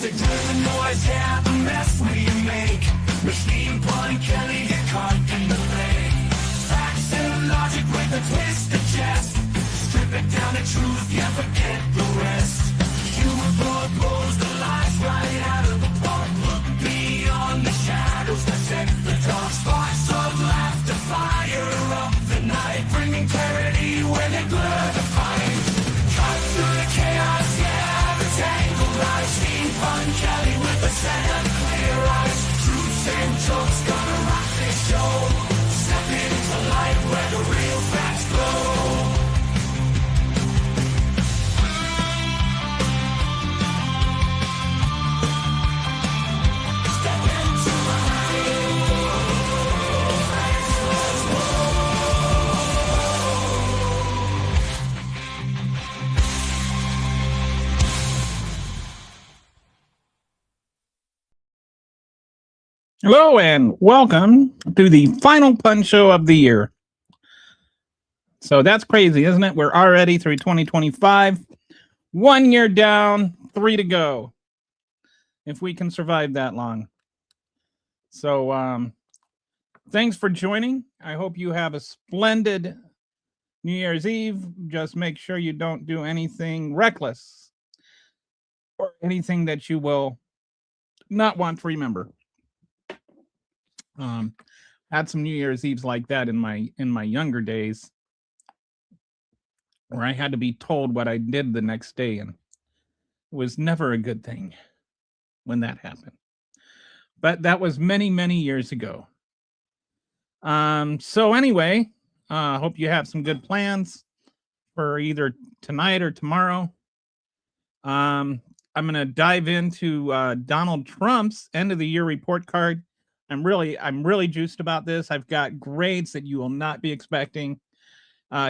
Music driven noise, yeah, the mess we make. Machine Pun Kelly get caught in the fake. Facts and logic with a twist of jest. Strip it down to truth, yeah, forget the rest. Humor blows the lies right out of the park. Look beyond the shadows that set the dark. Sparks of laughter fire up the night, bringing clarity when they blur the fight. Cut through the chaos, yeah, the tangled lies. Machine Pun Kelly with a set of clear eyes. Truths and jokes gonna rock this show. Step into light where the real facts glow. Hello and welcome to the final Pun Show of the year. So that's crazy, isn't it? We're already through 2025. 1 year down, 3 to go. If we can survive that long. So thanks for joining. I hope you have a splendid New Year's Eve. Just make sure you don't do anything reckless or anything that you will not want to remember. Had some New Year's Eves like that in my younger days, where I had to be told what I did the next day, and it was never a good thing when that happened. But that was many, many years ago. So anyway, hope you have some good plans for either tonight or tomorrow. I'm gonna dive into Donald Trump's end of the year report card. I'm really juiced about this. I've got grades that you will not be expecting.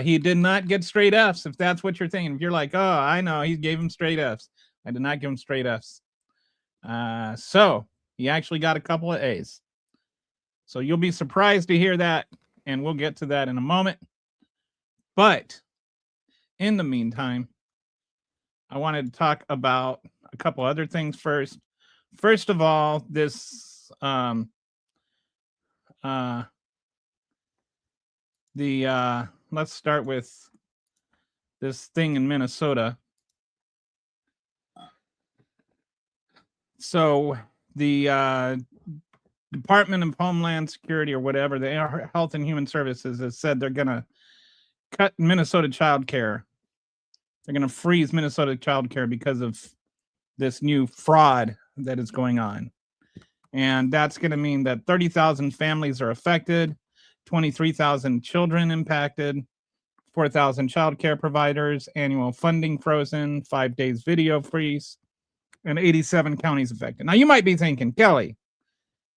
He did not get straight Fs, if that's what you're thinking. If you're like, oh, I know, he gave him straight Fs. I did not give him straight Fs. So he actually got a couple of A's. So you'll be surprised to hear that, and we'll get to that in a moment. But in the meantime, I wanted to talk about a couple other things first. First of all, this let's start with this thing in Minnesota. So the Department of Homeland Security, or whatever, the Health and Human Services, has said they're gonna cut Minnesota child care. They're gonna freeze Minnesota child care because of this new fraud that is going on. And that's going to mean that 30,000 families are affected, 23,000 children impacted, 4,000 child care providers, annual funding frozen, 5 days video freeze, and 87 counties affected. Now, you might be thinking, Kelly,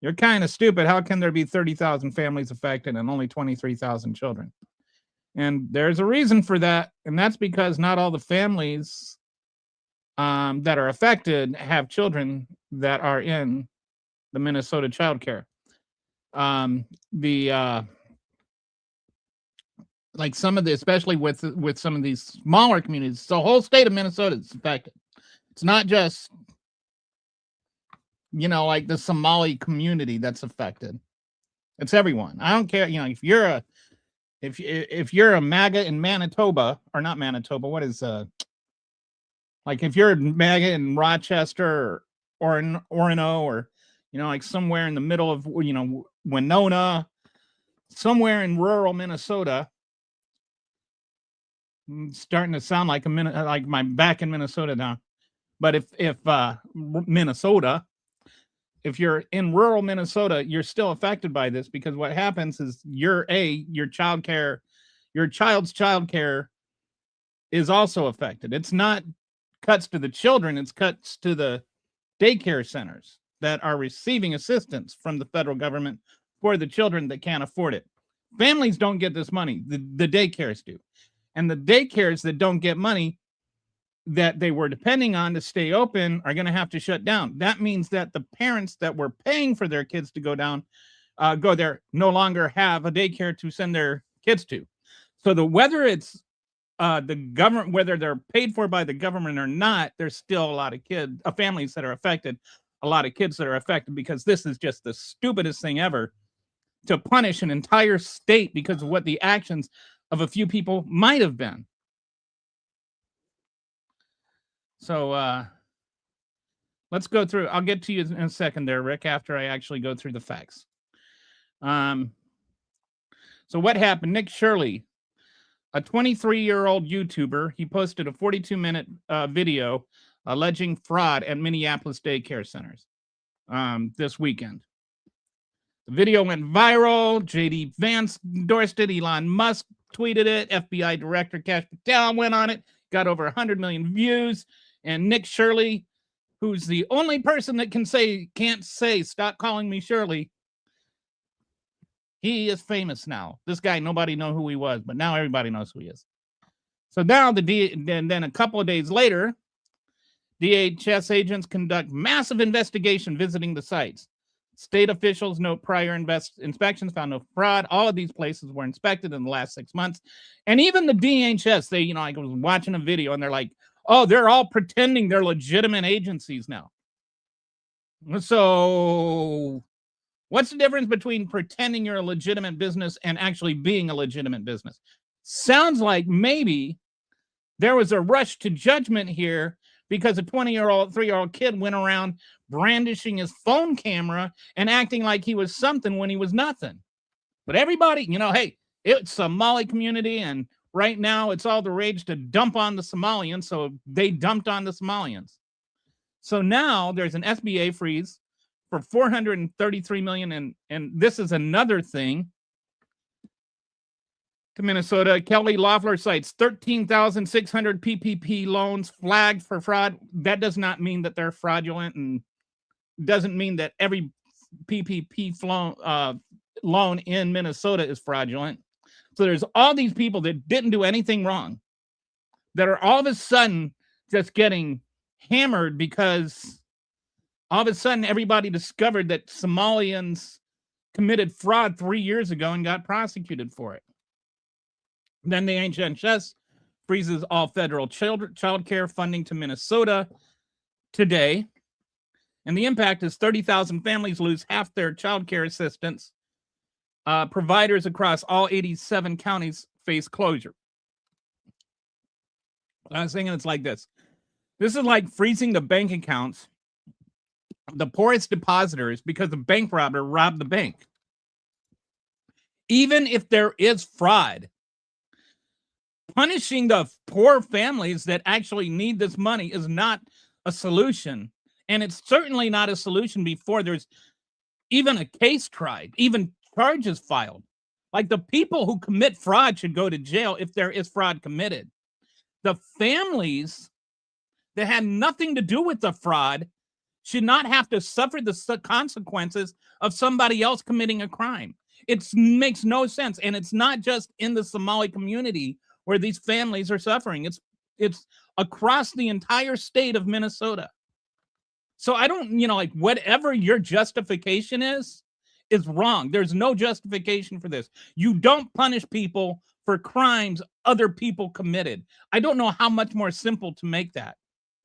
you're kind of stupid. How can there be 30,000 families affected and only 23,000 children? And there's a reason for that, and that's because not all the families that are affected have children that are in the Minnesota child care. Like some of the, especially with some of these smaller communities, the whole state of Minnesota is affected. It's not just, like the Somali community that's affected. It's everyone. I don't care. If you're a MAGA in Manitoba, or not Manitoba, what is like if you're a MAGA in Rochester or in Orono, or like somewhere in the middle of, Winona, somewhere in rural Minnesota. I'm starting to sound like like my back in Minnesota now. But if Minnesota, if you're in rural Minnesota, you're still affected by this, because what happens is your child's child care is also affected. It's not cuts to the children, it's cuts to the daycare centers that are receiving assistance from the federal government for the children that can't afford it. Families don't get this money. The daycares do. And the daycares that don't get money that they were depending on to stay open are going to have to shut down. That means that the parents that were paying for their kids to go there no longer have a daycare to send their kids to. So whether it's the government, whether they're paid for by the government or not, there's still a lot of families that are affected, a lot of kids that are affected, because this is just the stupidest thing ever, to punish an entire state because of what the actions of a few people might have been. So let's go through. I'll get to you in a second there, Rick, after I actually go through the facts. So what happened? Nick Shirley, a 23-year-old YouTuber, he posted a 42-minute video alleging fraud at Minneapolis daycare centers this weekend. The video went viral. J.D. Vance endorsed it. Elon Musk tweeted it. FBI Director Kash Patel went on it. Got over 100 million views. And Nick Shirley, who's the only person that can't say, "Stop calling me Shirley," he is famous now. This guy, nobody knew who he was, but now everybody knows who he is. So now then a couple of days later, DHS agents conduct massive investigation visiting the sites. State officials note prior inspections found no fraud. All of these places were inspected in the last 6 months. And even the DHS, I was watching a video and they're like, oh, they're all pretending they're legitimate agencies now. So what's the difference between pretending you're a legitimate business and actually being a legitimate business? Sounds like maybe there was a rush to judgment here because a 3-year-old kid went around brandishing his phone camera and acting like he was something when he was nothing. But everybody, hey, it's Somali community, and right now it's all the rage to dump on the Somalians, so they dumped on the Somalians. So now there's an SBA freeze for $433 million, and this is another thing to Minnesota. Kelly Loeffler cites 13,600 PPP loans flagged for fraud. That does not mean that they're fraudulent, and doesn't mean that every PPP loan in Minnesota is fraudulent. So there's all these people that didn't do anything wrong that are all of a sudden just getting hammered because all of a sudden everybody discovered that Somalians committed fraud 3 years ago and got prosecuted for it. Then the HHS freezes all federal child care funding to Minnesota today. And the impact is 30,000 families lose half their child care assistance. Providers across all 87 counties face closure. I was thinking it's like this. This is like freezing the bank accounts of the poorest depositors because the bank robber robbed the bank. Even if there is fraud, punishing the poor families that actually need this money is not a solution. And it's certainly not a solution before there's even a case tried, even charges filed. Like, the people who commit fraud should go to jail if there is fraud committed. The families that had nothing to do with the fraud should not have to suffer the consequences of somebody else committing a crime. It makes no sense. And it's not just in the Somali community where these families are suffering. It's across the entire state of Minnesota. So I don't, whatever your justification is wrong. There's no justification for this. You don't punish people for crimes other people committed. I don't know how much more simple to make that.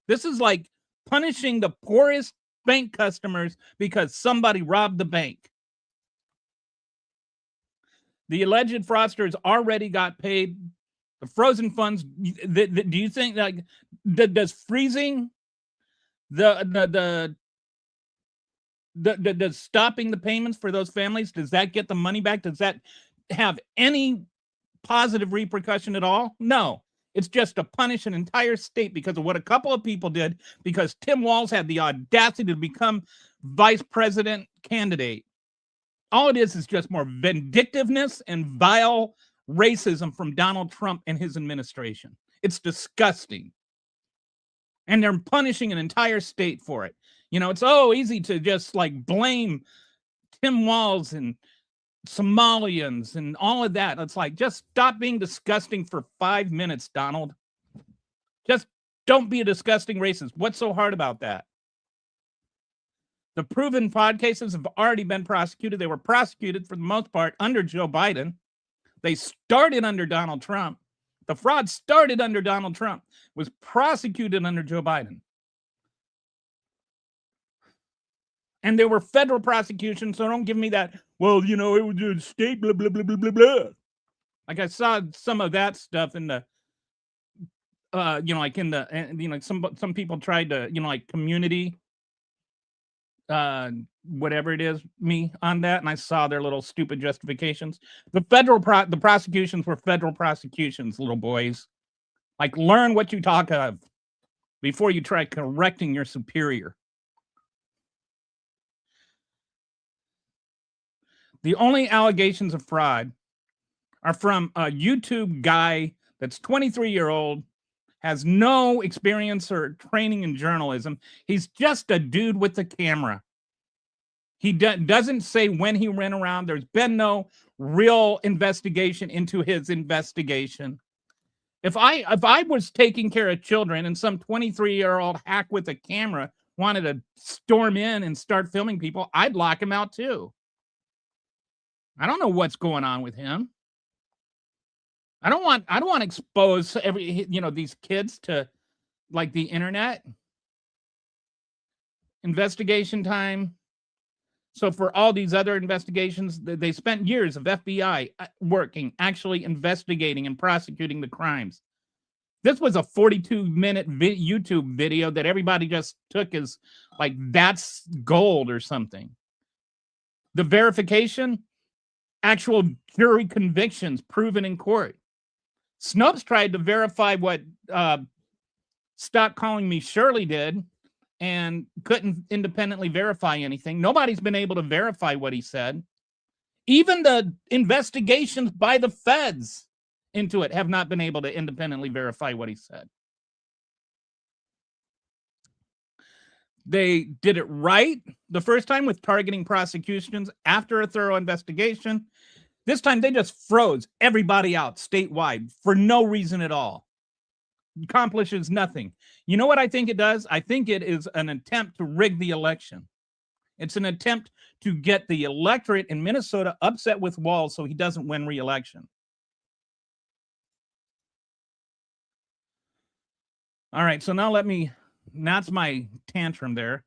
This is like punishing the poorest bank customers because somebody robbed the bank. The alleged fraudsters already got paid. The frozen funds, do you think, like, does freezing the stopping the payments for those families, does that get the money back? Does that have any positive repercussion at all? No. It's just to punish an entire state because of what a couple of people did, because Tim Walz had the audacity to become vice president candidate. All it is just more vindictiveness and vile racism from Donald Trump and his administration. It's disgusting. And they're punishing an entire state for it. It's so easy to just blame Tim Walz and Somalians and all of that. It's like, just stop being disgusting for 5 minutes, Donald. Just don't be a disgusting racist. What's so hard about that? The proven fraud cases have already been prosecuted. They were prosecuted for the most part under Joe Biden. They started under Donald Trump. The fraud started under Donald Trump, was prosecuted under Joe Biden. And there were federal prosecutions, so don't give me that, well, you know, it was a state, blah, blah, blah, blah, blah, blah. Like I saw some of that stuff in the, you know, like in the, you know, some people tried to, you know, like community, whatever it is, me on that, and I saw their little stupid justifications. The the prosecutions were federal prosecutions, little boys. Like, learn what you talk of before you try correcting your superior. The only allegations of fraud are from a YouTube guy that's 23-year-old, has no experience or training in journalism. He's just a dude with a camera. He doesn't say when he ran around. There's been no real investigation into his investigation. If I was taking care of children and some 23-year-old hack with a camera wanted to storm in and start filming people, I'd lock him out too. I don't know what's going on with him. I don't want to expose these kids to like the internet. Investigation time. So for all these other investigations, they spent years of FBI working, actually investigating and prosecuting the crimes. This was a 42-minute YouTube video that everybody just took as like that's gold or something. The verification, actual jury convictions proven in court. Snopes tried to verify what Stop Calling Me Shirley did and couldn't independently verify anything. Nobody's been able to verify what he said. Even the investigations by the feds into it have not been able to independently verify what he said. They did it right the first time with targeting prosecutions after a thorough investigation. This time, they just froze everybody out statewide for no reason at all. Accomplishes nothing. You know what I think it does? I think it is an attempt to rig the election. It's an attempt to get the electorate in Minnesota upset with Walz so he doesn't win re-election. All right, so now that's my tantrum there.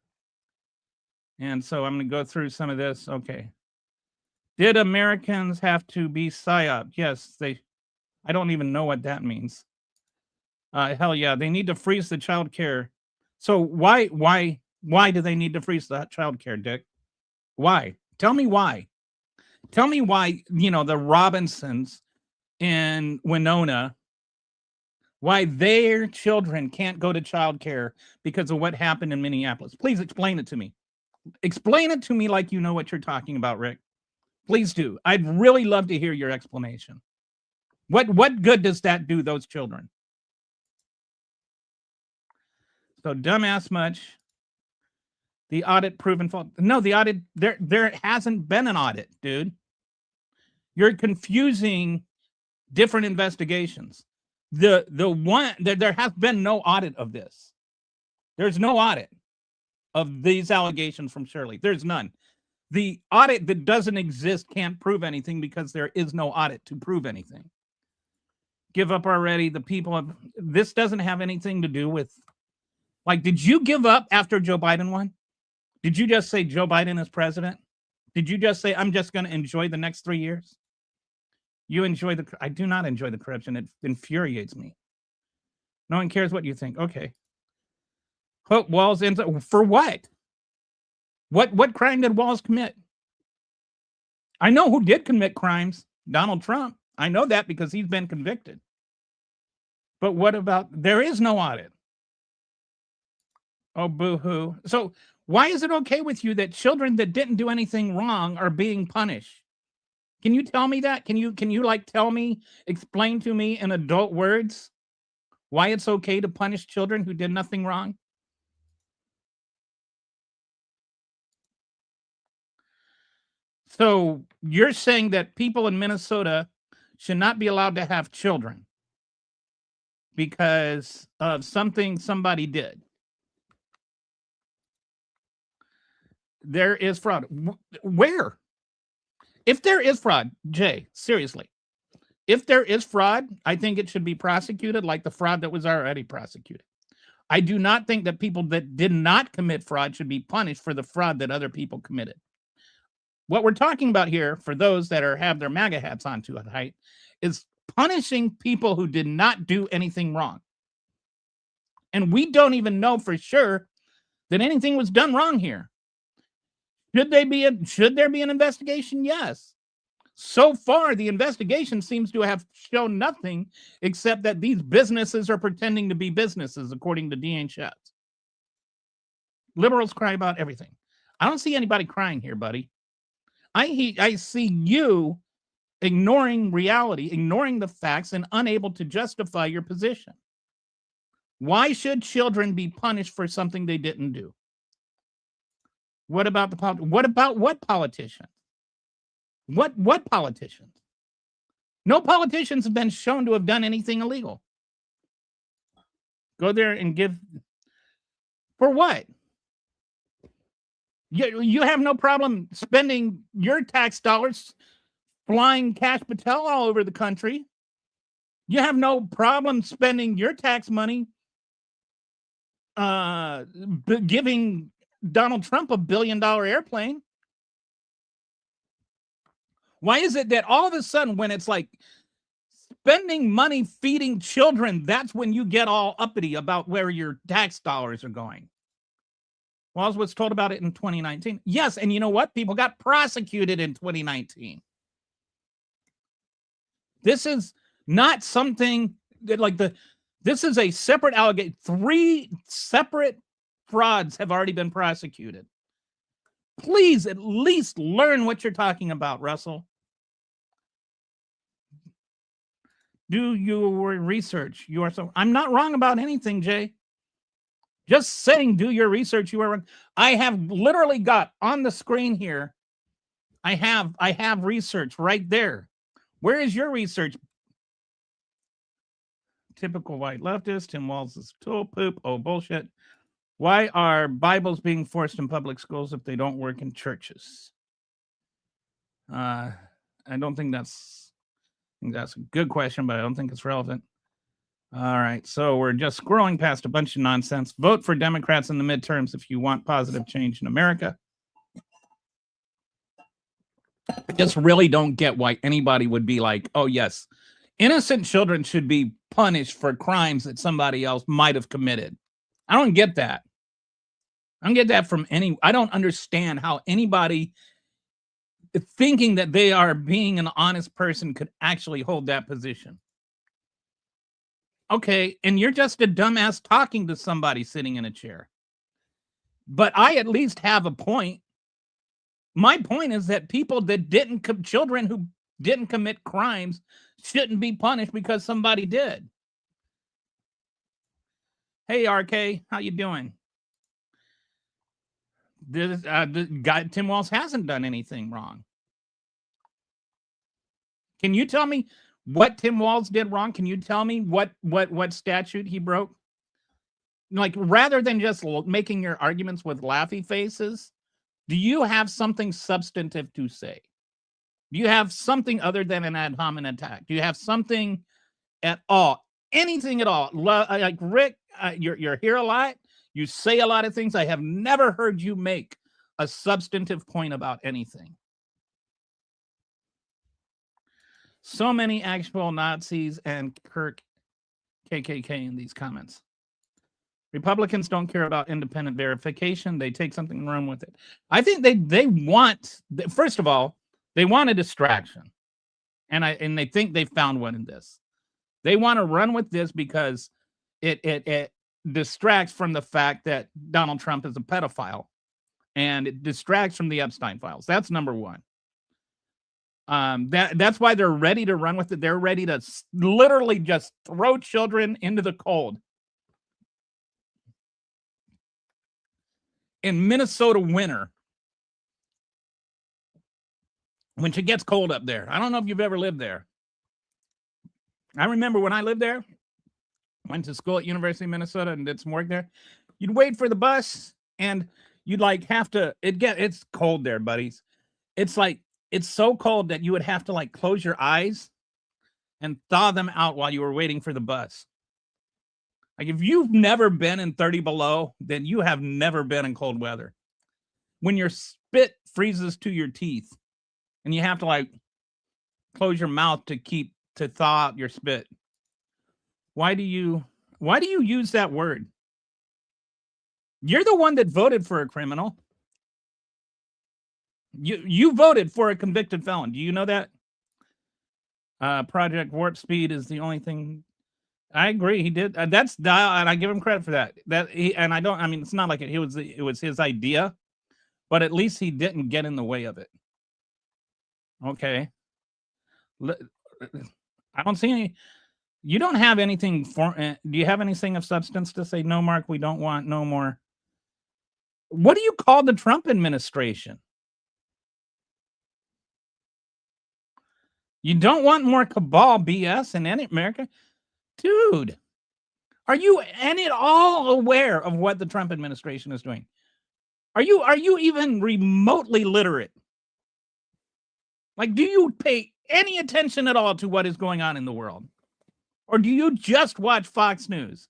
And so I'm going to go through some of this. Okay. Did Americans have to be psyoped? Yes, I don't even know what that means. Hell yeah, they need to freeze the child care. So why do they need to freeze that child care, Dick? Why? Tell me why. Tell me why, the Robinsons in Winona, why their children can't go to child care because of what happened in Minneapolis. Please explain it to me. Explain it to me like you know what you're talking about, Rick. Please do. I'd really love to hear your explanation. What good does that do those children? So dumbass much. The audit proven false. No, the audit, there hasn't been an audit, dude. You're confusing different investigations. There has been no audit of this. There's no audit of these allegations from Shirley. There's none. The audit that doesn't exist can't prove anything because there is no audit to prove anything. Give up already. The people of this doesn't have anything to do with, like, did you give up after Joe Biden won? Did you just say Joe Biden is president? Did you just say, I'm just going to enjoy the next 3 years? I do not enjoy the corruption. It infuriates me. No one cares what you think. Okay. Hope Walz ends up, for what? What crime did Walz commit? I know who did commit crimes. Donald Trump. I know that because he's been convicted. But what about, there is no audit. Oh, boo-hoo. So why is it okay with you that children that didn't do anything wrong are being punished? Can you tell me that? Can you like tell me, explain to me in adult words why it's okay to punish children who did nothing wrong? So you're saying that people in Minnesota should not be allowed to have children because of something somebody did. There is fraud. Where? If there is fraud, Jay, seriously, If there is fraud, I think it should be prosecuted like the fraud that was already prosecuted. I do not think that people that did not commit fraud should be punished for the fraud that other people committed. What we're talking about here, for those that have their MAGA hats on too high, is punishing people who did not do anything wrong. And we don't even know for sure that anything was done wrong here. Should there be an investigation? Yes. So far, the investigation seems to have shown nothing except that these businesses are pretending to be businesses, according to Deanne Schatz. Liberals cry about everything. I don't see anybody crying here, buddy. I see you ignoring reality, ignoring the facts, and unable to justify your position. Why should children be punished for something they didn't do? What about what politicians? What politicians? No politicians have been shown to have done anything illegal. Go there and give for what? You have no problem spending your tax dollars flying Kash Patel all over the country. You have no problem spending your tax money giving Donald Trump $1 billion airplane. Why is it that all of a sudden when it's like spending money feeding children, that's when you get all uppity about where your tax dollars are going? Well, I was told about it in 2019. Yes, and you know what? People got prosecuted in 2019. This is not something that this is a separate allegation. 3 separate frauds have already been prosecuted. Please at least learn what you're talking about, Russell. Do your research. I'm not wrong about anything, Jay. Just saying, do your research. You are wrong. I have literally got on the screen here. I have research right there. Where is your research? Typical white leftist. Tim Walz is tool poop. Oh, bullshit. Why are Bibles being forced in public schools if they don't work in churches? I don't think that's a good question, but I don't think it's relevant. All right, so we're just scrolling past a bunch of nonsense. Vote for Democrats in the midterms if you want positive change in America. I just really don't get why anybody would be like, oh, yes, innocent children should be punished for crimes that somebody else might have committed. I don't get that. I don't get that from I don't understand how anybody thinking that they are being an honest person could actually hold that position. Okay, and you're just a dumbass talking to somebody sitting in a chair. But I at least have a point. My point is that people that children who didn't commit crimes shouldn't be punished because somebody did. Hey, RK, how you doing? The guy Tim Walz hasn't done anything wrong. Can you tell me what Tim Walz did wrong? Can you tell me what statute he broke? Like, rather than just making your arguments with laughy faces, do you have something substantive to say? Do you have something other than an ad hominem attack? Do you have something at all? Anything at all? Like Rick, you're here a lot. You say a lot of things. I have never heard you make a substantive point about anything. So many actual Nazis and Kirk KKK in these comments. Republicans don't care about independent verification. They take something and run with it. I think they want, first of all, they want a distraction. And they think they found one in this. They want to run with this because it distracts from the fact that Donald Trump is a pedophile. And it distracts from the Epstein files. That's number one. That's why they're ready to run with it. They're ready to literally just throw children into the cold. In Minnesota winter, when it gets cold up there. I don't know if you've ever lived there. I remember when I lived there, went to school at University of Minnesota and did some work there. You'd wait for the bus and you'd like have to, it's cold there, buddies. It's like, it's so cold that you would have to like close your eyes and thaw them out while you were waiting for the bus. Like if you've never been in 30 below, then you have never been in cold weather. When your spit freezes to your teeth and you have to like close your mouth to thaw out your spit. Why do you use that word? You're the one that voted for a criminal. You voted for a convicted felon. Do you know that? Project Warp Speed is the only thing. I agree. He did. And I give him credit for that. It's not like it was his idea, but at least he didn't get in the way of it. Okay. I don't see any. You don't have anything for. Do you have anything of substance to say? No, Mark. We don't want no more. What do you call the Trump administration? You don't want more cabal BS in any America? Dude, are you at all aware of what the Trump administration is doing? Are you even remotely literate? Like, do you pay any attention at all to what is going on in the world? Or do you just watch Fox News?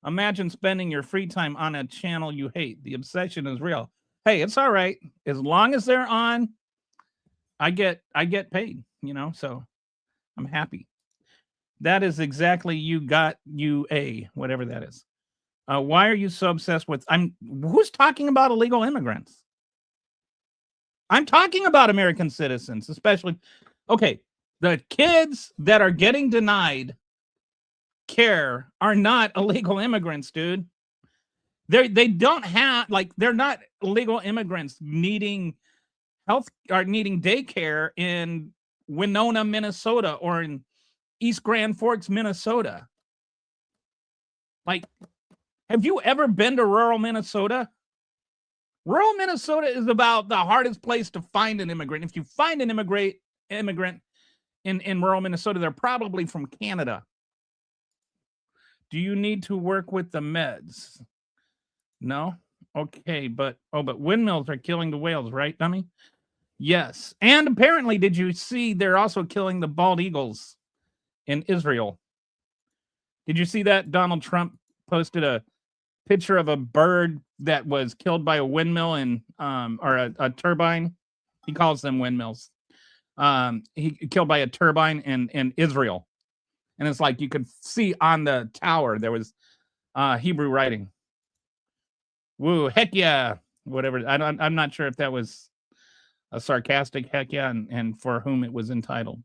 Imagine spending your free time on a channel you hate. The obsession is real. Hey, it's all right. As long as they're on, I get paid, so I'm happy. That is exactly whatever that is. Why are you so obsessed with who's talking about illegal immigrants? I'm talking about American citizens, especially. Okay, the kids that are getting denied care are not illegal immigrants, dude. They don't have they're not illegal immigrants needing health or needing daycare in Winona, Minnesota, or in East Grand Forks, Minnesota. Like, have you ever been to rural Minnesota? Rural Minnesota is about the hardest place to find an immigrant. If you find an immigrant in rural Minnesota, they're probably from Canada. Do you need to work with the meds? No? Okay, but windmills are killing the whales, right, dummy? Yes. And apparently, did you see they're also killing the bald eagles in Israel? Did you see that? Donald Trump posted a picture of a bird that was killed by a windmill or a turbine. He calls them windmills. He killed by a turbine in Israel. And it's like you could see on the tower there was Hebrew writing. Woo, heck yeah, whatever. I'm not sure if that was a sarcastic heck yeah and for whom it was entitled.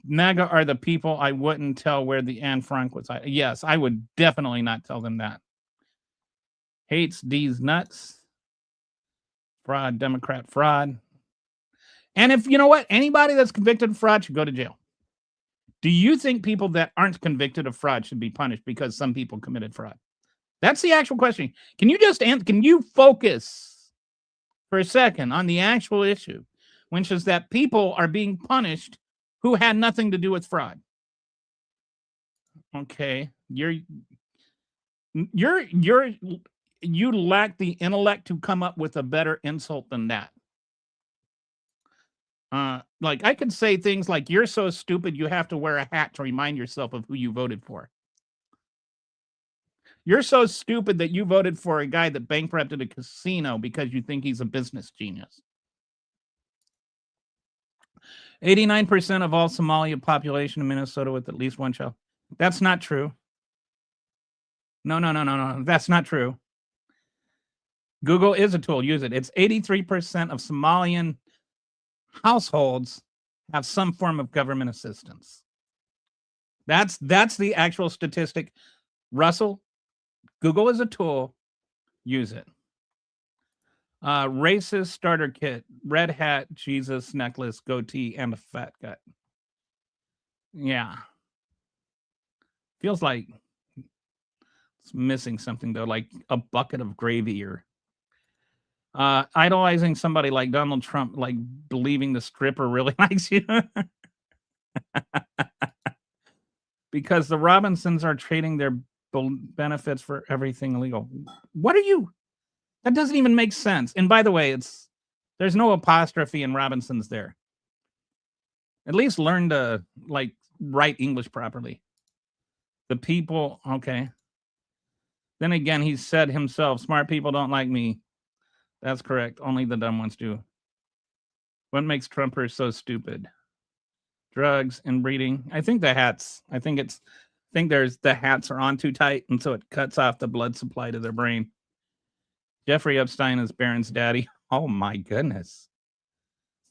MAGA are the people I wouldn't tell where the Anne Frank was. Yes, I would definitely not tell them that. Hates these nuts. Fraud, Democrat fraud. And if you know what, anybody that's convicted of fraud should go to jail. Do you think people that aren't convicted of fraud should be punished because some people committed fraud? That's the actual question. Can you focus for a second on the actual issue, which is that people are being punished who had nothing to do with fraud? Okay, you lack the intellect to come up with a better insult than that. Like I could say things like, you're so stupid you have to wear a hat to remind yourself of who you voted for. You're so stupid that you voted for a guy that bankrupted a casino because you think he's a business genius. 89% of all Somali population in Minnesota with at least one child. That's not true. No. That's not true. Google is a tool. Use it. It's 83% of Somalian households have some form of government assistance. That's the actual statistic. Russell, Google is a tool. Use it. Racist starter kit, red hat, Jesus necklace, goatee, and a fat gut. Yeah. Feels like it's missing something though, like a bucket of gravy or idolizing somebody like Donald Trump, like believing the stripper really likes you. Because the Robinsons are trading their benefits for everything illegal. What are you? That doesn't even make sense. And by the way, there's no apostrophe in Robinsons there. At least learn to write English properly. The people, okay. Then again, he said himself, smart people don't like me. That's correct. Only the dumb ones do. What makes Trumpers so stupid? Drugs, inbreeding. I think the hats. I think there's the hats are on too tight, and so it cuts off the blood supply to their brain. Jeffrey Epstein is Barron's daddy. Oh my goodness.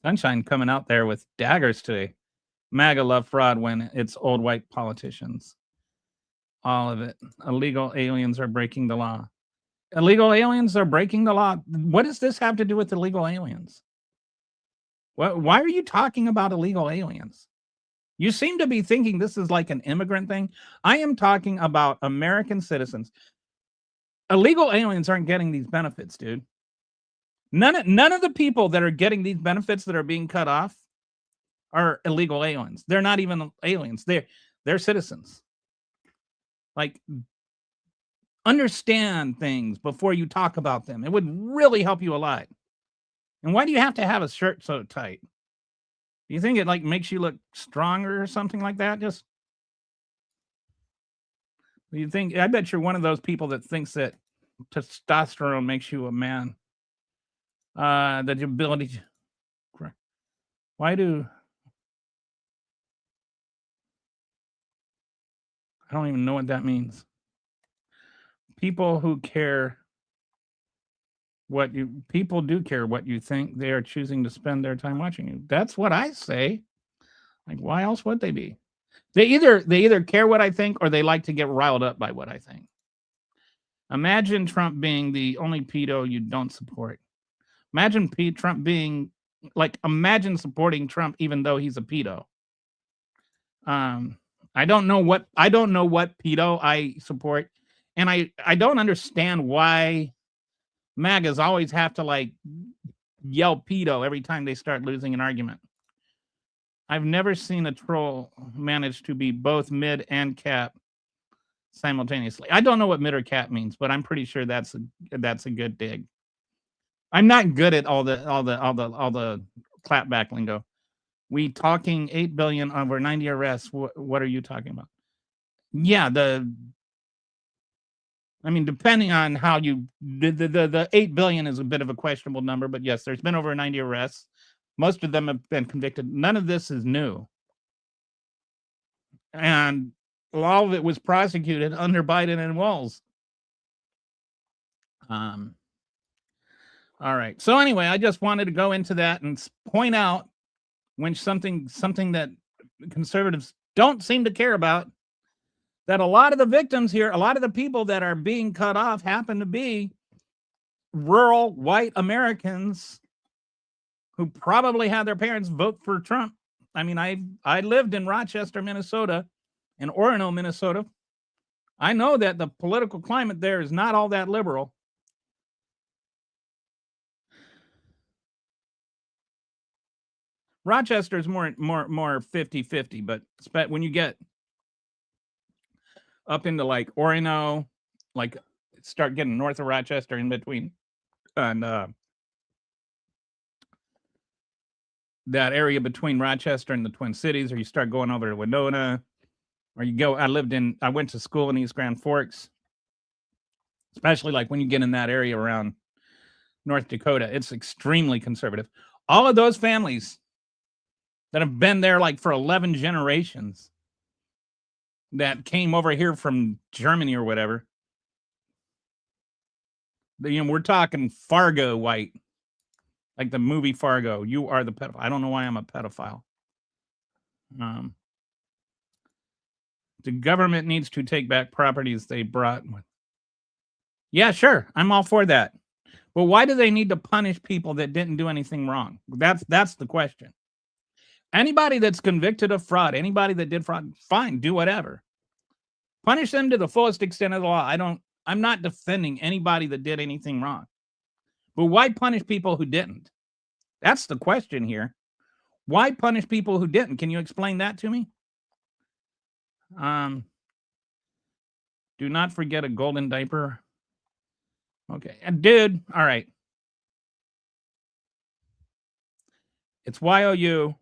Sunshine coming out there with daggers today. MAGA love fraud when it's old white politicians. All of it. Illegal aliens are breaking the law. Illegal aliens are breaking the law. What does this have to do with illegal aliens? Why are you talking about illegal aliens? You seem to be thinking this is like an immigrant thing. I am talking about American citizens. Illegal aliens aren't getting these benefits, dude. None of the people that are getting these benefits that are being cut off are illegal aliens. They're not even aliens. They're citizens. Like, understand things before you talk about them. It would really help you a lot. And why do you have to have a shirt so tight? Do you think it like makes you look stronger or something like that? Just you think? I bet you're one of those people that thinks that testosterone makes you a man. The ability to, why do I don't even know what that means. People who care people do care what you think. They are choosing to spend their time watching you. That's what I say. Like, why else would they be? They either care what I think or they like to get riled up by what I think. Imagine Trump being the only pedo you don't support. Imagine Trump being like, imagine supporting Trump even though he's a pedo. I don't know what pedo I support, and I don't understand why MAGAs always have to like yell pedo every time they start losing an argument. I've never seen a troll manage to be both mid and cap simultaneously. I don't know what mid or cap means, but I'm pretty sure that's a good dig. I'm not good at all the clapback lingo. We talking 8 billion over 90 arrests. What are you talking about? Yeah, I mean, depending on how you the 8 billion is a bit of a questionable number, but yes, there's been over 90 arrests. Most of them have been convicted. None of this is new. And all of it was prosecuted under Biden and Walz. All right. So anyway, I just wanted to go into that and point out when something that conservatives don't seem to care about, that a lot of the victims here, a lot of the people that are being cut off happen to be rural white Americans who probably had their parents vote for Trump. I mean, I lived in Rochester, Minnesota, and Orono, Minnesota. I know that the political climate there is not all that liberal. Rochester is more 50-50, but when you get up into like Orono, like start getting north of Rochester in between, and that area between Rochester and the Twin Cities, or you start going over to Winona, or you go, I went to school in East Grand Forks, especially like when you get in that area around North Dakota, it's extremely conservative. All of those families that have been there like for 11 generations that came over here from Germany or whatever. We're talking Fargo white, like the movie Fargo. You are the pedophile. I don't know why I'm a pedophile. The government needs to take back properties they brought. Yeah, sure. I'm all for that. But why do they need to punish people that didn't do anything wrong? That's the question. Anybody that's convicted of fraud, anybody that did fraud, fine, do whatever. Punish them to the fullest extent of the law. I'm not defending anybody that did anything wrong. But why punish people who didn't? That's the question here. Why punish people who didn't? Can you explain that to me? Do not forget a golden diaper. Okay. Dude, all right. It's YOU''RE.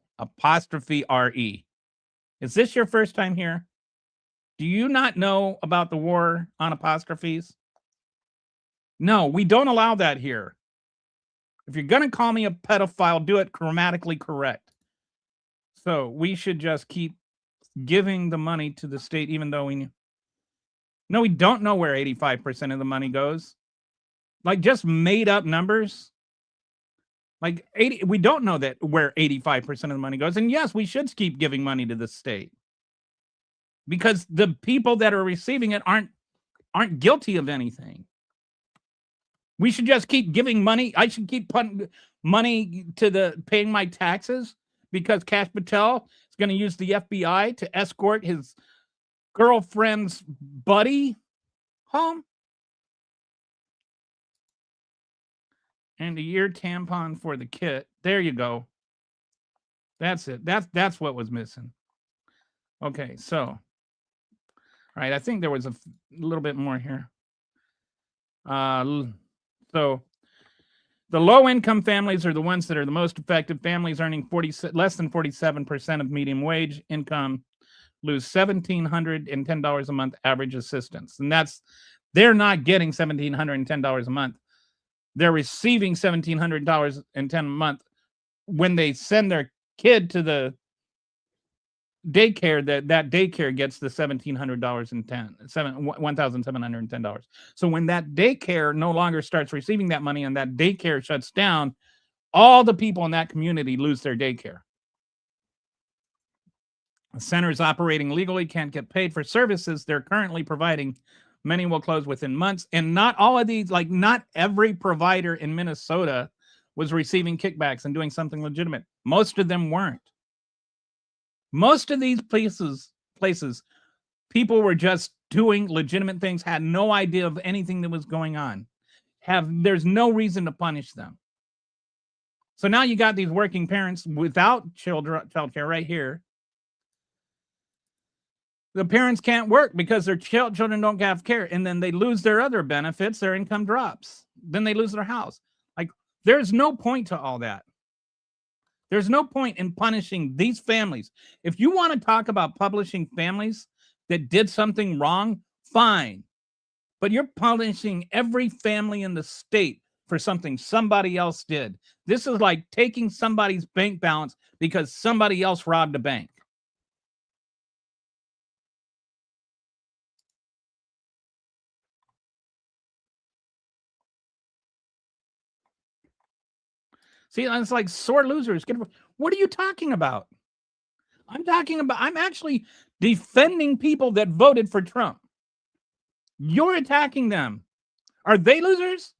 Is this your first time here? Do you not know about the war on apostrophes? No, we don't allow that here. If you're going to call me a pedophile, do it grammatically correct. So we should just keep giving the money to the state, even though we don't know where 85% of the money goes. Like, just made up numbers. Like, we don't know that where 85% of the money goes. And yes, we should keep giving money to the state, because the people that are receiving it aren't guilty of anything. We should just keep giving money. I should keep putting money to paying my taxes because Kash Patel is going to use the FBI to escort his girlfriend's buddy home. And a year tampon for the kit. There you go. That's it. That's what was missing. Okay, so, all right, I think there was a little bit more here. So the low-income families are the ones that are the most affected. Families earning less than 47% of median wage income lose $1,710 a month average assistance. And they're not getting $1,710 a month. They're receiving $1,710 a month when they send their kid to the daycare. That daycare gets the $1,710. So when that daycare no longer starts receiving that money and that daycare shuts down, all the people in that community lose their daycare. Centers operating legally can't get paid for services they're currently providing. Many will close within months. And not all of these, like, not every provider in Minnesota was receiving kickbacks and doing something legitimate. Most of them weren't. Most of these places, people were just doing legitimate things, had no idea of anything that was going on. There's no reason to punish them. So now you got these working parents without childcare right here. The parents can't work because their children don't have care, and then they lose their other benefits. Their income drops. Then they lose their house. Like, there's no point to all that. There's no point in punishing these families. If you want to talk about punishing families that did something wrong, fine. But you're punishing every family in the state for something somebody else did. This is like taking somebody's bank balance because somebody else robbed a bank. See, it's like sore losers. What are you talking about? I'm actually defending people that voted for Trump. You're attacking them. Are they losers?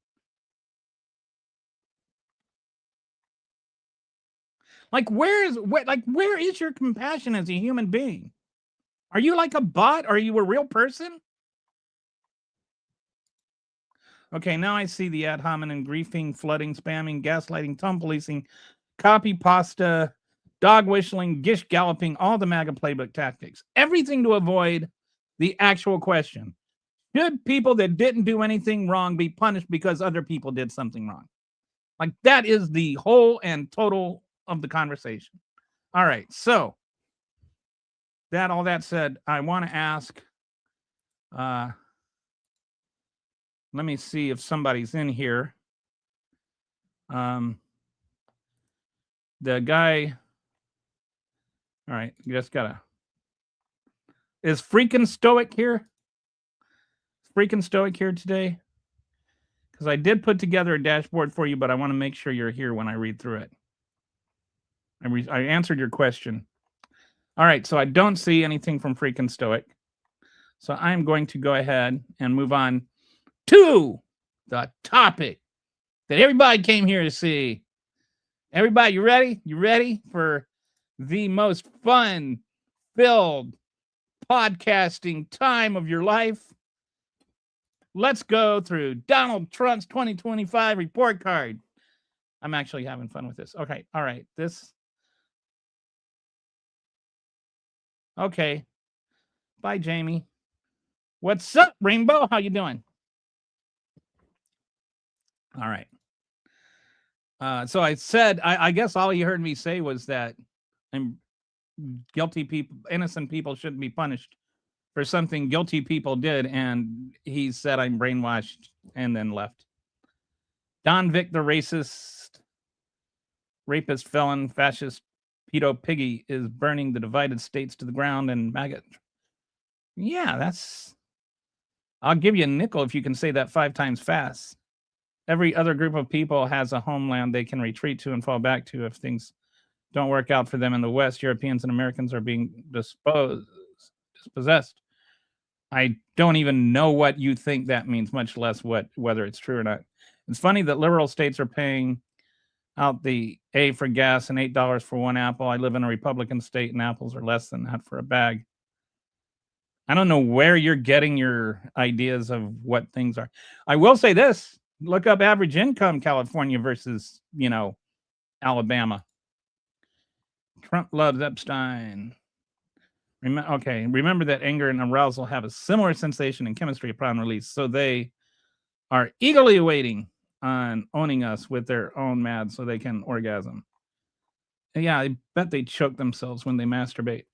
Like, where is your compassion as a human being? Are you like a bot? Are you a real person? Okay, now I see the ad hominem, griefing, flooding, spamming, gaslighting, tongue policing, copy pasta, dog whistling, gish galloping, all the MAGA playbook tactics. Everything to avoid the actual question. Should people that didn't do anything wrong be punished because other people did something wrong? Like, that is the whole and total of the conversation. All right, so all that said, I want to ask, let me see if somebody's in here. The guy, all right, you just gotta, is Freaking Stoic here? Freaking Stoic here today? Because I did put together a dashboard for you, but I want to make sure you're here when I read through it. I answered your question. All right, so I don't see anything from Freaking Stoic. So I'm going to go ahead and move on to the topic that everybody came here to see. Everybody, you ready? You ready for the most fun-filled podcasting time of your life? Let's go through Donald Trump's 2025 report card. I'm actually having fun with this. Okay, all right. Okay. Bye, Jamie. What's up, Rainbow? How you doing? All right. So I said, I guess all you heard me say was that I'm guilty people, innocent people shouldn't be punished for something guilty people did. And he said, I'm brainwashed, and then left. Don Vick, the racist, rapist, felon, fascist, pedo piggy, is burning the divided states to the ground and maggot. Yeah, that's. I'll give you a nickel if you can say that 5 times fast. Every other group of people has a homeland they can retreat to and fall back to if things don't work out for them in the West. Europeans and Americans are being dispossessed. I don't even know what you think that means, much less whether it's true or not. It's funny that liberal states are paying out the A for gas and $8 for 1 apple. I live in a Republican state, and apples are less than that for a bag. I don't know where you're getting your ideas of what things are. I will say this. Look up average income California versus, Alabama. Trump loves Epstein. Remember that anger and arousal have a similar sensation in chemistry upon release. So they are eagerly waiting on owning us with their own mad so they can orgasm. Yeah, I bet they choke themselves when they masturbate.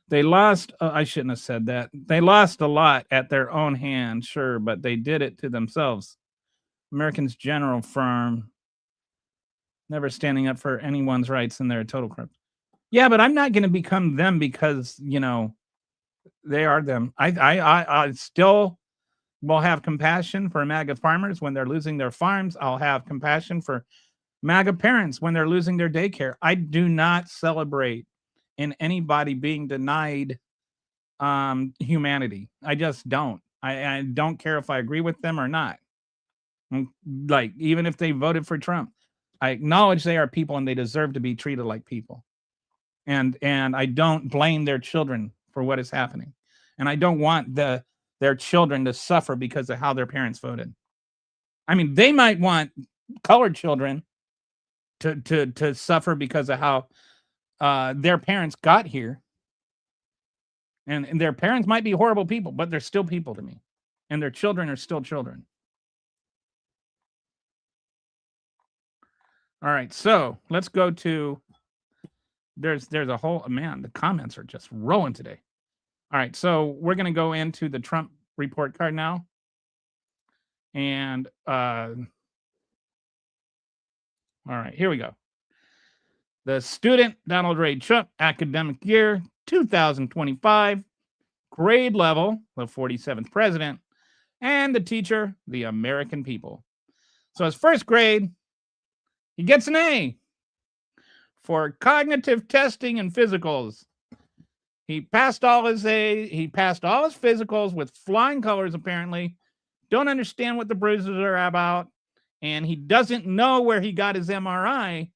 They lost, I shouldn't have said that. They lost a lot at their own hand, sure, but they did it to themselves. Americans general firm, never standing up for anyone's rights, and they're a total crap. Yeah, but I'm not going to become them because, they are them. I still will have compassion for MAGA farmers when they're losing their farms. I'll have compassion for MAGA parents when they're losing their daycare. I do not celebrate in anybody being denied humanity. I just don't. I don't care if I agree with them or not. Like, even if they voted for Trump, I acknowledge they are people and they deserve to be treated like people. And I don't blame their children for what is happening. And I don't want their children to suffer because of how their parents voted. I mean, they might want colored children to suffer because of how their parents got here. And their parents might be horrible people, but they're still people to me. And their children are still children. All right, so let's go to, there's a whole, man, the comments are just rolling today. All right, so we're going to go into the Trump report card now. And, all right, here we go. The student, Donald Ray Trump, academic year 2025, grade level, the 47th president, and the teacher, the American people. So his first grade, he gets an A for cognitive testing and physicals. He passed all his physicals with flying colors, apparently. Don't understand what the bruises are about. And he doesn't know where he got his MRI,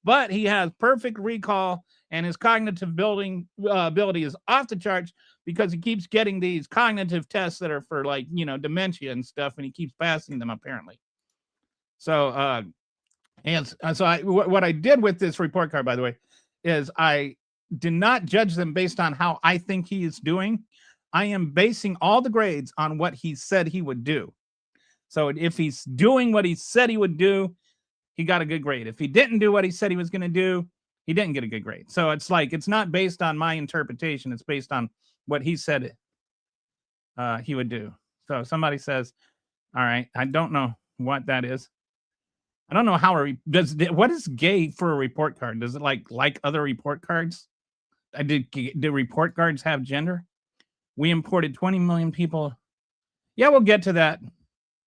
but he has perfect recall, and his cognitive ability is off the charts because he keeps getting these cognitive tests that are for, like, dementia and stuff, and he keeps passing them, apparently. So, what I did with this report card, by the way, is I did not judge them based on how I think he is doing. I am basing all the grades on what he said he would do. So if he's doing what he said he would do, he got a good grade. If he didn't do what he said he was going to do, he didn't get a good grade. So it's like, it's not based on my interpretation. It's based on what he said he would do. So somebody says, all right, I don't know what that is. I don't know how what is gay for a report card? Does it like other report cards? Do report cards have gender? We imported 20 million people. Yeah, we'll get to that.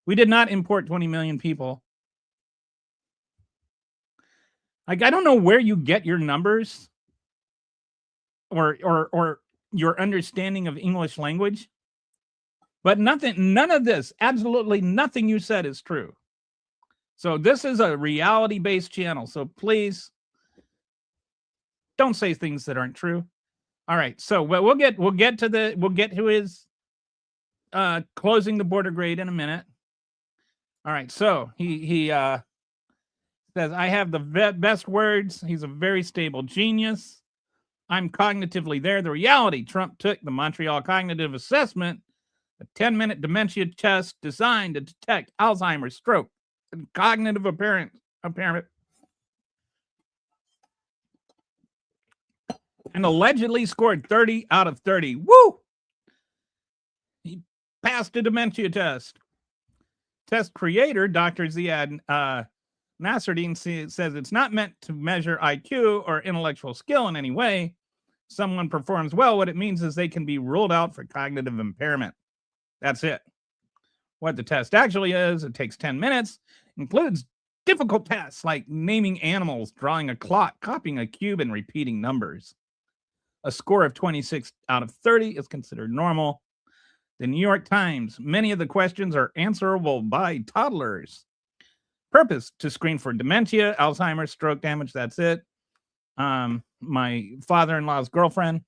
We did not import 20 million people. Like, I don't know where you get your numbers or your understanding of English language, but none of this, absolutely nothing you said is true. So this is a reality-based channel. So please don't say things that aren't true. All right. So we'll get to his closing the border grade in a minute. All right. So he says, I have the best words. He's a very stable genius. I'm cognitively there. The reality, Trump took the Montreal Cognitive Assessment, a 10-minute dementia test designed to detect Alzheimer's, stroke, and cognitive impairment. and allegedly scored 30 out of 30. Woo! He passed a dementia test. Test creator, Dr. Ziad Nasruddin, says it's not meant to measure IQ or intellectual skill in any way. Someone performs well, what it means is they can be ruled out for cognitive impairment. That's it. What the test actually is, it takes 10 minutes, includes difficult tasks like naming animals, drawing a clock, copying a cube, and repeating numbers. A score of 26 out of 30 is considered normal. The New York Times, many of the questions are answerable by toddlers. Purpose, to screen for dementia, Alzheimer's, stroke damage, that's it. My father-in-law's girlfriend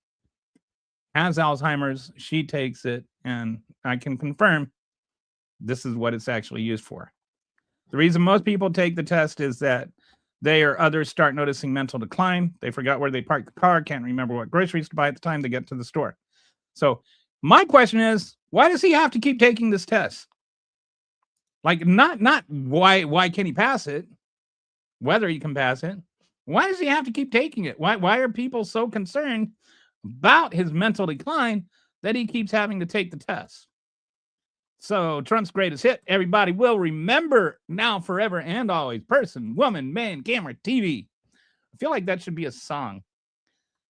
has Alzheimer's. She takes it, and I can confirm this is what it's actually used for. The reason most people take the test is that they or others start noticing mental decline. They forgot where they parked the car, can't remember what groceries to buy at the time they get to the store. So my question is, why does he have to keep taking this test? Like, not why can he pass it? Whether he can pass it. Why does he have to keep taking it? Why are people so concerned about his mental decline that he keeps having to take the test? So Trump's greatest hit, everybody will remember now, forever, and always. Person, woman, man, camera, TV. I feel like that should be a song.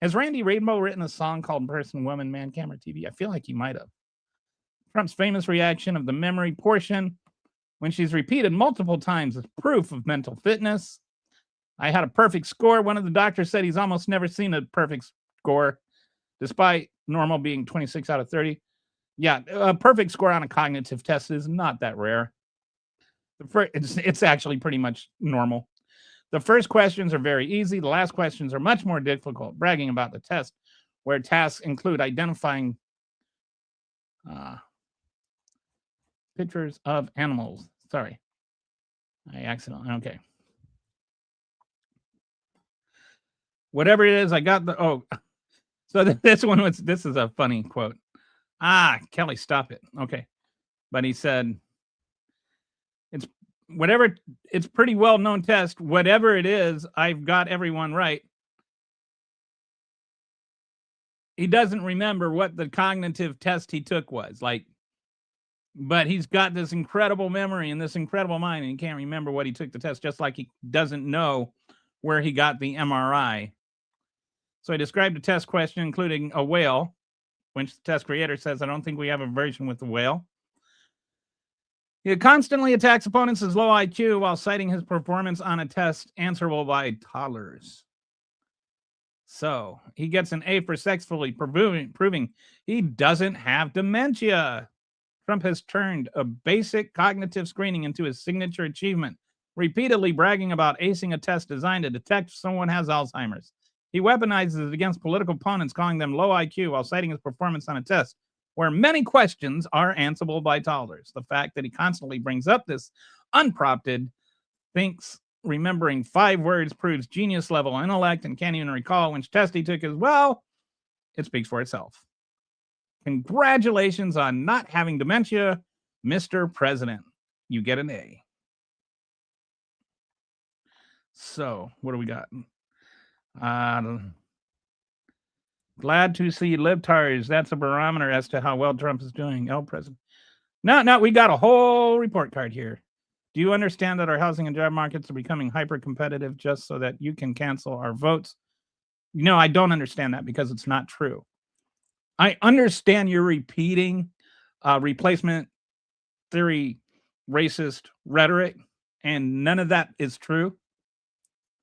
Has Randy Rainbow written a song called Person, Woman, Man, Camera, TV? I feel like he might have. Trump's famous reaction of the memory portion, when she's repeated multiple times, is proof of mental fitness. I had a perfect score. One of the doctors said he's almost never seen a perfect score, despite normal being 26 out of 30. Yeah, a perfect score on a cognitive test is not that rare. It's actually pretty much normal. The first questions are very easy. The last questions are much more difficult, bragging about the test, where tasks include identifying pictures of animals. Sorry. I accidentally, okay. Whatever it is, I got the, so this one was, this is a funny quote. Kelly, stop it. Okay. But he said, it's pretty well-known test. Whatever it is, I've got everyone right. He doesn't remember what the cognitive test he took was. But he's got this incredible memory and this incredible mind, and he can't remember what he took the test, just like he doesn't know where he got the MRI. So I described the test question, including a whale, which the test creator says, I don't think we have a version with the whale. He constantly attacks opponents as low IQ while citing his performance on a test answerable by toddlers. So he gets an A for successfully proving he doesn't have dementia. Trump has turned a basic cognitive screening into his signature achievement, repeatedly bragging about acing a test designed to detect if someone has Alzheimer's. He weaponizes it against political opponents, calling them low IQ while citing his performance on a test where many questions are answerable by toddlers. The fact that he constantly brings up this unprompted, thinks remembering 5 words proves genius level intellect, and can't even recall which test he took as well, it speaks for itself. Congratulations on not having dementia, Mr. President. You get an A. So, what do we got? Glad to see libtards. That's a barometer as to how well Trump is doing. El President. No, we got a whole report card here. Do you understand that our housing and job markets are becoming hyper competitive just so that you can cancel our votes? No, I don't understand that because it's not true. I understand you're repeating replacement theory racist rhetoric, and none of that is true.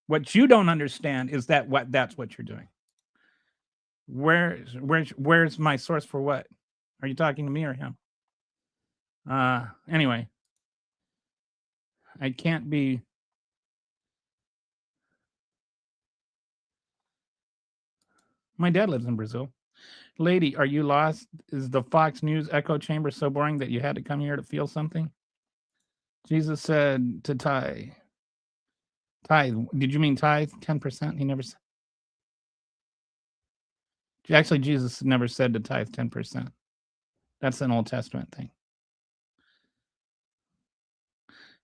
What you don't understand is that that's what you're doing. Where's my source for what? Are you talking to me or him? Anyway, I can't be. My dad lives in Brazil. Lady, are you lost? Is the Fox News echo chamber so boring that you had to come here to feel something? Jesus said to tithe. Did you mean tithe? 10%? He never said. Actually, Jesus never said to tithe 10%. That's an Old Testament thing.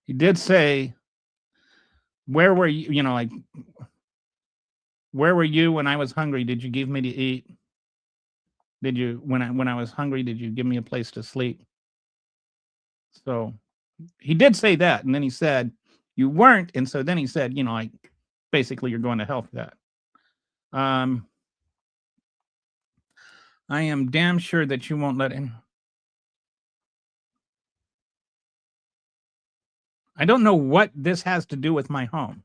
He did say, where were you, like, Where were you when I was hungry? Did you give me to eat? Did you when I was hungry, did you give me a place to sleep? So he did say that, and then he said you weren't, and so then he said, like basically you're going to hell for that. I am damn sure that you won't let him. I don't know what this has to do with my home.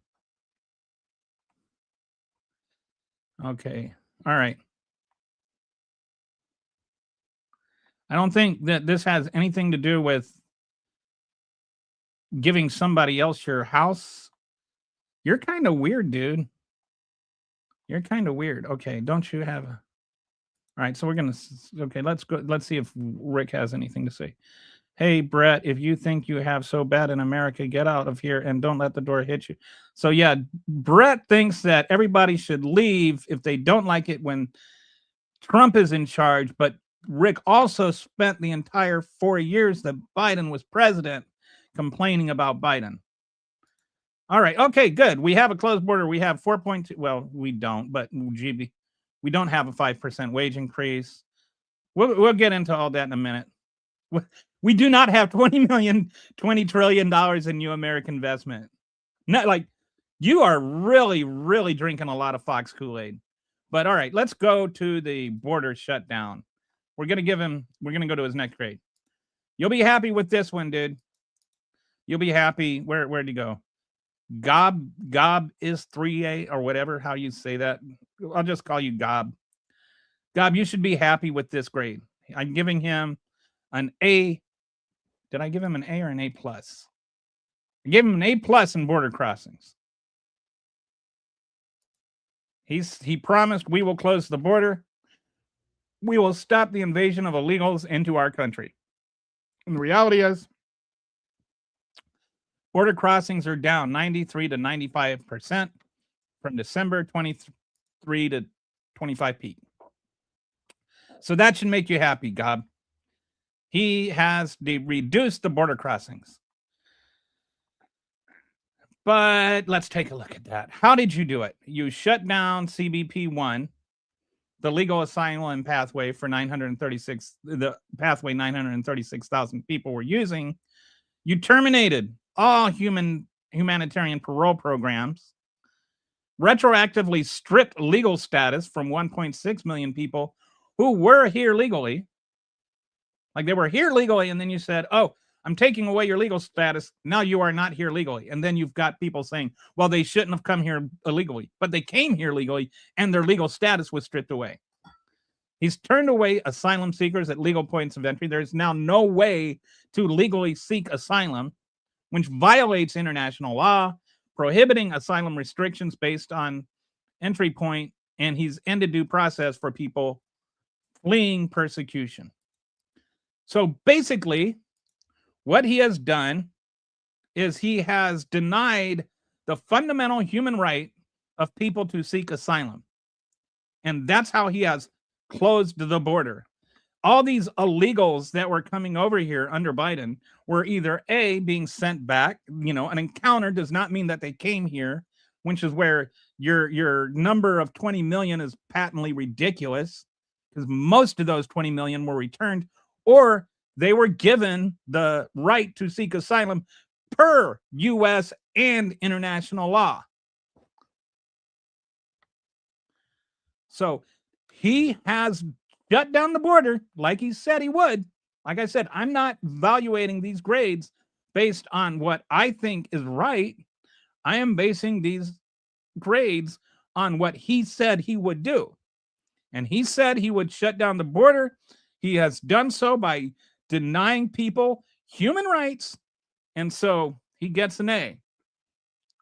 Okay. All right. I don't think that this has anything to do with giving somebody else your house. You're kind of weird, dude. You're kind of weird. Okay. Don't you have a. All right. So we're going to. Okay. Let's go. Let's see if Rick has anything to say. Hey, Brett, if you think you have so bad in America, get out of here and don't let the door hit you. So, yeah, Brett thinks that everybody should leave if they don't like it when Trump is in charge. But Rick also spent the entire 4 years that Biden was president complaining about Biden. All right. Okay, good. We have a closed border. We have 4.2. Well, we don't, but GB, we don't have a 5% wage increase. We'll get into all that in a minute. We do not have $20 trillion in new American investment. Not like you are really, really drinking a lot of Fox Kool-Aid. But all right, let's go to the border shutdown. We're going to go to his next grade. You'll be happy with this one, dude. You'll be happy. Where'd you go? Gob is 3A or whatever, how you say that. I'll just call you Gob. Gob, you should be happy with this grade. I'm giving him an A. Did I give him an A or an A plus? I gave him an A plus in border crossings. He promised we will close the border. We will stop the invasion of illegals into our country. And the reality is, border crossings are down 93 to 95% from December 23 to 25 peak. So that should make you happy, Gob. He has reduced the border crossings. But let's take a look at that. How did you do it? You shut down CBP-1, the legal asylum pathway for 936,000 people were using. You terminated all humanitarian parole programs, retroactively stripped legal status from 1.6 million people who were here legally. Like they were here legally, and then you said, oh, I'm taking away your legal status. Now you are not here legally. And then you've got people saying, well, they shouldn't have come here illegally, but they came here legally and their legal status was stripped away. He's turned away asylum seekers at legal points of entry. There's now no way to legally seek asylum, which violates international law, prohibiting asylum restrictions based on entry point, and he's ended due process for people fleeing persecution. So basically, what he has done is he has denied the fundamental human right of people to seek asylum. And that's how he has closed the border. All these illegals that were coming over here under Biden were either A, being sent back. An encounter does not mean that they came here, which is where your number of 20 million is patently ridiculous, because most of those 20 million were returned, or they were given the right to seek asylum per U.S. and international law. So he has shut down the border like he said he would. Like I said, I'm not evaluating these grades based on what I think is right. I am basing these grades on what he said he would do. And he said he would shut down the border. He has done so by denying people human rights. And so he gets an A.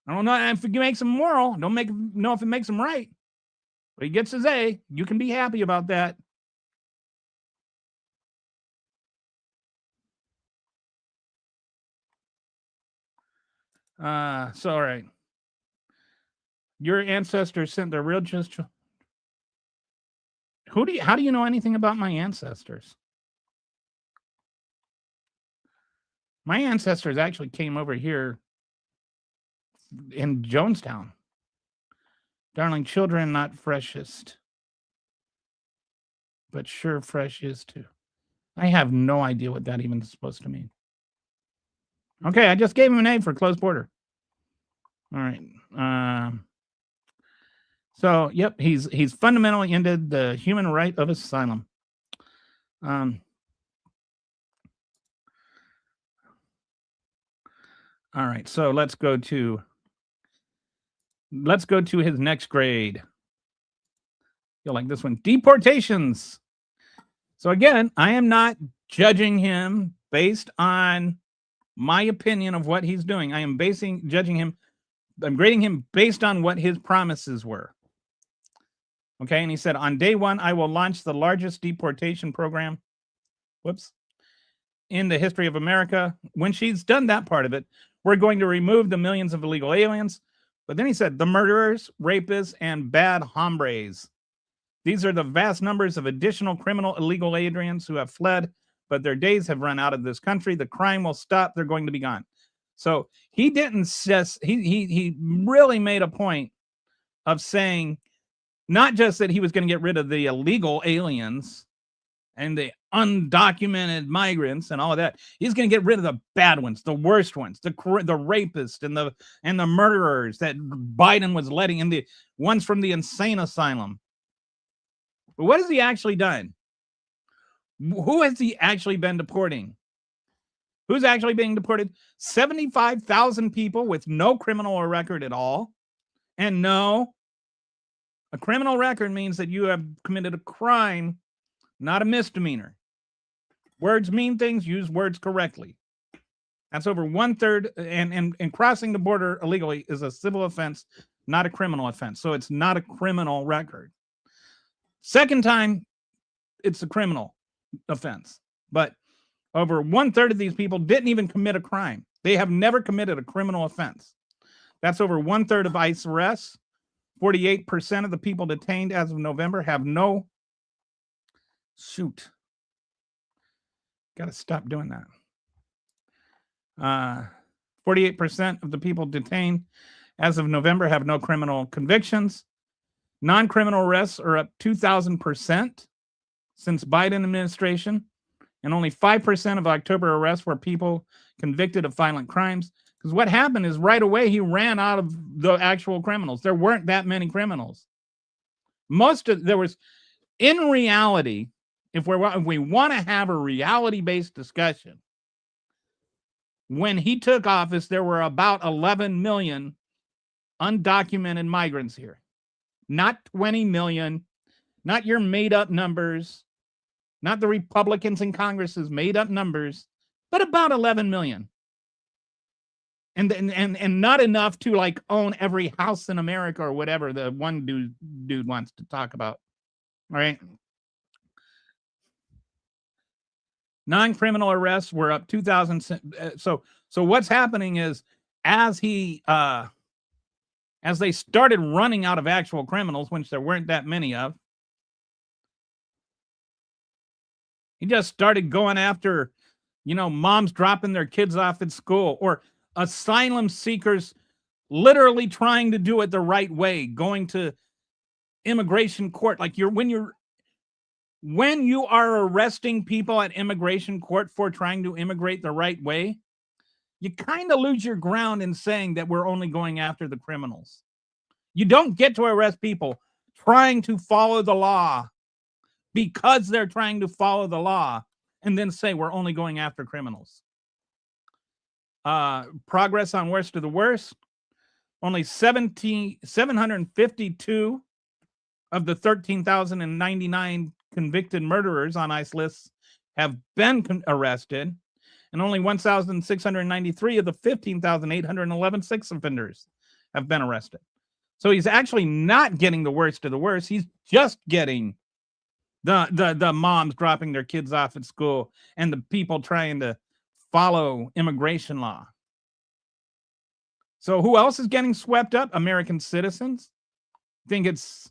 I don't know if it makes him moral. Don't know if it makes him right. But he gets his A. You can be happy about that. So all right. Your ancestors sent their real just. How do you know anything about my ancestors? My ancestors actually came over here in Jonestown. Darling, children not freshest. But sure fresh is too. I have no idea what that even is supposed to mean. Okay, I just gave him an A for close border. All right. So, yep, he's fundamentally ended the human right of asylum. All right, so let's go to his next grade. You'll like this one. Deportations. So again, I am not judging him based on my opinion of what he's doing. I am grading him based on what his promises were. Okay, and he said, on day one, I will launch the largest deportation program, in the history of America. When she's done that part of it, we're going to remove the millions of illegal aliens. But then he said, the murderers, rapists, and bad hombres. These are the vast numbers of additional criminal illegal aliens who have fled, but their days have run out of this country. The crime will stop. They're going to be gone. So he didn't just, he really made a point of saying not just that he was going to get rid of the illegal aliens and the undocumented migrants and all of that. He's going to get rid of the bad ones, the worst ones, the rapists and the murderers that Biden was letting in, the ones from the insane asylum. But what has he actually done? Who has he actually been deporting? Who's actually being deported? 75,000 people with no criminal record at all. And no, a criminal record means that you have committed a crime, not a misdemeanor. Words mean things, use words correctly. That's over 1/3, and crossing the border illegally is a civil offense, not a criminal offense. So it's not a criminal record. Second time, it's a criminal offense. But over 1/3 of these people didn't even commit a crime. They have never committed a criminal offense. That's over 1/3 of ICE arrests. 48% of the people detained as of November have no... Shoot. Got to stop doing that. 48% of the people detained as of November have no criminal convictions. Non-criminal arrests are up 2,000% since Biden administration, and only 5% of October arrests were people convicted of violent crimes. Because what happened is right away he ran out of the actual criminals. There weren't that many criminals. In reality, if we want to have a reality-based discussion, when he took office, there were about 11 million undocumented migrants here. Not 20 million, not your made-up numbers, not the Republicans in Congress's made-up numbers, but about 11 million. And not enough to like own every house in America or whatever the one dude wants to talk about. All right. Non-criminal arrests were up 2,000. So what's happening is as they started running out of actual criminals, which there weren't that many of, he just started going after, moms dropping their kids off at school, or asylum seekers literally trying to do it the right way, going to immigration court. Like when you are arresting people at immigration court for trying to immigrate the right way, you kind of lose your ground in saying that we're only going after the criminals. You don't get to arrest people trying to follow the law because they're trying to follow the law and then say we're only going after criminals. Progress on worst of the worst. Only 752 of the 13,099 convicted murderers on ICE lists have been arrested, and only 1,693 of the 15,811 sex offenders have been arrested. So he's actually not getting the worst of the worst. He's just getting the moms dropping their kids off at school and the people trying to follow immigration law. So who else is getting swept up? American citizens. I think it's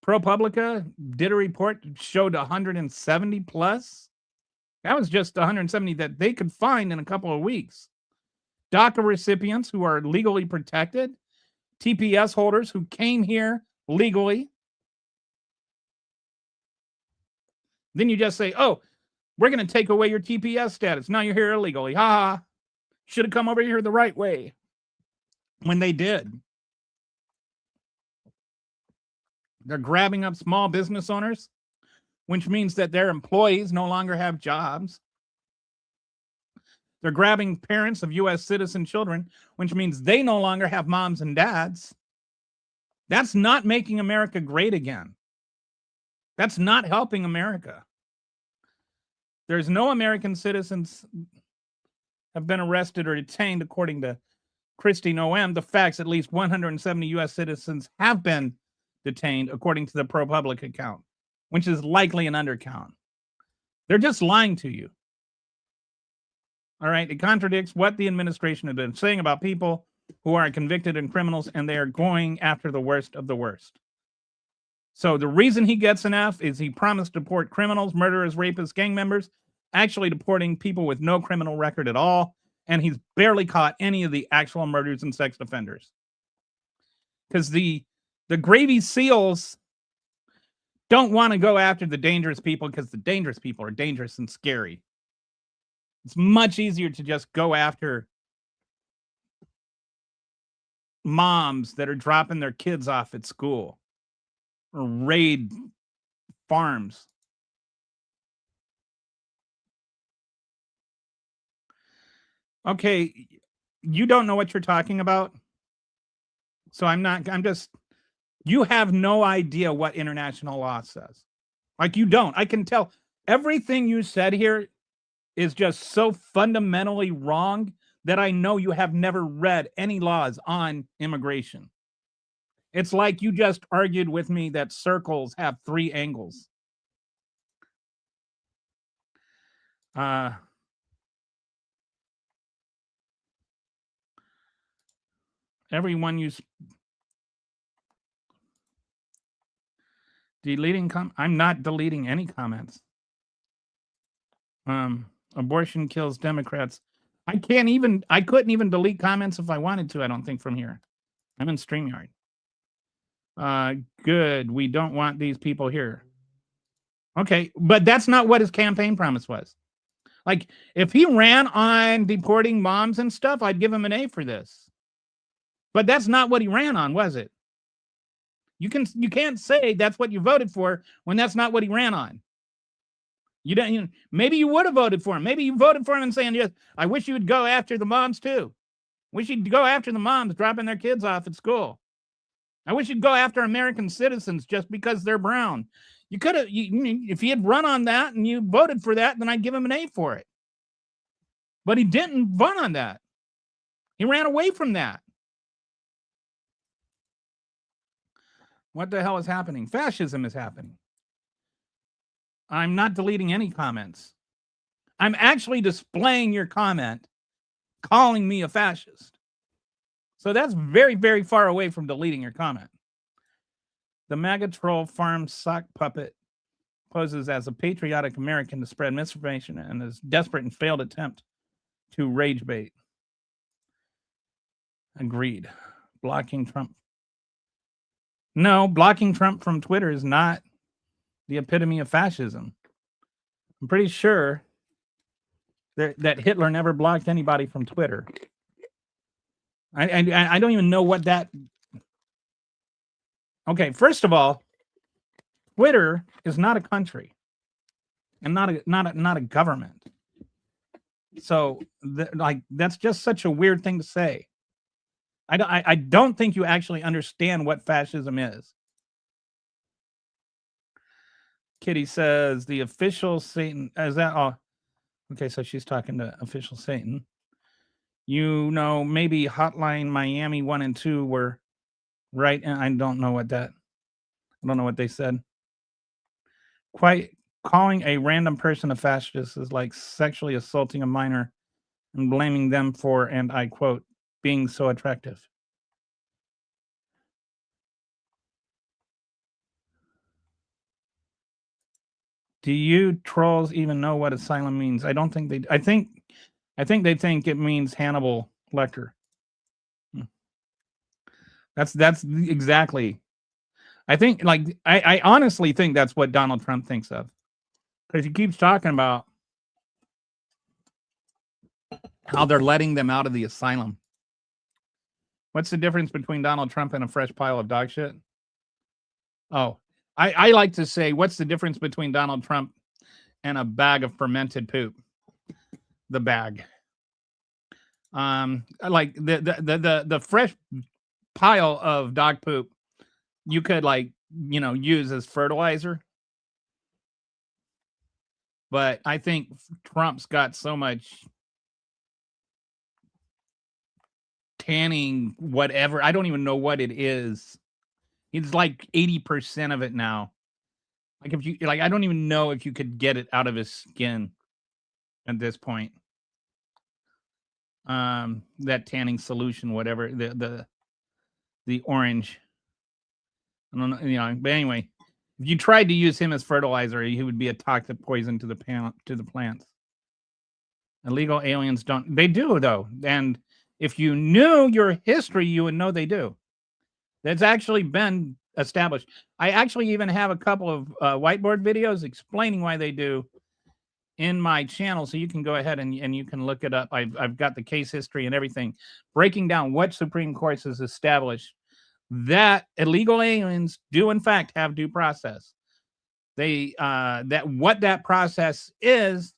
ProPublica did a report, showed 170 plus. That was just 170 that they could find in a couple of weeks. DACA recipients who are legally protected, TPS holders who came here legally. Then you just say, oh, we're going to take away your TPS status. Now you're here illegally. Ha ha. Should have come over here the right way. When they did. They're grabbing up small business owners, which means that their employees no longer have jobs. They're grabbing parents of U.S. citizen children, which means they no longer have moms and dads. That's not making America great again. That's not helping America. There's no American citizens have been arrested or detained, according to Kristi Noem. The facts, at least 170 U.S. citizens have been detained, according to the ProPublica account, which is likely an undercount. They're just lying to you. All right, it contradicts what the administration has been saying about people who are convicted and criminals, and they are going after the worst of the worst. So the reason he gets an F is he promised to deport criminals, murderers, rapists, gang members, actually deporting people with no criminal record at all, and he's barely caught any of the actual murders and sex offenders. Because the Gravy SEALs don't want to go after the dangerous people, because the dangerous people are dangerous and scary. It's much easier to just go after moms that are dropping their kids off at school or raid farms. Okay, you don't know what you're talking about. So you have no idea what international law says. Like, you don't. I can tell everything you said here is just so fundamentally wrong that I know you have never read any laws on immigration. It's like you just argued with me that circles have 3 angles. Everyone you deleting I'm not deleting any comments. Abortion kills Democrats. I couldn't even delete comments if I wanted to, I don't think, from here. I'm in StreamYard. Good. We don't want these people here. Okay, but that's not what his campaign promise was. Like, if he ran on deporting moms and stuff, I'd give him an A for this. But that's not what he ran on, was it? You can't say that's what you voted for when that's not what he ran on. Maybe you would have voted for him. Maybe you voted for him and saying, yes, I wish you would go after the moms too. Wish you'd go after the moms dropping their kids off at school. I wish you'd go after American citizens just because they're brown. You could have, if he had run on that and you voted for that, then I'd give him an A for it. But he didn't run on that. He ran away from that. What the hell is happening? Fascism is happening. I'm not deleting any comments. I'm actually displaying your comment, calling me a fascist. So that's very, very far away from deleting your comment. The MAGA troll farm sock puppet poses as a patriotic American to spread misinformation and is desperate and failed attempt to rage bait. Agreed. Blocking Trump. No, blocking Trump from Twitter is not the epitome of fascism. I'm pretty sure that Hitler never blocked anybody from Twitter. I don't even know what that. Okay, first of all, Twitter is not a country and not a government. So that's just such a weird thing to say. I don't think you actually understand what fascism is. Kitty says the official Satan, is that all? Okay, so she's talking to official Satan. Maybe Hotline Miami 1 and 2 were right. And I don't know what they said. Quite calling a random person a fascist is like sexually assaulting a minor and blaming them for, and I quote, being so attractive. Do you trolls even know what asylum means? I don't think they. I think they think it means Hannibal Lecter. That's exactly. I think, like, I honestly think that's what Donald Trump thinks of, because he keeps talking about how they're letting them out of the asylum. What's the difference between Donald Trump and a fresh pile of dog shit? Oh, I like to say, what's the difference between Donald Trump and a bag of fermented poop? The bag. Like the fresh pile of dog poop, you could, like, use as fertilizer. But I think Trump's got so much tanning, whatever. I don't even know what it is. It's like 80% of it now. Like, if you like, I don't even know if you could get it out of his skin at this point. That tanning solution, whatever, the orange. I don't know, but anyway, if you tried to use him as fertilizer, he would be a toxic poison to the plants. Illegal aliens don't. They do, though. And if you knew your history, you would know they do. That's actually been established. I actually even have a couple of whiteboard videos explaining why they do in my channel, so you can go ahead and you can look it up. I've got the case history and everything, breaking down what Supreme Court has established that illegal aliens do in fact have due process. They that what that process is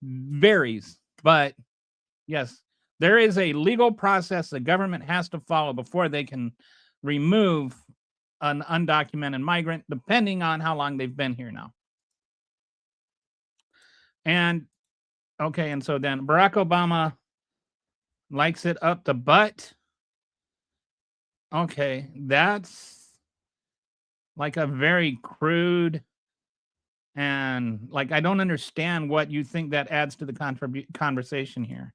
varies, but yes, there is a legal process the government has to follow before they can remove an undocumented migrant, depending on how long they've been here now. And okay, and so then Barack Obama likes it up the butt. Okay, that's like a very crude, and like, I don't understand what you think that adds to the conversation here.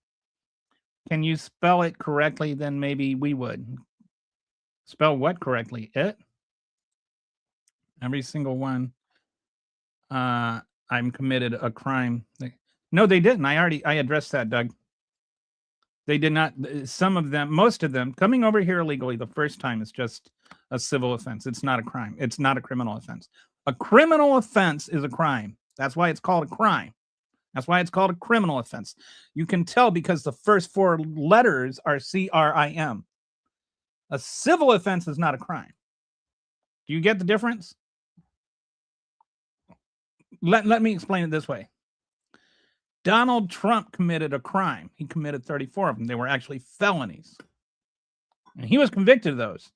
Can you spell it correctly? Then maybe we would. Spell what correctly? It? Every single one. I'm committed a crime. No, they didn't. I addressed that, Doug. They did not. Some of them, most of them, coming over here illegally the first time is just a civil offense. It's not a crime. It's not a criminal offense. A criminal offense is a crime. That's why it's called a crime. That's why it's called a criminal offense. You can tell because the first four letters are CRIM. A civil offense is not a crime. Do you get the difference? Let me explain it this way. Donald Trump committed a crime. He committed 34 of them. They were actually felonies. And he was convicted of those.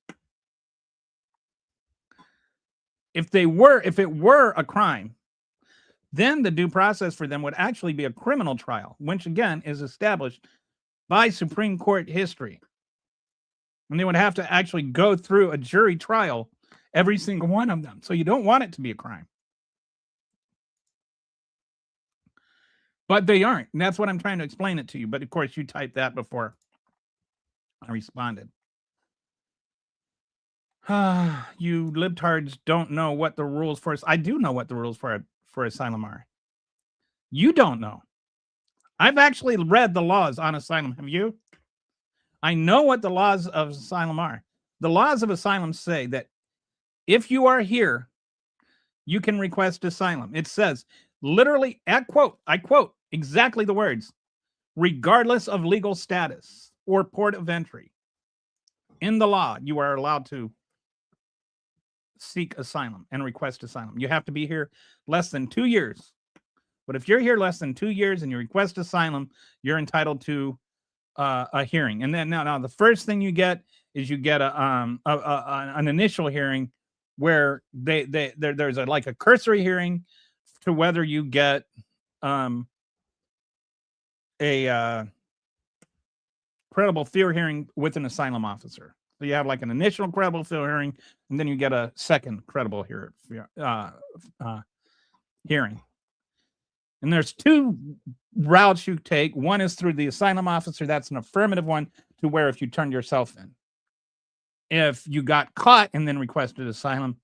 If it were a crime, then the due process for them would actually be a criminal trial, which again is established by Supreme Court history. And they would have to actually go through a jury trial, every single one of them. So you don't want it to be a crime. But they aren't. And that's what I'm trying to explain it to you. But of course, you typed that before I responded. You libtards don't know what the rules for. I do know what the rules for asylum are. You don't know. I've actually read the laws on asylum. Have you? I know what the laws of asylum are. The laws of asylum say that if you are here, you can request asylum. It says, literally, I quote exactly the words, regardless of legal status or port of entry. In the law, you are allowed to seek asylum and request asylum. You have to be here less than 2 years. But if you're here less than 2 years and you request asylum, you're entitled to a hearing. And then now the first thing you get is you get an initial hearing where there's like a cursory hearing to whether you get a credible fear hearing with an asylum officer. So you have like an initial credible fear hearing, and then you get a second credible hearing. And there's two routes you take. One is through the asylum officer. That's an affirmative one, to where if you turned yourself in. If you got caught and then requested asylum,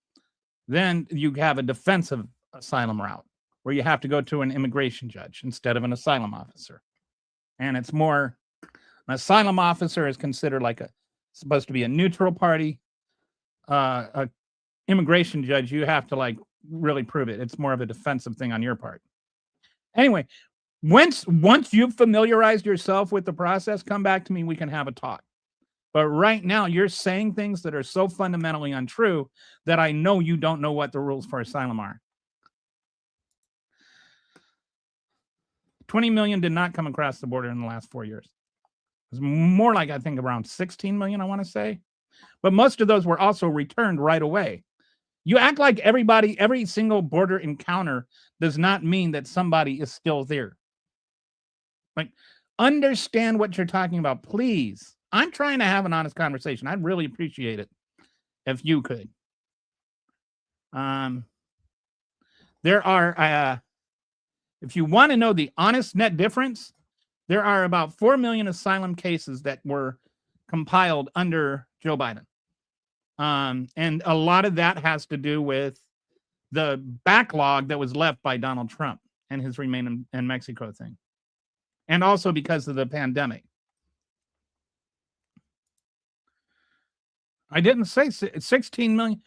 then you have a defensive asylum route where you have to go to an immigration judge instead of an asylum officer. And it's more, an asylum officer is considered like supposed to be a neutral party. A immigration judge, you have to like really prove it. It's more of a defensive thing on your part. Anyway, once you've familiarized yourself with the process, come back to me. We can have a talk. But right now, you're saying things that are so fundamentally untrue that I know you don't know what the rules for asylum are. 20 million did not come across the border in the last 4 years. It was more like, I think, around 16 million, I want to say. But most of those were also returned right away. You act like every single border encounter does not mean that somebody is still there. Like, understand what you're talking about, please. I'm trying to have an honest conversation. I'd really appreciate it if you could. There are, if you want to know the honest net difference, there are about 4 million asylum cases that were compiled under Joe Biden. And a lot of that has to do with the backlog that was left by Donald Trump and his Remain in Mexico thing. And also because of the pandemic. I didn't say 16 million.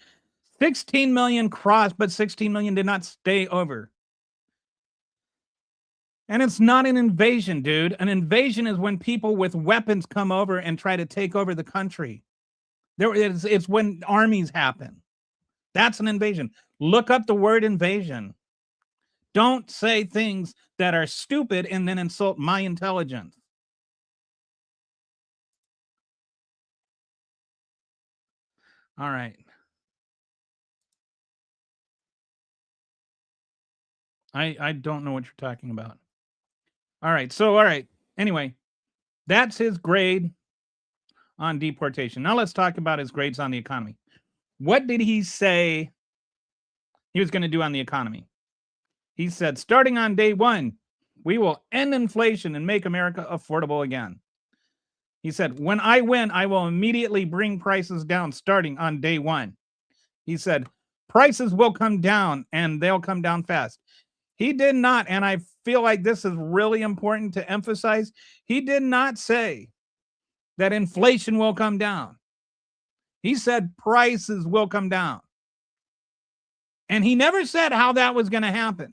16 million crossed, but 16 million did not stay over. And it's not an invasion, dude. An invasion is when people with weapons come over and try to take over the country. It's when armies happen. That's an invasion. Look up the word invasion. Don't say things that are stupid and then insult my intelligence. All right. I don't know what you're talking about. All right. Anyway, that's his grade on deportation. Now let's talk about his grades on the economy. What did he say he was going to do on the economy? He said, starting on day one, we will end inflation and make America affordable again. He said, when I win, I will immediately bring prices down starting on day one. He said, prices will come down and they'll come down fast. He did not, and I feel like this is really important to emphasize, he did not say that inflation will come down. He said prices will come down. And he never said how that was going to happen.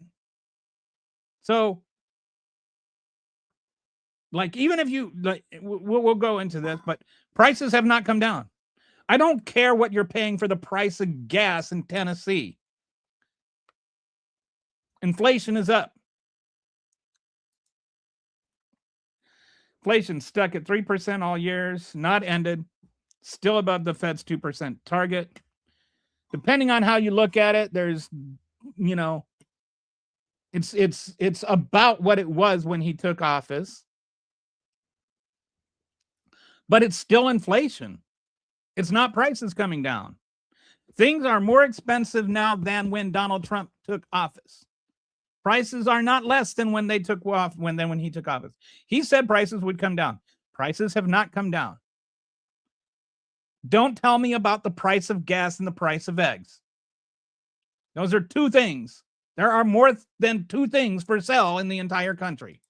So, like, even if you, like, we'll go into this, but prices have not come down. I don't care what you're paying for the price of gas in Tennessee. Inflation is up. Inflation stuck at 3% all years, not ended, still above the Fed's 2% target. Depending on how you look at it, there's, you know, it's about what it was when he took office. But it's still inflation. It's not prices coming down. Things are more expensive now than when Donald Trump took office. Prices are not less than when they took off when he took office. He said prices would come down. Prices have not come down. Don't tell me about the price of gas and the price of eggs. Those are two things. There are more than two things for sale in the entire country.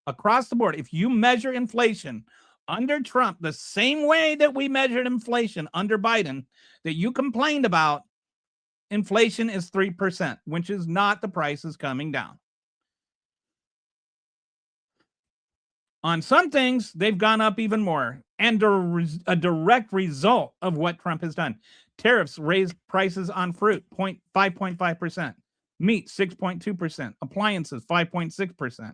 Across the board, if you measure inflation under Trump the same way that we measured inflation under Biden that you complained about, inflation is 3%, which is not the prices coming down. On some things, they've gone up even more, and a direct result of what Trump has done. Tariffs raised prices on fruit 5.5%, meat 6.2%, appliances 5.6%.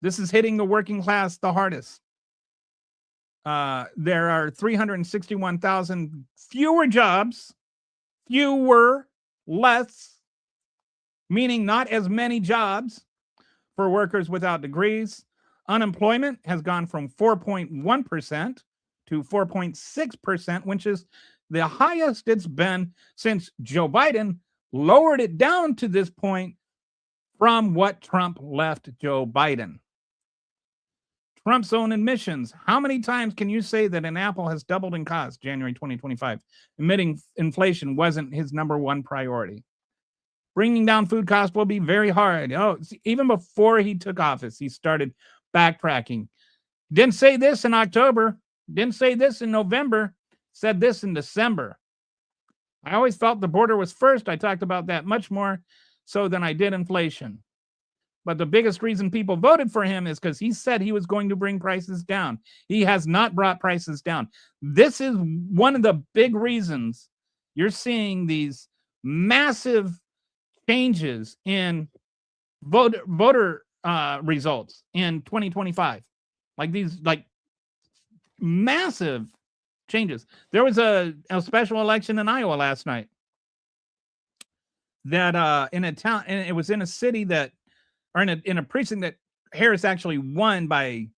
This is hitting the working class the hardest. There are 361,000 fewer jobs, less, meaning not as many jobs for workers without degrees. Unemployment has gone from 4.1% to 4.6%, which is the highest it's been since Joe Biden lowered it down to this point from what Trump left Joe Biden. Trump's own admissions. How many times can you say that an apple has doubled in cost January 2025? Admitting inflation wasn't his number one priority. Bringing down food costs will be very hard. Even before he took office, he started backtracking. Didn't say this in October. Didn't say this in November, said this in December. I always felt the border was first. I talked about that much more so than I did inflation. But the biggest reason people voted for him is because he said he was going to bring prices down. He has not brought prices down. This is one of the big reasons you're seeing these massive changes in voter results in 2025. Like these, like massive changes. There was a special election in Iowa last night that in a town, and it was in a city that, or in a precinct that Harris actually won by,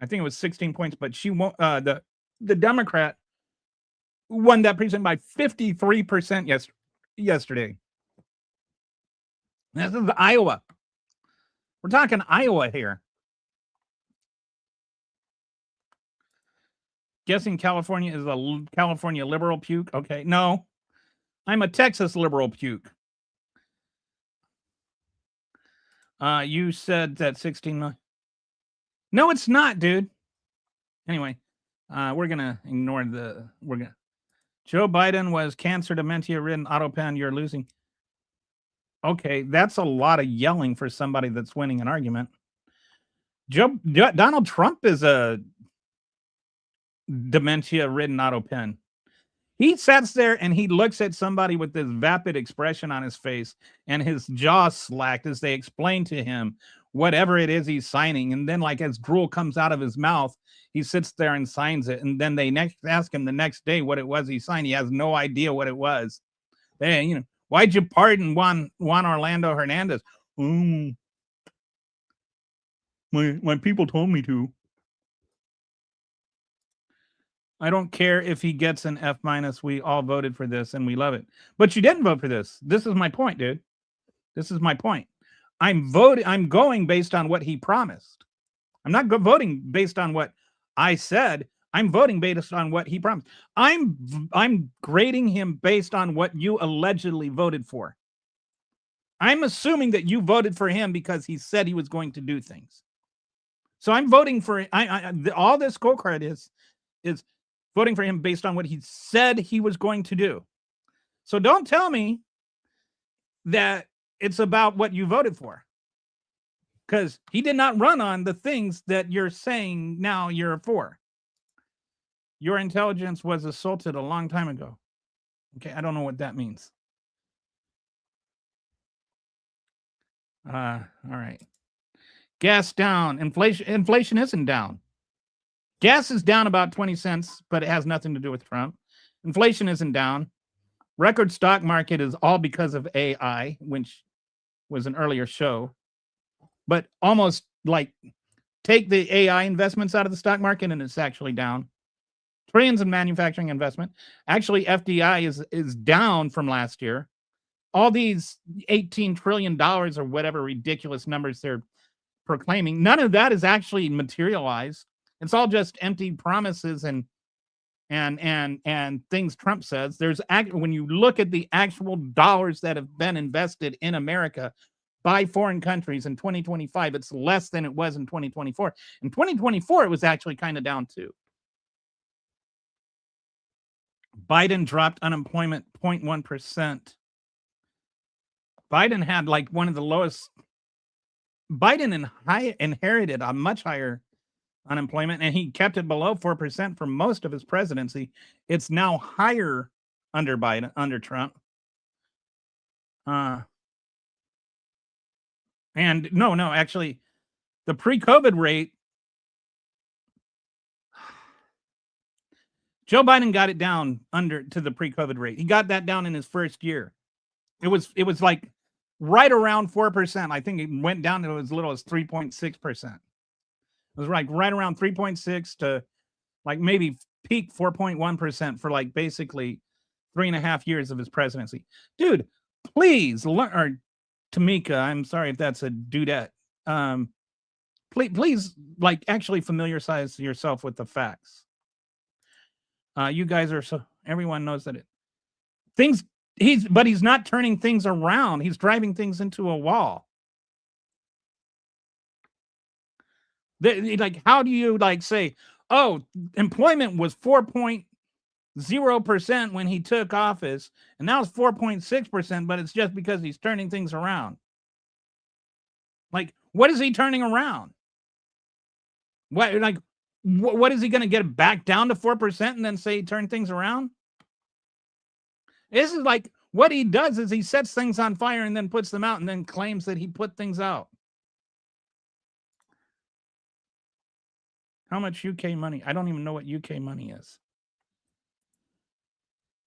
I think it was 16 points, but she won. The Democrat won that precinct by 53% yesterday. This is Iowa. We're talking Iowa here. Guessing California is a California liberal puke. Okay, no, I'm a Texas liberal puke. You said that 16 million. No, it's not, dude. Anyway, we're gonna ignore Joe Biden was cancer, dementia-ridden, autopan. You're losing. Okay, that's a lot of yelling for somebody that's winning an argument. Donald Trump is a dementia-ridden autopen. He sits there and he looks at somebody with this vapid expression on his face and his jaw slacked as they explain to him whatever it is he's signing. And then, like, as drool comes out of his mouth, he sits there and signs it. And then they ask him the next day what it was he signed. He has no idea what it was. Hey, why'd you pardon Juan Orlando Hernandez? My people told me to. I don't care if he gets an F-. We all voted for this and we love it. But you didn't vote for this. This is my point, dude. This is my point. I'm going based on what he promised. I'm not voting based on what I said. I'm voting based on what he promised. I'm grading him based on what you allegedly voted for. I'm assuming that you voted for him because he said he was going to do things. So I'm voting for all this scorecard is voting for him based on what he said he was going to do. So don't tell me that it's about what you voted for, because he did not run on the things that you're saying now you're for. Your intelligence was assaulted a long time ago. Okay, I don't know what that means. All right. Gas down. Inflation isn't down. Gas is down about 20 cents, but it has nothing to do with Trump. Inflation isn't down. Record stock market is all because of AI, which was an earlier show. But almost like take the AI investments out of the stock market and it's actually down. Trillions in manufacturing investment. Actually, FDI is down from last year. All these $18 trillion or whatever ridiculous numbers they're proclaiming, none of that is actually materialized. It's all just empty promises and things Trump says. When you look at the actual dollars that have been invested in America by foreign countries in 2025, it's less than it was in 2024. In 2024, it was actually kind of down too. Biden dropped unemployment 0.1%. Biden had like one of the lowest. Biden inherited a much higher unemployment, and he kept it below 4% for most of his presidency. It's now higher under Biden, under Trump. And no, actually, the pre-COVID rate, Joe Biden got it down to the pre-COVID rate. He got that down in his first year. It was like right around 4%. I think it went down to as little as 3.6%. It was like right around 3.6 to like maybe peak 4.1% for like basically 3.5 years of his presidency. Dude, please learn. Or Tamika, I'm sorry if that's a dudette. Please like actually familiarize yourself with the facts. You guys are everyone knows that he's not turning things around. He's driving things into a wall. Like, how do you like say, oh, employment was 4.0% when he took office, and now it's 4.6%, but it's just because he's turning things around. Like, what is he turning around? What is he going to get it back down to 4% and then say he turned things around? This is like, what he does is he sets things on fire and then puts them out and then claims that he put things out. How much UK money? I don't even know what UK money is.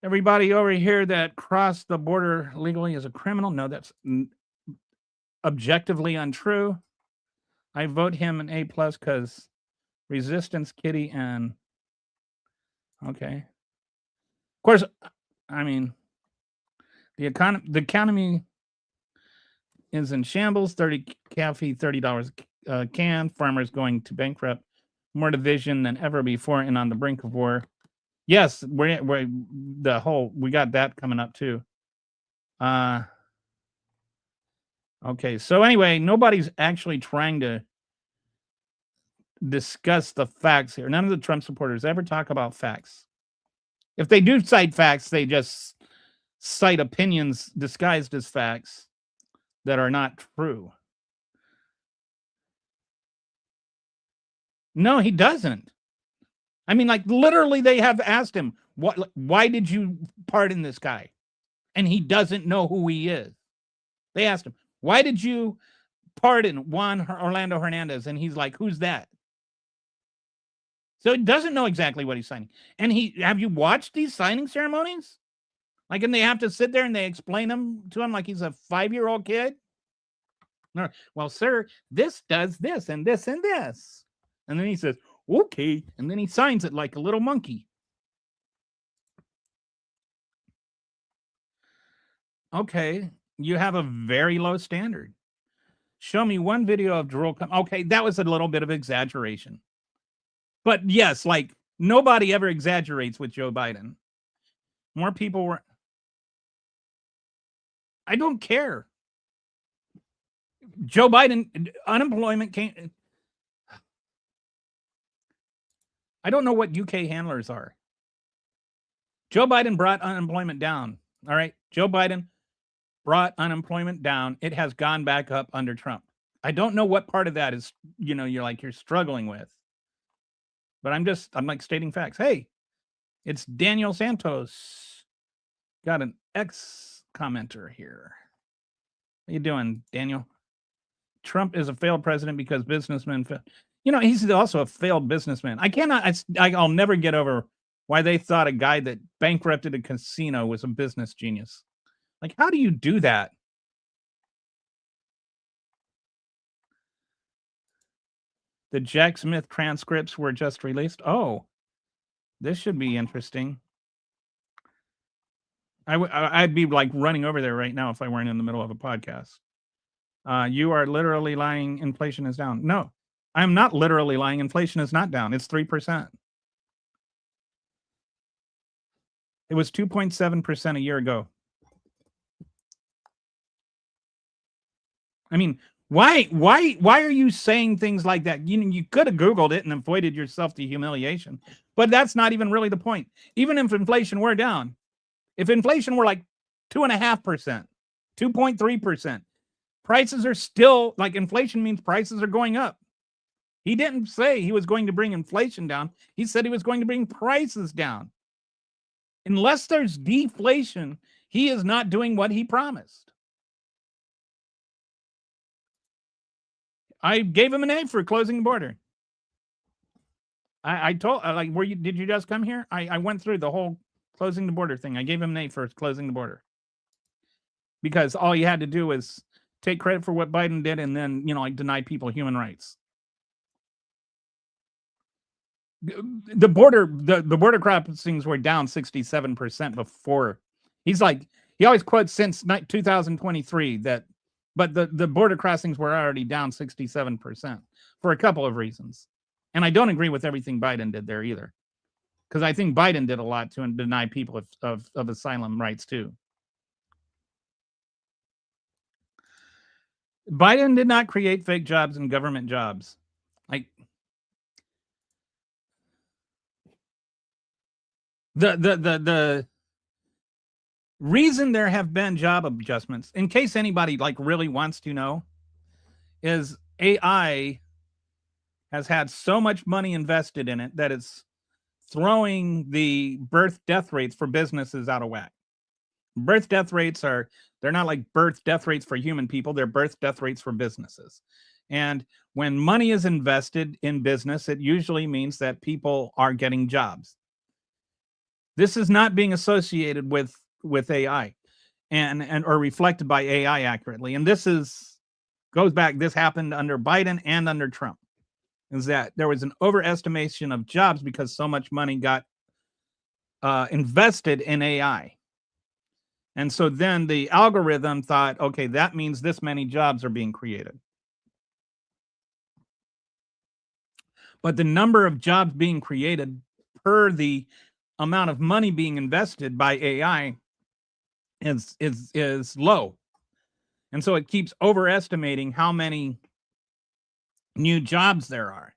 Everybody over here that crossed the border legally is a criminal. No, that's objectively untrue. I vote him an A+ because Resistance Kitty and okay. Of course, I mean the economy is in shambles. 30 coffee, $30 a can. Farmers going to bankrupt. More division than ever before, and on the brink of war. Yes, we got that coming up too. Okay, so anyway, nobody's actually trying to discuss the facts here. None of the Trump supporters ever talk about facts. If they do cite facts, they just cite opinions disguised as facts that are not true. No, he doesn't. I mean, like, literally, they have asked him, why did you pardon this guy? And he doesn't know who he is. They asked him, why did you pardon Juan Orlando Hernandez? And he's like, who's that? So he doesn't know exactly what he's signing. And have you watched these signing ceremonies? Like, and they have to sit there and they explain them to him like he's a 5-year-old kid? No, well, sir, this does this and this and this. And then he says, okay. And then he signs it like a little monkey. Okay. You have a very low standard. Show me one video of Jerome. Okay. That was a little bit of exaggeration. But yes, like nobody ever exaggerates with Joe Biden. More people were. I don't care. Joe Biden, unemployment came. I don't know what UK handlers are. Joe Biden brought unemployment down. All right. Joe Biden brought unemployment down. It has gone back up under Trump. I don't know what part of that is, you're struggling with. But I'm like stating facts. Hey, it's Daniel Santos. Got an X commenter here. How you doing, Daniel? Trump is a failed president because businessmen he's also a failed businessman. I'll never get over why they thought a guy that bankrupted a casino was a business genius. Like, how do you do that? The Jack Smith transcripts were just released. Oh, this should be interesting. I'd be like running over there right now if I weren't in the middle of a podcast. You are literally lying. Inflation is down. No, I'm not literally lying. Inflation is not down. It's 3%. It was 2.7% a year ago. I mean, why are you saying things like that? You could have Googled it and avoided yourself the humiliation. But that's not even really the point. Even if inflation were down, if inflation were like 2.5%, 2.3%, prices are still like inflation means prices are going up. He didn't say he was going to bring inflation down. He said he was going to bring prices down. Unless there's deflation, he is not doing what he promised. I gave him an A for closing the border. I told, like, did you just come here? I went through the whole closing the border thing. I gave him an A for closing the border. Because all you had to do was take credit for what Biden did and then, deny people human rights. The border crossings were down 67% before. He's like, he always quotes since 2023 but the border crossings were already down 67% for a couple of reasons. And I don't agree with everything Biden did there either. Because I think Biden did a lot to deny people of asylum rights too. Biden did not create fake jobs and government jobs. Like, The reason there have been job adjustments, in case anybody like really wants to know, is AI has had so much money invested in it that it's throwing the birth death rates for businesses out of whack. Birth death rates they're not like birth death rates for human people, they're birth death rates for businesses. And when money is invested in business, it usually means that people are getting jobs. This is not being associated with AI and or reflected by AI accurately. And this happened under Biden and under Trump, is that there was an overestimation of jobs because so much money got invested in AI. And so then the algorithm thought, okay, that means this many jobs are being created. But the number of jobs being created per the amount of money being invested by AI is low. And so it keeps overestimating how many new jobs there are.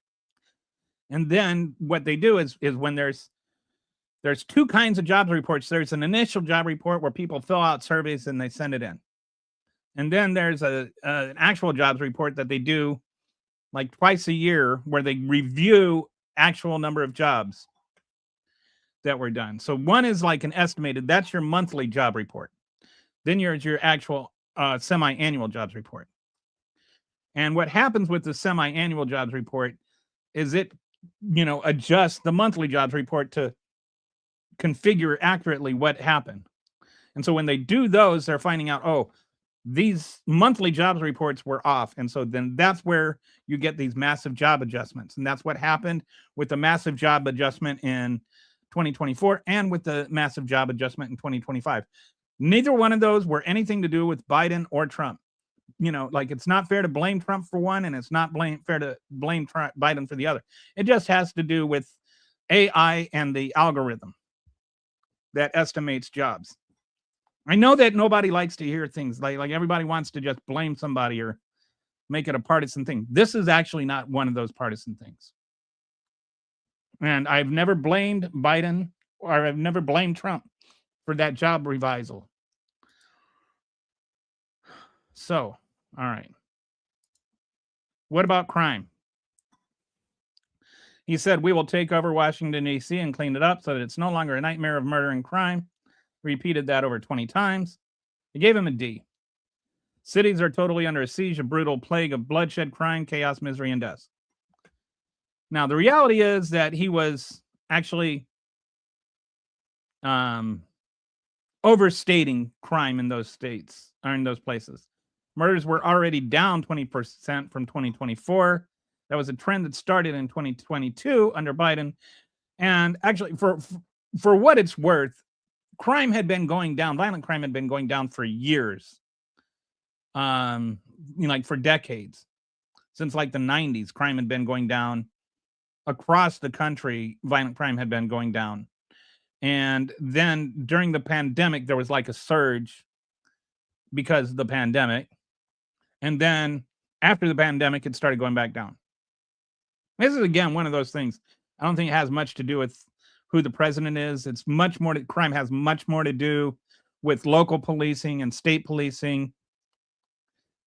And then what they do is when there's two kinds of jobs reports. There's an initial job report where people fill out surveys and they send it in. And then there's an actual jobs report that they do like twice a year where they review actual number of jobs that were done. So one is like an estimated, that's your monthly job report. Then there's your actual semi-annual jobs report. And what happens with the semi-annual jobs report is it, adjusts the monthly jobs report to configure accurately what happened. And so when they do those, they're finding out, oh, these monthly jobs reports were off. And so then that's where you get these massive job adjustments. And that's what happened with the massive job adjustment in 2024 and with the massive job adjustment in 2025. Neither one of those were anything to do with Biden or Trump. Like it's not fair to blame Trump for one, and it's not fair to blame Biden for the other. It just has to do with AI and the algorithm that estimates jobs. I know that nobody likes to hear things like everybody wants to just blame somebody or make it a partisan thing. This is actually not one of those partisan things. And I've never blamed Biden or I've never blamed Trump for that job revisal. So, all right. What about crime? He said, we will take over Washington, D.C. and clean it up so that it's no longer a nightmare of murder and crime. Repeated that over 20 times. He gave him a D. Cities are totally under a siege, a brutal plague of bloodshed, crime, chaos, misery, and death. Now, the reality is that he was actually overstating crime in those states, or in those places. Murders were already down 20% from 2024. That was a trend that started in 2022 under Biden. And actually, for what it's worth, crime had been going down. Violent crime had been going down for years. Like for decades. Since like the 90s, crime had been going down across the country. Violent crime had been going down. And then during the pandemic, there was like a surge because of the pandemic. And then after the pandemic, it started going back down. This is, again, one of those things. I don't think it has much to do with who the president is. It's much more, crime has much more to do with local policing and state policing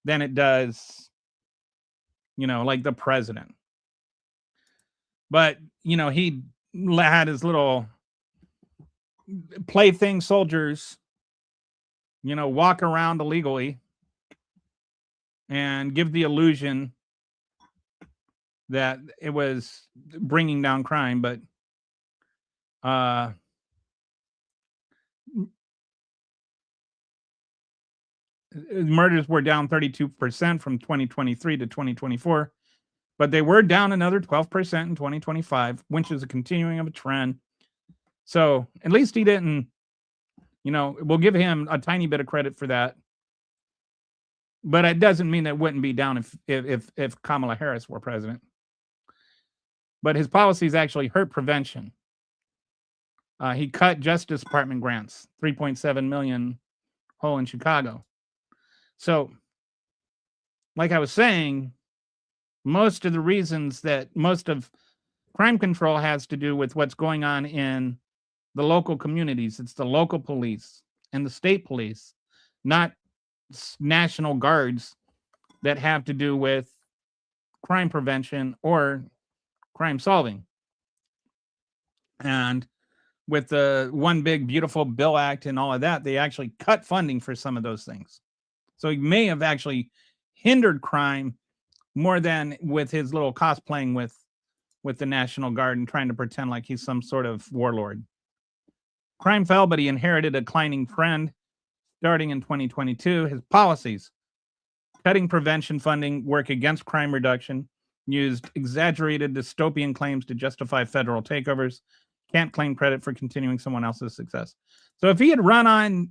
than it does, like the president. But, he had his little plaything soldiers, walk around illegally and give the illusion that it was bringing down crime, but murders were down 32% from 2023 to 2024, but they were down another 12% in 2025, which is a continuing of a trend. So at least he didn't, we'll give him a tiny bit of credit for that. But it doesn't mean that it wouldn't be down if Kamala Harris were president. But his policies actually hurt prevention. He cut Justice Department grants, $3.7 million hole in Chicago. So, like I was saying, most of the reasons that most of crime control has to do with what's going on in the local communities. It's the local police and the state police, not national guards that have to do with crime prevention or crime solving. And with the One Big Beautiful Bill Act and all of that, they actually cut funding for some of those things. So he may have actually hindered crime more than with his little cosplaying with the National Guard and trying to pretend like he's some sort of warlord. Crime fell, but he inherited a declining trend starting in 2022. His policies: cutting prevention funding, work against crime reduction, used exaggerated dystopian claims to justify federal takeovers, can't claim credit for continuing someone else's success. So if he had run on,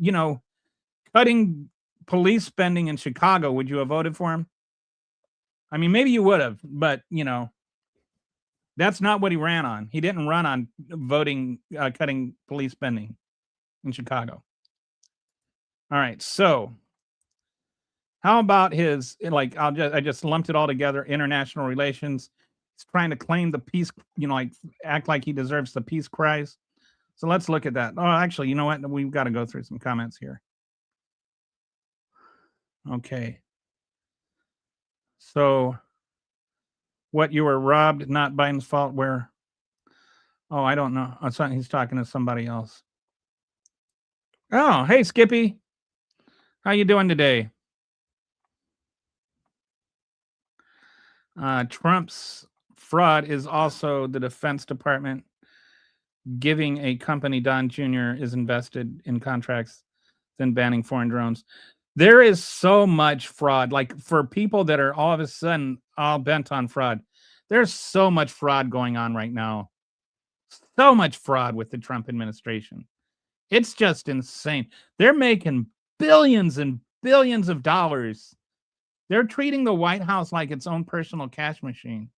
cutting police spending in Chicago, would you have voted for him? I mean, maybe you would have, but, that's not what he ran on. He didn't run on cutting police spending in Chicago. All right, so how about his, I just lumped it all together, international relations. He's trying to claim the peace, act like he deserves the peace prize. So let's look at that. Oh, actually, you know what? We've got to go through some comments here. Okay. So what, you were robbed, not Biden's fault, where? Oh, I don't know. He's talking to somebody else. Oh, hey, Skippy. How you doing today? Trump's fraud is also the Defense Department giving a company, Don Jr., is invested in contracts, then banning foreign drones. There is so much fraud. Like, for people that are all of a sudden all bent on fraud, there's so much fraud going on right now. So much fraud with the Trump administration. It's just insane. They're making billions and billions of dollars. They're treating the White House like its own personal cash machine.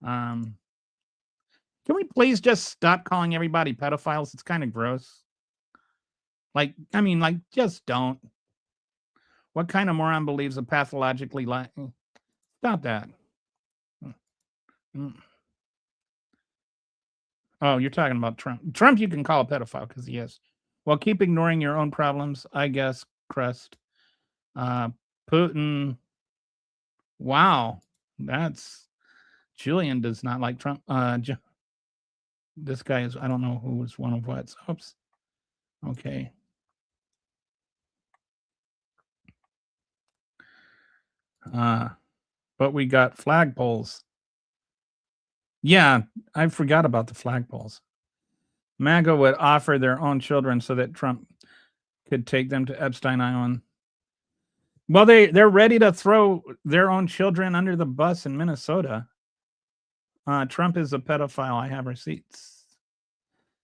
Can we please just stop calling everybody pedophiles? It's kind of gross. Just don't. What kind of moron believes a pathologically lying? Stop that. Oh, you're talking about Trump. Trump you can call a pedophile because he is. Well, keep ignoring your own problems, I guess, Crust. Putin. Wow. Julian does not like Trump. This guy is, I don't know who was one of what. Oops. Okay. But we got flagpoles. Yeah, I forgot about the flagpoles. MAGA would offer their own children so that Trump could take them to Epstein Island. Well, they're ready to throw their own children under the bus in Minnesota. Trump is a pedophile. I have receipts.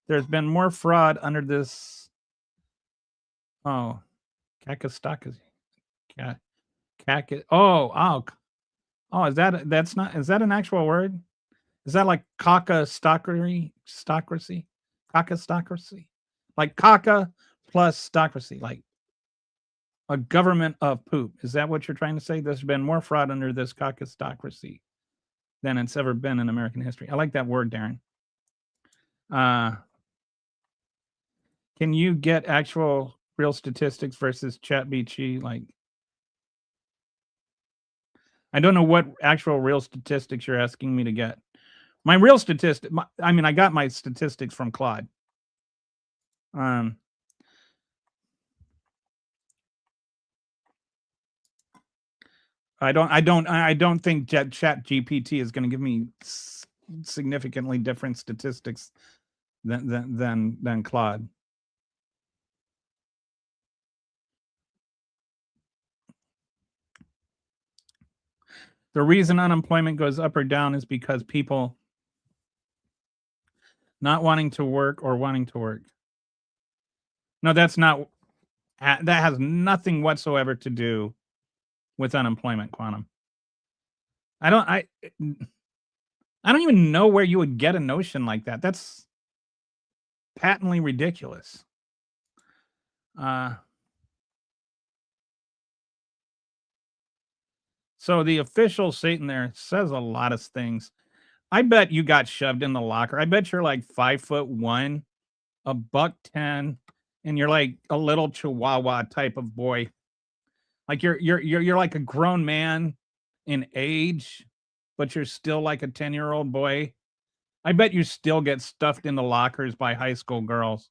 There's been more fraud under this. Oh, Kakistocracy. Is that an actual word? Is that like Kakistocracy? Kakistocracy? Like caca plus stocracy, like a government of poop. Is that what you're trying to say? There's been more fraud under this Kakistocracy than it's ever been in American history. I like that word, Darren. Can you get actual real statistics versus ChatGPT? Like, I don't know what actual real statistics you're asking me to get. My real statistic, I got my statistics from Claude. I don't think ChatGPT is going to give me significantly different statistics than Claude. The reason unemployment goes up or down is because people not wanting to work or wanting to work. No, that has nothing whatsoever to do with unemployment, Quantum. I don't even know where you would get a notion like that. That's patently ridiculous. So the official Satan there says a lot of things. I bet you got shoved in the locker. I bet you're like 5'1", 110, and you're like a little Chihuahua type of boy. Like you're like a grown man in age, but you're still like a 10-year-old boy. I bet you still get stuffed into lockers by high school girls.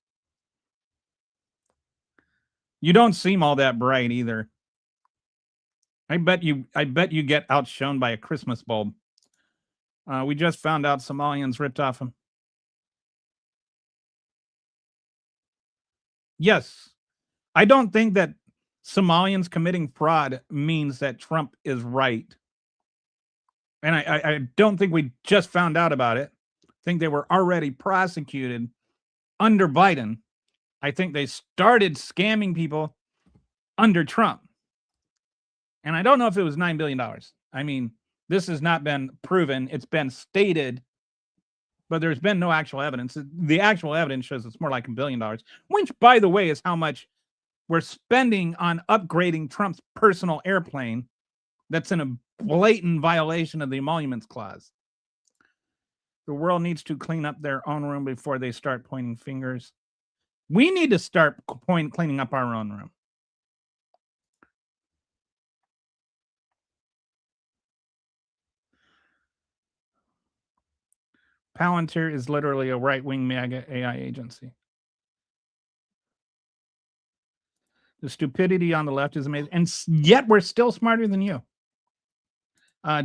You don't seem all that bright either. I bet you get outshone by a Christmas bulb. We just found out Somalians ripped off him. Yes. I don't think that Somalians committing fraud means that Trump is right. And I don't think we just found out about it. I think they were already prosecuted under Biden. I think they started scamming people under Trump. And I don't know if it was $9 billion. I mean, this has not been proven. It's been stated, but there's been no actual evidence. The actual evidence shows it's more like $1 billion, which, by the way, is how much we're spending on upgrading Trump's personal airplane. That's in a blatant violation of the Emoluments Clause. The world needs to clean up their own room before they start pointing fingers. We need to start cleaning up our own room. Palantir is literally a right-wing MAGA AI agency. The stupidity on the left is amazing. And yet we're still smarter than you.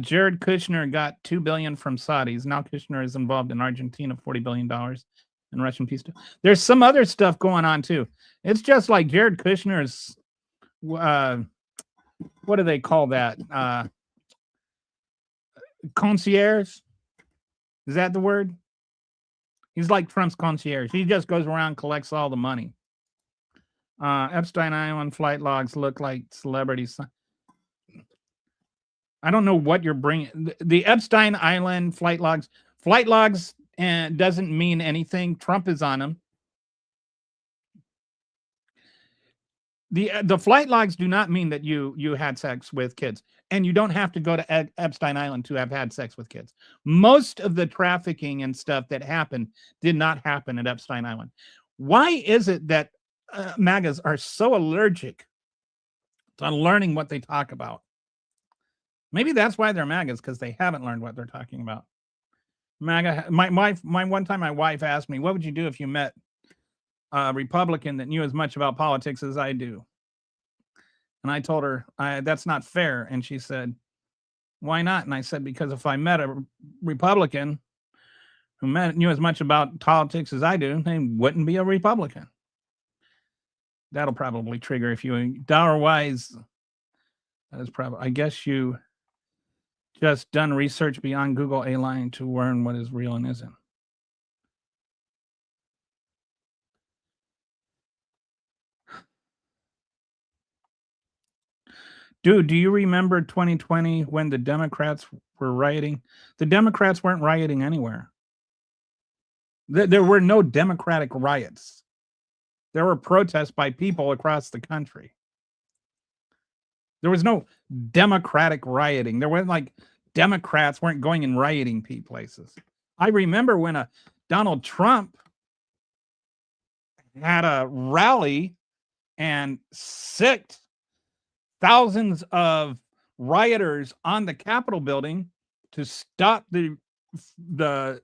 Jared Kushner got $2 billion from Saudis. Now Kushner is involved in Argentina, $40 billion in Russian peace. There's some other stuff going on too. It's just like Jared Kushner's, what do they call that? Concierge? Is that the word? He's like Trump's concierge. He just goes around, collects all the money. Epstein Island flight logs look like celebrities. I don't know what you're bringing. The Epstein Island flight logs doesn't mean anything. Trump is on them. The flight logs do not mean that you had sex with kids, and you don't have to go to Epstein Island to have had sex with kids. Most of the trafficking and stuff that happened did not happen at Epstein Island. Why is it that MAGAs are so allergic to learning what they talk about? Maybe that's why they're MAGAs, because they haven't learned what they're talking about. MAGA. My one time, my wife asked me, "What would you do if you met a Republican that knew as much about politics as I do?" And I told her, that's not fair. And she said, "Why not?" And I said, because if I met a Republican who knew as much about politics as I do, they wouldn't be a Republican. That'll probably trigger if you dollar-wise. That is probably, I guess you just done research beyond Google A-line to learn what is real and isn't. Dude, do you remember 2020 when the Democrats were rioting? The Democrats weren't rioting anywhere. There were no Democratic riots. There were protests by people across the country. There was no Democratic rioting. There wasn't like Democrats weren't going and rioting places. I remember when Donald Trump had a rally and sicked thousands of rioters on the Capitol building to stop the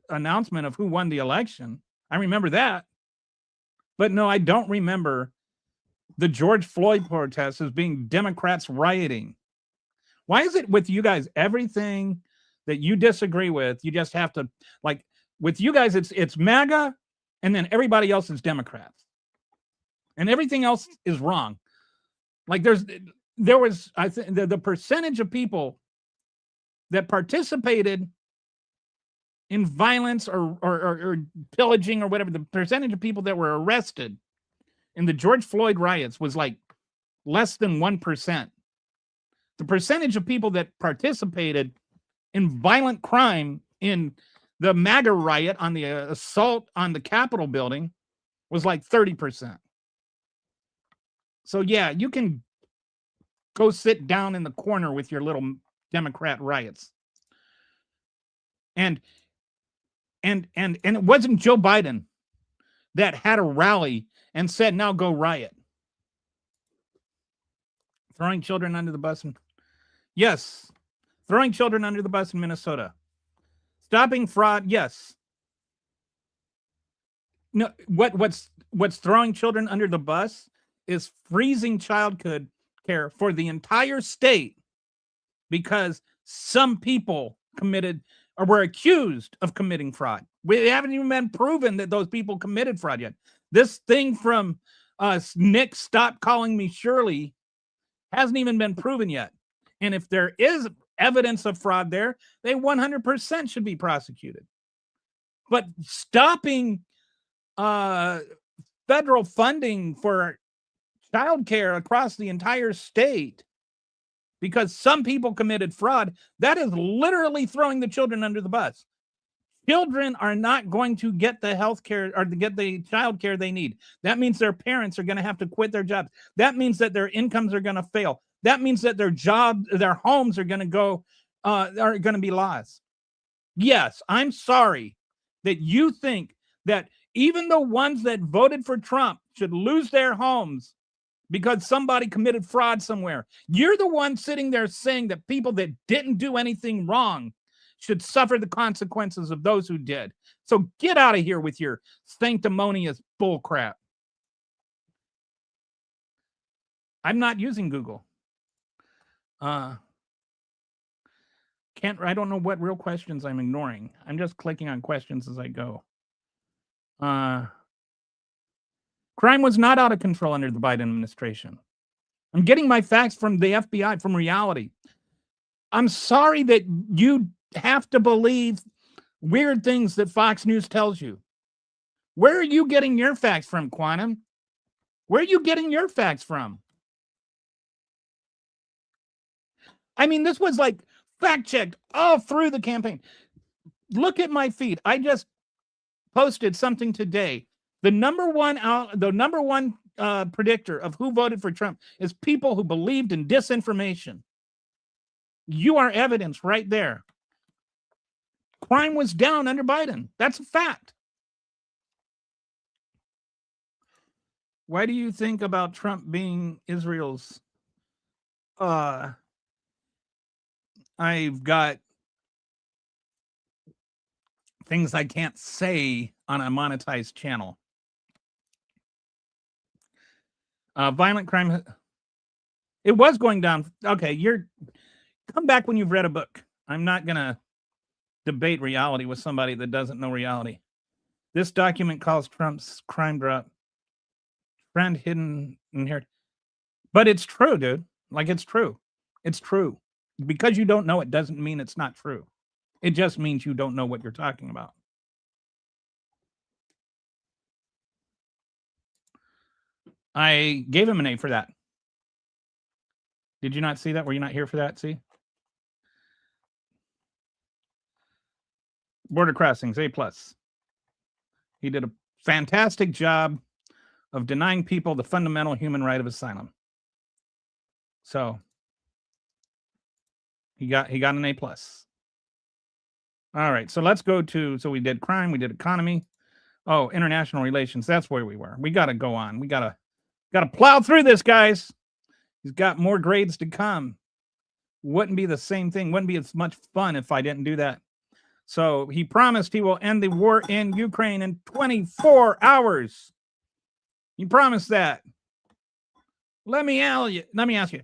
announcement of who won the election. I remember that. But no, I don't remember the George Floyd protests as being Democrats rioting. Why is it with you guys, everything that you disagree with, you just have to, like, with you guys, it's MAGA, and then everybody else is Democrats. And everything else is wrong. Like there was, I think, the percentage of people that participated in violence or pillaging or whatever, the percentage of people that were arrested in the George Floyd riots was like less than 1%. The percentage of people that participated in violent crime in the MAGA riot on the assault on the Capitol building was like 30%. So yeah, you can go sit down in the corner with your little Democrat riots. And it wasn't Joe Biden that had a rally and said, now go riot. Throwing children under the bus. Yes. Throwing children under the bus in Minnesota. Stopping fraud. Yes. No, what's throwing children under the bus is freezing child care for the entire state because some people committed or were accused of committing fraud. We haven't even been proven that those people committed fraud yet. This thing from Nick, stop calling me Shirley, hasn't even been proven yet. And if there is evidence of fraud there, they 100% should be prosecuted. But stopping federal funding for childcare across the entire state because some people committed fraud, that is literally throwing the children under the bus. Children are not going to get the health care or to get the child care they need. That means their parents are going to have to quit their jobs. That means that their incomes are going to fail. That means that their homes are going to go, are going to be lost. Yes, I'm sorry that you think that even the ones that voted for Trump should lose their homes because somebody committed fraud somewhere. You're the one sitting there saying that people that didn't do anything wrong should suffer the consequences of those who did. So get out of here with your sanctimonious bullcrap. I'm not using Google. I don't know what real questions I'm ignoring. I'm just clicking on questions as I go. Crime was not out of control under the Biden administration. I'm getting my facts from the FBI, from reality. I'm sorry that you have to believe weird things that Fox News tells you. Where are you getting your facts from, Quantum? Where are you getting your facts from? I mean, this was like fact-checked all through the campaign. Look at my feed. I just posted something today. The number one predictor of who voted for Trump is people who believed in disinformation. You are evidence right there. Crime was down under Biden. That's a fact. Why do you think about Trump being Israel's? I've got things I can't say on a monetized channel. Violent crime. It was going down. Okay, come back when you've read a book. I'm not going to debate reality with somebody that doesn't know reality. This document calls Trump's crime drop trend hidden in here. But it's true, dude. Like, it's true. It's true. Because you don't know it doesn't mean it's not true. It just means you don't know what you're talking about. I gave him an A for that. Did you not see that? Were you not here for that? See? Border crossings, A+. He did a fantastic job of denying people the fundamental human right of asylum. So he got an A+. All right, so let's go to, so we did crime, we did economy. Oh, international relations, that's where we were. We got to go on. We got to plow through this, guys. He's got more grades to come. Wouldn't be the same thing. Wouldn't be as much fun if I didn't do that. So he promised he will end the war in Ukraine in 24 hours. He promised that. Let me ask you,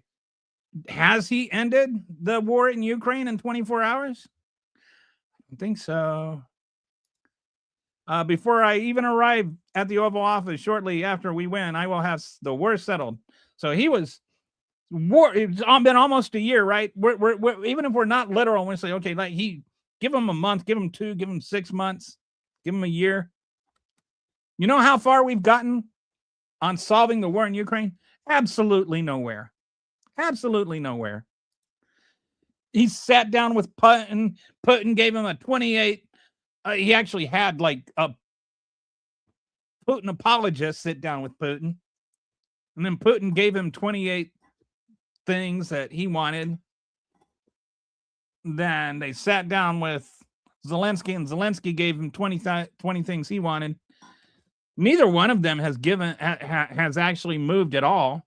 has he ended the war in Ukraine in 24 hours? I think so. Before I even arrive at the Oval Office shortly after we win, I will have the war settled. So he was war. It's been almost a year, right? We're even if we're not literal, we say, okay, like give him a month, give him 2, give him 6 months, give him a year. You know how far we've gotten on solving the war in Ukraine? Absolutely nowhere. Absolutely nowhere. He sat down with Putin. Putin gave him a 28. He actually had like a Putin apologist sit down with Putin. And then Putin gave him 28 things that he wanted. Then they sat down with Zelensky, and Zelensky gave him 20 things he wanted. Neither one of them has has actually moved at all.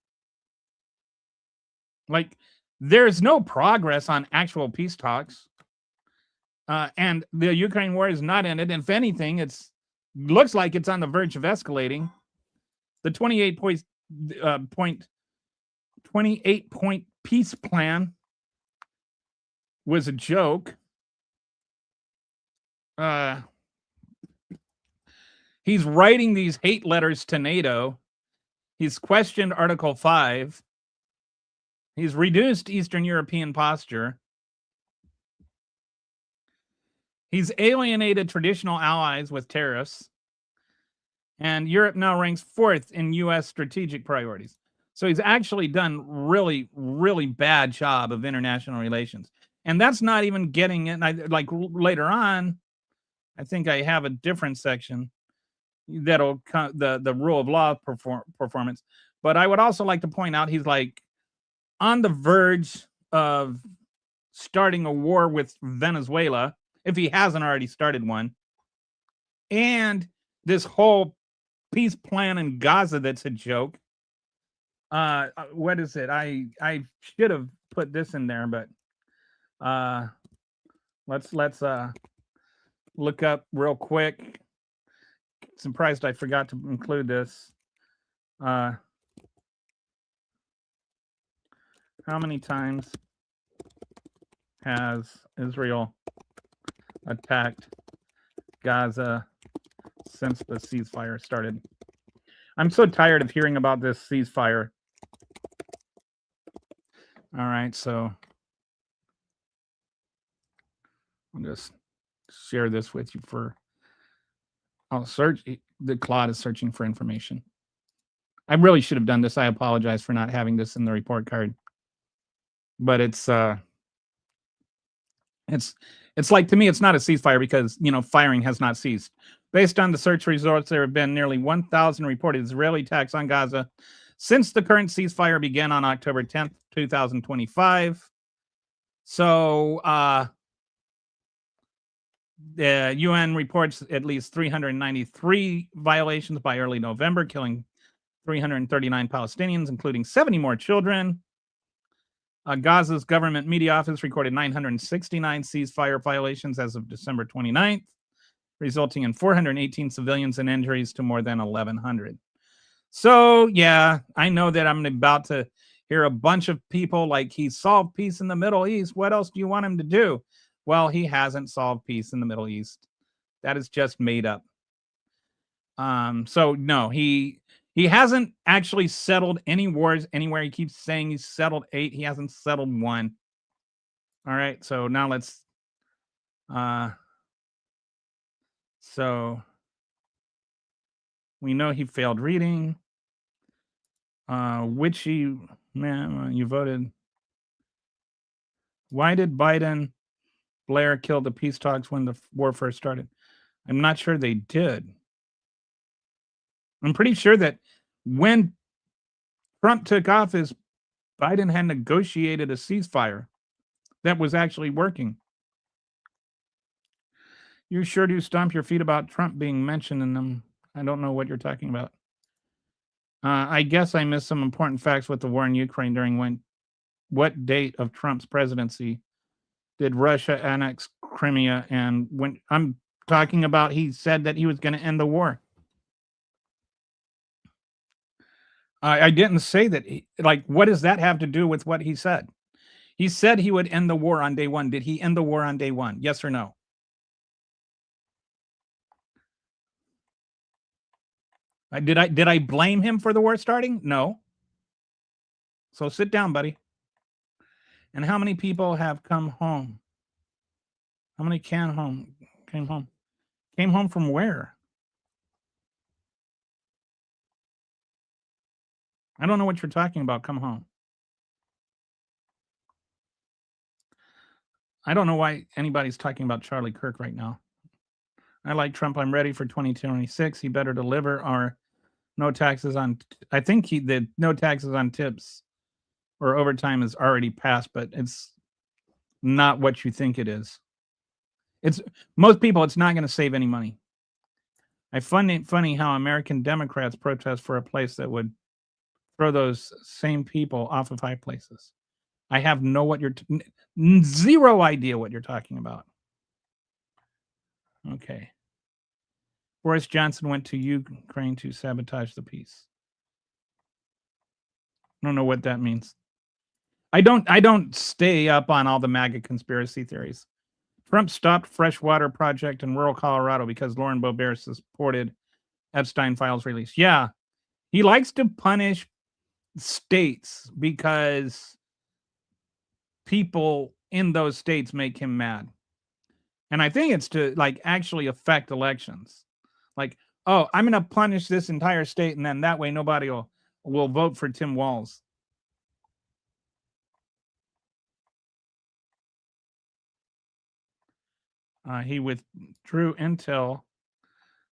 Like, there's no progress on actual peace talks. And the Ukraine war is not ended. If anything, looks like it's on the verge of escalating. The 28-point peace plan was a joke. He's writing these hate letters to NATO. He's questioned Article 5. He's reduced Eastern European posture. He's alienated traditional allies with tariffs. And Europe now ranks 4th in U.S. strategic priorities. So he's actually done really, really bad job of international relations. And that's not even getting it. Like later on, I think I have a different section that'll the rule of law performance. But I would also like to point out he's like on the verge of starting a war with Venezuela, if he hasn't already started one. And this whole peace plan in Gaza that's a joke. What is it? I should have put this in there, but let's look up real quick. Surprised I forgot to include this. How many times has Israel attacked Gaza since the ceasefire started? I'm so tired of hearing about this ceasefire. All right, so I'll just share this with you I'll search. The Claude is searching for information. I really should have done this. I apologize for not having this in the report card. But it's like, to me, it's not a ceasefire because, firing has not ceased. Based on the search results, there have been nearly 1,000 reported Israeli attacks on Gaza since the current ceasefire began on October 10th, 2025. So the UN reports at least 393 violations by early November, killing 339 Palestinians, including 70 more children. Gaza's government media office recorded 969 ceasefire violations as of December 29th, resulting in 418 civilians and injuries to more than 1,100. So, yeah, I know that I'm about to hear a bunch of people like, he solved peace in the Middle East. What else do you want him to do? Well, he hasn't solved peace in the Middle East. That is just made up. So, no, he hasn't actually settled any wars anywhere. He keeps saying he's settled 8. He hasn't settled 1. All right, so now let's... So we know he failed reading. You voted. Why did Blair kill the peace talks when the war first started? I'm not sure they did. I'm pretty sure that when Trump took office, Biden had negotiated a ceasefire that was actually working. You sure do stomp your feet about Trump being mentioned in them. I don't know what you're talking about. I guess I missed some important facts with the war in Ukraine during what date of Trump's presidency did Russia annex Crimea? And when I'm talking about, he said that he was going to end the war. I didn't say that. What does that have to do with what he said? He said he would end the war on day 1. Did he end the war on day 1? Yes or no? Did I blame him for the war starting? No. So sit down, buddy. And how many people have come home? How many came home? Came home from where? I don't know what you're talking about. Come home. I don't know why anybody's talking about Charlie Kirk right now. I like Trump. I'm ready for 2026. He better deliver our no taxes on. I think the no taxes on tips or overtime is already passed, but it's not what you think it is. It's most people. It's not going to save any money. I find it funny how American Democrats protest for a place that would throw those same people off of high places. I have no what you're zero idea what you're talking about. Okay. Boris Johnson went to Ukraine to sabotage the peace. I don't know what that means. I don't stay up on all the MAGA conspiracy theories. Trump stopped freshwater project in rural Colorado because Lauren Boebert supported Epstein files release. Yeah, he likes to punish states because people in those states make him mad. And I think it's to like actually affect elections. Like, oh, I'm going to punish this entire state, and then that way nobody will vote for Tim Walz. He withdrew intel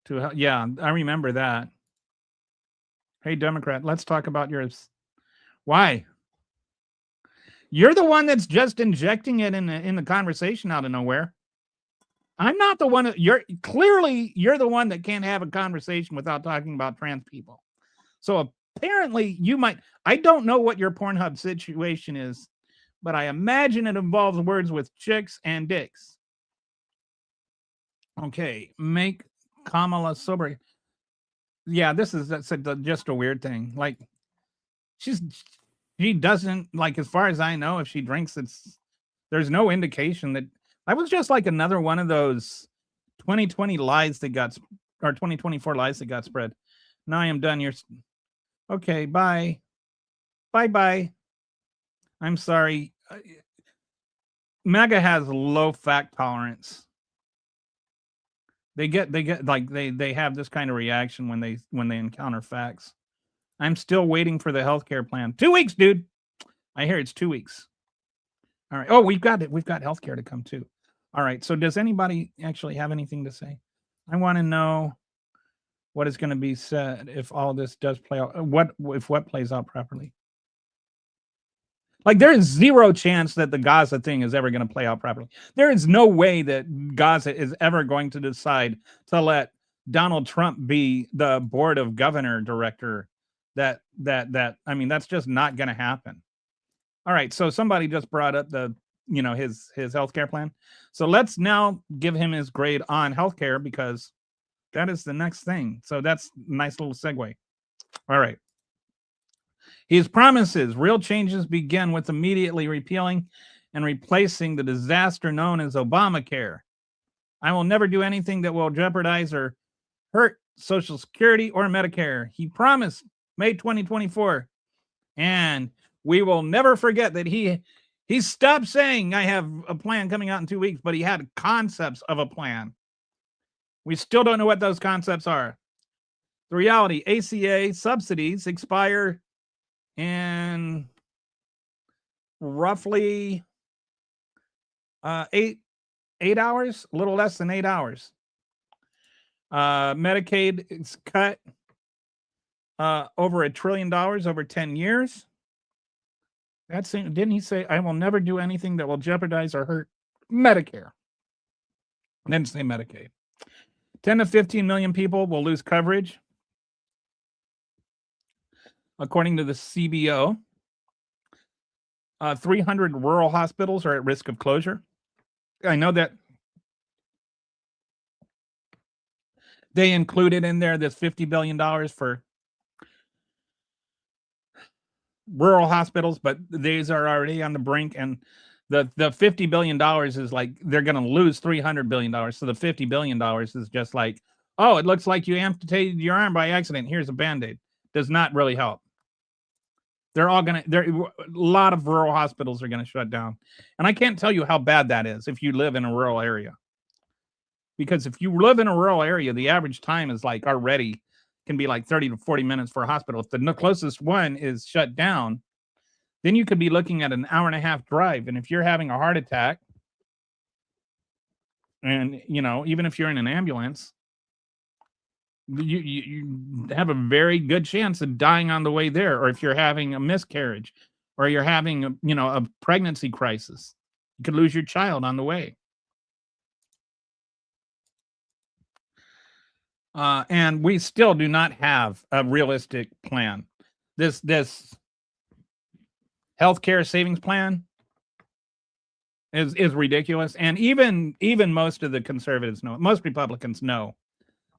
to, yeah, I remember that. Hey, Democrat, let's talk about yours. Why? You're the one that's just injecting it in the conversation out of nowhere. I'm not the one. You're the one that can't have a conversation without talking about trans people. So apparently you might. I don't know what your Pornhub situation is, but I imagine it involves words with chicks and dicks. Okay, make Kamala sober. Yeah, this is just a weird thing. Like, she doesn't, like, as far as I know, if she drinks, there's no indication that. I was just like another one of those 2020 lies that got, or 2024 lies that got spread. Now I am done. Okay, bye. Bye. I'm sorry. MAGA has low fact tolerance. They get like they have this kind of reaction when they encounter facts. I'm still waiting for the healthcare plan. 2 weeks, dude. I hear it's 2 weeks. All right. Oh, we've got healthcare to come too. All right. So does anybody actually have anything to say? I want to know what is going to be said if all this does play out. What plays out properly? Like, there is zero chance that the Gaza thing is ever going to play out properly. There is no way that Gaza is ever going to decide to let Donald Trump be the board of governor director. That I mean, that's just not going to happen. All right. So somebody just brought up his healthcare plan. So let's now give him his grade on healthcare, because that is the next thing. So that's a nice little segue. All right. His promises, real changes begin with immediately repealing and replacing the disaster known as Obamacare. I will never do anything that will jeopardize or hurt Social Security or Medicare. He promised May 2024. And we will never forget that he stopped saying, I have a plan coming out in 2 weeks, but he had concepts of a plan. We still don't know what those concepts are. The reality, ACA subsidies expire in roughly 8 hours, a little less than 8 hours. Medicaid is cut over $1 trillion over 10 years. Didn't he say, I will never do anything that will jeopardize or hurt Medicare? Didn't say Medicaid. 10 to 15 million people will lose coverage, according to the CBO. 300 rural hospitals are at risk of closure. I know that they included in there this $50 billion for rural hospitals, but these are already on the brink, and the $50 billion is like they're going to lose $300 billion. So the $50 billion is just like, oh, it looks like you amputated your arm by accident. Here's a Band-Aid. Does not really help. A lot of rural hospitals are going to shut down. And I can't tell you how bad that is if you live in a rural area. Because if you live in a rural area, the average time is like already can be like 30 to 40 minutes for a hospital. If the closest one is shut down, then you could be looking at an hour and a half drive. And if you're having a heart attack, and even if you're in an ambulance, you have a very good chance of dying on the way there. Or if you're having a miscarriage, or you're having a pregnancy crisis, you could lose your child on the way. And we still do not have a realistic plan. This healthcare savings plan is ridiculous. And even most of the conservatives know, most Republicans know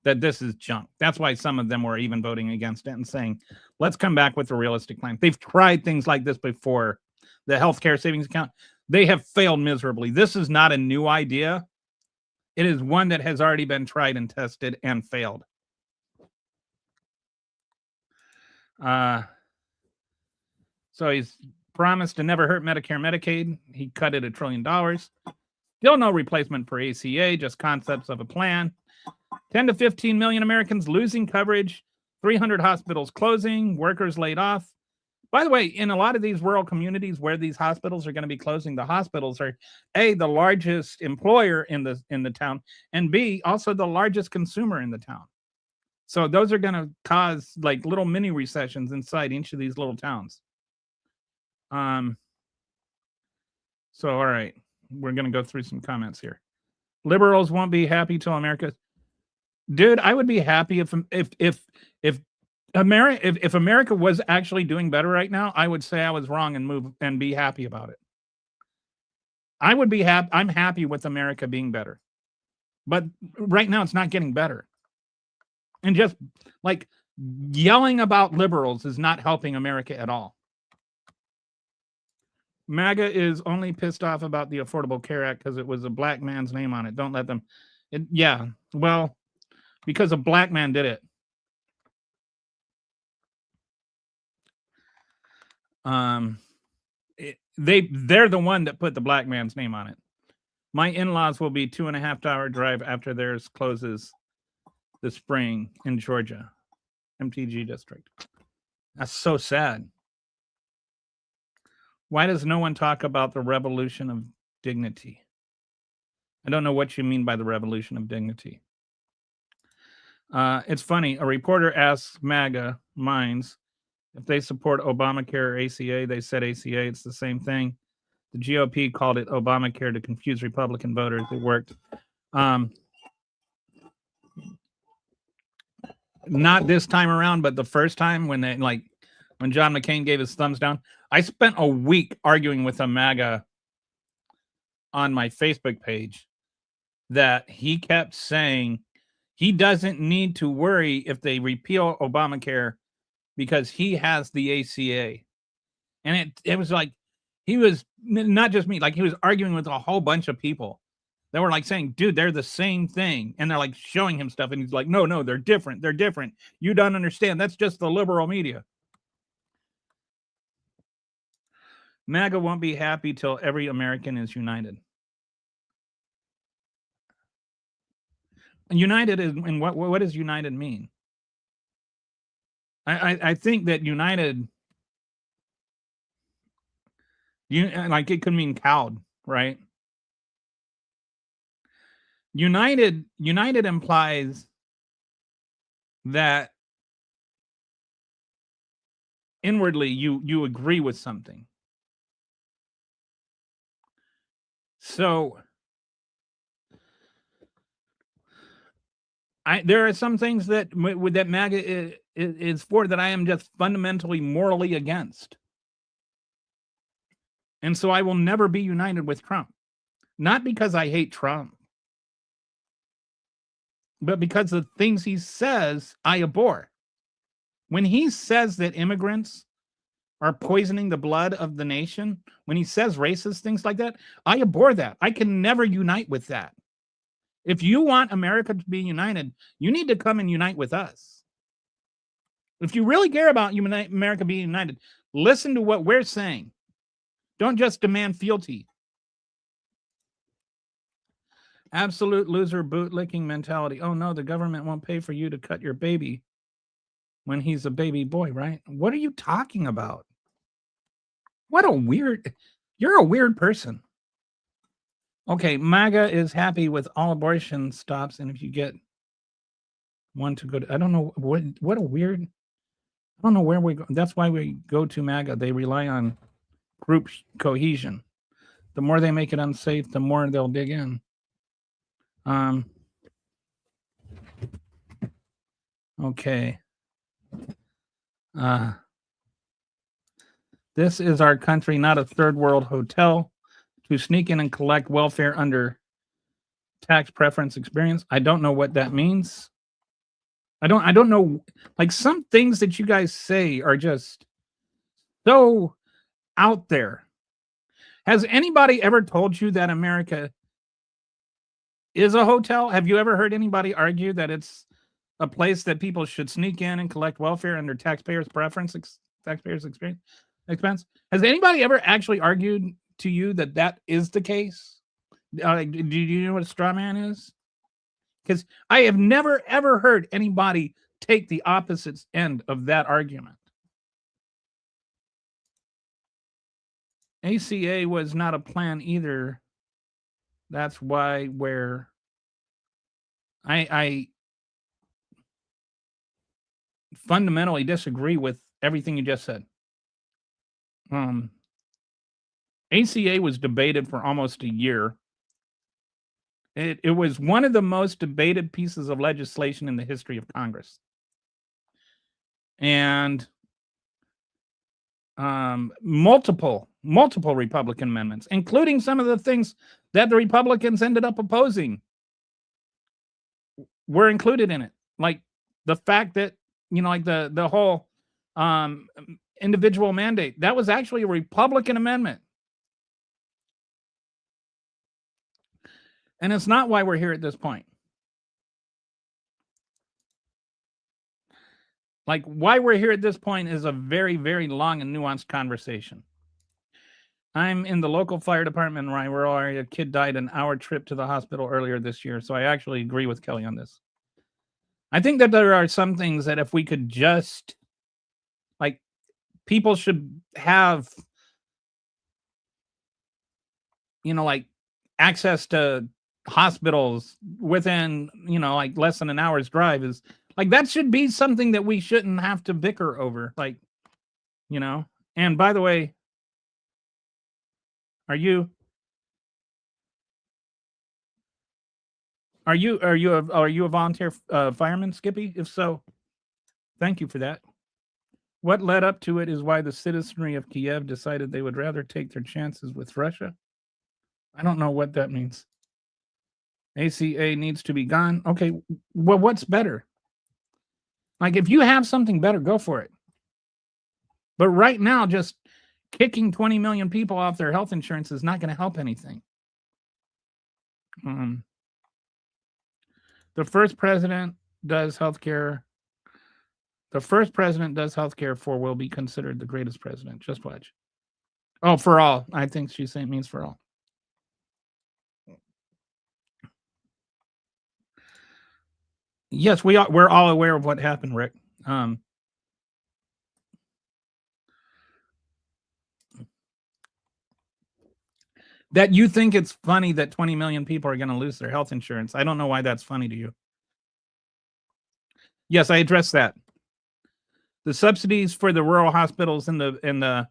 that this is junk. That's why some of them were even voting against it and saying, let's come back with a realistic plan. They've tried things like this before. The healthcare savings account, they have failed miserably. This is not a new idea. It is one that has already been tried and tested and failed. So he's promised to never hurt Medicare, Medicaid. He cut it $1 trillion. Still no replacement for ACA, just concepts of a plan. 10 to 15 million Americans losing coverage, 300 hospitals closing, workers laid off. By the way, in a lot of these rural communities where these hospitals are going to be closing, the hospitals are A, the largest employer in the town, and B, also the largest consumer in the town. So those are going to cause like little mini recessions inside each of these little towns. So all right, we're going to go through some comments here. Liberals won't be happy till America. Dude, I would be happy if America was actually doing better right now. I would say I was wrong and move and be happy about it. I would be happy. I'm happy with America being better, but right now it's not getting better. And just like yelling about liberals is not helping America at all. MAGA is only pissed off about the Affordable Care Act because it was a black man's name on it. Don't let them. Yeah, well, because a black man did it. They're the one that put the black man's name on it. My in-laws will be 2.5-hour drive after theirs closes this spring in Georgia, MTG district. That's so sad. Why does no one talk about the revolution of dignity? I don't know what you mean by the revolution of dignity. It's funny. A reporter asks MAGA minds if they support Obamacare or ACA. They said ACA. It's the same thing. The GOP called it Obamacare to confuse Republican voters. It worked. Not this time around, but the first time when John McCain gave his thumbs down. I spent a week arguing with a MAGA on my Facebook page that he kept saying he doesn't need to worry if they repeal Obamacare because he has the ACA. And it was like, he was not just me, like he was arguing with a whole bunch of people that were like saying, dude, they're the same thing. And they're like showing him stuff. And he's like, no, they're different. They're different. You don't understand. That's just the liberal media. MAGA won't be happy till every American is united. United is, and what does united mean? I think that united, like it could mean cowed, right? United implies that inwardly you agree with something. So there are some things that MAGA is for that I am just fundamentally morally against. And so I will never be united with Trump. Not because I hate Trump, but because the things he says I abhor. When he says that immigrants are poisoning the blood of the nation, when he says racist things like that, I abhor that. I can never unite with that. If you want America to be united, you need to come and unite with us. If you really care about America being united, listen to what we're saying. Don't just demand fealty. Absolute loser bootlicking mentality. Oh no, the government won't pay for you to cut your baby when he's a baby boy, right? What are you talking about? You're a weird person. Okay, MAGA is happy with all abortion stops, and if you get one to go to, I don't know what a weird, I don't know where we go. That's why we go to MAGA. They rely on group cohesion. The more they make it unsafe, the more they'll dig in. Okay. This is our country, not a third world hotel. To sneak in and collect welfare under tax preference experience. I don't know what that means. I don't know. Like, some things that you guys say are just so out there. Has anybody ever told you that America is a hotel? Have you ever heard anybody argue that it's a place that people should sneak in and collect welfare under taxpayers' taxpayers' expense? Has anybody ever actually argued to you that that is the case? Do you know what a straw man is? Because I have never ever heard anybody take the opposite end of that argument. ACA was not a plan either. That's why where I fundamentally disagree with everything you just said. ACA was debated for almost a year. It was one of the most debated pieces of legislation in the history of Congress. And multiple Republican amendments, including some of the things that the Republicans ended up opposing, were included in it. Like the fact that, like the whole individual mandate, that was actually a Republican amendment. And it's not why we're here at this point. Like, why we're here at this point is a very, very long and nuanced conversation. I'm in the local fire department in Ryan rural area. A kid died an hour trip to the hospital earlier this year. So I actually agree with Kelly on this. I think that there are some things that if we could just, like, people should have, like, access to hospitals within, like less than an hour's drive is like, that should be something that we shouldn't have to bicker over. Like, and by the way, are you a volunteer fireman, Skippy? If so, thank you for that. What led up to it is why the citizenry of Kiev decided they would rather take their chances with Russia. I don't know what that means. ACA needs to be gone. Okay, well, what's better? Like, if you have something better, go for it. But right now, just kicking 20 million people off their health insurance is not going to help anything. The first president does healthcare. The first president does healthcare for will be considered the greatest president. Just watch. Oh, for all. I think she's saying means for all. Yes, we're all aware of what happened, Rick. That you think it's funny that 20 million people are going to lose their health insurance. I don't know why that's funny to you. Yes, I addressed that. The subsidies for the rural hospitals in the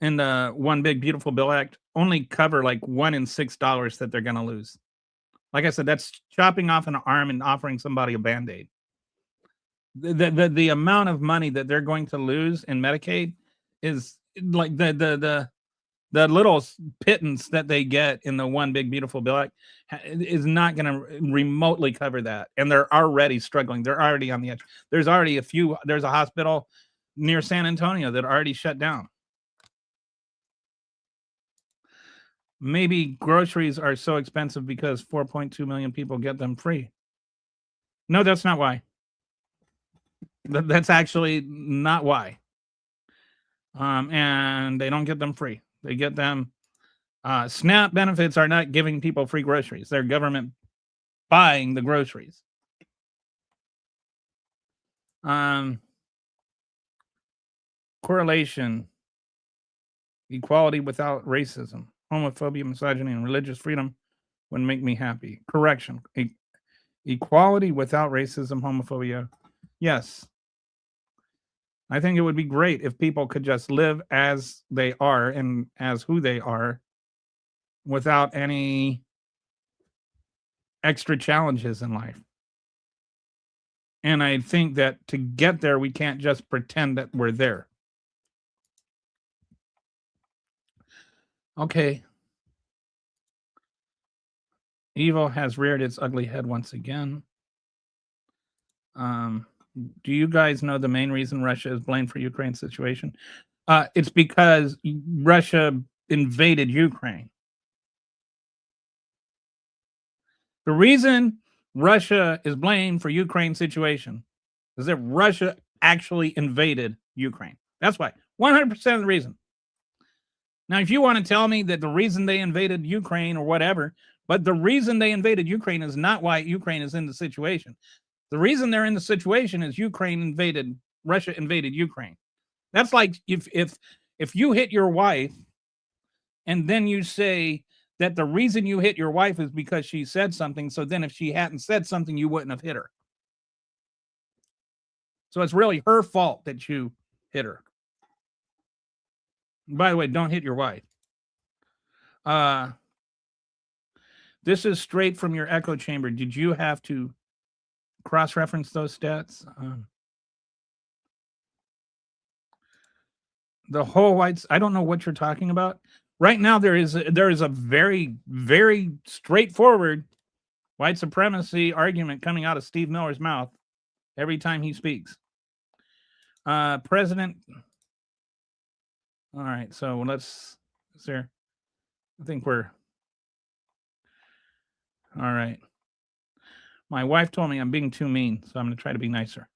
One Big Beautiful Bill Act only cover like $1 in $6 that they're going to lose. Like I said, that's chopping off an arm and offering somebody a Band-Aid. The amount of money that they're going to lose in Medicaid is like the little pittance that they get in the One Big Beautiful Bill Act is not going to remotely cover that. And they're already struggling. They're already on the edge. There's a hospital near San Antonio that already shut down. Maybe groceries are so expensive because 4.2 million people get them free. No, that's not why. That's actually not why. And they don't get them free. They get them. SNAP benefits are not giving people free groceries. They're government buying the groceries. Correlation. Equality without racism. Homophobia, misogyny, and religious freedom would make me happy. Correction. Equality without racism, homophobia. Yes. I think it would be great if people could just live as they are and as who they are without any extra challenges in life. And I think that to get there, we can't just pretend that we're there. Okay. Evil has reared its ugly head once again. Do you guys know the main reason Russia is blamed for Ukraine's situation? It's because Russia invaded Ukraine. The reason Russia is blamed for Ukraine's situation is that Russia actually invaded Ukraine. That's why. 100% of the reason. Now, if you want to tell me that the reason they invaded Ukraine or whatever, but the reason they invaded Ukraine is not why Ukraine is in the situation. The reason they're in the situation is Russia invaded Ukraine. That's like if you hit your wife and then you say that the reason you hit your wife is because she said something. So then if she hadn't said something, you wouldn't have hit her. So it's really her fault that you hit her. By the way, don't hit your wife. This is straight from your echo chamber. Did you have to cross-reference those stats? The whole whites, I don't know what you're talking about. Right now, there is a very, very straightforward white supremacy argument coming out of Steve Miller's mouth every time he speaks. President. All right, so let's. I think we're. All right. My wife told me I'm being too mean, so I'm going to try to be nicer.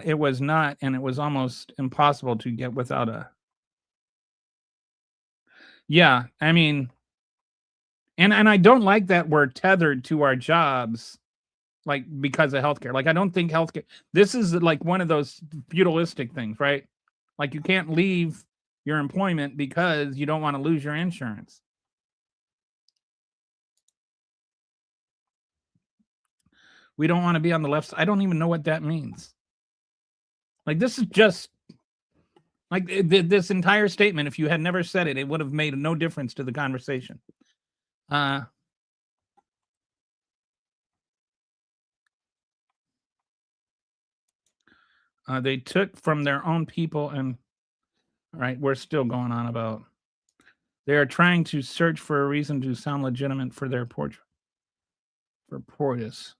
It was not, and it was almost impossible to get without a. Yeah, I mean, and I don't like that we're tethered to our jobs, like because of healthcare. Like I don't think healthcare. This is like one of those feudalistic things, right? Like you can't leave your employment because you don't want to lose your insurance. We don't want to be on the left side. I don't even know what that means. Like this is just like this entire statement. If you had never said it, it would have made no difference to the conversation. They took from their own people and all right, we're still going on about. They are trying to search for a reason to sound legitimate for their portrait. For Portis.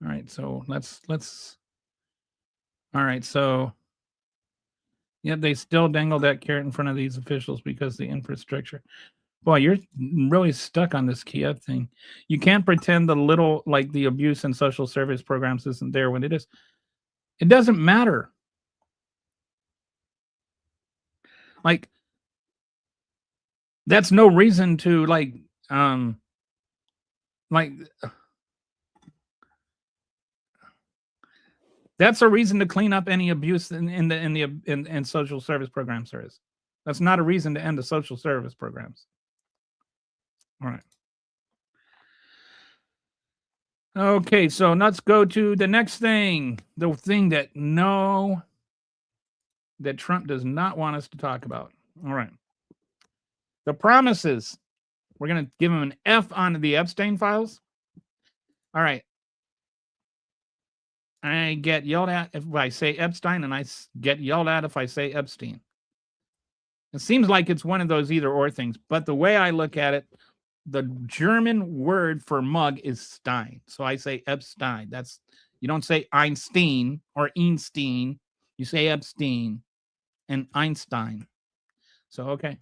All right, so let's. All right, so. Yeah, they still dangle that carrot in front of these officials because the infrastructure. Boy, you're really stuck on this Kiev thing. You can't pretend the abuse in social service programs isn't there when it is. It doesn't matter. Like, that's no reason to that's a reason to clean up any abuse in social service programs. There is. That's not a reason to end the social service programs. All right. Okay, so let's go to the next thing. The thing that Trump does not want us to talk about. All right. The promises. We're going to give him an F on the Epstein files. All right. I get yelled at if I say Epstein, and I get yelled at if I say Epstein. It seems like it's one of those either or things, but the way I look at it, the German word for mug is Stein. So I say Epstein. You don't say Einstein or Einstein. You say Epstein and Einstein. So, okay.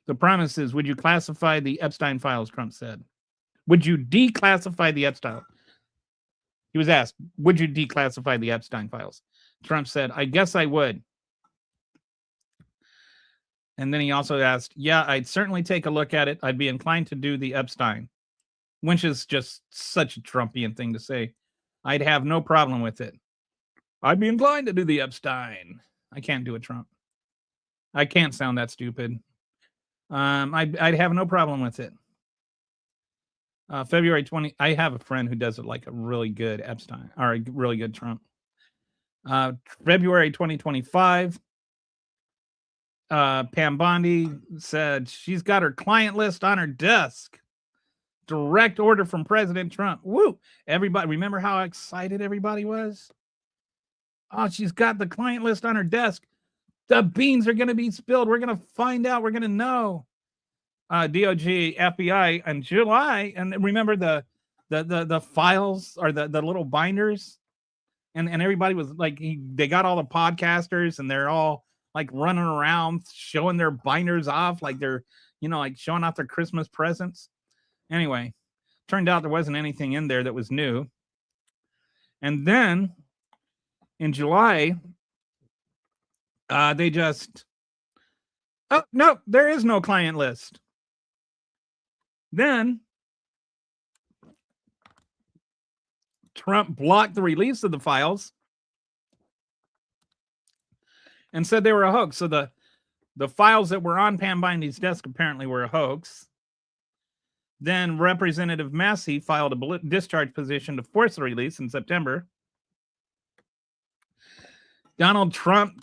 The promise is, would you classify the Epstein files, Trump said. Would you declassify the Epstein? He was asked, would you declassify the Epstein files? Trump said, I guess I would. And then he also asked, yeah, I'd certainly take a look at it. I'd be inclined to do the Epstein, which is just such a Trumpian thing to say. I'd have no problem with it. I'd be inclined to do the Epstein. I can't do it, Trump. I can't sound that stupid. I'd have no problem with it. February 20. I have a friend who does it like a really good Epstein or a really good Trump. February 2025. Pam Bondi said she's got her client list on her desk. direct order from President Trump. Woo! Everybody, remember how excited everybody was? Oh, she's got the client list on her desk. The beans are going to be spilled. We're going to find out. We're going to know. DOJ, FBI in July, and remember the files or the little binders, and everybody was like, they got all the podcasters, and they're all like running around showing their binders off, like they're, like showing off their Christmas presents. Anyway, turned out there wasn't anything in there that was new. And then in July, they just, oh, no, there is no client list. Then Trump blocked the release of the files and said they were a hoax. So the files that were on Pam Bindy's desk apparently were a hoax. Then Representative Massey filed a discharge petition to force the release in September. Donald Trump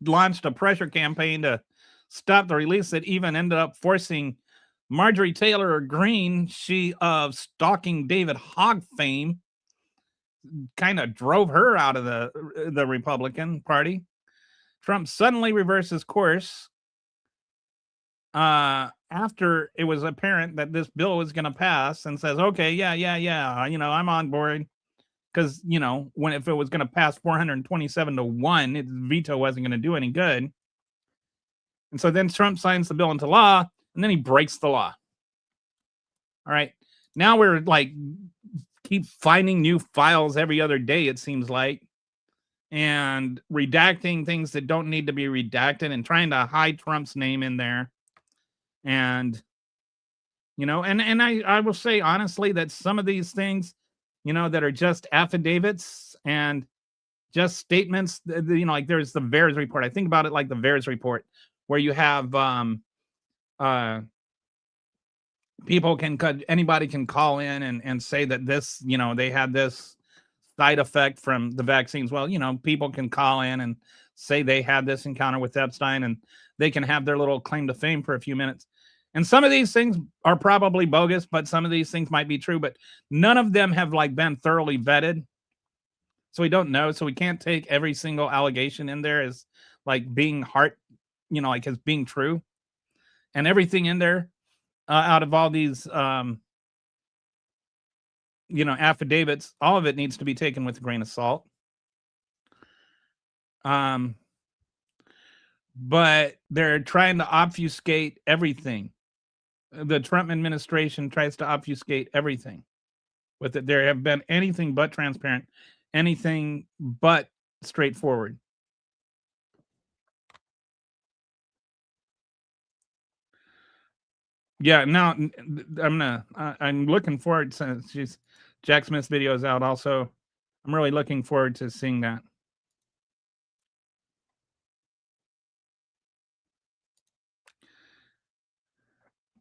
launched a pressure campaign to stop the release that even ended up forcing Marjorie Taylor Greene, she of stalking David Hogg fame, kind of drove her out of the Republican Party. Trump suddenly reverses course after it was apparent that this bill was going to pass, and says, okay, yeah, I'm on board. Because, if it was going to pass 427-1, its veto wasn't going to do any good. And so then Trump signs the bill into law, and then he breaks the law. All right. Now we're like, keep finding new files every other day, it seems like, and redacting things that don't need to be redacted, and trying to hide Trump's name in there. And, and I will say honestly that some of these things, that are just affidavits and just statements, like there's the VAERS report. I think about it like the VAERS report, where you have anybody can call in and say that this, they had this side effect from the vaccines. Well, people can call in and say they had this encounter with Epstein, and they can have their little claim to fame for a few minutes. And some of these things are probably bogus, but some of these things might be true, but none of them have been thoroughly vetted. So we don't know. So we can't take every single allegation in there as being as being true. And everything in there out of all these, affidavits, all of it needs to be taken with a grain of salt. But they're trying to obfuscate everything. The Trump administration tries to obfuscate everything with it. There have been anything but transparent, anything but straightforward. Yeah, now I'm looking forward to Jack Smith's video is out also. I'm really looking forward to seeing that.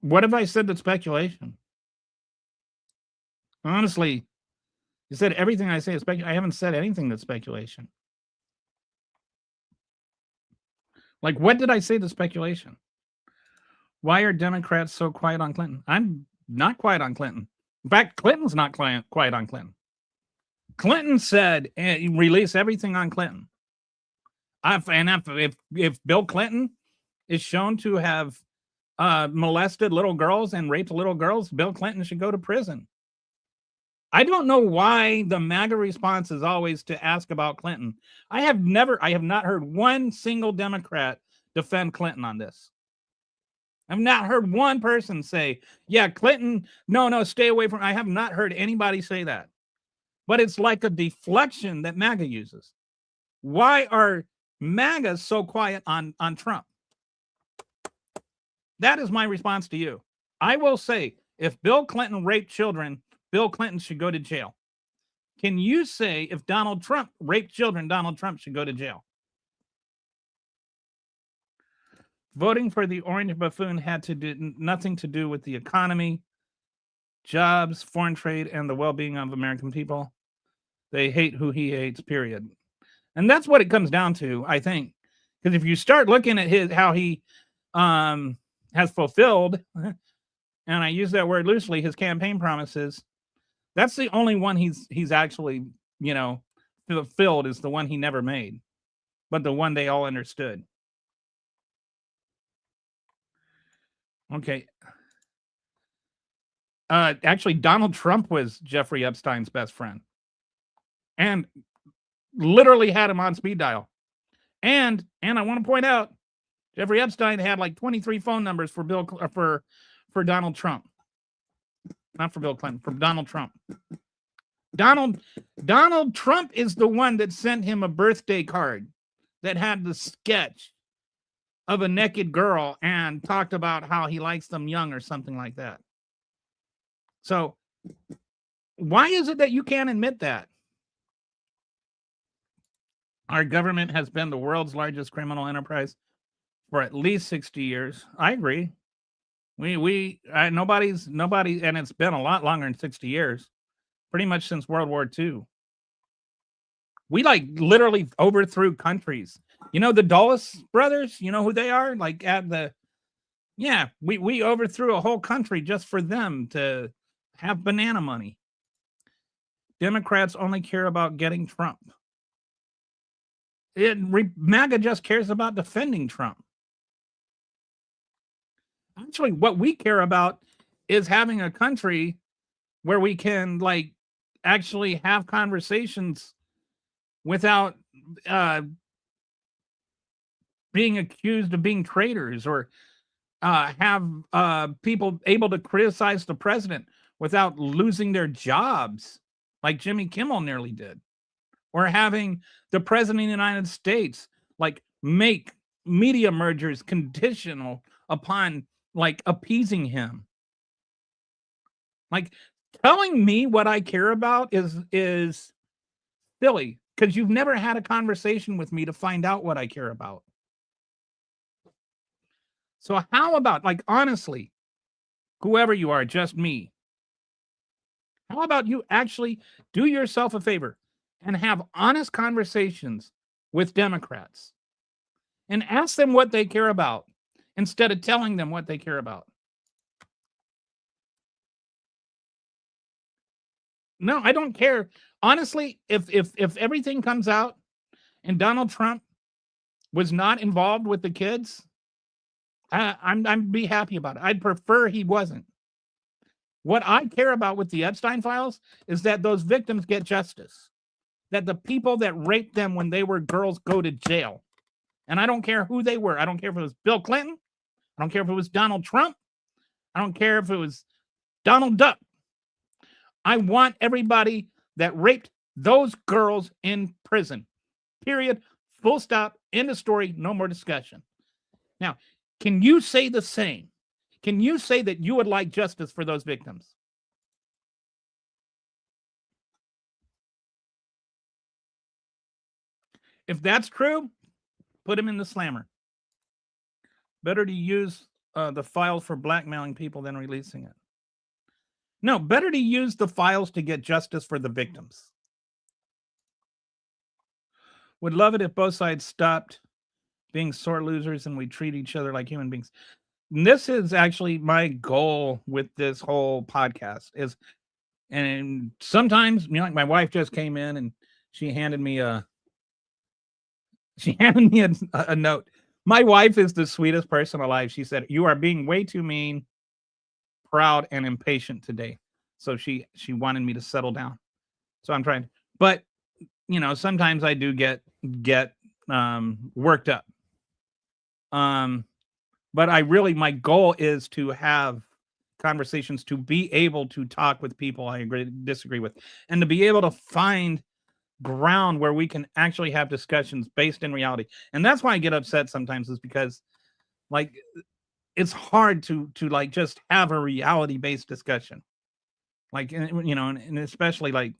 What have I said that's speculation? Honestly, you said everything I say is speculation. I haven't said anything that's speculation. What did I say that's speculation? Why are Democrats so quiet on Clinton? I'm not quiet on Clinton. In fact, Clinton's not quiet on Clinton. Clinton said, release everything on Clinton. If Bill Clinton is shown to have molested little girls and raped little girls, Bill Clinton should go to prison. I don't know why the MAGA response is always to ask about Clinton. I have not heard one single Democrat defend Clinton on this. I've not heard one person say, yeah, Clinton, no, stay away from. I have not heard anybody say that. But it's like a deflection that MAGA uses. Why are MAGA so quiet on Trump? That is my response to you. I will say, if Bill Clinton raped children, Bill Clinton should go to jail. Can you say if Donald Trump raped children, Donald Trump should go to jail? Voting for the orange buffoon had to do nothing to do with the economy, jobs, foreign trade, and the well-being of American people. They hate who he hates, period. And that's what it comes down to, I think. Because if you start looking at how he has fulfilled and I use that word loosely, his campaign promises, that's the only one he's actually, fulfilled, is the one he never made, but the one they all understood. Okay. Actually, Donald Trump was Jeffrey Epstein's best friend, and literally had him on speed dial. And I want to point out, Jeffrey Epstein had like 23 phone numbers for Donald Trump, not for Bill Clinton, for Donald Trump. Donald Trump is the one that sent him a birthday card that had the sketch of a naked girl and talked about how he likes them young or something like that. So why is it that you can't admit that? Our government has been the world's largest criminal enterprise for at least 60 years. I agree. Nobody, and it's been a lot longer than 60 years, pretty much since World War II. We like literally overthrew countries. You know, the Dulles brothers, you know who they are? Like we overthrew a whole country just for them to have banana money. Democrats only care about getting Trump. MAGA just cares about defending Trump. Actually, what we care about is having a country where we can like actually have conversations without being accused of being traitors, or have people able to criticize the president without losing their jobs, like Jimmy Kimmel nearly did, or having the president of the United States like make media mergers conditional upon like appeasing him. Like telling me what I care about is silly, because you've never had a conversation with me to find out what I care about. So how about, like, honestly, whoever you are, just me, how about you actually do yourself a favor and have honest conversations with Democrats and ask them what they care about instead of telling them what they care about? No, I don't care. Honestly, if everything comes out and Donald Trump was not involved with the kids, I'm be happy about it. I'd prefer he wasn't. What I care about with the Epstein files is that those victims get justice, that the people that raped them when they were girls go to jail. And I don't care who they were. I don't care if it was Bill Clinton. I don't care if it was Donald Trump. I don't care if it was Donald Duck. I want everybody that raped those girls in prison. Period. Full stop. End of story. No more discussion. Now, can you say the same? Can you say that you would like justice for those victims? If that's true, put him in the slammer. Better to use the file for blackmailing people than releasing it. No, better to use the files to get justice for the victims. Would love it if both sides stopped being sore losers and we treat each other like human beings. And this is actually my goal with this whole podcast is, and sometimes, like my wife just came in and she handed me a note. My wife is the sweetest person alive. She said, "You are being way too mean, proud, and impatient today." So she wanted me to settle down. So I'm trying, but sometimes I do get worked up. But my goal is to have conversations, to be able to talk with people I disagree with, and to be able to find ground where we can actually have discussions based in reality. And that's why I get upset sometimes, is because like it's hard to like just have a reality based discussion. Like, and especially like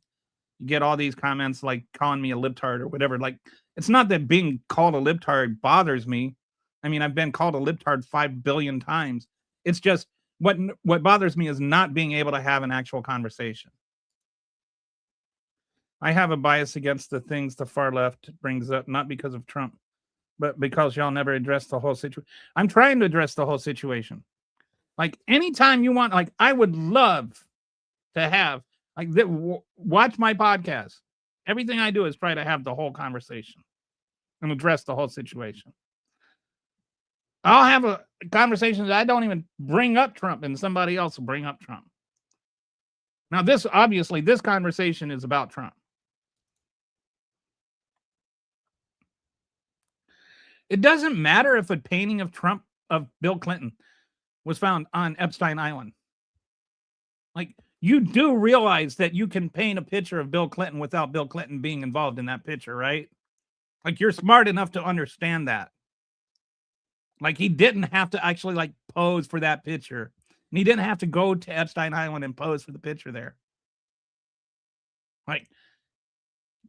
you get all these comments like calling me a libtard or whatever. Like, it's not that being called a libtard bothers me. I mean, I've been called a libtard 5 billion times. It's just what bothers me is not being able to have an actual conversation. I have a bias against the things the far left brings up, not because of Trump, but because y'all never address the whole situation. I'm trying to address the whole situation. Like anytime you want, like I would love to have like watch my podcast. Everything I do is try to have the whole conversation and address the whole situation. I'll have a conversation that I don't even bring up Trump, and somebody else will bring up Trump. Now, this conversation is about Trump. It doesn't matter if a painting of Trump, of Bill Clinton, was found on Epstein Island. Like, you do realize that you can paint a picture of Bill Clinton without Bill Clinton being involved in that picture, right? Like, you're smart enough to understand that. Like, he didn't have to actually like pose for that picture. And he didn't have to go to Epstein Island and pose for the picture there. Like,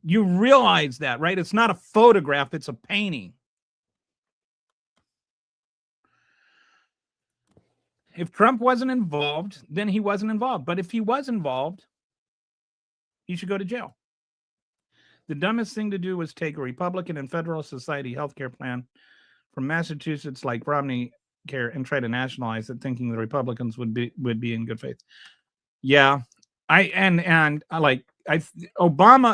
you realize that, right? It's not a photograph, it's a painting. If Trump wasn't involved, then he wasn't involved. But if he was involved, he should go to jail. The dumbest thing to do was take a Republican and Federal Society healthcare plan from Massachusetts like Romney Care and try to nationalize it, thinking the Republicans would be in good faith. Yeah, Obama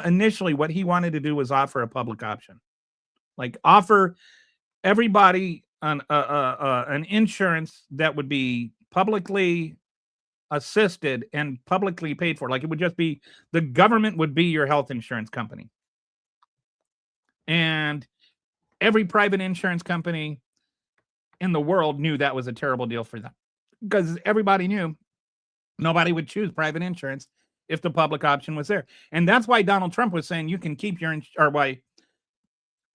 initially, what he wanted to do was offer a public option, like offer everybody an insurance that would be publicly assisted and publicly paid for. Like, it would just be, the government would be your health insurance company. And every private insurance company in the world knew that was a terrible deal for them, because everybody knew nobody would choose private insurance if the public option was there. And that's why Donald Trump was saying you can keep your or why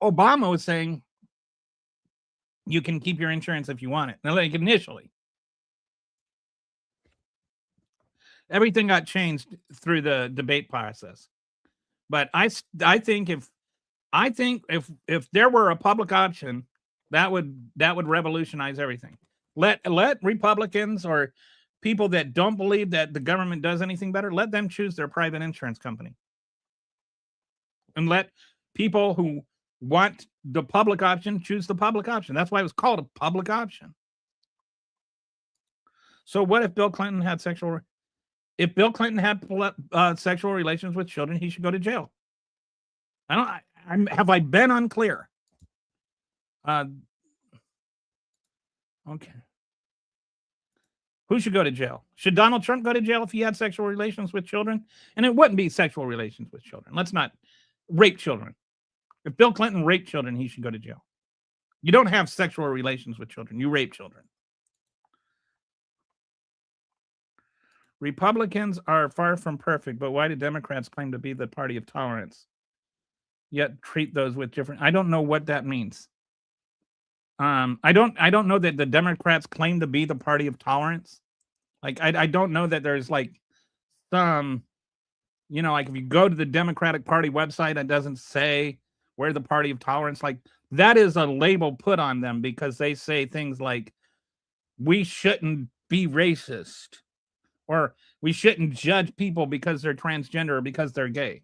Obama was saying you can keep your insurance if you want it. Now, like, initially, everything got changed through the debate process. But I think if there were a public option, that would revolutionize everything. Let Republicans or people that don't believe that the government does anything better, let them choose their private insurance company. And let people who want the public option choose the public option. That's why it was called a public option. So what if Bill Clinton had sexual relations with children? He should go to jail. Have I been unclear? Okay. Who should go to jail? Should Donald Trump go to jail if he had sexual relations with children? And it wouldn't be sexual relations with children. Let's not rape children. If Bill Clinton raped children, he should go to jail. You don't have sexual relations with children. You rape children. Republicans are far from perfect, but why do Democrats claim to be the party of tolerance, yet treat those with different? I don't know what that means. I don't know that the Democrats claim to be the party of tolerance. Like, I don't know that there's like some, like if you go to the Democratic Party website, it doesn't say we're the party of tolerance. Like, that is a label put on them because they say things like we shouldn't be racist, or we shouldn't judge people because they're transgender or because they're gay.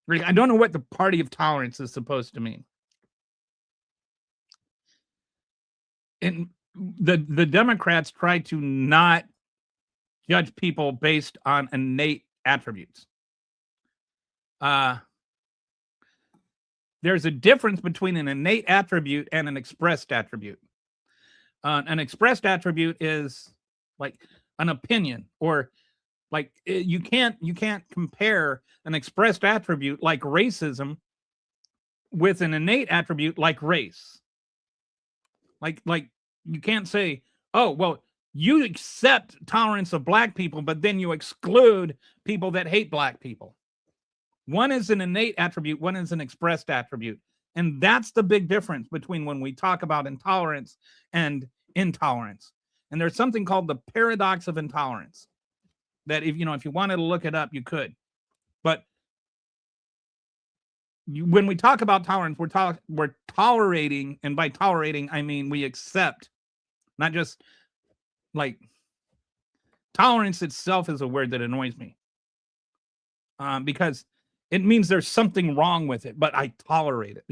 I don't know what the party of tolerance is supposed to mean. And the Democrats try to not judge people based on innate attributes. There's a difference between an innate attribute and an expressed attribute. An expressed attribute is like an opinion, or like you can't compare an expressed attribute like racism with an innate attribute like race. Like you can't say, oh, well, you accept tolerance of black people, but then you exclude people that hate black people. One is an innate attribute, one is an expressed attribute. And that's the big difference between when we talk about intolerance and intolerance. And there's something called the paradox of intolerance that if you wanted to look it up, you could. But when we talk about tolerance, we're tolerating, and by tolerating, I mean we accept, not just like tolerance itself is a word that annoys me because it means there's something wrong with it, but I tolerate it,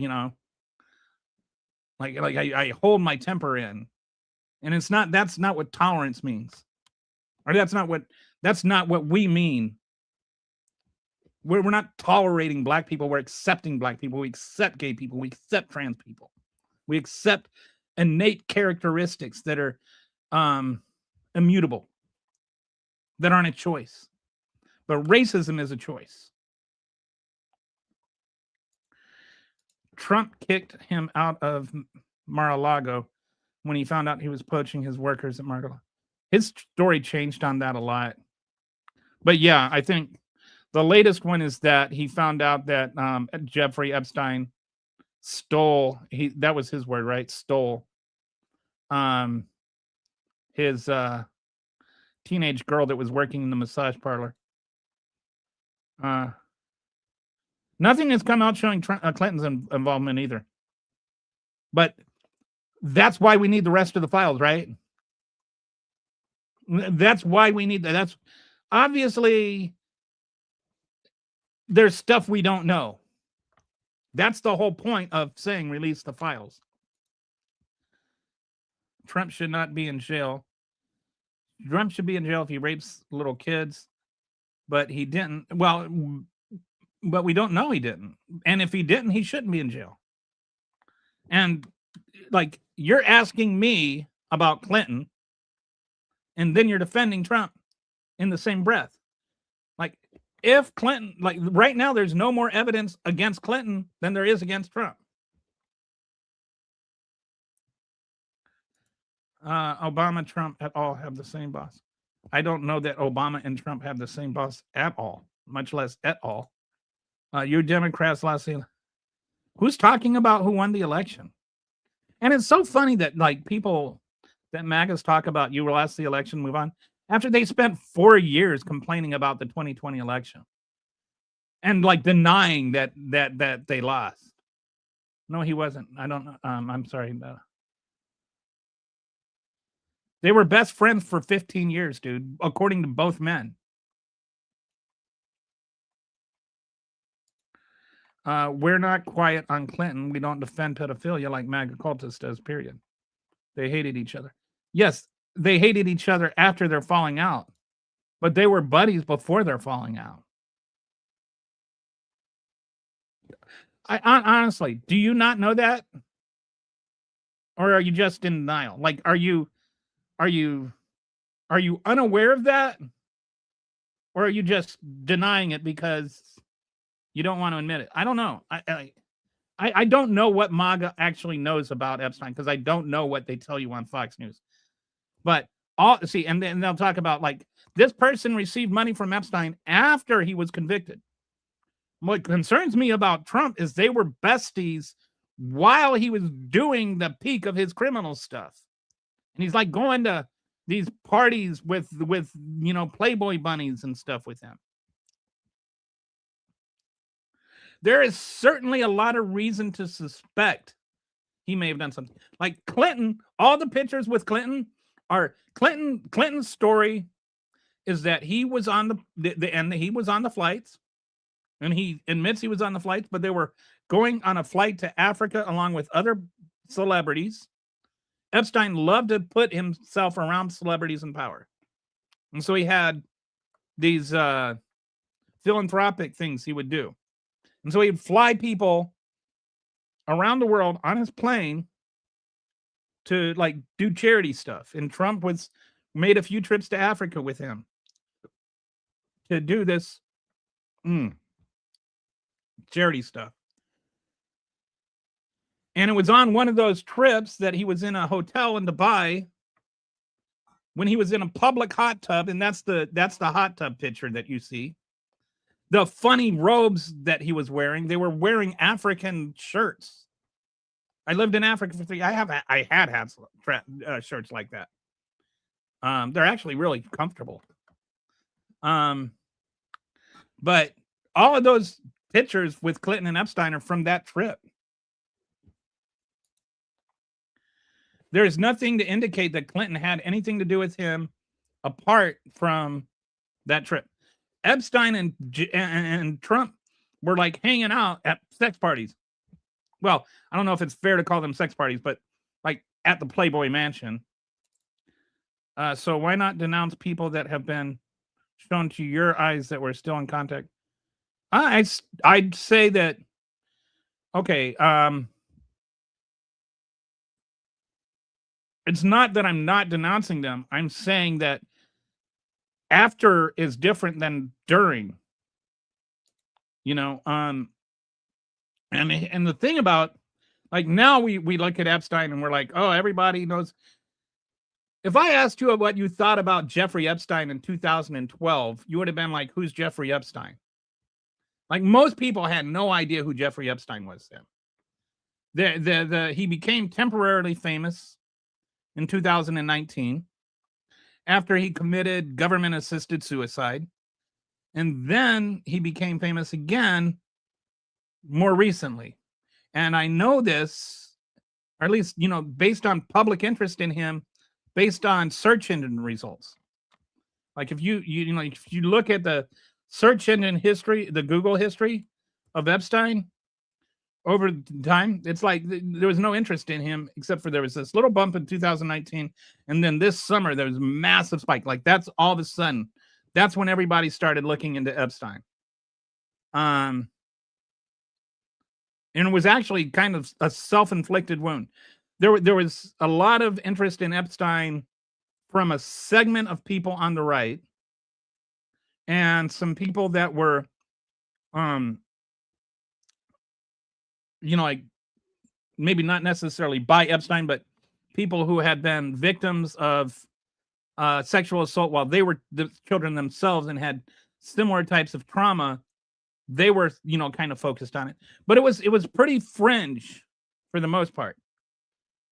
like I hold my temper in, And that's not what tolerance means. Or that's not what we mean. We're not tolerating black people. We're accepting black people. We accept gay people. We accept trans people. We accept innate characteristics that are immutable, that aren't a choice. But racism is a choice. Trump kicked him out of Mar-a-Lago when he found out he was poaching his workers at Mar-a-Lago. His story changed on that a lot. But yeah, I think the latest one is that he found out that Jeffrey Epstein stole, that was his word, right? Stole his teenage girl that was working in the massage parlor. Nothing has come out showing Clinton's involvement either. But that's why we need the rest of the files, right? That's why we need that. That's obviously there's stuff we don't know. That's the whole point of saying release the files. Trump should not be in jail. Trump should be in jail if he rapes little kids, but he didn't. Well, but we don't know he didn't. And if he didn't, he shouldn't be in jail. And like, you're asking me about Clinton, and then you're defending Trump in the same breath. Like, if Clinton, like right now, there's no more evidence against Clinton than there is against Trump. Obama, Trump at all have the same boss. I don't know that Obama and Trump have the same boss at all, much less at all. You Democrats last year. Who's talking about who won the election? And it's so funny that like people that MAGAs talk about you lost the election, move on, after they spent 4 years complaining about the 2020 election and like denying that they lost. No, he wasn't. I don't know. I'm sorry. They were best friends for 15 years, dude, according to both men. We're not quiet on Clinton. We don't defend pedophilia like MAGA cultists does, period. They hated each other. Yes, they hated each other after their falling out, but they were buddies before their falling out. I honestly, do you not know that? Or are you just in denial? Like, are you unaware of that? Or are you just denying it because you don't want to admit it? I don't know. I don't know what MAGA actually knows about Epstein because I don't know what they tell you on Fox News. But and then they'll talk about like this person received money from Epstein after he was convicted. What concerns me about Trump is they were besties while he was doing the peak of his criminal stuff. And he's like going to these parties with Playboy bunnies and stuff with him. There is certainly a lot of reason to suspect he may have done something. Like Clinton, all the pictures with Clinton are Clinton's story is that he was on he was on the flights, and he admits he was on the flights, but they were going on a flight to Africa along with other celebrities. Epstein loved to put himself around celebrities in power. And so he had these philanthropic things he would do. And so he'd fly people around the world on his plane to like do charity stuff. And Trump made a few trips to Africa with him to do this charity stuff. And it was on one of those trips that he was in a hotel in Dubai when he was in a public hot tub. And that's the hot tub picture that you see. The funny robes that he was wearing, they were wearing African shirts. I lived in Africa for 3 years. I had shirts like that. They're actually really comfortable. But all of those pictures with Clinton and Epstein are from that trip. There is nothing to indicate that Clinton had anything to do with him apart from that trip. Epstein and Trump were like hanging out at sex parties. Well, I don't know if it's fair to call them sex parties, but like at the Playboy Mansion. So why not denounce people that have been shown to your eyes that we're still in contact? I'd say that, okay, it's not that I'm not denouncing them. I'm saying that after is different than during, you know, and the thing about, like, now we look at Epstein and we're like, oh, everybody knows. If I asked you what you thought about Jeffrey Epstein in 2012, you would have been like, who's Jeffrey Epstein? Like, most people had no idea who Jeffrey Epstein was then. He became temporarily famous in 2019 after he committed government-assisted suicide. And then he became famous again more recently. And I know this, or at least, based on public interest in him, based on search engine results. Like, if you look at the search engine history, the Google history of Epstein over time, it's like there was no interest in him, except for there was this little bump in 2019. And then this summer, there was a massive spike. Like, that's all of a sudden, that's when everybody started looking into Epstein. And it was actually kind of a self-inflicted wound. There was a lot of interest in Epstein from a segment of people on the right and some people that were, like, maybe not necessarily by Epstein, but people who had been victims of sexual assault while they were the children themselves and had similar types of trauma. They were, kind of focused on it, but it was pretty fringe for the most part.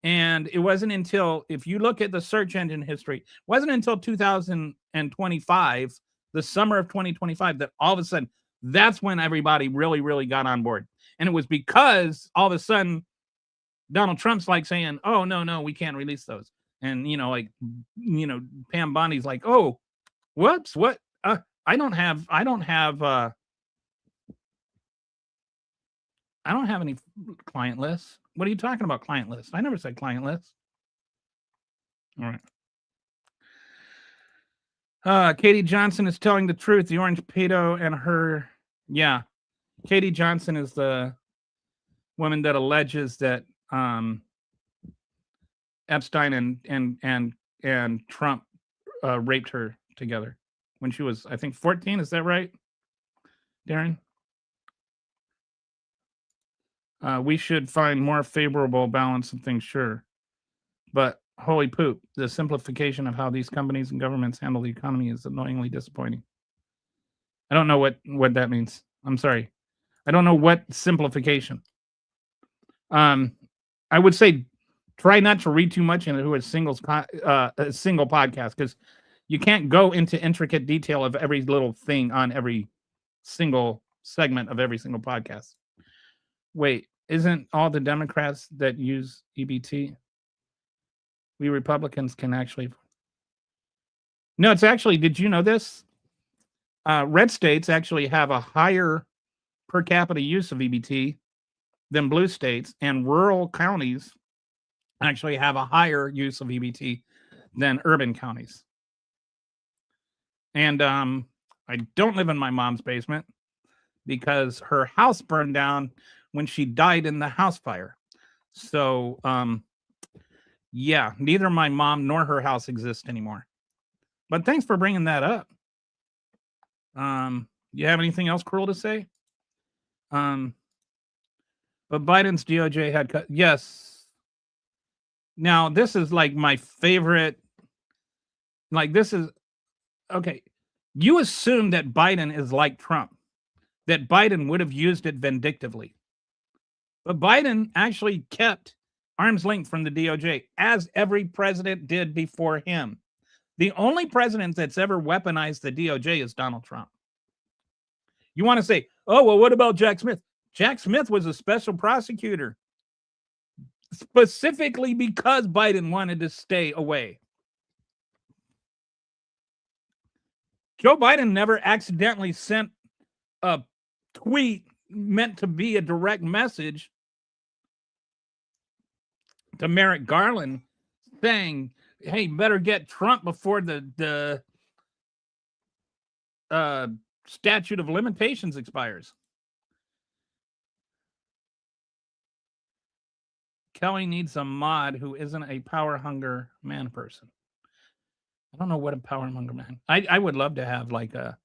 And it wasn't until, if you look at the search engine history, it wasn't until 2025, the summer of 2025, that all of a sudden, that's when everybody really, really got on board. And it was because all of a sudden, Donald Trump's like saying, oh, no, we can't release those. And, Pam Bondi's like, oh, whoops, what? I don't have any client lists. What are you talking about, client lists? I never said client lists. All right. Katie Johnson is telling the truth. The orange pedo and her. Yeah. Katie Johnson is the woman that alleges that Epstein and Trump raped her together when she was, I think, 14. Is that right, Darren? We should find more favorable balance of things, sure. But holy poop, the simplification of how these companies and governments handle the economy is annoyingly disappointing. I don't know what that means. I'm sorry. I don't know what simplification. I would say try not to read too much into a single podcast, because you can't go into intricate detail of every little thing on every single segment of every single podcast. Wait, isn't all the Democrats that use EBT? We Republicans can actually. No, it's actually, did you know this? Red states actually have a higher per capita use of EBT than blue states, and rural counties actually have a higher use of EBT than urban counties. And I don't live in my mom's basement because her house burned down when she died in the house fire. So, yeah, neither my mom nor her house exist anymore. But thanks for bringing that up. You have anything else cruel to say? But Biden's DOJ had cut. Yes. Now, this is like my favorite. Like, this is okay. You assume that Biden is like Trump, that Biden would have used it vindictively. But Biden actually kept arm's length from the DOJ, as every president did before him. The only president that's ever weaponized the DOJ is Donald Trump. You want to say, oh, well, what about Jack Smith? Jack Smith was a special prosecutor specifically because Biden wanted to stay away. Joe Biden never accidentally sent a tweet meant to be a direct message to Merrick Garland saying, Hey, better get Trump before the statute of limitations expires. Kelly needs a mod who isn't a power hunger man person. I don't know what a power hunger man. I would love to have like a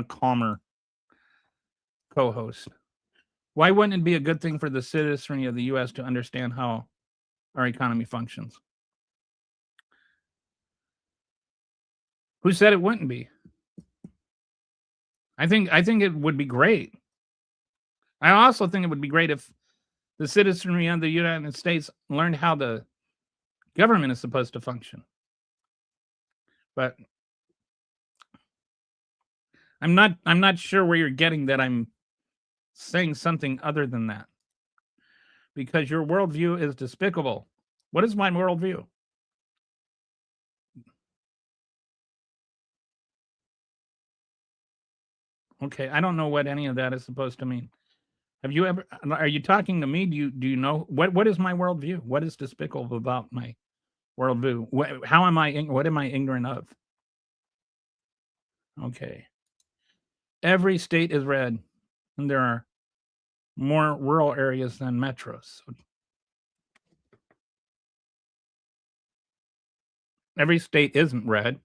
calmer co-host. Why wouldn't it be a good thing for the citizenry of the U.S. to understand how our economy functions? Who said it wouldn't be? I think it would be great. I also think it would be great if the citizenry of the United States learned how the government is supposed to function. But I'm not sure where you're getting that I'm saying something other than that. Because your worldview is despicable. What is my worldview? Okay, I don't know what any of that is supposed to mean. Have you ever? Are you talking to me? Do you know what is my worldview? What is despicable about my worldview? How am I? What am I ignorant of? Okay. Every state is red, and there are more rural areas than metros. So every state isn't red.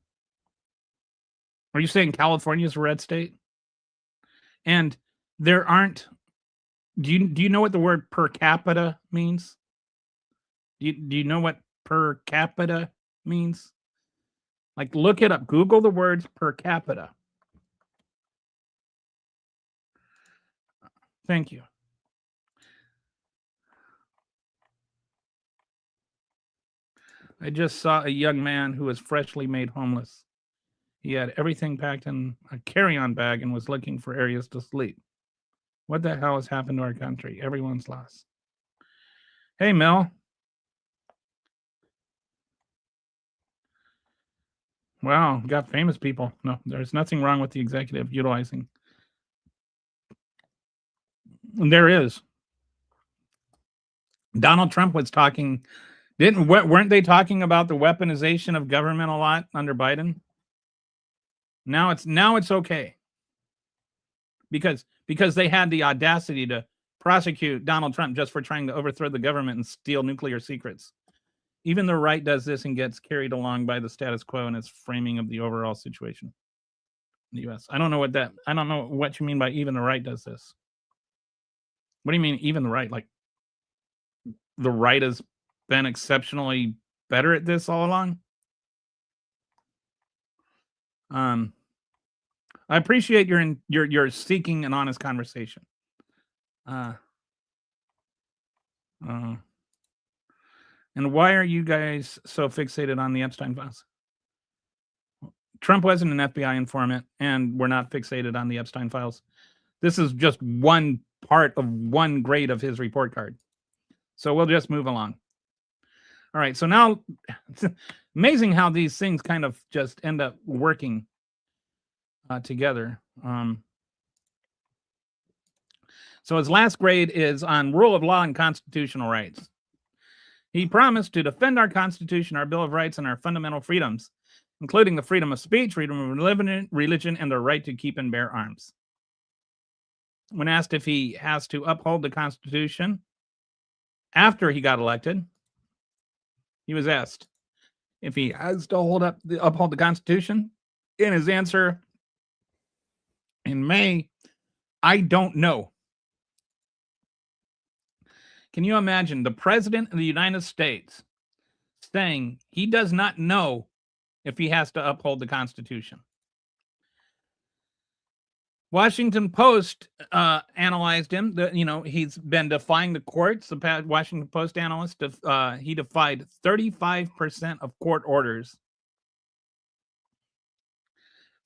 Are you saying California is a red state? And there aren't. Do you know what the word per capita means? Do you know what per capita means? Like, look it up. Google the words per capita. Thank you. I just saw a young man who was freshly made homeless. He had everything packed in a carry-on bag and was looking for areas to sleep. What the hell has happened to our country? Everyone's lost. Hey, Mel. Wow, got famous people. No, there's nothing wrong with the executive utilizing. And there is. Donald Trump was talking. Weren't they talking about the weaponization of government a lot under Biden? Now it's okay. Because they had the audacity to prosecute Donald Trump just for trying to overthrow the government and steal nuclear secrets. Even the right does this and gets carried along by the status quo and its framing of the overall situation in the U.S. I don't know what you mean by even the right does this. What do you mean even the right? Like the right has been exceptionally better at this all along? I appreciate you're seeking an honest conversation. And why are you guys so fixated on the Epstein files? Trump wasn't an FBI informant, and we're not fixated on the Epstein files. This is just one part of one grade of his report card. So we'll just move along. All right, so now it's amazing how these things kind of just end up working together. So his last grade is on rule of law and constitutional rights. He promised to defend our Constitution, our Bill of Rights, and our fundamental freedoms, including the freedom of speech, freedom of religion, and the right to keep and bear arms. When asked if he has to uphold the Constitution after he got elected, he was asked if he has to uphold the Constitution. In his answer in May, I don't know. Can you imagine the president of the United States saying he does not know if he has to uphold the Constitution? Washington Post analyzed him. He's been defying the courts. The Washington Post analyst, he defied 35% of court orders.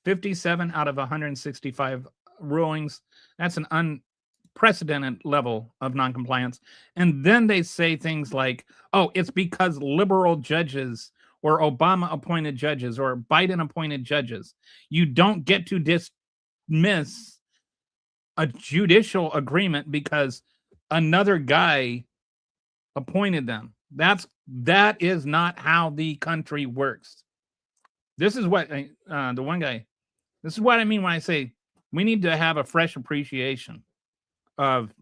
57 out of 165 rulings. That's an unprecedented level of noncompliance. And then they say things like, oh, it's because liberal judges or Obama-appointed judges or Biden-appointed judges. You don't get to dismiss a judicial agreement because another guy appointed them. That is not how the country works. This is what the one guy. This is what I mean when I say we need to have a fresh appreciation of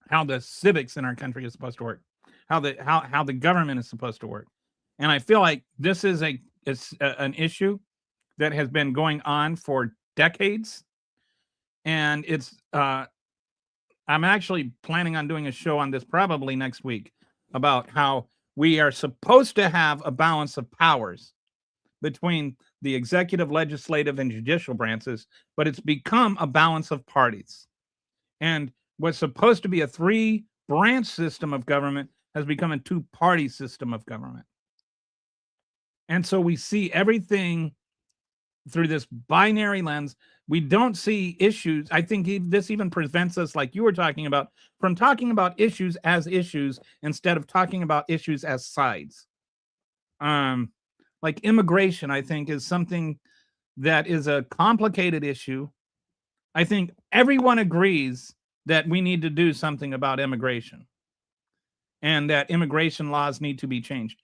how the civics in our country is supposed to work, how the government is supposed to work. And I feel like this is an issue that has been going on for decades, and it's I'm actually planning on doing a show on this probably next week about how we are supposed to have a balance of powers between the executive, legislative, and judicial branches, but it's become a balance of parties. And what's supposed to be a 3-branch system of government has become a 2-party system of government. And so we see everything through this binary lens. We don't see issues. I think this even prevents us, like you were talking about, from talking about issues as issues instead of talking about issues as sides. Like immigration, I think, is something that is a complicated issue. I think everyone agrees that we need to do something about immigration and that immigration laws need to be changed.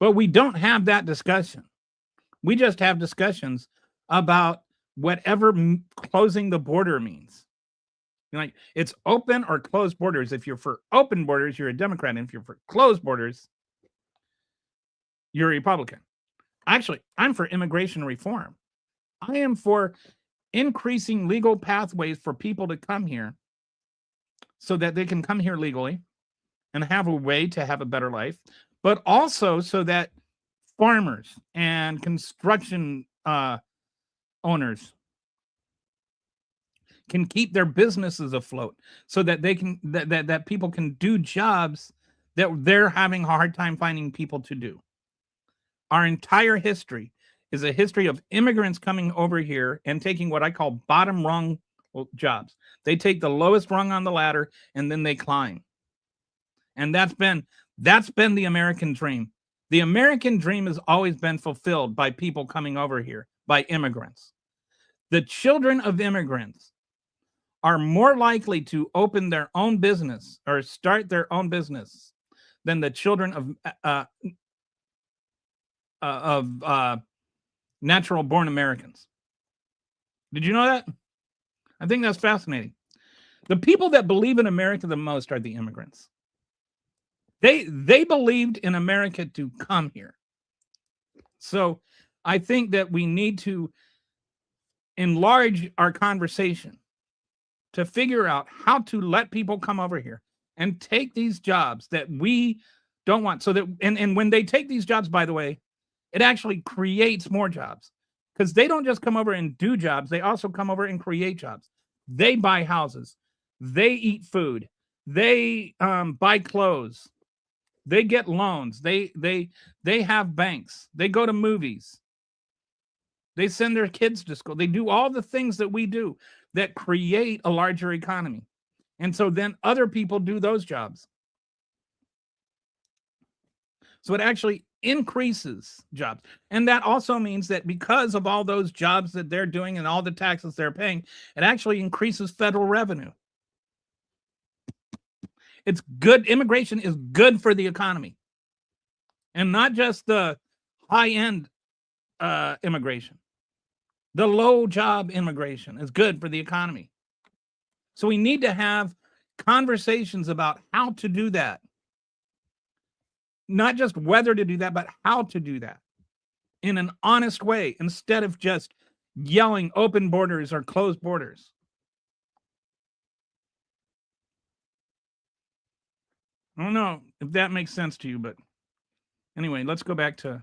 But we don't have that discussion. We just have discussions about whatever closing the border means. Like, it's open or closed borders. If you're for open borders, you're a Democrat. And if you're for closed borders, you're a Republican. Actually, I'm for immigration reform. I am for increasing legal pathways for people to come here so that they can come here legally and have a way to have a better life, but also so that farmers and construction owners can keep their businesses afloat, so that they can that people can do jobs that they're having a hard time finding people to do. Our entire history is a history of immigrants coming over here and taking what I call bottom rung jobs. They take the lowest rung on the ladder and then they climb. And that's been the American dream. The American dream has always been fulfilled by people coming over here, by immigrants. The children of immigrants are more likely to open their own business or start their own business than the children of natural born Americans. Did you know that? I think that's fascinating. The people that believe in America the most are the immigrants. They believed in America to come here. So I think that we need to enlarge our conversation to figure out how to let people come over here and take these jobs that we don't want. So that and when they take these jobs, by the way, it actually creates more jobs, because they don't just come over and do jobs. They also come over and create jobs. They buy houses. They eat food. They buy clothes. They get loans. They have banks. They go to movies. They send their kids to school. They do all the things that we do that create a larger economy. And so then other people do those jobs. So it actually increases jobs. And that also means that because of all those jobs that they're doing and all the taxes they're paying, it actually increases federal revenue. It's good. Immigration is good for the economy. And not just the high-end immigration. The low job immigration is good for the economy. So we need to have conversations about how to do that. Not just whether to do that, but how to do that in an honest way, instead of just yelling open borders or closed borders. I don't know if that makes sense to you, but anyway, let's go back to...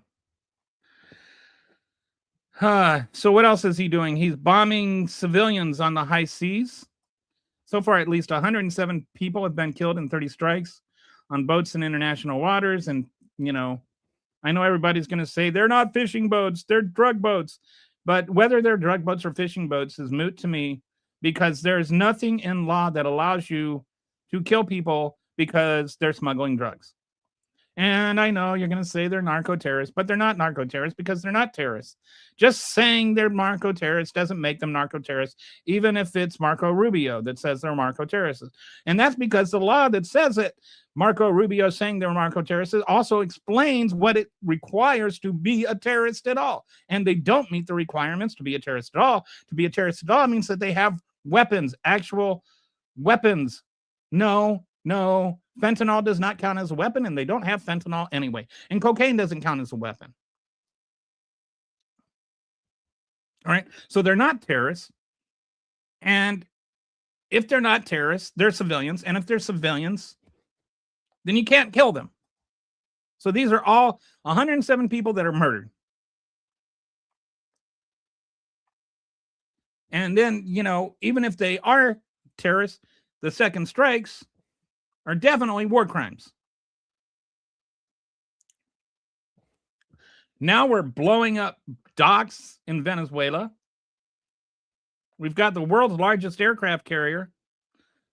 so what else is he doing? He's bombing civilians on the high seas. So far, at least 107 people have been killed in 30 strikes on boats in international waters. And, you know, I know everybody's going to say they're not fishing boats, they're drug boats. But whether they're drug boats or fishing boats is moot to me, because there's nothing in law that allows you to kill people because they're smuggling drugs. And I know you're going to say they're narco-terrorists, but they're not narco-terrorists because they're not terrorists. Just saying they're narco-terrorists doesn't make them narco-terrorists, even if it's Marco Rubio that says they're narco-terrorists. And that's because the law that says it, Marco Rubio saying they're narco-terrorists, also explains what it requires to be a terrorist at all. And they don't meet the requirements to be a terrorist at all. To be a terrorist at all means that they have weapons, actual weapons. No, fentanyl does not count as a weapon, and they don't have fentanyl anyway. And cocaine doesn't count as a weapon. All right, so they're not terrorists. And if they're not terrorists, they're civilians. And if they're civilians, then you can't kill them. So these are all 107 people that are murdered. And then, even if they are terrorists, the second strikes are definitely war crimes. Now we're blowing up docks in Venezuela. We've got the world's largest aircraft carrier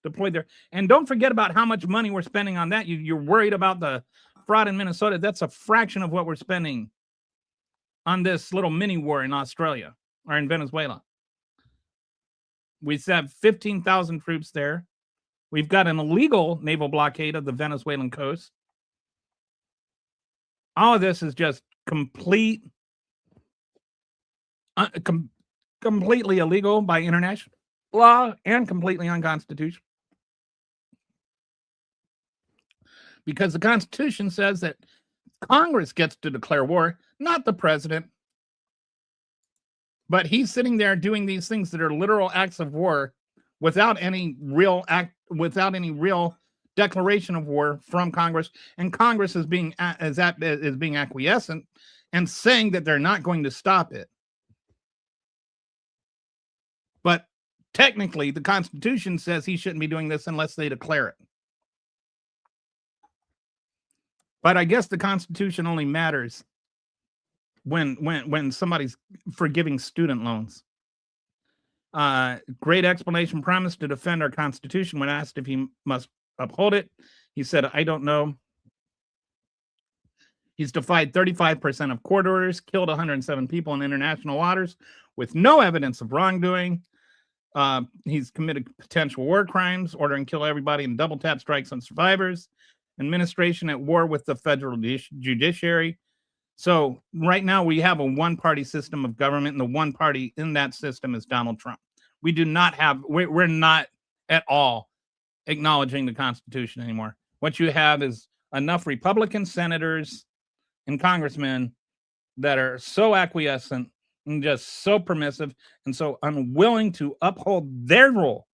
deployed there. And don't forget about how much money we're spending on that. You're worried about the fraud in Minnesota. That's a fraction of what we're spending on this little mini war in Australia or in Venezuela. We have 15,000 troops there. We've got an illegal naval blockade of the Venezuelan coast. All of this is just completely illegal by international law and completely unconstitutional. Because the Constitution says that Congress gets to declare war, not the president. But he's sitting there doing these things that are literal acts of war without any real declaration of war from Congress, and Congress is being acquiescent and saying that they're not going to stop it. But technically, the Constitution says he shouldn't be doing this unless they declare it. But I guess the Constitution only matters when somebody's forgiving student loans. Great explanation promised to defend our Constitution. When asked if he must uphold it, he said, I don't know. He's defied 35% of court orders, killed 107 people in international waters with no evidence of wrongdoing. He's committed potential war crimes, ordering kill everybody and double tap strikes on survivors, administration at war with the federal judiciary. So right now we have a one-party system of government, and the one party in that system is Donald Trump. We're not at all acknowledging the Constitution anymore. What you have is enough Republican senators and congressmen that are so acquiescent and just so permissive and so unwilling to uphold their role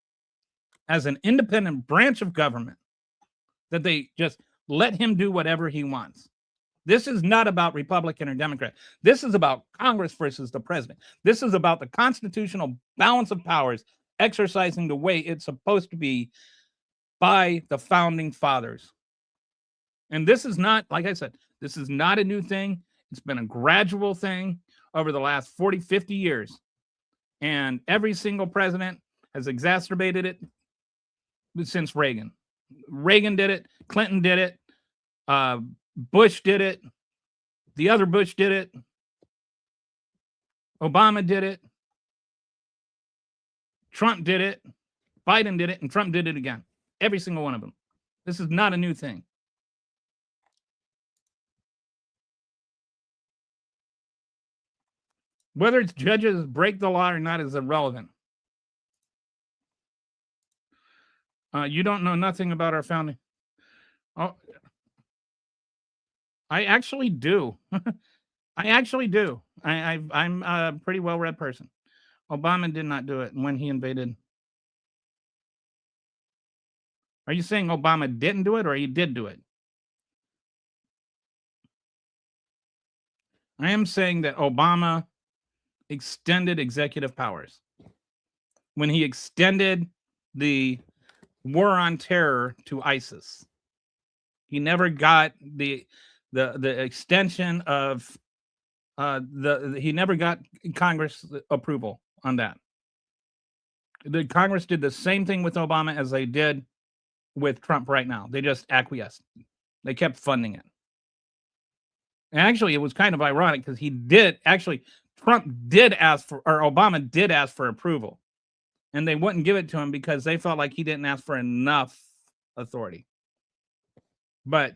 as an independent branch of government that they just let him do whatever he wants. This is not about Republican or Democrat. This is about Congress versus the president. This is about the constitutional balance of powers exercising the way it's supposed to be by the founding fathers. And this is not, like I said, this is not a new thing. It's been a gradual thing over the last 40, 50 years. And every single president has exacerbated it since Reagan. Reagan did it. Clinton did it. Bush did it. The other Bush did it. Obama did it. Trump did it. Biden did it. And Trump did it again. Every single one of them. This is not a new thing. Whether it's judges break the law or not is irrelevant. You don't know nothing about our founding. Oh, I actually do. I actually do. I'm a pretty well-read person. Obama did not do it when he invaded. Are you saying Obama didn't do it or he did do it? I am saying that Obama extended executive powers. When he extended the war on terror to ISIS, he never got the extension of he never got Congress approval on that. The Congress did the same thing with Obama as they did with Trump right now. They just acquiesced. They kept funding it. Actually, it was kind of ironic because Trump did ask for, or Obama did ask for approval, and they wouldn't give it to him because they felt like he didn't ask for enough authority. But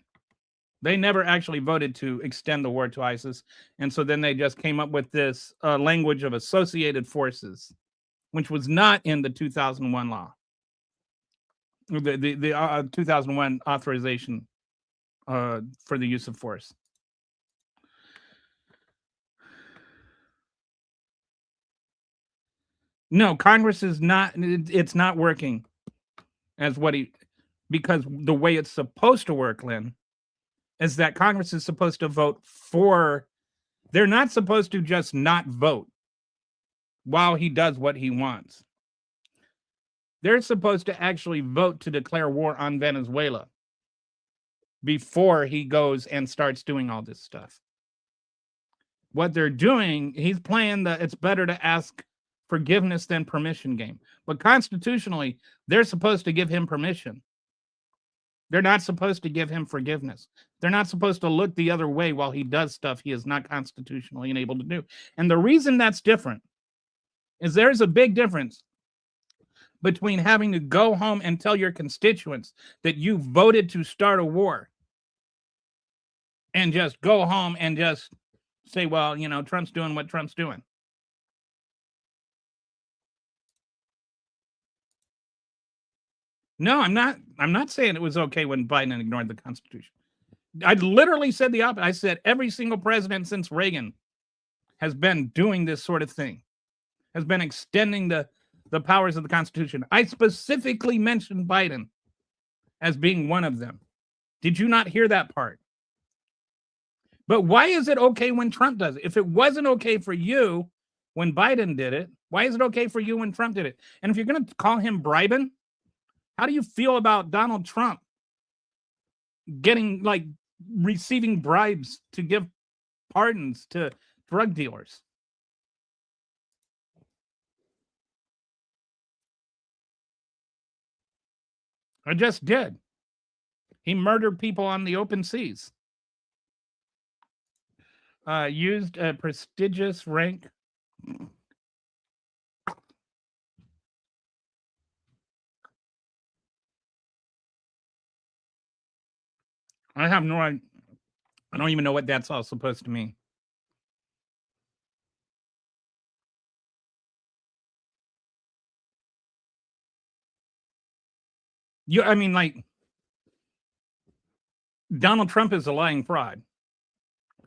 they never actually voted to extend the war to ISIS. And so then they just came up with this language of associated forces, which was not in the 2001 law, the 2001 authorization for the use of force. No, Congress is not, it's not working as because the way it's supposed to work, Lynn, is that Congress is supposed to vote for, they're not supposed to just not vote while he does what he wants. They're supposed to actually vote to declare war on Venezuela before he goes and starts doing all this stuff. What they're doing, he's playing the it's better to ask forgiveness than permission game. But constitutionally, they're supposed to give him permission. They're not supposed to give him forgiveness. They're not supposed to look the other way while he does stuff he is not constitutionally enabled to do. And the reason that's different is there's a big difference between having to go home and tell your constituents that you voted to start a war and just go home and just say, well, you know, Trump's doing what Trump's doing. No, I'm not saying it was okay when Biden ignored the Constitution. I literally said the opposite. I said every single president since Reagan has been doing this sort of thing, has been extending the powers of the Constitution. I specifically mentioned Biden as being one of them. Did you not hear that part? But why is it okay when Trump does it? If it wasn't okay for you when Biden did it, why is it okay for you when Trump did it? And if you're going to call him bribing, how do you feel about Donald Trump receiving bribes to give pardons to drug dealers? I just did. He murdered people on the open seas. Used a prestigious rank. I have no idea. I don't even know what that's all supposed to mean. I mean, like, Donald Trump is a lying fraud.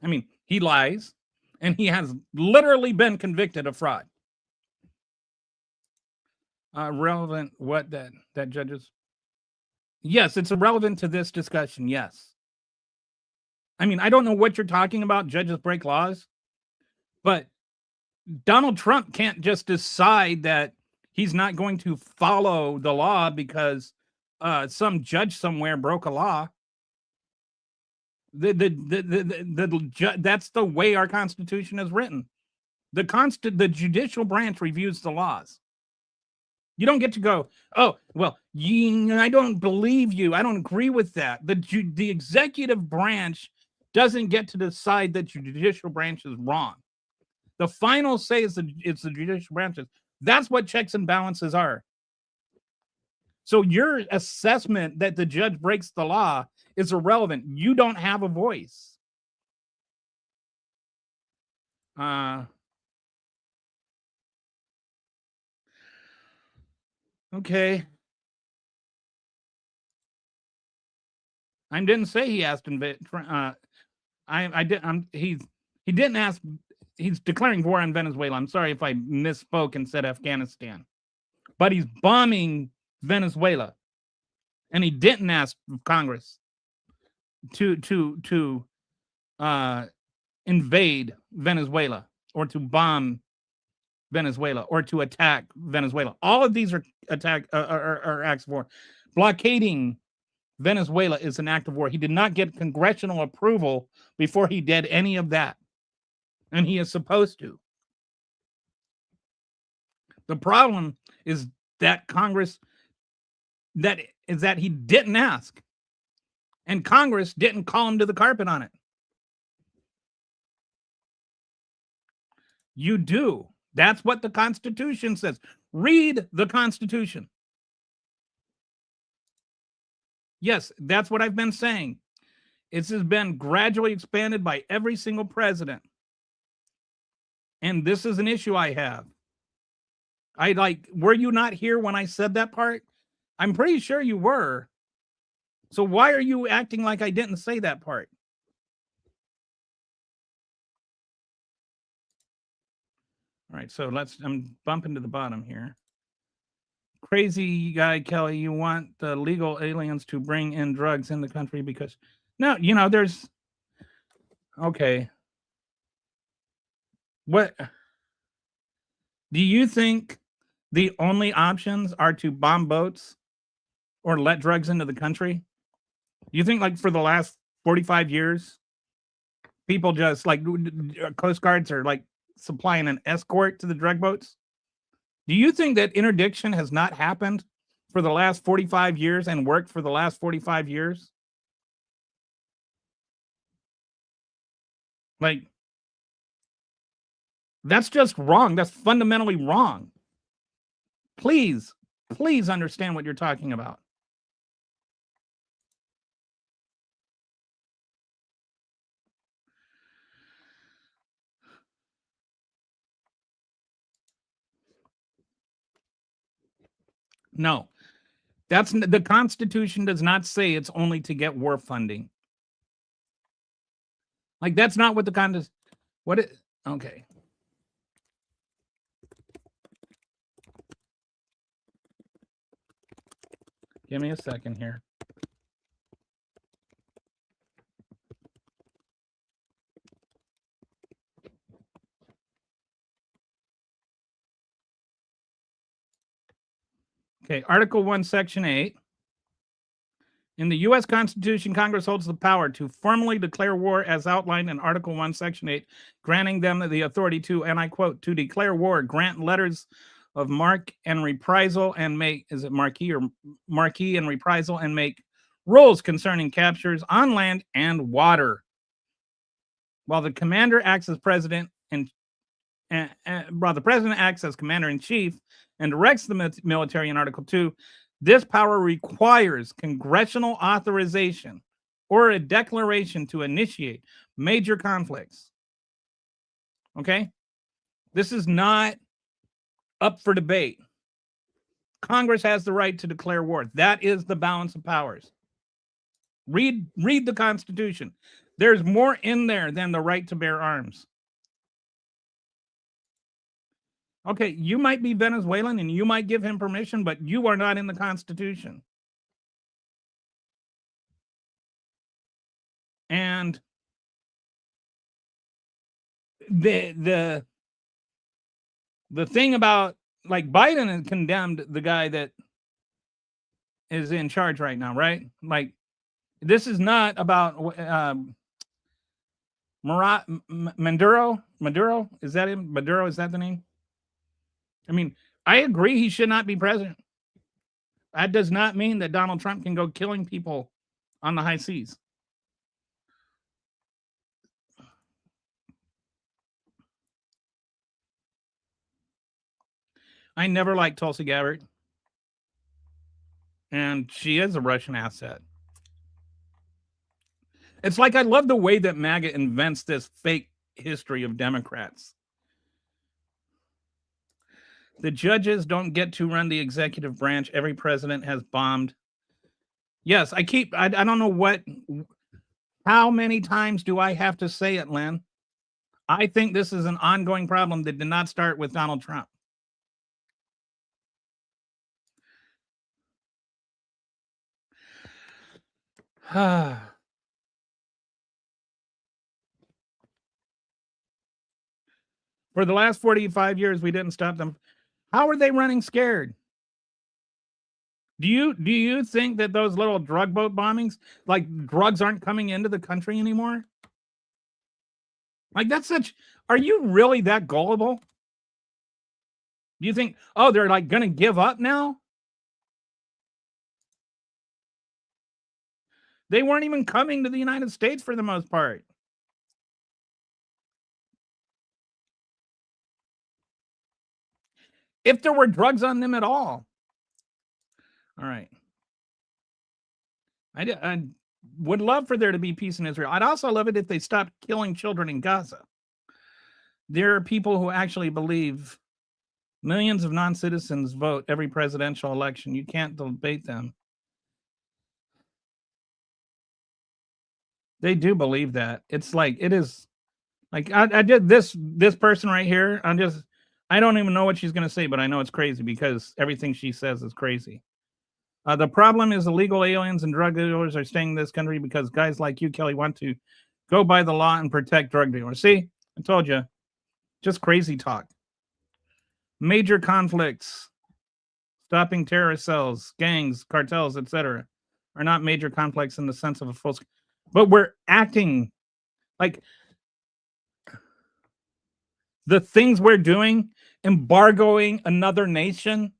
I mean, he lies, and he has literally been convicted of fraud. Relevant what that judges? Yes, it's irrelevant to this discussion, yes. I mean, I don't know what you're talking about, judges break laws, but Donald Trump can't just decide that he's not going to follow the law because some judge somewhere broke a law. That's the way our Constitution is written. The judicial branch reviews the laws. You don't get to go, oh, well, I don't believe you. I don't agree with that. The executive branch doesn't get to decide that your judicial branch is wrong. The final say is it's the judicial branches. That's what checks and balances are. So your assessment that the judge breaks the law is irrelevant. You don't have a voice. Okay. I didn't say he asked he didn't ask. He's declaring war on Venezuela. I'm sorry if I misspoke and said Afghanistan, but he's bombing Venezuela, and he didn't ask Congress to invade Venezuela or to bomb Venezuela or to attack Venezuela. All of these are acts of war. Blockading Venezuela is an act of war. He did not get congressional approval before he did any of that, and he is supposed to. The problem is that Congress, that he didn't ask, and Congress didn't call him to the carpet on it. You do. That's what the Constitution says. Read the Constitution. Yes, that's what I've been saying. It has been gradually expanded by every single president. And this is an issue I have. Were you not here when I said that part? I'm pretty sure you were. So why are you acting like I didn't say that part? All right, so I'm bumping to the bottom here. Crazy guy, Kelly, you want the legal aliens to bring in drugs in the country because, no, there's, okay. What, do you think the only options are to bomb boats or let drugs into the country? You think like for the last 45 years, people just like Coast Guards are like supplying an escort to the drug boats? Do you think that interdiction has not happened for the last 45 years and worked for the last 45 years? Like, that's just wrong. That's fundamentally wrong. Please understand what you're talking about. No, the Constitution does not say it's only to get war funding. Like, that's not what the Constitution. Okay. Give me a second here. Okay, Article 1, Section 8. In the U.S. Constitution, Congress holds the power to formally declare war as outlined in Article 1, Section 8, granting them the authority to, and I quote, to declare war, grant letters of marque and reprisal, and make, is it marquee or marquee and reprisal, and make rules concerning captures on land and water. While the commander acts as president and while the president acts as commander in chief and directs the military in Article 2, this power requires congressional authorization or a declaration to initiate major conflicts. Okay? This is not up for debate. Congress has the right to declare war. That is the balance of powers. Read the Constitution. There's more in there than the right to bear arms. Okay, you might be Venezuelan and you might give him permission, but you are not in the Constitution. And the thing about, like, Biden has condemned the guy that is in charge right now, right? Like, this is not about Maduro. Is that him? Maduro, is that the name? I mean, I agree he should not be president. That does not mean that Donald Trump can go killing people on the high seas. I never liked Tulsi Gabbard. And she is a Russian asset. It's like I love the way that MAGA invents this fake history of Democrats. The judges don't get to run the executive branch. Every president has bombed. Yes, I don't know how many times do I have to say it, Lynn? I think this is an ongoing problem that did not start with Donald Trump. For the last 45 years, we didn't stop them. How are they running scared? Do you think that those little drug boat bombings, like, drugs aren't coming into the country anymore? Like, are you really that gullible? Do you think, oh, they're like going to give up now? They weren't even coming to the United States for the most part. if there were drugs on them at all. All right. I would love for there to be peace in Israel. I'd also love it if they stopped killing children in Gaza. There are people who actually believe millions of non-citizens vote every presidential election. You can't debate them. They do believe that. It's like, it is like, I did this person right here. I don't even know what she's going to say, but I know it's crazy because everything she says is crazy. The problem is illegal aliens and drug dealers are staying in this country because guys like you, Kelly, want to go by the law and protect drug dealers. See, I told you, just crazy talk. Major conflicts, stopping terrorist cells, gangs, cartels, etc., are not major conflicts in the sense of a full. But we're acting like the things we're doing, embargoing another nation,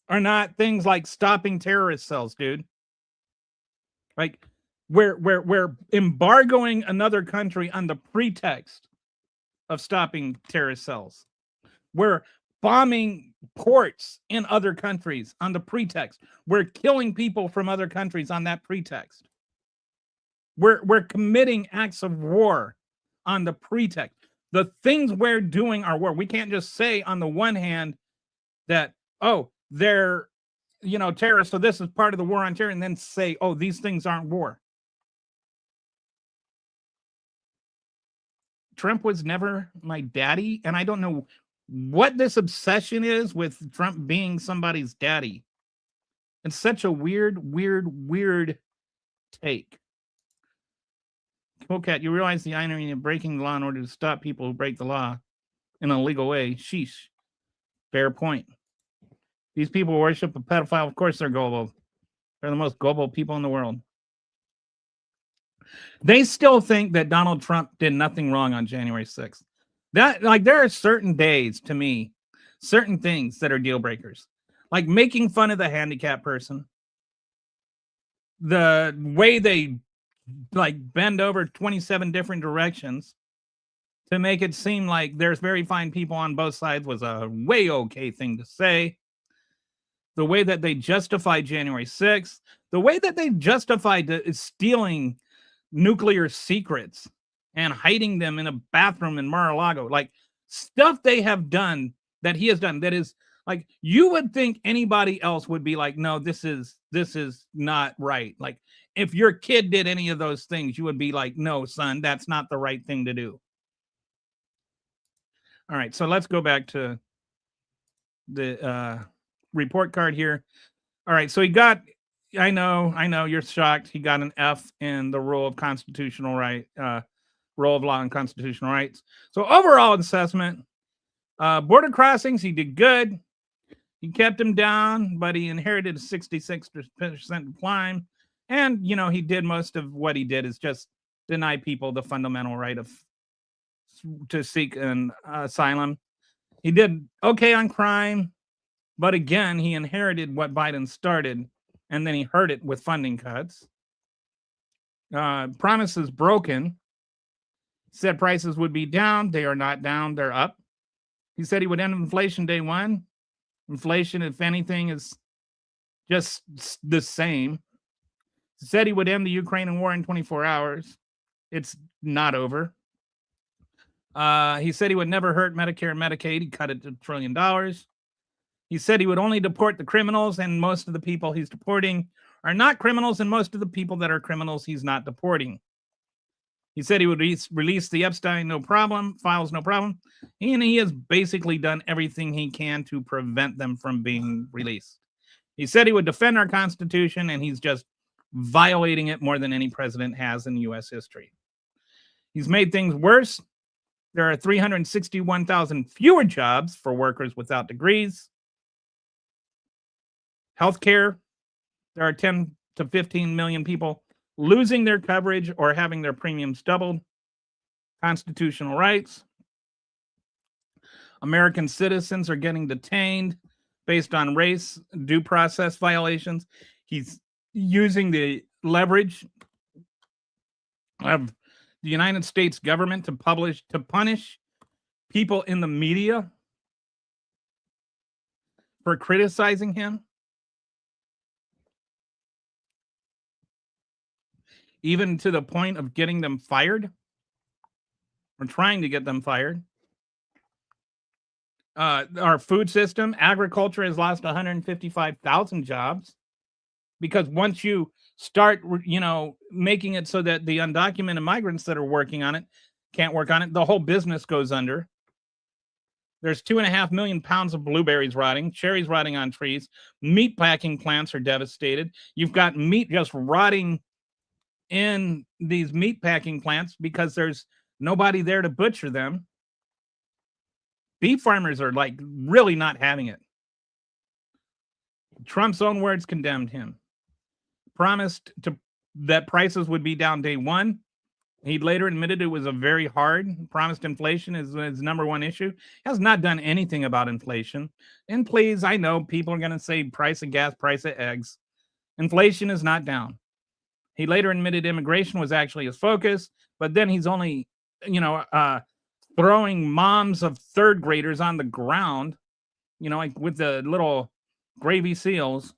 are not things like stopping terrorist cells, dude. Like we're embargoing another country on the pretext of stopping terrorist cells. We're bombing ports in other countries on the pretext. We're killing people from other countries on that pretext. We're committing acts of war on the pretext. The things we're doing are war. We can't just say on the one hand that, oh, they're, terrorists, so this is part of the war on terror, and then say, oh, these things aren't war. Trump was never my daddy, and I don't know what this obsession is with Trump being somebody's daddy. It's such a weird take. Coolcat, you realize the irony of breaking the law in order to stop people who break the law in a legal way. Sheesh. Fair point. These people worship a pedophile. Of course they're gullible. They're the most gullible people in the world. They still think that Donald Trump did nothing wrong on January 6th. There are certain days, to me, certain things that are deal breakers. Like making fun of the handicapped person. The way they bend over 27 different directions to make it seem like there's very fine people on both sides was a way okay thing to say. The way that they justified January 6th, the way that they justified stealing nuclear secrets and hiding them in a bathroom in Mar-a-Lago, like stuff they have done that he has done that is like, you would think anybody else would be like, no, this is not right. Like if your kid did any of those things, you would be like, no, son, that's not the right thing to do. All right, so let's go back to the report card here. All right, so he got, I know you're shocked. He got an F in the rule of constitutional right, rule of law and constitutional rights. So overall assessment, border crossings, he did good. He kept him down, but he inherited a 66% decline. And, he did most of what he did is just deny people the fundamental right to seek an asylum. He did okay on crime, but again, he inherited what Biden started, and then he hurt it with funding cuts. Promises broken. Said prices would be down. They are not down. They're up. He said he would end inflation day one. Inflation, if anything, is just the same. He said he would end the Ukrainian war in 24 hours. It's not over. He said he would never hurt Medicare and Medicaid. He cut it to $1 trillion. He said he would only deport the criminals, and most of the people he's deporting are not criminals, and most of the people that are criminals he's not deporting. He said he would release the Epstein files no problem, and he has basically done everything he can to prevent them from being released. He said he would defend our Constitution, and he's just violating it more than any president has in U.S. history. He's made things worse. There are 361,000 fewer jobs for workers without degrees. Healthcare, there are 10 to 15 million people losing their coverage or having their premiums doubled. Constitutional rights. American citizens are getting detained based on race, due process violations. He's using the leverage of the United States government to punish people in the media for criticizing him, even to the point of getting them fired or trying to get them fired. Our food system, agriculture has lost 155,000 jobs because once you start, making it so that the undocumented migrants that are working on it can't work on it, the whole business goes under. There's 2.5 million pounds of blueberries rotting, cherries rotting on trees, meat packing plants are devastated. You've got meat just rotting in these meat packing plants because there's nobody there to butcher them. Beef farmers are like really not having it. Trump's own words condemned him. Promised that prices would be down day one. He later admitted it was a very hard. Promised inflation is his number one issue. Has not done anything about inflation. And please, I know people are going to say price of gas, price of eggs. Inflation is not down. He later admitted immigration was actually his focus, but then he's only, throwing moms of third graders on the ground, like with the little gravy seals.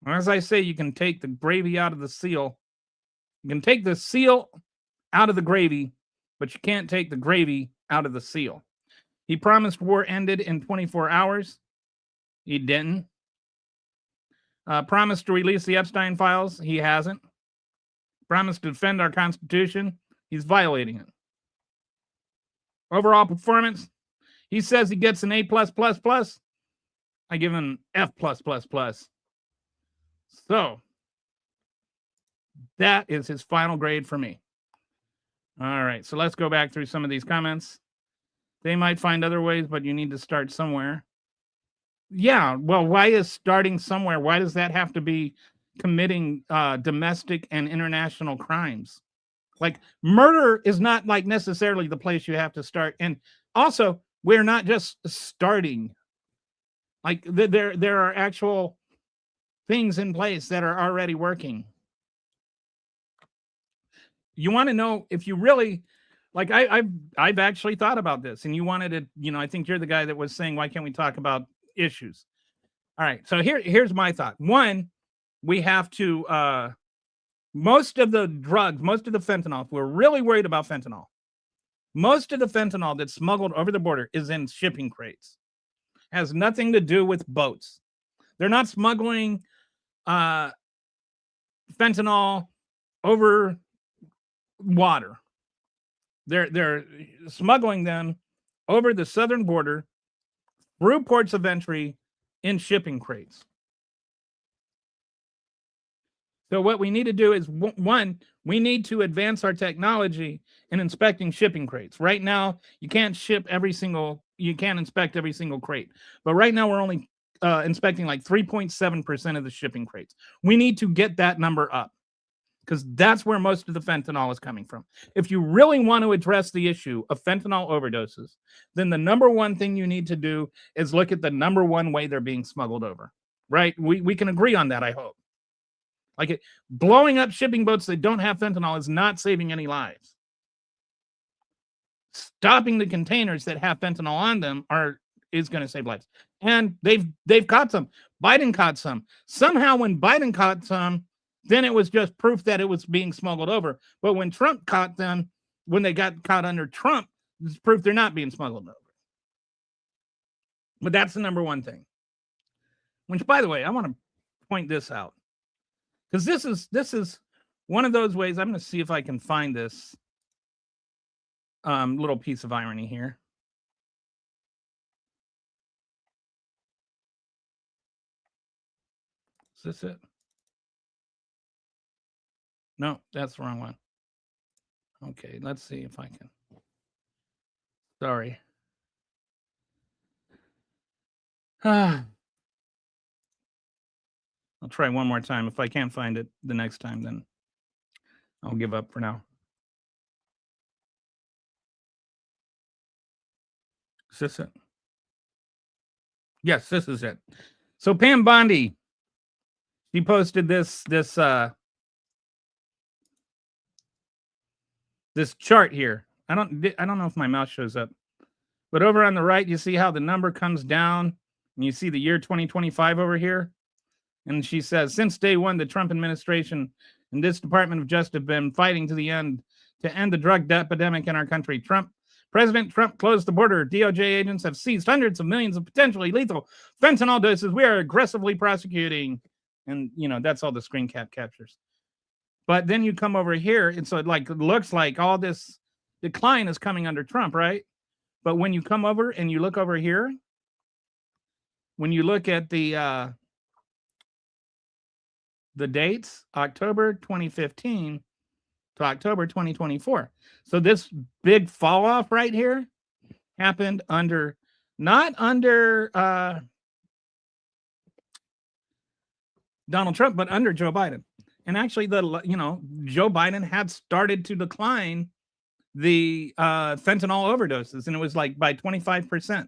As I say, you can take the gravy out of the seal. You can take the seal out of the gravy, but you can't take the gravy out of the seal. He promised war ended in 24 hours. He didn't. Promised to release the Epstein files. He hasn't. Promised to defend our Constitution. He's violating it. Overall performance, he says he gets an A+++. I give him F+++. So that is his final grade for me. All right, so let's go back through some of these comments. They might find other ways, but you need to start somewhere. Yeah, well, why is starting somewhere? Why does that have to be committing domestic and international crimes? Like murder is not like necessarily the place you have to start. And also, we're not just starting. Like there are actual things in place that are already working. You want to know if you really like I've actually thought about this, and you wanted to, I think you're the guy that was saying, why can't we talk about issues? All right, so here's my thought. One, we have to most of the drugs, most of the fentanyl, if we're really worried about fentanyl, most of the fentanyl that's smuggled over the border is in shipping crates. Has nothing to do with boats. They're not smuggling fentanyl over water. They're smuggling them over the southern border through ports of entry in shipping crates. So what we need to do is, one, we need to advance our technology in inspecting shipping crates. Right now, you can't inspect every single crate. But right now, we're only inspecting like 3.7% of the shipping crates. We need to get that number up because that's where most of the fentanyl is coming from. If you really want to address the issue of fentanyl overdoses, then the number one thing you need to do is look at the number one way they're being smuggled over, right? We can agree on that, I hope. Like blowing up shipping boats that don't have fentanyl is not saving any lives. Stopping the containers that have fentanyl on them is going to save lives. And they've caught some. Biden caught some. Somehow when Biden caught some, then it was just proof that it was being smuggled over. But when Trump caught them, when they got caught under Trump, it's proof they're not being smuggled over. But that's the number one thing. Which, by the way, I want to point this out. Because this is one of those ways. I'm going to see if I can find this little piece of irony here. Is this it? No, that's the wrong one. Okay, let's see if I can. Sorry. I'll try one more time. If I can't find it the next time, then I'll give up for now. Is this it? Yes, this is it. So Pam Bondi, she posted this chart here. I don't know if my mouse shows up, but over on the right, you see how the number comes down And you see the year 2025 over here. And she says, since day one, the Trump administration and this Department of Justice have been fighting to the end to end the drug epidemic in our country. President Trump closed the border. DOJ agents have seized hundreds of millions of potentially lethal fentanyl doses. We are aggressively prosecuting. And, you know, that's all the screen cap captures. But then you come over here, and so it looks like all this decline is coming under Trump, right? But when you come over and you look over here, when you look at the dates, October 2015 to October 2024. So this big fall off right here happened not under Donald Trump, but under Joe Biden. And actually, Joe Biden had started to decline the fentanyl overdoses, and it was like by 25%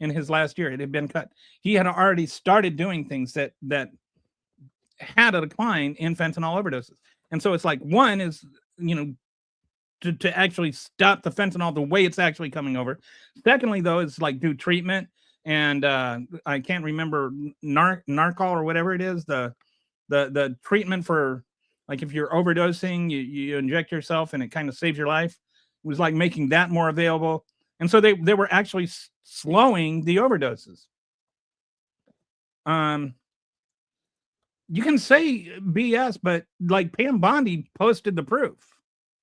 in his last year. It had been cut. He had already started doing things that had a decline in fentanyl overdoses. And so it's like, one is, to actually stop the fentanyl the way it's actually coming over. Secondly, though, is like do treatment. And I can't remember Narcal or whatever it is, the treatment for, like, if you're overdosing, you inject yourself and it kind of saves your life. It was like making that more available. And so they were actually slowing the overdoses. You can say BS, but like Pam Bondi posted the proof.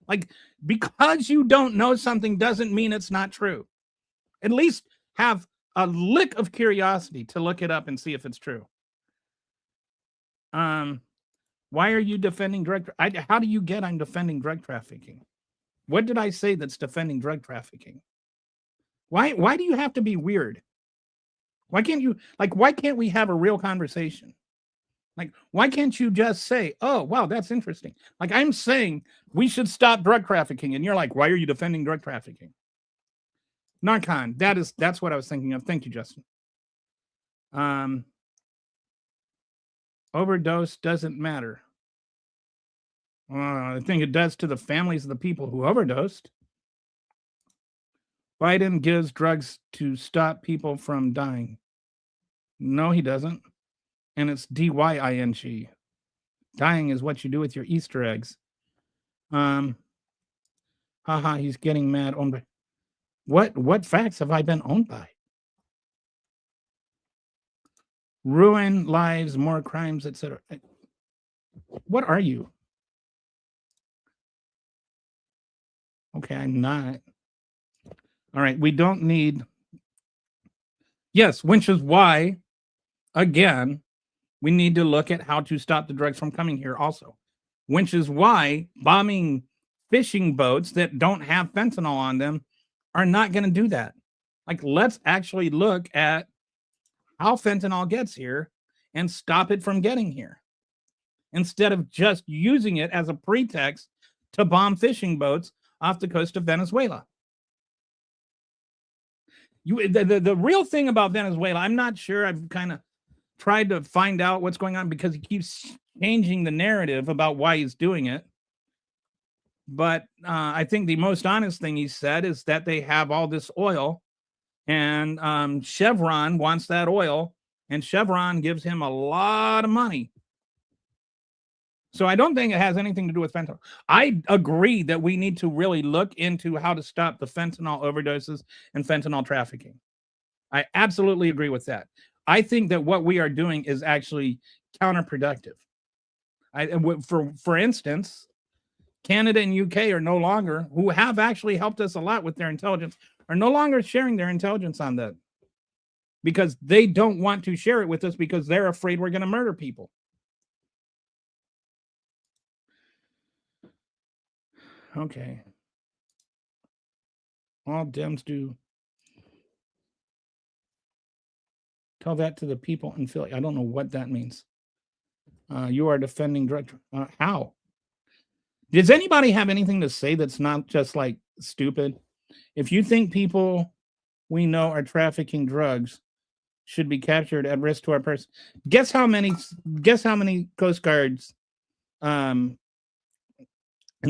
Like, because you don't know something doesn't mean it's not true. At least have a lick of curiosity to look it up and see if it's true. Why are you defending drug? How do you get I'm defending drug trafficking? What did I say that's defending drug trafficking? Why do you have to be weird? Why can't we have a real conversation? Like, why can't you just say, oh, wow, that's interesting. Like, I'm saying we should stop drug trafficking. And you're like, why are you defending drug trafficking? Narcon, that's what I was thinking of. Thank you, Justin. Overdose doesn't matter. I think it does to the families of the people who overdosed. Biden gives drugs to stop people from dying. No, he doesn't. And it's DYING. Dying is what you do with your Easter eggs. Haha, he's getting mad. Owned by what facts have I been owned by? Ruin lives, more crimes, etc. What are you? Okay, I'm not. All right, we don't need. Yes, which is why, again, we need to look at how to stop the drugs from coming here also. Which is why bombing fishing boats that don't have fentanyl on them are not going to do that. Like, let's actually look at how fentanyl gets here and stop it from getting here, instead of just using it as a pretext to bomb fishing boats off the coast of Venezuela. The real thing about Venezuela, I'm not sure. I've kind of tried to find out what's going on because he keeps changing the narrative about why he's doing it. But I think the most honest thing he said is that they have all this oil, and Chevron wants that oil, and Chevron gives him a lot of money. So I don't think it has anything to do with fentanyl. I agree that we need to really look into how to stop the fentanyl overdoses and fentanyl trafficking. I absolutely agree with that. I think that what we are doing is actually counterproductive. For instance, Canada and UK are no longer, who have actually helped us a lot with their intelligence, are no longer sharing their intelligence on that because they don't want to share it with us because they're afraid we're going to murder people. Okay. All Dems do. Tell that to the people in Philly. I don't know what that means. You are defending drug. How? Does anybody have anything to say that's not just like stupid? If you think people we know are trafficking drugs should be captured at risk to our person, guess how many Coast Guards in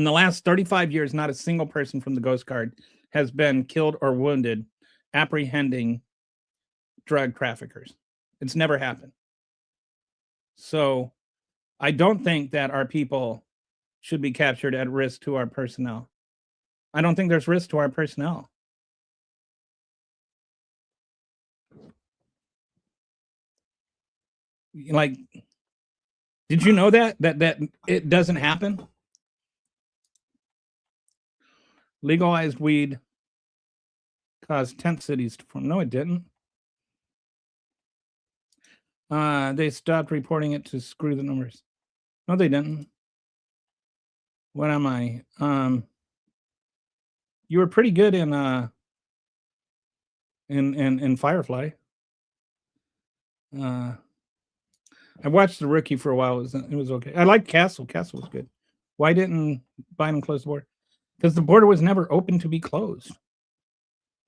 the last 35 years, not a single person from the Coast Guard has been killed or wounded apprehending drug traffickers. It's never happened. So I don't think that our people should be captured at risk to our personnel. I don't think there's risk to our personnel. Like, did you know that it doesn't happen? Legalized weed caused tent cities to form. No, it didn't. They stopped reporting it to screw the numbers. No, they didn't. What am I? You were pretty good in Firefly. I watched The Rookie for a while. It was okay. I liked Castle. Castle was good. Why didn't Biden close the border? Because the border was never open to be closed.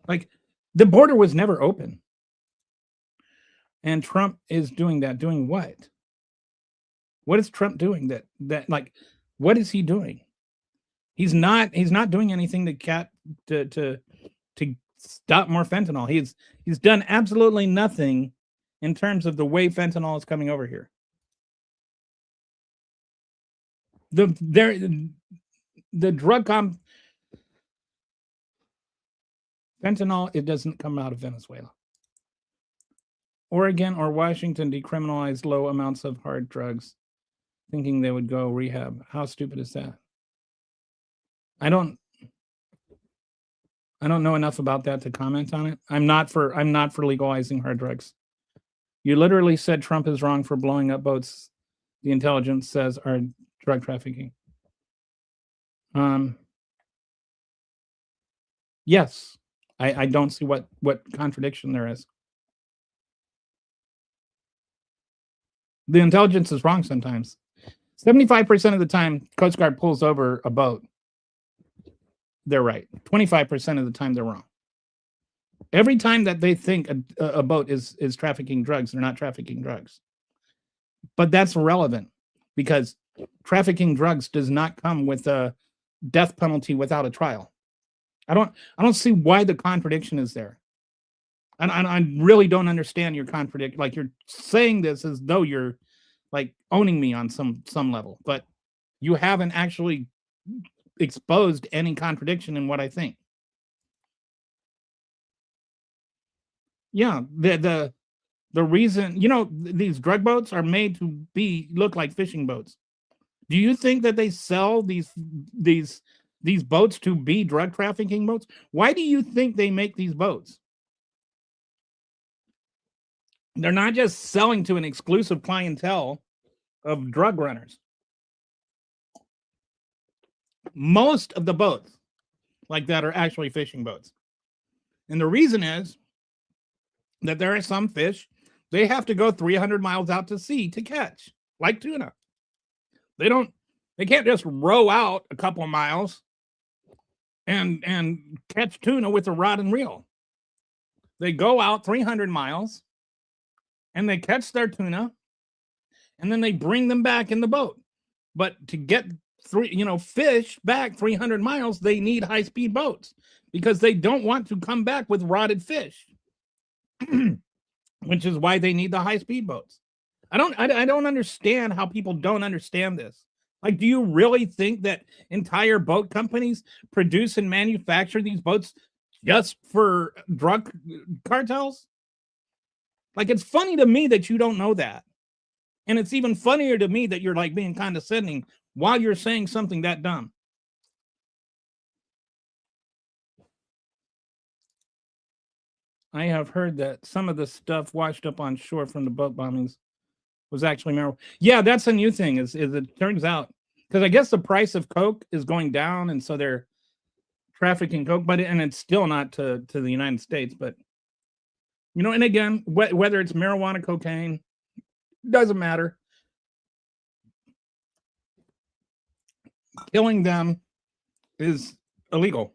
Like, the border was never open. And Trump is doing that. Doing what? What is Trump doing? That like, what is he doing? He's not doing anything to stop more fentanyl. He's done absolutely nothing in terms of the way fentanyl is coming over here. The drug fentanyl, it doesn't come out of Venezuela. Oregon or Washington decriminalized low amounts of hard drugs, thinking they would go rehab. How stupid is that? I don't know enough about that to comment on it. I'm not for legalizing hard drugs. You literally said Trump is wrong for blowing up boats the intelligence says are drug trafficking. Yes. I don't see what contradiction there is. The intelligence is wrong sometimes. 75% of the time, Coast Guard pulls over a boat, they're right. 25% of the time, they're wrong. Every time that they think a boat is trafficking drugs, they're not trafficking drugs. But that's irrelevant because trafficking drugs does not come with a death penalty without a trial. I don't see why the contradiction is there. And I really don't understand your contradiction. Like, you're saying this as though you're like owning me on some level, but you haven't actually exposed any contradiction in what I think. Yeah, the reason, these drug boats are made to look like fishing boats. Do you think that they sell these boats to be drug trafficking boats? Why do you think they make these boats? They're not just selling to an exclusive clientele of drug runners. Most of the boats like that are actually fishing boats. And the reason is that there are some fish they have to go 300 miles out to sea to catch, like tuna. They can't just row out a couple of miles and catch tuna with a rod and reel. They go out 300 miles and they catch their tuna and then they bring them back in the boat. But to get fish back 300 miles, they need high-speed boats because they don't want to come back with rotted fish, which is why they need the high-speed boats. I don't understand how people don't understand this. Like, do you really think that entire boat companies produce and manufacture these boats just for drug cartels? Like, it's funny to me that you don't know that. And it's even funnier to me that you're like being condescending while you're saying something that dumb. I have heard that some of the stuff washed up on shore from the boat bombings was actually marijuana. Yeah, that's a new thing. Is it turns out, because I guess the price of coke is going down, and so they're trafficking coke, and it's still not to the United States. But and again, whether it's marijuana, cocaine, doesn't matter. Killing them is illegal.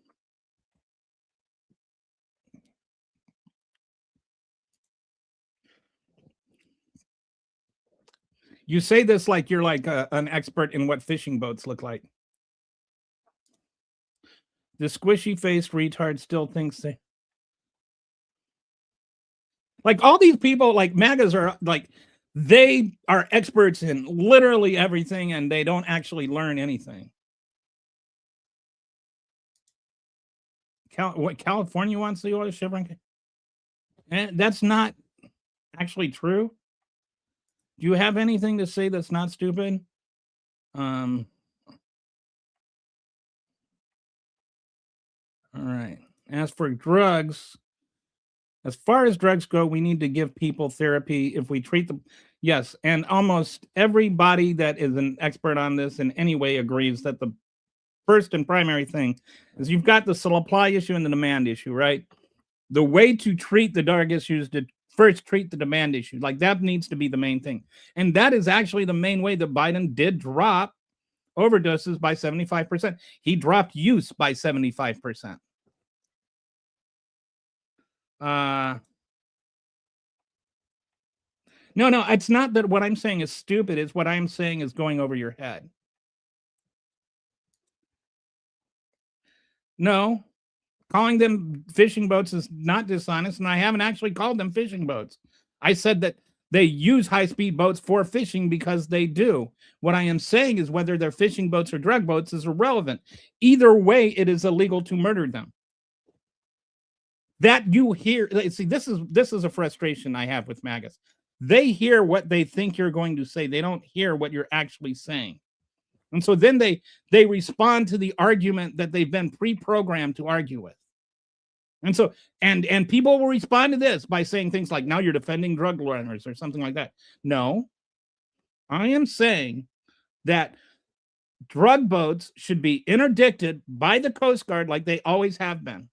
You say this like you're like an expert in what fishing boats look like. The squishy-faced retard still thinks they... Like all these people, like MAGAs are like, they are experts in literally everything and they don't actually learn anything. What California wants the oil shivering? And that's not actually true. Do you have anything to say that's not stupid? All right. As for drugs, as far as drugs go, we need to give people therapy if we treat them. Yes, and almost everybody that is an expert on this in any way agrees that the first and primary thing is you've got the supply issue and the demand issue, right? The way to treat the drug issue is to first treat the demand issue. Like that needs to be the main thing. And that is actually the main way that Biden did drop overdoses by 75%. He dropped use by 75%. No, it's not that what I'm saying is stupid. It's what I'm saying is going over your head. No, calling them fishing boats is not dishonest, and I haven't actually called them fishing boats. I said that they use high-speed boats for fishing because they do. What I am saying is whether they're fishing boats or drug boats is irrelevant. Either way, it is illegal to murder them. That you hear, see, this is a frustration I have with MAGAs. They hear what they think you're going to say. They don't hear what you're actually saying. And so then they respond to the argument that they've been pre-programmed to argue with. And so, and people will respond to this by saying things like, now you're defending drug runners or something like that. No, I am saying that drug boats should be interdicted by the Coast Guard like they always have been.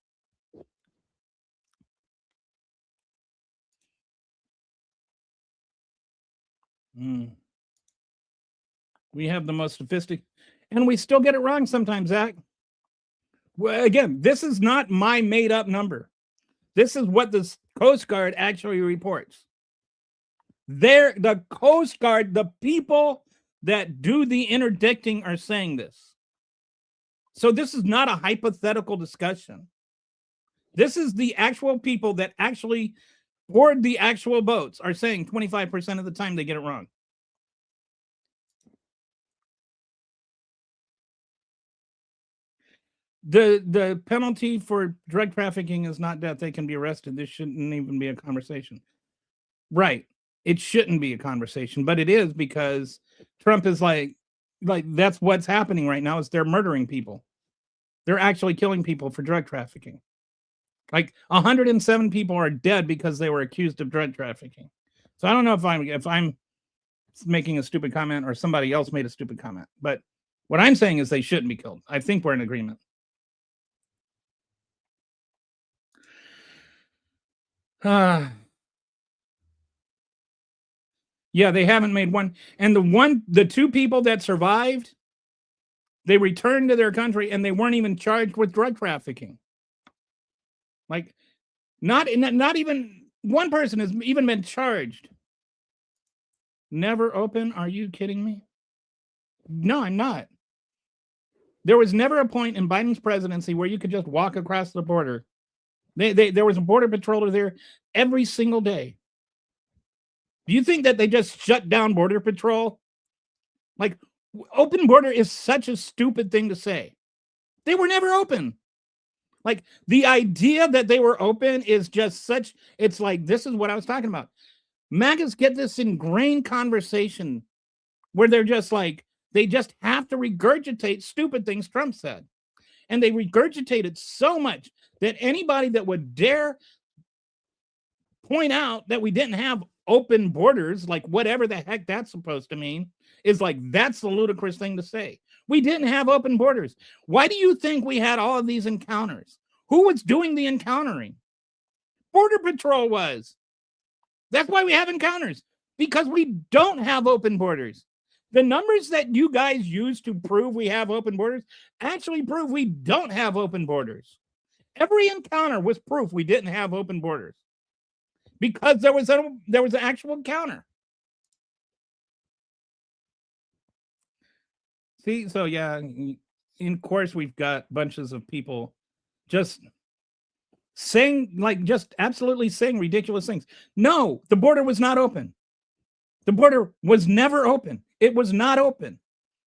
We have the most sophisticated, and we still get it wrong sometimes, Zach. Well, again, this is not my made up number. This is what the Coast Guard actually reports. The Coast Guard, the people that do the interdicting are saying this. So this is not a hypothetical discussion. This is the actual people that actually board the actual boats are saying 25% of the time they get it wrong. The penalty for drug trafficking is not death. They can be arrested. This shouldn't even be a conversation. Right. It shouldn't be a conversation, but it is because Trump is like that's what's happening right now is they're murdering people. They're actually killing people for drug trafficking. Like 107 people are dead because they were accused of drug trafficking. So I don't know if I'm making a stupid comment or somebody else made a stupid comment, but what I'm saying is they shouldn't be killed. I think we're in agreement. Yeah, they haven't made one. And the two people that survived, they returned to their country and they weren't even charged with drug trafficking. Like, not even one person has even been charged. Never open? Are you kidding me? No, I'm not. There was never a point in Biden's presidency where you could just walk across the border. There was a border patroller there every single day. Do you think that they just shut down Border Patrol? Like, open border is such a stupid thing to say. They were never open. Like, the idea that they were open is just such, it's like, this is what I was talking about. MAGAs get this ingrained conversation where they're just like, they just have to regurgitate stupid things Trump said. And they regurgitate it so much that anybody that would dare point out that we didn't have open borders, like whatever the heck that's supposed to mean, is like, that's the ludicrous thing to say. We didn't have open borders. Why do you think we had all of these encounters? Who was doing the encountering? Border Patrol was. That's why we have encounters, because we don't have open borders. The numbers that you guys use to prove we have open borders actually prove we don't have open borders. Every encounter was proof we didn't have open borders because there was an actual encounter. See, so yeah, in course we've got bunches of people just saying, like, just absolutely saying ridiculous things. No, the border was not open. The border was never open. It was not open.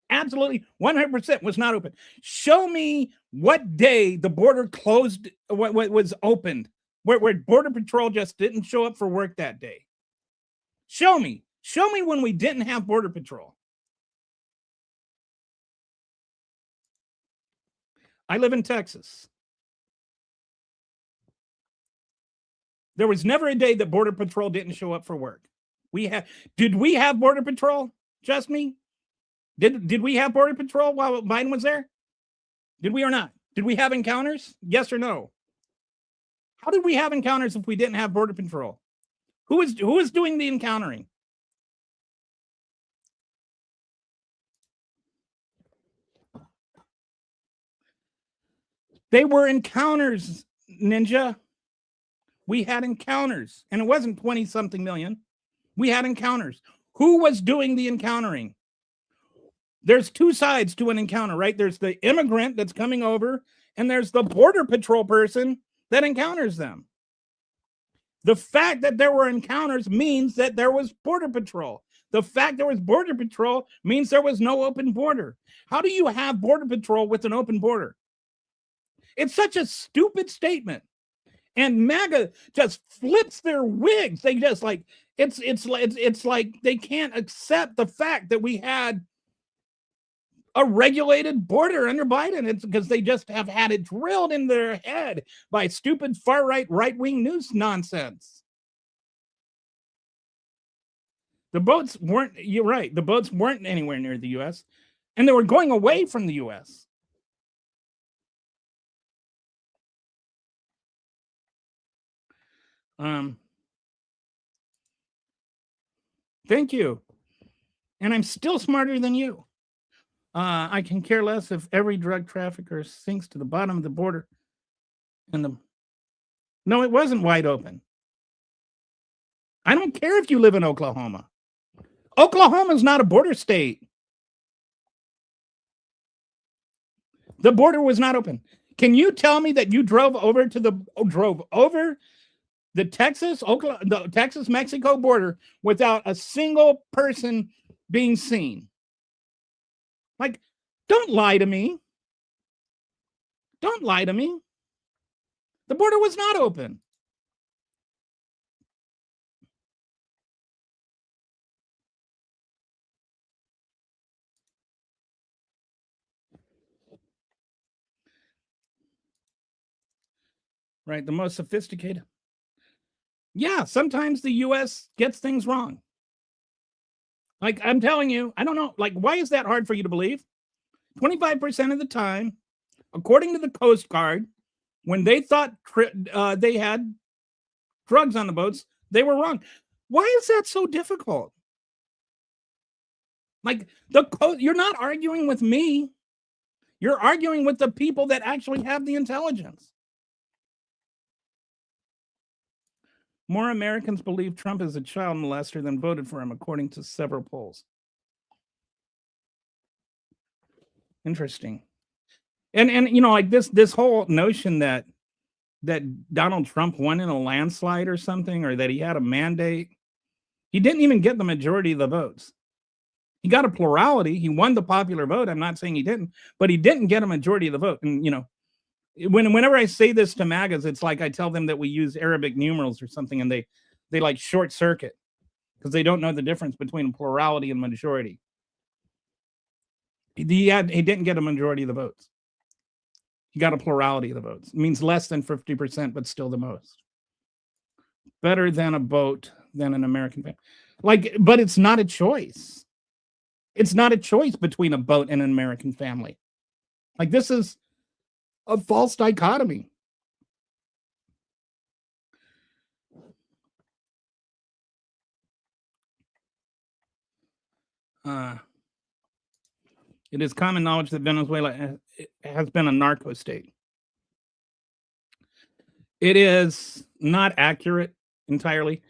Absolutely 100% was not open. Show me what day the border closed, what was opened, where Border Patrol just didn't show up for work that day. Show me when we didn't have Border Patrol. I live in Texas. There was never a day that Border Patrol didn't show up for work. Did we have Border Patrol? Just me? Did we have Border Patrol while Biden was there? Did we or not? Did we have encounters? Yes or no? How did we have encounters if we didn't have Border Patrol? Who was doing the encountering? They were encounters, Ninja. We had encounters, and it wasn't 20-something million. We had encounters. Who was doing the encountering? There's two sides to an encounter, right? There's the immigrant that's coming over, and there's the Border Patrol person that encounters them. The fact that there were encounters means that there was Border Patrol. The fact there was Border Patrol means there was no open border. How do you have Border Patrol with an open border? It's such a stupid statement. And MAGA just flips their wigs. They just like, it's like they can't accept the fact that we had a regulated border under Biden. It's because they just have had it drilled in their head by stupid right-wing news nonsense. The boats weren't, you're right, the boats weren't anywhere near the U.S. and they were going away from the U.S. Thank you. And I'm still smarter than you. I can care less if every drug trafficker sinks to the bottom of the border. No, it wasn't wide open. I don't care if you live in Oklahoma. Oklahoma is not a border state. The border was not open. Can you tell me that you drove over the Texas-Mexico border without a single person being seen? Like, don't lie to me. Don't lie to me. The border was not open. Right, the most sophisticated. Yeah, sometimes the U.S. gets things wrong. Like, I'm telling you, I don't know. Like, why is that hard for you to believe? 25% of the time, according to the Coast Guard, when they thought they had drugs on the boats, they were wrong. Why is that so difficult? Like, you're not arguing with me. You're arguing with the people that actually have the intelligence. More Americans believe Trump is a child molester than voted for him, according to several polls. Interesting. And you know, like this whole notion that Donald Trump won in a landslide or something, or that he had a mandate. He didn't even get the majority of the votes. He got a plurality. He won the popular vote. I'm not saying he didn't, but he didn't get a majority of the vote. And, you know, whenever I say this to MAGAs, it's like I tell them that we use Arabic numerals or something, and they like short circuit because they don't know the difference between plurality and majority. He didn't get a majority of the votes. He got a plurality of the votes. It means less than 50%, but still the most. Better than a vote than an American family. Like, but it's not a choice. It's not a choice between a vote and an American family. Like, this is a false dichotomy. It is common knowledge that Venezuela has been a narco state. It is not accurate entirely.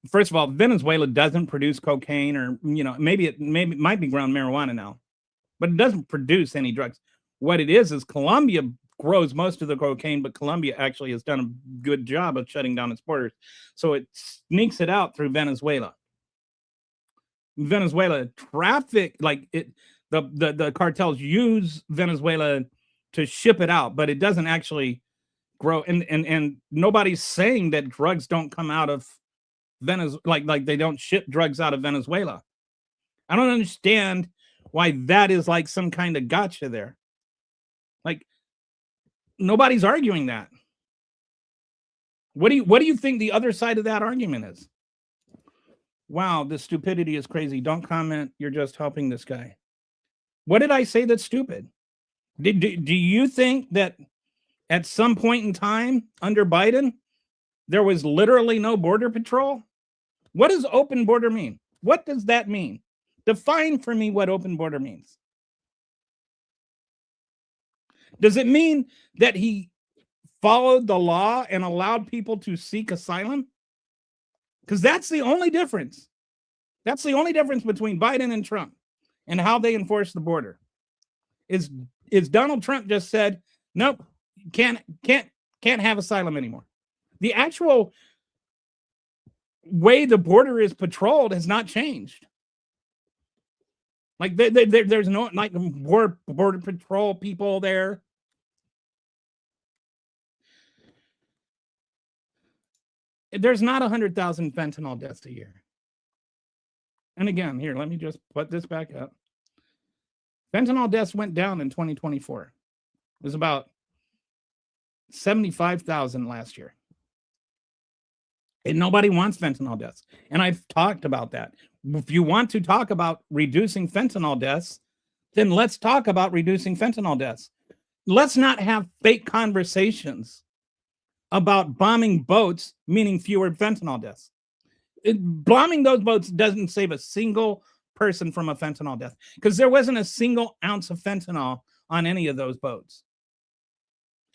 First of all, Venezuela doesn't produce cocaine, or, you know, maybe it might be ground marijuana now, but it doesn't produce any drugs. What it is Colombia grows most of the cocaine, but Colombia actually has done a good job of shutting down its borders. So it sneaks it out through Venezuela. Venezuela traffic, like it, the cartels use Venezuela to ship it out, but it doesn't actually grow. And nobody's saying that drugs don't come out of Venezuela, like they don't ship drugs out of Venezuela. I don't understand why that is like some kind of gotcha there. Like nobody's arguing that. What do you think the other side of that argument is? Wow, the stupidity is crazy. Don't comment. You're just helping this guy. What did I say that's stupid? Do you think that at some point in time under Biden, there was literally no border patrol? What does open border mean? What does that mean? Define for me what open border means. Does it mean that he followed the law and allowed people to seek asylum? Because that's the only difference. That's the only difference between Biden and Trump and how they enforce the border. Is Donald Trump just said, nope, can't have asylum anymore. The actual way the border is patrolled has not changed. Like there's no like border patrol people there. There's not 100,000 fentanyl deaths a year. And again, here, let me just put this back up. Fentanyl deaths went down in 2024. It was about 75,000 last year. And nobody wants fentanyl deaths. And I've talked about that. If you want to talk about reducing fentanyl deaths, then let's talk about reducing fentanyl deaths. Let's not have fake conversations about bombing boats, meaning fewer fentanyl deaths. Bombing those boats doesn't save a single person from a fentanyl death because there wasn't a single ounce of fentanyl on any of those boats.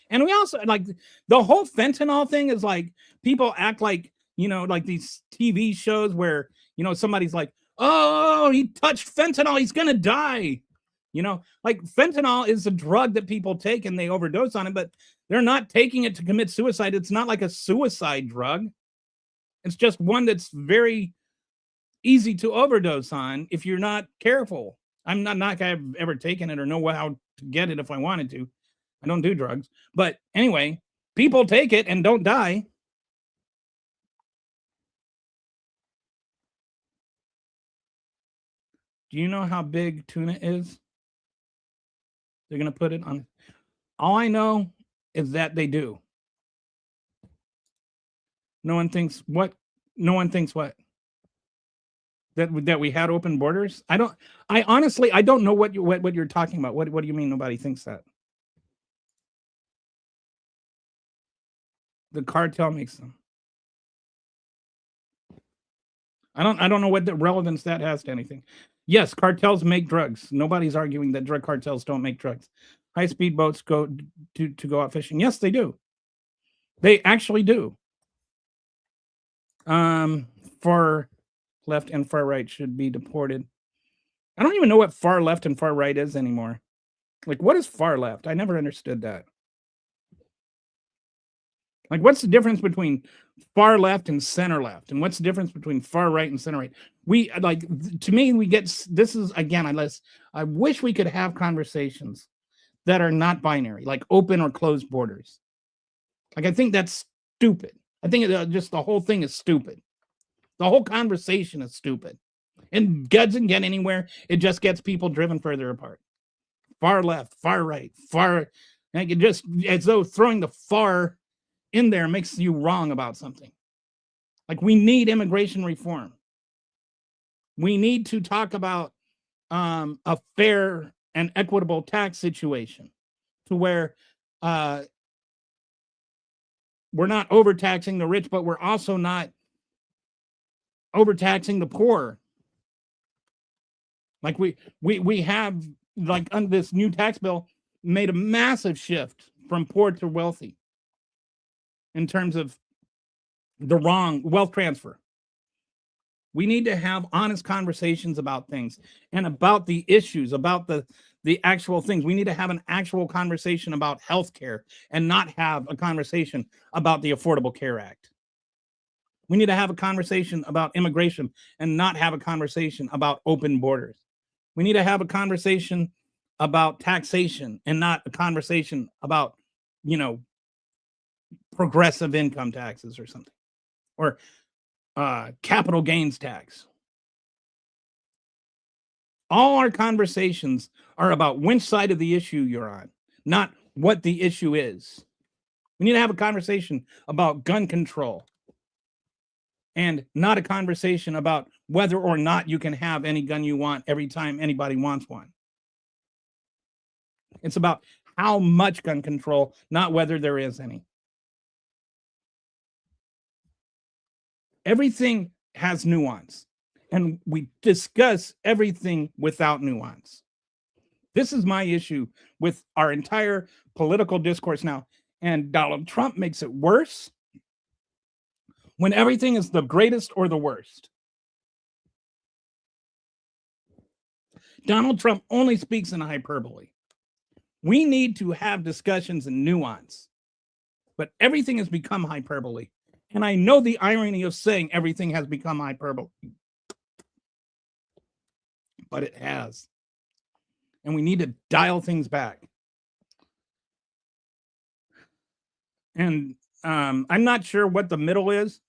And we also like the whole fentanyl thing is like people act like, you know, like these TV shows where, you know, somebody's like, oh, he touched fentanyl, he's going to die. You know, like fentanyl is a drug that people take and they overdose on it, but they're not taking it to commit suicide. It's not like a suicide drug. It's just one that's very easy to overdose on if you're not careful. I'm not I've ever taken it or know how to get it if I wanted to. I don't do drugs. But anyway, people take it and don't die. Do you know how big tuna is? They're going to put it on. All I know is that they do. No one thinks what? No one thinks what? That we had open borders? I honestly don't know what you're talking about. What do you mean nobody thinks that? The cartel makes them. I don't know what the relevance that has to anything. Yes, cartels make drugs. Nobody's arguing that drug cartels don't make drugs. High-speed boats go to go out fishing. Yes, they do. They actually do. Far left and far right should be deported. I don't even know what far left and far right is anymore. Like, what is far left? I never understood that. Like, what's the difference between far left and center left? And what's the difference between far right and center right? We like, to me, we get, this is, again, I wish we could have conversations that are not binary, like open or closed borders. Like, I think that's stupid. I think just the whole thing is stupid. The whole conversation is stupid. And doesn't get anywhere. It just gets people driven further apart. Far left, far right, far, like it just, as though throwing the far in there makes you wrong about something. Like, we need immigration reform. We need to talk about a fair and equitable tax situation to where we're not overtaxing the rich, but we're also not overtaxing the poor. Like we have, like, under this new tax bill, made a massive shift from poor to wealthy in terms of the wrong wealth transfer. We need to have honest conversations about things and about the issues, about the the actual things. We need to have an actual conversation about healthcare and not have a conversation about the Affordable Care Act. We need to have a conversation about immigration and not have a conversation about open borders. We need to have a conversation about taxation and not a conversation about, progressive income taxes or something, or capital gains tax. All our conversations are about which side of the issue you're on, not what the issue is. We need to have a conversation about gun control and not a conversation about whether or not you can have any gun you want every time anybody wants one. It's about how much gun control, not whether there is any. Everything has nuance, and we discuss everything without nuance. This is my issue with our entire political discourse now, and Donald Trump makes it worse when everything is the greatest or the worst. Donald Trump only speaks in hyperbole. We need to have discussions in nuance, but everything has become hyperbole. And I know the irony of saying everything has become hyperbole, but it has. And we need to dial things back. And I'm not sure what the middle is,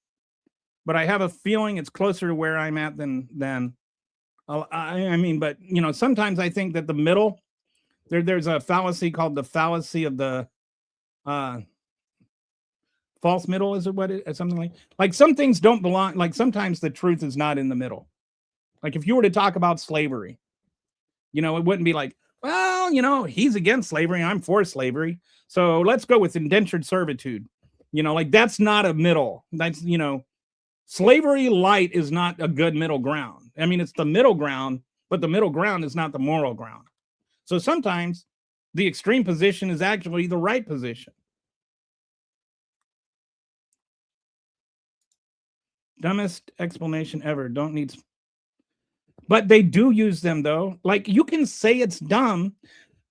but I have a feeling it's closer to where I'm at than but sometimes I think that the middle, there's a fallacy called the fallacy of the false middle, is it what it is? Something like some things don't belong. Like sometimes the truth is not in the middle. Like if you were to talk about slavery, it wouldn't be like, well, he's against slavery, I'm for slavery, so let's go with indentured servitude. Like that's not a middle. That's, slavery light is not a good middle ground. I mean, it's the middle ground, but the middle ground is not the moral ground. So sometimes the extreme position is actually the right position. Dumbest explanation ever. Don't need. But they do use them, though. Like, you can say it's dumb.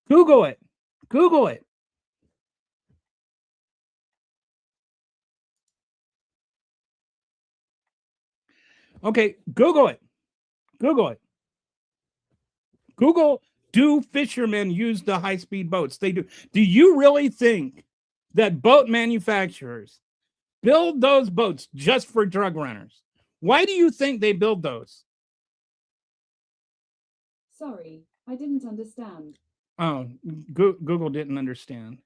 Google it. Google it. Okay, Google it. Google it. Google, do fishermen use the high-speed boats? They do. Do you really think that boat manufacturers build those boats just for drug runners? Why do you think they build those? Sorry, I didn't understand. Oh, Google didn't understand.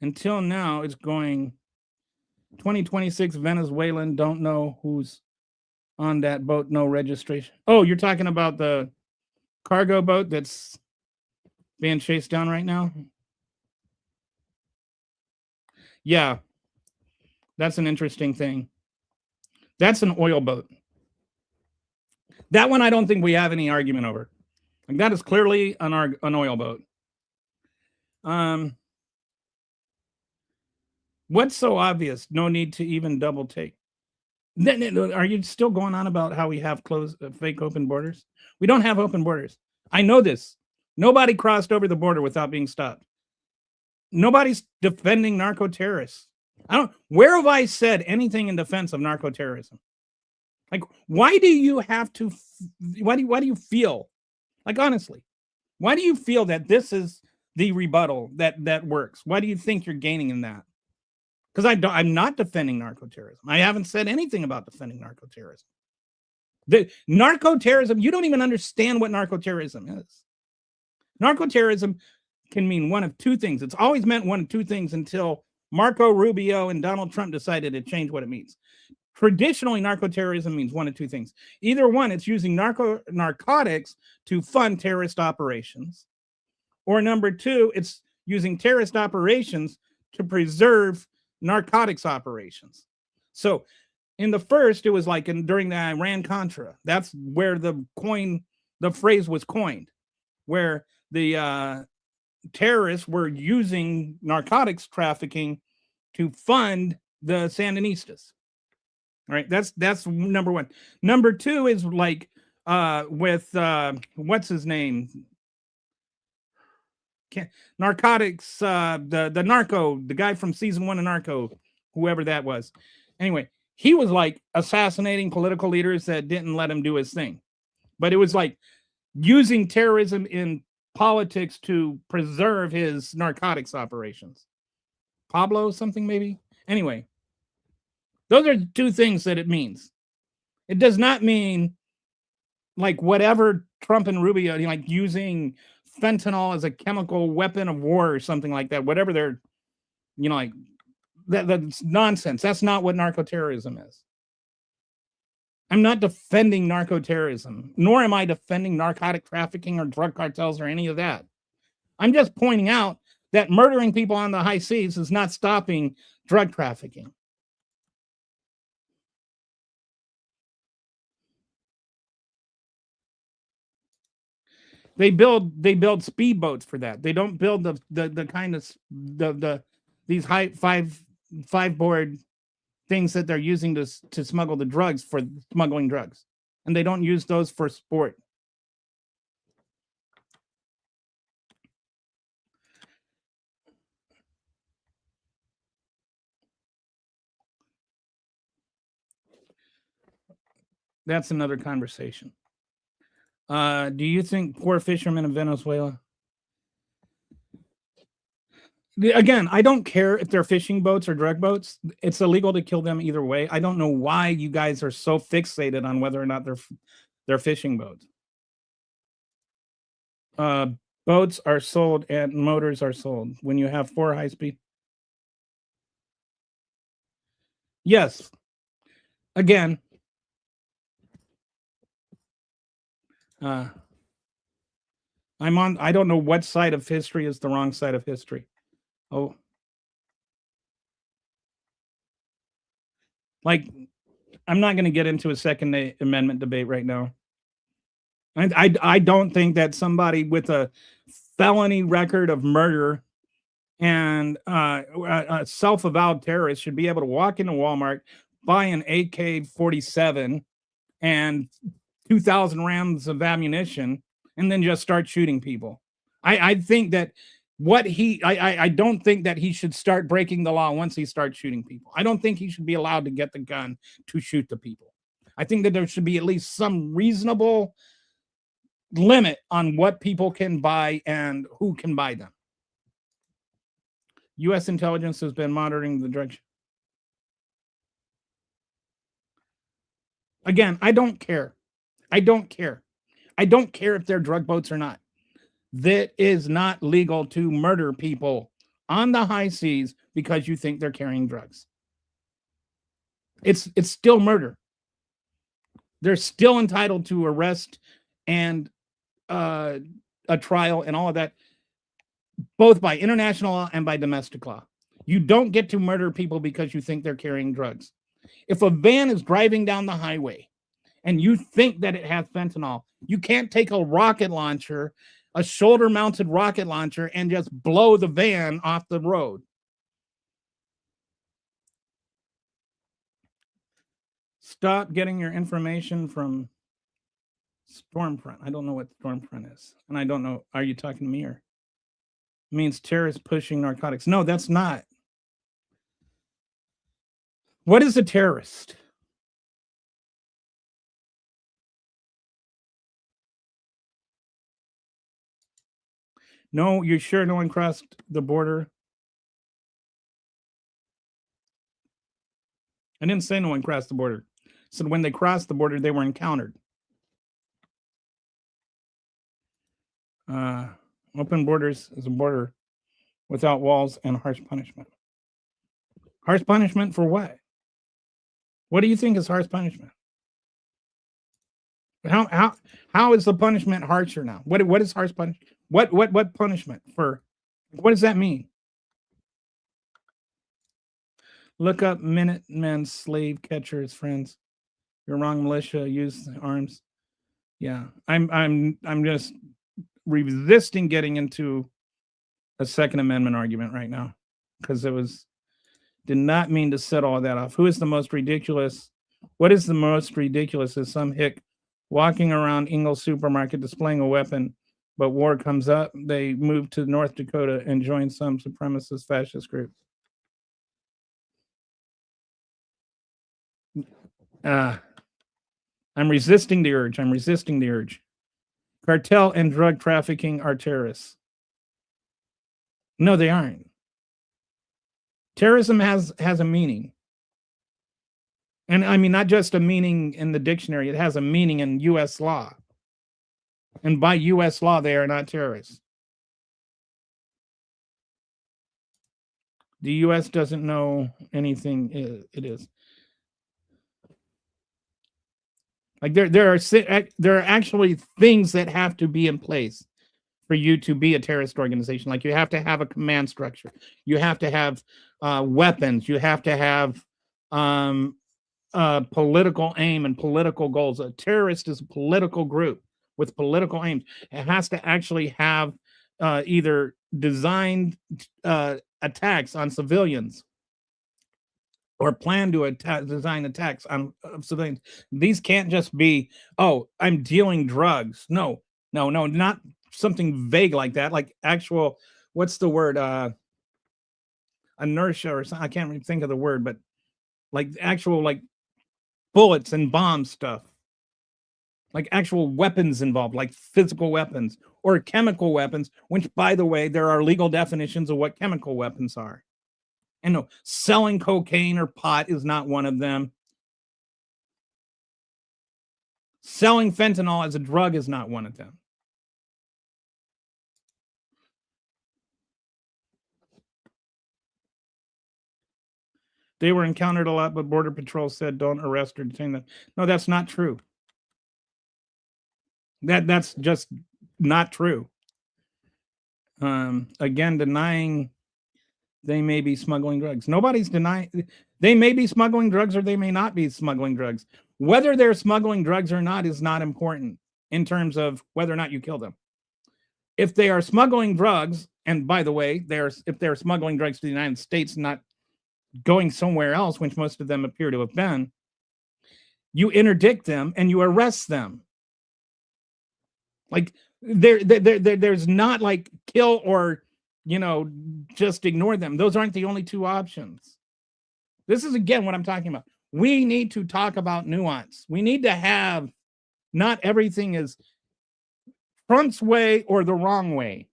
Until now, it's going 2026 Venezuelan, don't know who's on that boat, no registration. Oh, you're talking about the cargo boat that's being chased down right now? Yeah, that's an interesting thing. That's an oil boat. That one I don't think we have any argument over. Like, that is clearly an oil boat. What's so obvious? No need to even double take. Then are you still going on about how we have fake open borders? We don't have open borders. I know this. Nobody crossed over the border without being stopped. Nobody's defending narco-terrorists. Where have I said anything in defense of narco-terrorism? Like, why do you feel, like, honestly, why do you feel that this is the rebuttal that works? Why do you think you're gaining in that? Because I'm not defending narco-terrorism. I haven't said anything about defending narco-terrorism. The narco-terrorism, you don't even understand what narco-terrorism is. Narco-terrorism can mean one of two things. It's always meant one of two things until Marco Rubio and Donald Trump decided to change what it means. Traditionally, narco-terrorism means one of two things. Either one, it's using narcotics to fund terrorist operations. Or number two, it's using terrorist operations to preserve narcotics operations. So in the first, it was like during the Iran-Contra. That's where the phrase was coined, where the terrorists were using narcotics trafficking to fund the Sandinistas. All right, that's number one. Number two is like with what's his name? Narcotics, the narco, the guy from season 1 of Narco, whoever that was. Anyway, he was like assassinating political leaders that didn't let him do his thing. But it was like using terrorism in politics to preserve his narcotics operations. Pablo something maybe? Anyway, those are two things that it means. It does not mean like whatever Trump and Rubio, like using fentanyl as a chemical weapon of war or something like that, whatever they're, like that's nonsense. That's not what narco-terrorism is. I'm not defending narco-terrorism, nor am I defending narcotic trafficking or drug cartels or any of that. I'm just pointing out that murdering people on the high seas is not stopping drug trafficking. They build speedboats for that. They don't build the kind of these high five board things that they're using to smuggle the drugs for smuggling drugs, and they don't use those for sport. That's another conversation. Do you think poor fishermen in Venezuela? Again, I don't care if they're fishing boats or drug boats. It's illegal to kill them either way. I don't know why you guys are so fixated on whether or not they're fishing boats. Boats are sold and motors are sold when you have 4 high-speed. Yes. Again, I don't know what side of history is the wrong side of history. Oh. Like, I'm not going to get into a Second Amendment debate right now. I don't think that somebody with a felony record of murder and a self-avowed terrorist should be able to walk into Walmart, buy an AK-47 and 2,000 rounds of ammunition, and then just start shooting people. I think that I don't think that he should start breaking the law once he starts shooting people. I don't think he should be allowed to get the gun to shoot the people. I think that there should be at least some reasonable limit on what people can buy and who can buy them. U.S. intelligence has been monitoring the drug. Again, I don't care. I don't care. I don't care if they're drug boats or not. That is not legal to murder people on the high seas because you think they're carrying drugs. It's still murder. They're still entitled to arrest and a trial and all of that, both by international law and by domestic law. You don't get to murder people because you think they're carrying drugs. If a van is driving down the highway and you think that it has fentanyl, you can't take a rocket launcher, a shoulder-mounted rocket launcher, and just blow the van off the road. Stop getting your information from Stormfront. I don't know what Stormfront is. And I don't know, are you talking to me or? It means terrorists pushing narcotics. No, that's not. What is a terrorist? No, you're sure no one crossed the border? I didn't say no one crossed the border. I said when they crossed the border, they were encountered. Open borders is a border without walls and harsh punishment. Harsh punishment for what? What do you think is harsh punishment? How is the punishment harsher now? What is harsh punishment? What punishment for? What does that mean? Look up Minutemen slave catchers, friends. You're wrong, militia. Use arms. Yeah, I'm just resisting getting into a Second Amendment argument right now because did not mean to set all that off. Who is the most ridiculous? What is the most ridiculous? Is some hick walking around Ingles supermarket displaying a weapon, but war comes up. They move to North Dakota and join some supremacist fascist group. I'm resisting the urge. I'm resisting the urge. Cartel and drug trafficking are terrorists. No, they aren't. Terrorism has a meaning. And I mean, not just a meaning in the dictionary, it has a meaning in U.S. law. And by U.S. law, they are not terrorists. The U.S. doesn't know anything. It is. Like there are actually things that have to be in place for you to be a terrorist organization. Like you have to have a command structure. You have to have weapons. You have to have political aim and political goals. A terrorist is a political group with political aims. It has to actually have either designed attacks on civilians or plan to design attacks on civilians. These can't just be, oh, I'm dealing drugs. No, not something vague like that. Like actual, what's the word? Inertia or something. I can't really think of the word, but like actual like bullets and bomb stuff. Like actual weapons involved, like physical weapons or chemical weapons, which, by the way, there are legal definitions of what chemical weapons are. And no, selling cocaine or pot is not one of them. Selling fentanyl as a drug is not one of them. They were encountered a lot, but Border Patrol said don't arrest or detain them. No, that's not true. That's just not true. Again, denying they may be smuggling drugs. Nobody's denying they may be smuggling drugs or they may not be smuggling drugs. Whether they're smuggling drugs or not is not important in terms of whether or not you kill them. If they are smuggling drugs, and by the way, if they're smuggling drugs to the United States, not going somewhere else, which most of them appear to have been, you interdict them and you arrest them. Like there's not like kill or, just ignore them. Those aren't the only two options. This is, again, what I'm talking about. We need to talk about nuance. We need to have, not everything is Trump's way or the wrong way.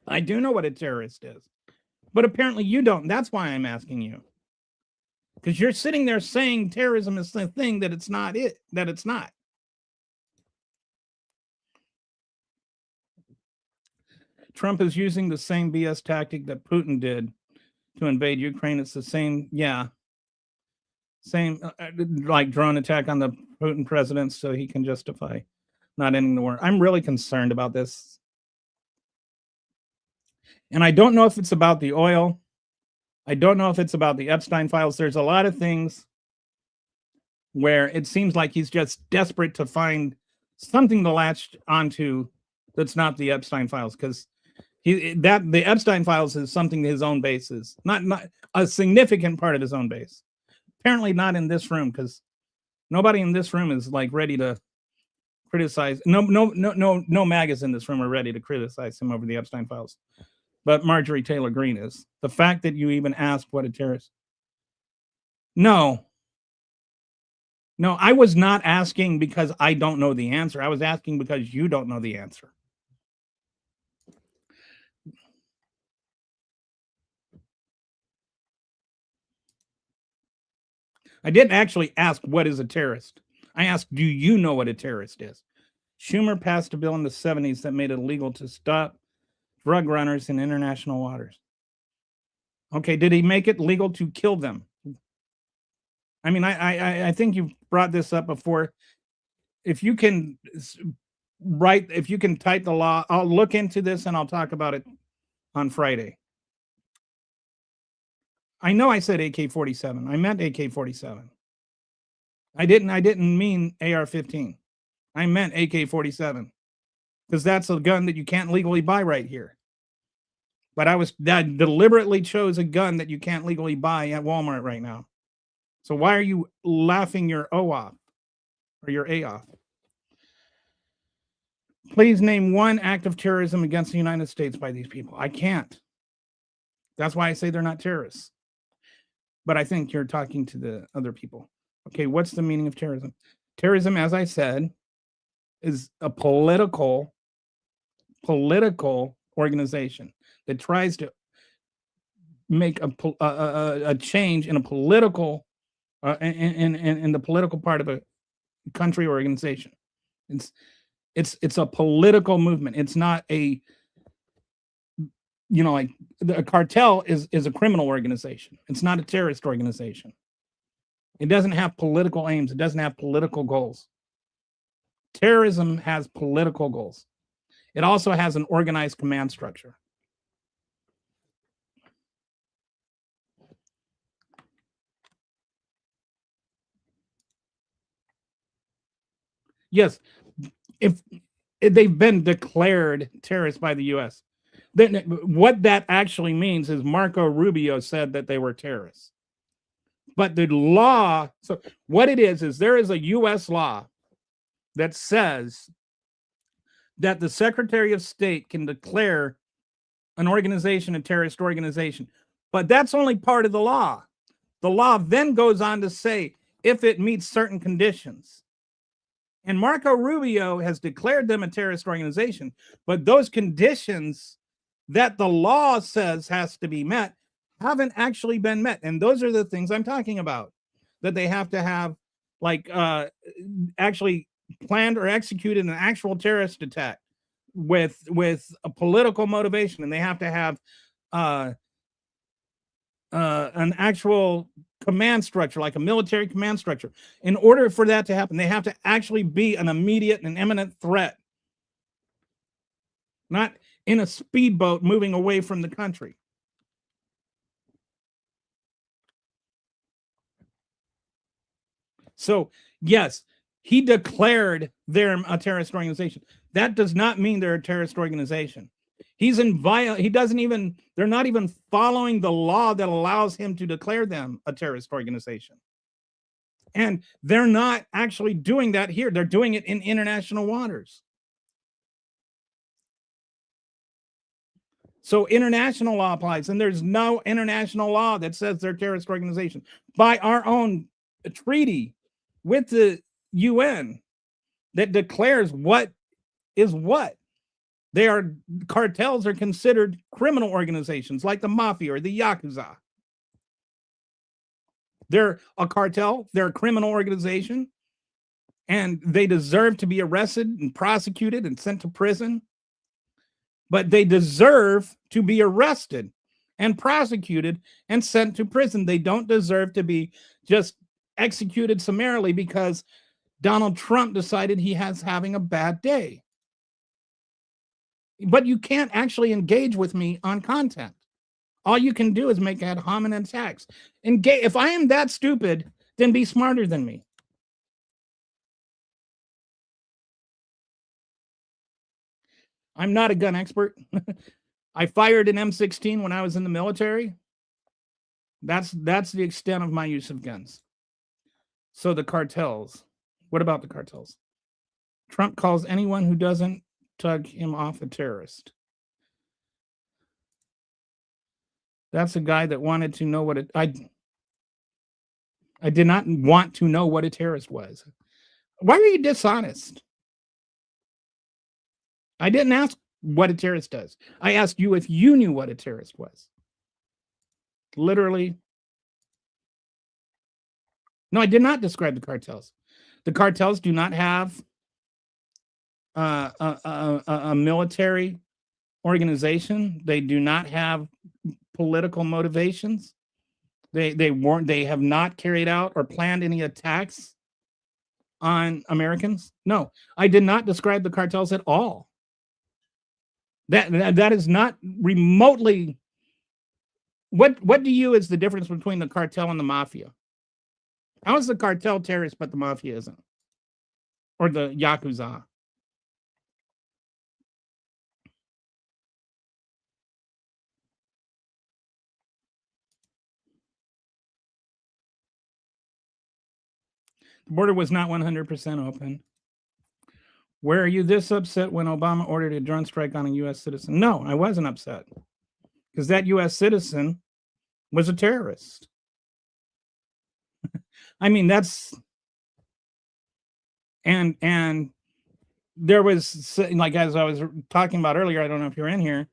I do know what a terrorist is, but apparently you don't. That's why I'm asking you. Because you're sitting there saying terrorism is the thing that it's not that it's not. Trump is using the same BS tactic that Putin did to invade Ukraine. It's the same, same like drone attack on the Putin president so he can justify not ending the war. I'm really concerned about this. And I don't know if it's about the oil. I don't know if it's about the Epstein files. There's a lot of things where it seems like he's just desperate to find something to latch onto that's not the Epstein files, because the Epstein files is something his own base is, not a significant part of his own base. Apparently not in this room, because nobody in this room is like ready to criticize. No MAGAs in this room are ready to criticize him over the Epstein files. But Marjorie Taylor Greene is. The fact that you even asked what a terrorist. No, I was not asking because I don't know the answer. I was asking because you don't know the answer. I didn't actually ask what is a terrorist. I asked, do you know what a terrorist is? Schumer passed a bill in the 70s that made it illegal to stop drug runners in international waters. Okay, did he make it legal to kill them? I mean, I think you brought this up before. If you can type the law, I'll look into this and I'll talk about it on Friday. I know I said AK-47. I meant AK-47. I didn't mean AR-15. I meant AK-47. Because that's a gun that you can't legally buy right here. But that deliberately chose a gun that you can't legally buy at Walmart right now. So why are you laughing your O off or your A off? Please name one act of terrorism against the United States by these people. I can't. That's why I say they're not terrorists. But I think you're talking to the other people. Okay, what's the meaning of terrorism? Terrorism, as I said, is a political organization that tries to make a change in a political in the political part of a country or organization. It's a political movement. It's not a, like a cartel is a criminal organization. It's not a terrorist organization. It doesn't have political aims. It doesn't have political goals. Terrorism has political goals. It also has an organized command structure. Yes, if they've been declared terrorists by the U.S., then what that actually means is Marco Rubio said that they were terrorists. But the law, so what it is there is a U.S. law that says that the Secretary of State can declare an organization a terrorist organization. But that's only part of the law. The law then goes on to say if it meets certain conditions. And Marco Rubio has declared them a terrorist organization, but those conditions that the law says has to be met haven't actually been met. And those are the things I'm talking about, that they have to have actually planned or executed an actual terrorist attack with a political motivation. And they have to have an actual command structure, like a military command structure. In order for that to happen, they have to actually be an immediate and imminent threat, not in a speedboat moving away from the country. So, yes, he declared them a terrorist organization. That does not mean they're a terrorist organization. They're not even following the law that allows him to declare them a terrorist organization. And they're not actually doing that here. They're doing it in international waters. So international law applies, and there's no international law that says they're a terrorist organization. By our own treaty with the UN that declares what is what. Cartels are considered criminal organizations like the mafia or the Yakuza. They're a cartel, they're a criminal organization, and they deserve to be arrested and prosecuted and sent to prison. But they deserve to be arrested and prosecuted and sent to prison. They don't deserve to be just executed summarily because Donald Trump decided he has having a bad day. But you can't actually engage with me on content. All you can do is make ad hominem attacks. If I am that stupid, then be smarter than me. I'm not a gun expert. I fired an M16 when I was in the military. That's the extent of my use of guns. So the cartels. What about the cartels? Trump calls anyone who doesn't tug him off a terrorist. That's a guy that wanted to know what I did not want to know what a terrorist was. Why are you dishonest? I didn't ask what a terrorist does. I asked you if you knew what a terrorist was. Literally. No, I did not describe the cartels. The cartels do not have a military organization. They do not have political motivations. They have not carried out or planned any attacks on Americans. No, I did not describe the cartels at all. That is not remotely. What do you is the difference between the cartel and the mafia? How is the cartel terrorist but the mafia isn't? Or the Yakuza? border was not 100% open. Were you this upset when Obama ordered a drone strike on a U.S. citizen? No, I wasn't upset because that U.S. citizen was a terrorist. I mean, that's and there was, like, as I was talking about earlier, I don't know if you're in here,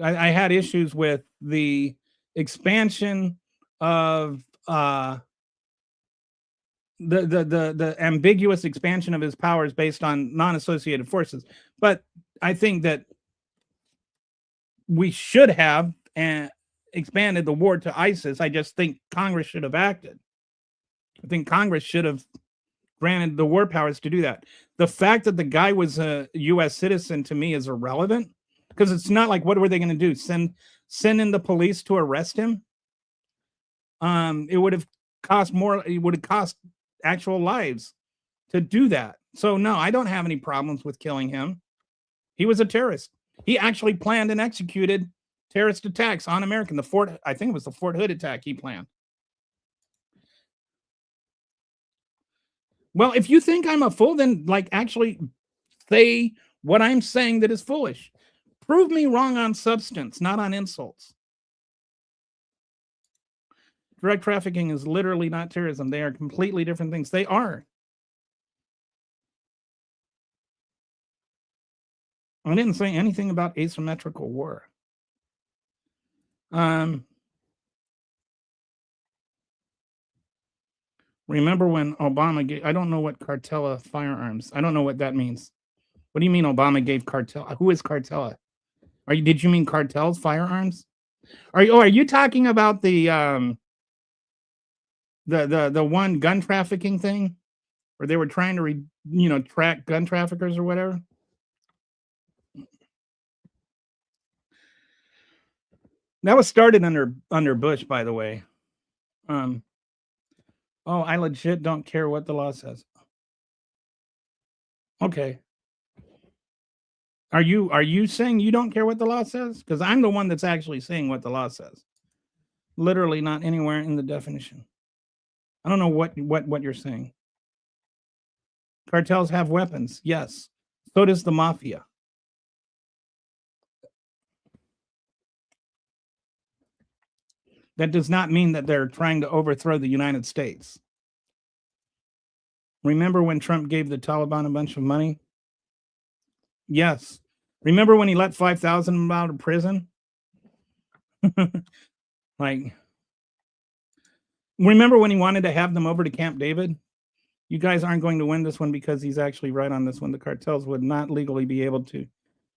I had issues with the expansion of the ambiguous expansion of his powers based on non-associated forces. But I think that we should have expanded the war to ISIS. I just think Congress should have acted. I think Congress should have granted the war powers to do that. The fact that the guy was a U.S. citizen to me is irrelevant because it's not like, what were they going to do? Send in the police to arrest him? It would have cost more. It would have cost actual lives to do that. So no, I don't have any problems with killing him. He was a terrorist. He actually planned and executed terrorist attacks on America. I think it was the Fort Hood attack he planned. Well, if you think I'm a fool, then like actually say what I'm saying that is foolish. Prove me wrong on substance, not on insults. Drug trafficking is literally not terrorism. They are completely different things. They are. I didn't say anything about asymmetrical war. Remember when Obama gave, I don't know what Cartella firearms. I don't know what that means. What do you mean Obama gave Cartella? Who is Cartella? Did you mean cartels firearms? Are you talking about the one gun trafficking thing where they were trying to track gun traffickers or whatever? That was started under Bush, by the way. Oh, I legit don't care what the law says. Okay. Are you saying you don't care what the law says? Because I'm the one that's actually saying what the law says. Literally not anywhere in the definition. I don't know what you're saying. Cartels have weapons. Yes. So does the mafia. That does not mean that they're trying to overthrow the United States. Remember when Trump gave the Taliban a bunch of money? Yes. Remember when he let 5,000 of them out of prison? Like, remember when he wanted to have them over to Camp David? You guys aren't going to win this one because he's actually right on this one. The cartels would not legally be able to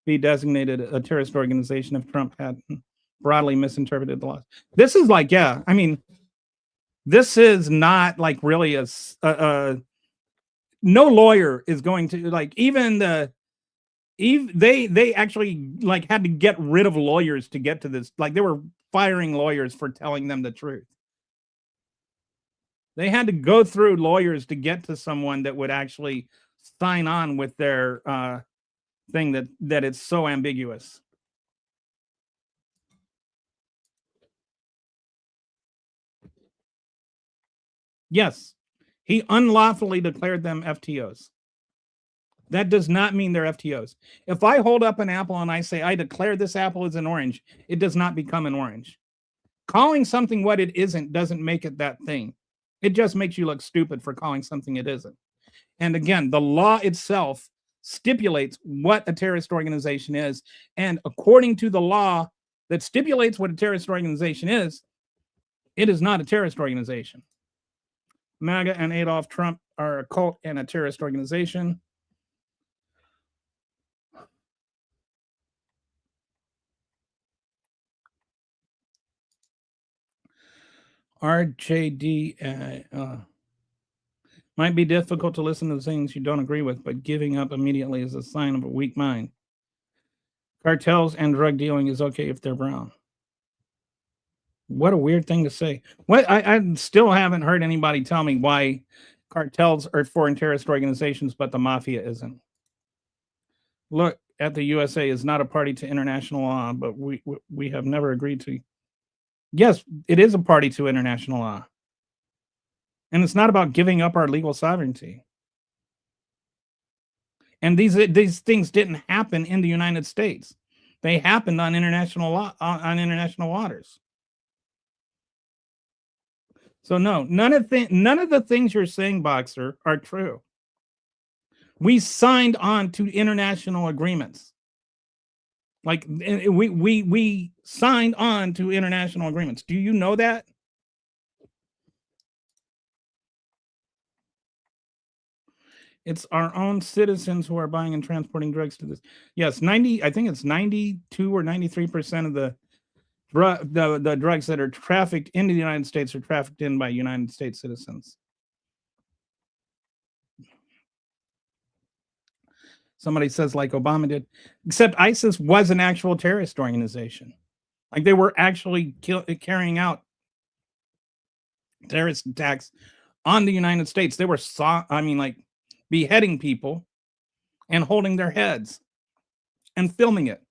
be designated a terrorist organization if Trump had broadly misinterpreted the laws. This is like, yeah, I mean, this is not like really no lawyer is going to, like, they actually like had to get rid of lawyers to get to this. Like, they were firing lawyers for telling them the truth. They had to go through lawyers to get to someone that would actually sign on with their thing that it's so ambiguous. Yes, he unlawfully declared them FTOs. That does not mean they're FTOs. If I hold up an apple and I say, I declare this apple is an orange, it does not become an orange. Calling something what it isn't doesn't make it that thing. It just makes you look stupid for calling something it isn't. And again, the law itself stipulates what a terrorist organization is. And according to the law that stipulates what a terrorist organization is, it is not a terrorist organization. MAGA and Adolf Trump are a cult and a terrorist organization. RJD might be difficult to listen to things you don't agree with, but giving up immediately is a sign of a weak mind. Cartels and drug dealing is okay if they're brown. What a weird thing to say. What I still haven't heard anybody tell me why cartels are foreign terrorist organizations, but the mafia isn't. Look, at the USA is not a party to international law, but we have never agreed to. Yes, it is a party to international law. And it's not about giving up our legal sovereignty. And these things didn't happen in the United States. They happened on international law, on international waters. So no, none of the things you're saying, Boxer, are true. We signed on to international agreements. Like we signed on to international agreements. Do you know that? It's our own citizens who are buying and transporting drugs to this. Yes, I think it's 92 or 93% of the drugs that are trafficked into the United States are trafficked in by United States citizens. Somebody says like Obama did, except ISIS was an actual terrorist organization. Like they were actually carrying out terrorist attacks on the United States. They were like beheading people and holding their heads and filming it.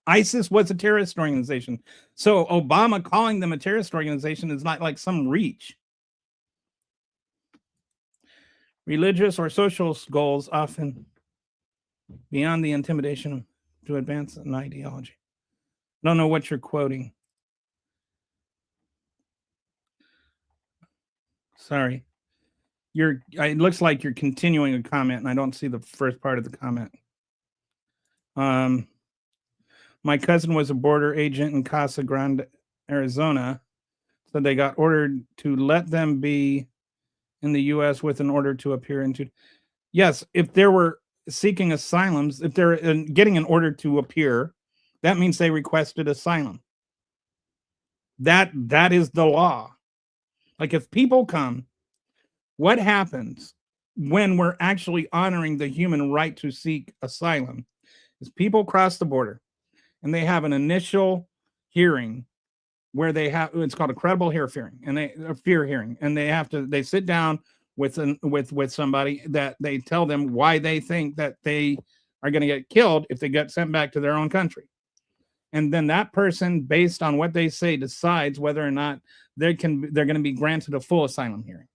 ISIS was a terrorist organization. So Obama calling them a terrorist organization is not like some reach. Religious or social goals often beyond the intimidation to advance an ideology. I don't know what you're quoting. Sorry. It looks like you're continuing a comment, and I don't see the first part of the comment. My cousin was a border agent in Casa Grande, Arizona. So they got ordered to let them be in the U.S. with an order to appear into. Yes, if they were seeking asylums, if they're getting an order to appear, that means they requested asylum. That is the law. Like if people come, what happens when we're actually honoring the human right to seek asylum is people cross the border and they have an initial hearing where it's called a credible fear hearing, and they sit down with somebody that they tell them why they think that they are going to get killed if they get sent back to their own country. And then that person, based on what they say, decides whether or not they're going to be granted a full asylum hearing.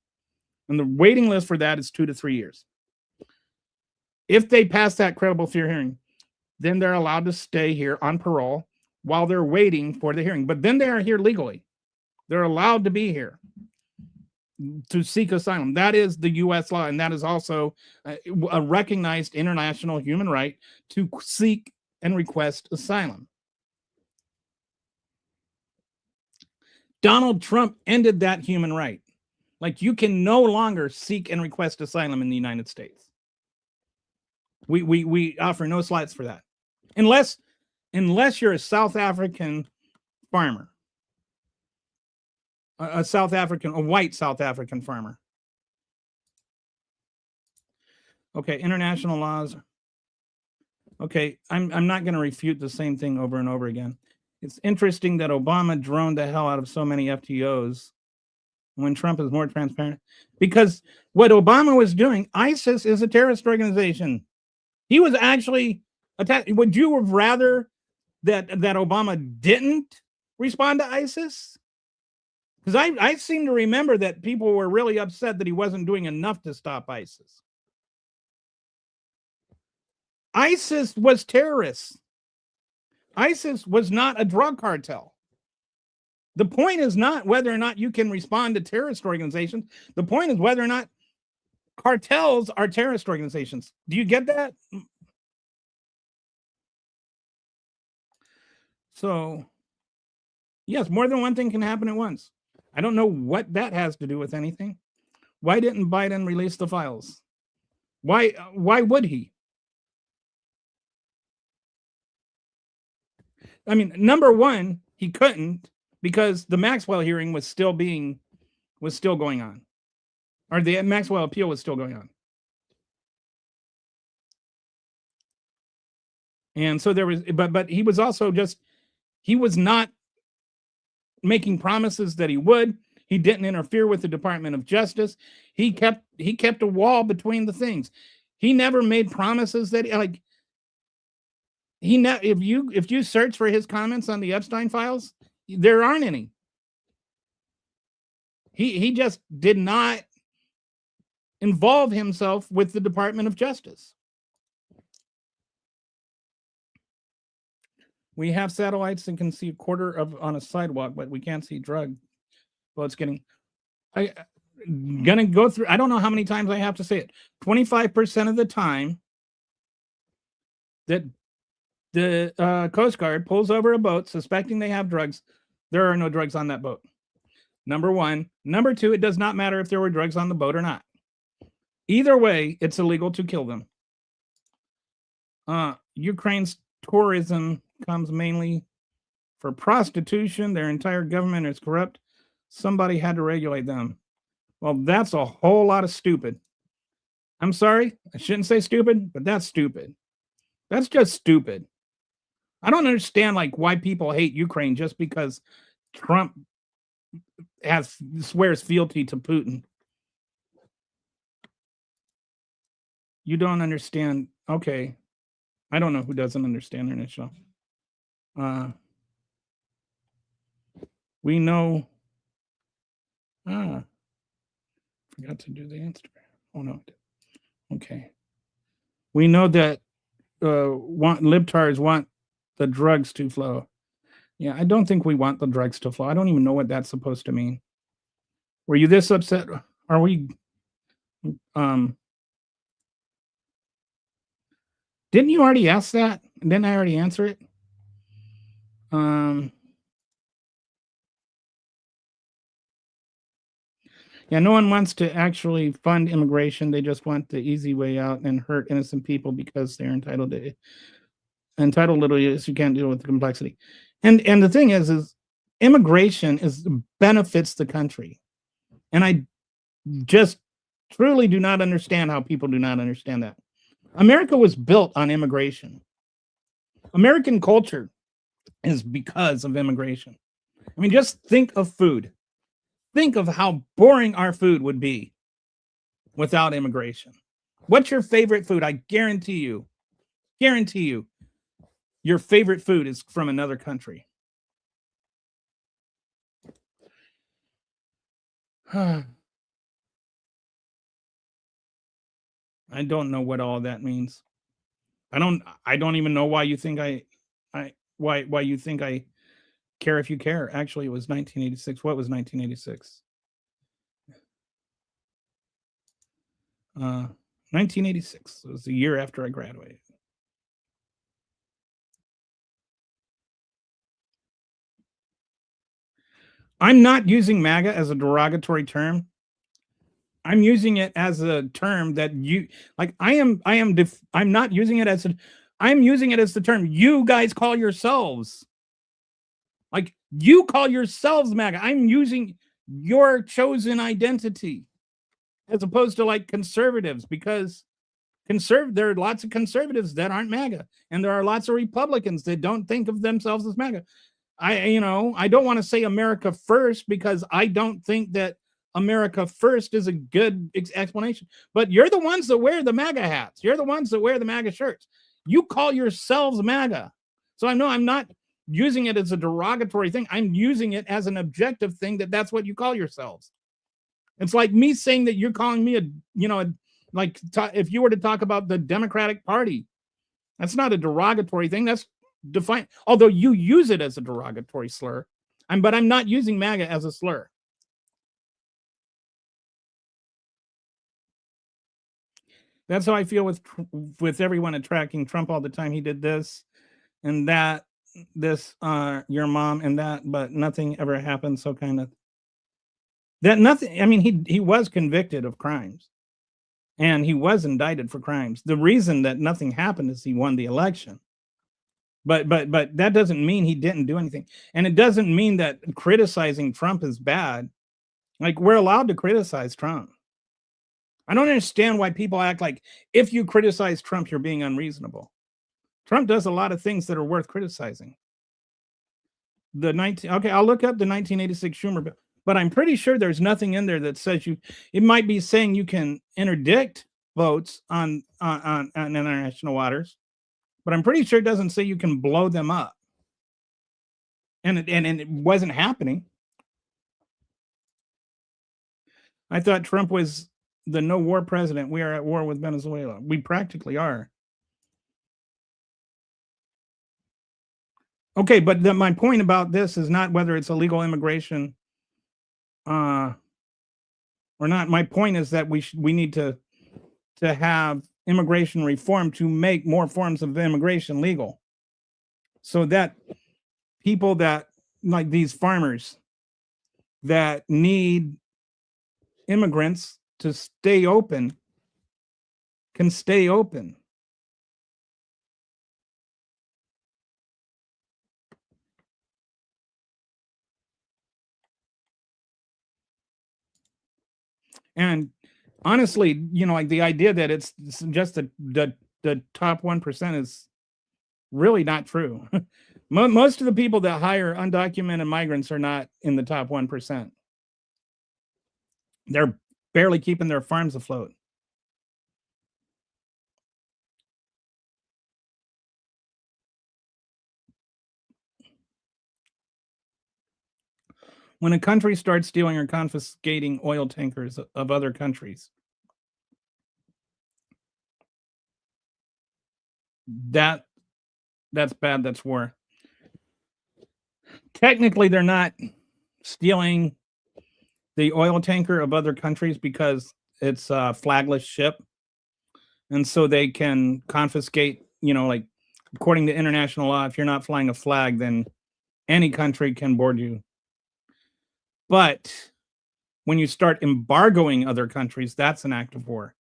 And the waiting list for that is 2 to 3 years. If they pass that credible fear hearing, then they're allowed to stay here on parole while they're waiting for the hearing. But then they are here legally. They're allowed to be here to seek asylum. That is the U.S. law, and that is also a recognized international human right to seek and request asylum. Donald Trump ended that human right. Like you can no longer seek and request asylum in the United States. We offer no slights for that. Unless you're a South African farmer. A white South African farmer. Okay, international laws. Okay, I'm not going to refute the same thing over and over again. It's interesting that Obama droned the hell out of so many FTOs when Trump is more transparent. Because what Obama was doing, ISIS is a terrorist organization. He was actually attacked. Would you have rather that Obama didn't respond to ISIS? Because I seem to remember that people were really upset that he wasn't doing enough to stop ISIS. ISIS was terrorists. ISIS was not a drug cartel. The point is not whether or not you can respond to terrorist organizations. The point is whether or not cartels are terrorist organizations. Do you get that? So, yes, more than one thing can happen at once. I don't know what that has to do with anything. Why didn't Biden release the files? Why would he? I mean, number one, he couldn't because the Maxwell hearing was still going on. Or the Maxwell appeal was still going on. And so there was, but he was also he was not making promises that he would. He didn't interfere with the Department of Justice. He kept a wall between the things. He never made promises that if you search for his comments on the Epstein files, there aren't any. He just did not involve himself with the Department of Justice. We have satellites and can see a quarter of on a sidewalk, but we can't see drug. Well, it's getting. I gonna go through. I don't know how many times I have to say it. 25% of the time that the Coast Guard pulls over a boat suspecting they have drugs, there are no drugs on that boat. Number one. Number two, it does not matter if there were drugs on the boat or not. Either way, it's illegal to kill them. Ukraine's tourism comes mainly for prostitution. Their entire government is corrupt. Somebody had to regulate them. Well, that's a whole lot of stupid. I'm sorry, I shouldn't say stupid, but that's stupid. That's just stupid. I don't understand like why people hate Ukraine just because Trump swears fealty to Putin. You don't understand. Okay. I don't know who doesn't understand initial. We know. Forgot to do the Instagram. Oh no. Okay. We know that libtards want the drugs to flow. Yeah, I don't think we want the drugs to flow. I don't even know what that's supposed to mean. Were you this upset? Are we didn't you already ask that? Didn't I already answer it? Yeah, no one wants to actually fund immigration. They just want the easy way out and hurt innocent people because they're entitled to it. Entitled literally is you can't deal with the complexity. And the thing is immigration benefits the country. And I just truly do not understand how people do not understand that. America was built on immigration. American culture is because of immigration. I mean, just think of food. Think of how boring our food would be without immigration. What's your favorite food? I guarantee you, your favorite food is from another country. I don't know what all that means. I don't even know why you think why you think I care if you care. Actually, it was 1986. What was 1986? 1986. It was the year after I graduated. I'm not using MAGA as a derogatory term. I'm using it as a term that you like. I'm not using it as I'm using it as the term you guys call yourselves. Like you call yourselves MAGA. I'm using your chosen identity as opposed to like conservatives, because there are lots of conservatives that aren't MAGA, and there are lots of Republicans that don't think of themselves as MAGA. I don't want to say America first because I don't think that America first is a good explanation, but you're the ones that wear the MAGA hats. You're the ones that wear the MAGA shirts. You call yourselves MAGA. So I'm not using it as a derogatory thing. I'm using it as an objective thing that's what you call yourselves. It's like me saying that you're calling me if you were to talk about the Democratic Party, that's not a derogatory thing. That's defined, although you use it as a derogatory slur. But I'm not using MAGA as a slur. That's how I feel with everyone attacking Trump all the time. He did this and that, your mom and that, but nothing ever happened. So kind of that nothing. I mean, he was convicted of crimes and he was indicted for crimes. The reason that nothing happened is he won the election. But that doesn't mean he didn't do anything. And it doesn't mean that criticizing Trump is bad. Like, we're allowed to criticize Trump. I don't understand why people act like if you criticize Trump, you're being unreasonable. Trump does a lot of things that are worth criticizing. I'll look up the 1986 Schumer bill, but I'm pretty sure there's nothing in there that says it might be saying you can interdict votes on international waters, but I'm pretty sure it doesn't say you can blow them up. And it wasn't happening. I thought Trump was the no war president. We are at war with Venezuela. We practically are. Okay, but my point about this is not whether it's illegal immigration or not. My point is that we need to have immigration reform to make more forms of immigration legal, so that people that, like these farmers that need immigrants to stay open can stay open. And honestly, like the idea that it's just the top 1% is really not true. Most of the people that hire undocumented migrants are not in the top 1%. They're barely keeping their farms afloat. When a country starts stealing or confiscating oil tankers of other countries, that's bad. That's war. Technically, they're not stealing the oil tanker of other countries because it's a flagless ship, and so they can confiscate, like according to international law, if you're not flying a flag, then any country can board you. But when you start embargoing other countries, that's an act of war.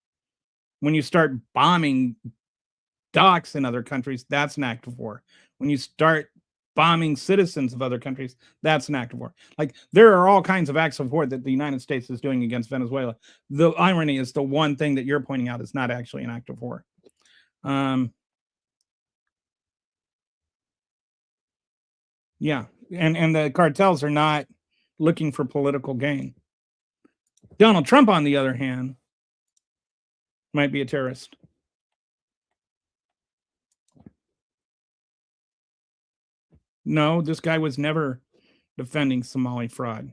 When you start bombing docks in other countries, that's an act of war. When you start bombing citizens of other countries, that's an act of war. Like, there are all kinds of acts of war that the United States is doing against Venezuela. The irony is the one thing that you're pointing out is not actually an act of war. Yeah, and the cartels are not looking for political gain. Donald Trump, on the other hand, might be a terrorist. No, this guy was never defending Somali fraud.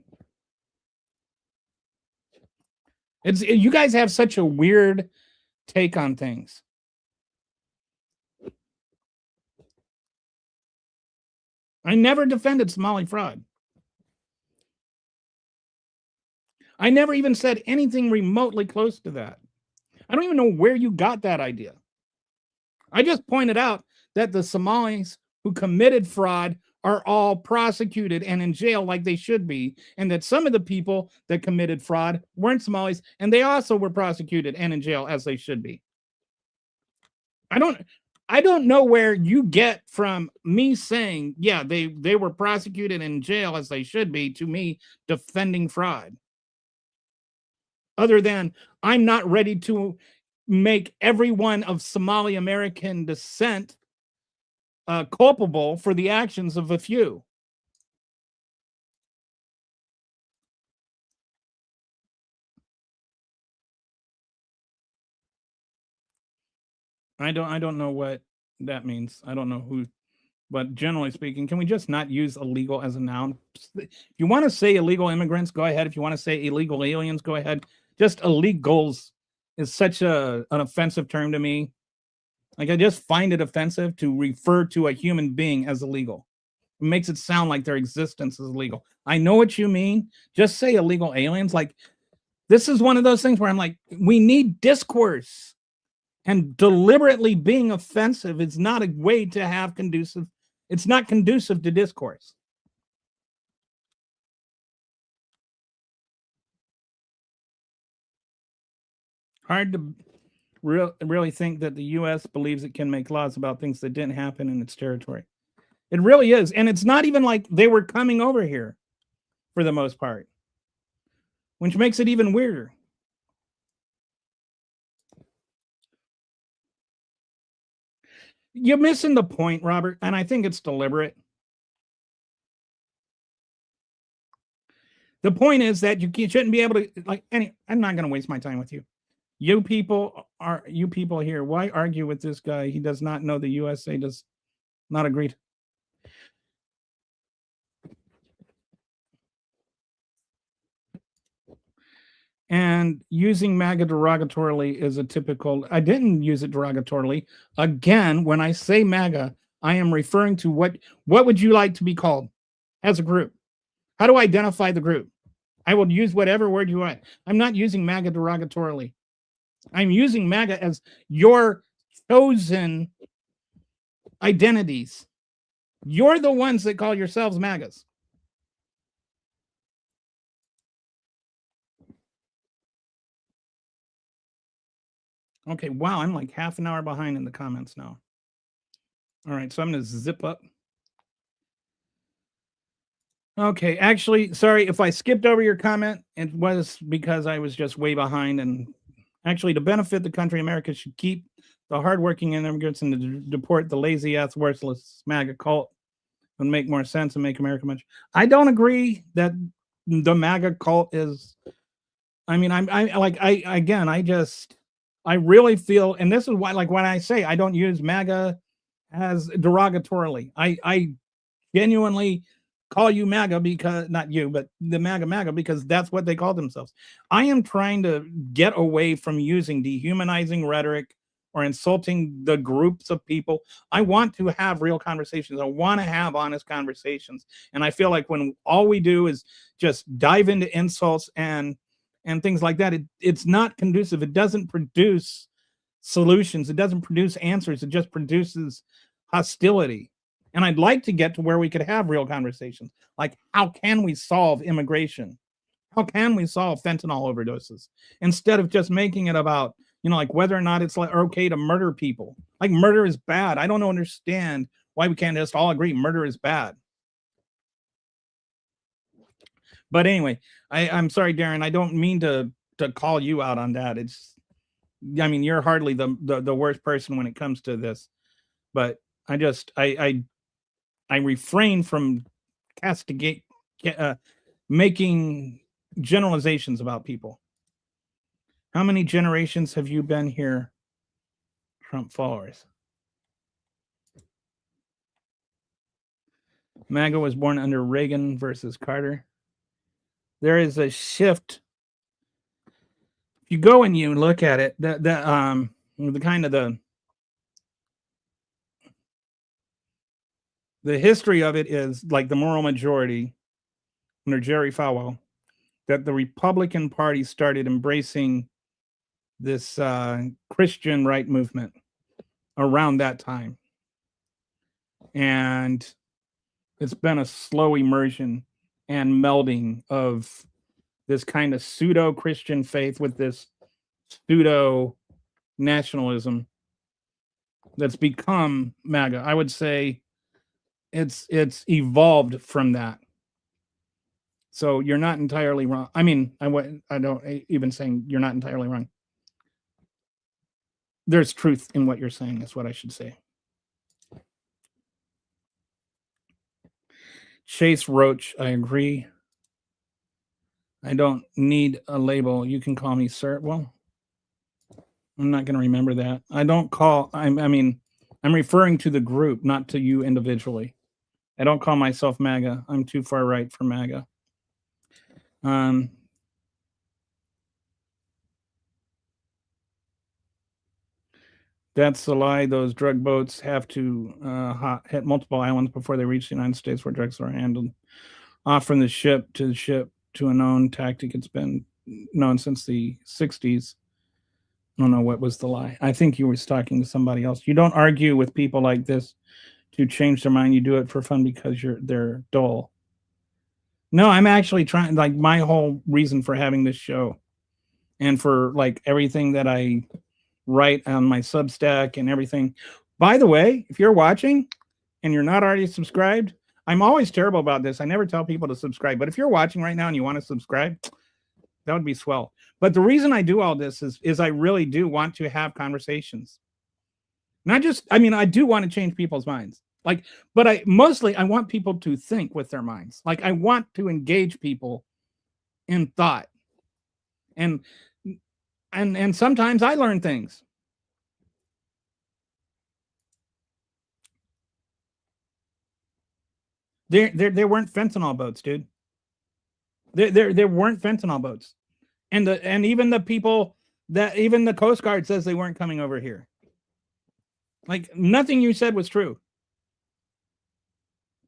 You guys have such a weird take on things. I never defended Somali fraud. I never even said anything remotely close to that. I don't even know where you got that idea. I just pointed out that the Somalis who committed fraud are all prosecuted and in jail like they should be, and that some of the people that committed fraud weren't Somalis, and they also were prosecuted and in jail as they should be. I don't know where you get from me saying, yeah, they were prosecuted and in jail as they should be, to me defending fraud. Other than I'm not ready to make everyone of Somali American descent culpable for the actions of a few. I don't know what that means. I don't know who, but generally speaking, can we just not use illegal as a noun? If you want to say illegal immigrants, go ahead. If you want to say illegal aliens, go ahead. Just illegals is such an offensive term to me. Like, I just find it offensive to refer to a human being as illegal. It makes it sound like their existence is illegal. I know what you mean. Just say illegal aliens. Like, this is one of those things where I'm like, we need discourse. And deliberately being offensive is not a way to have conducive. It's not conducive to discourse. Hard to really think that the U.S. believes it can make laws about things that didn't happen in its territory. It really is. And it's not even like they were coming over here for the most part, which makes it even weirder. You're missing the point, Robert, and I think it's deliberate. The point is that you shouldn't be able to, like, I'm not going to waste my time with you. You people here, why argue with this guy? He does not know the USA does not agree. And using MAGA derogatorily is a typical, I didn't use it derogatorily. Again, when I say MAGA, I am referring to what would you like to be called as a group? How do I identify the group? I will use whatever word you want. I'm not using MAGA derogatorily. I'm using MAGA as your chosen identities. You're the ones that call yourselves MAGAs. Okay, wow, I'm like half an hour behind in the comments now. All right, so I'm going to zip up. Okay, actually, sorry if I skipped over your comment. It was because I was just way behind. And actually, to benefit the country, America should keep the hardworking immigrants and to deport the lazy ass, worthless MAGA cult. Would make more sense and make America much. I don't agree that the MAGA cult is. I mean, I really feel, and this is why, like when I say I don't use MAGA as derogatorily, I genuinely call you MAGA because, not you, but the MAGA because that's what they call themselves. I am trying to get away from using dehumanizing rhetoric or insulting the groups of people. I want to have real conversations. I want to have honest conversations. And I feel like when all we do is just dive into insults and things like that, it's not conducive. It doesn't produce solutions. It doesn't produce answers. It just produces hostility. And I'd like to get to where we could have real conversations. Like, how can we solve immigration? How can we solve fentanyl overdoses? Instead of just making it about, like whether or not it's like okay to murder people. Like murder is bad. I don't understand why we can't just all agree murder is bad. But anyway, I'm sorry, Darren. I don't mean to call you out on that. I mean, you're hardly the worst person when it comes to this. But I refrain from making generalizations about people. How many generations have you been here, Trump followers? MAGA was born under Reagan versus Carter. There is a shift. If you go and you look at it, the kind of the history of it is like the moral majority under Jerry Falwell, that the Republican Party started embracing this Christian right movement around that time. And it's been a slow immersion and melding of this kind of pseudo-Christian faith with this pseudo-nationalism that's become MAGA. I would say it's evolved from that. So you're not entirely wrong. I mean, I don't even saying you're not entirely wrong. There's truth in what you're saying, is what I should say. Chase Roach, I agree. I don't need a label. You can call me sir. Well, I'm not going to remember that. I don't call, I'm referring to the group, not to you individually. I don't call myself MAGA. I'm too far right for MAGA. That's the lie. Those drug boats have to hit multiple islands before they reach the United States, where drugs are handled off from the ship to a known tactic. It's been known since the 60s. I don't know what was the lie. I think you were talking to somebody else. You don't argue with people like this to change their mind. You do it for fun because they're dull. No, I'm actually trying, like, my whole reason for having this show and for like everything that I write on my Substack and everything. By the way, if you're watching and you're not already subscribed, I'm always terrible about this. I never tell people to subscribe, but if you're watching right now and you want to subscribe, that would be swell. But the reason I do all this is I really do want to have conversations. Not just, I mean, I do want to change people's minds. Like, but I want people to think with their minds. Like, I want to engage people in thought. And sometimes I learn things. There weren't fentanyl boats, dude. There weren't fentanyl boats. And even the people that even the Coast Guard says they weren't coming over here. Like nothing you said was true.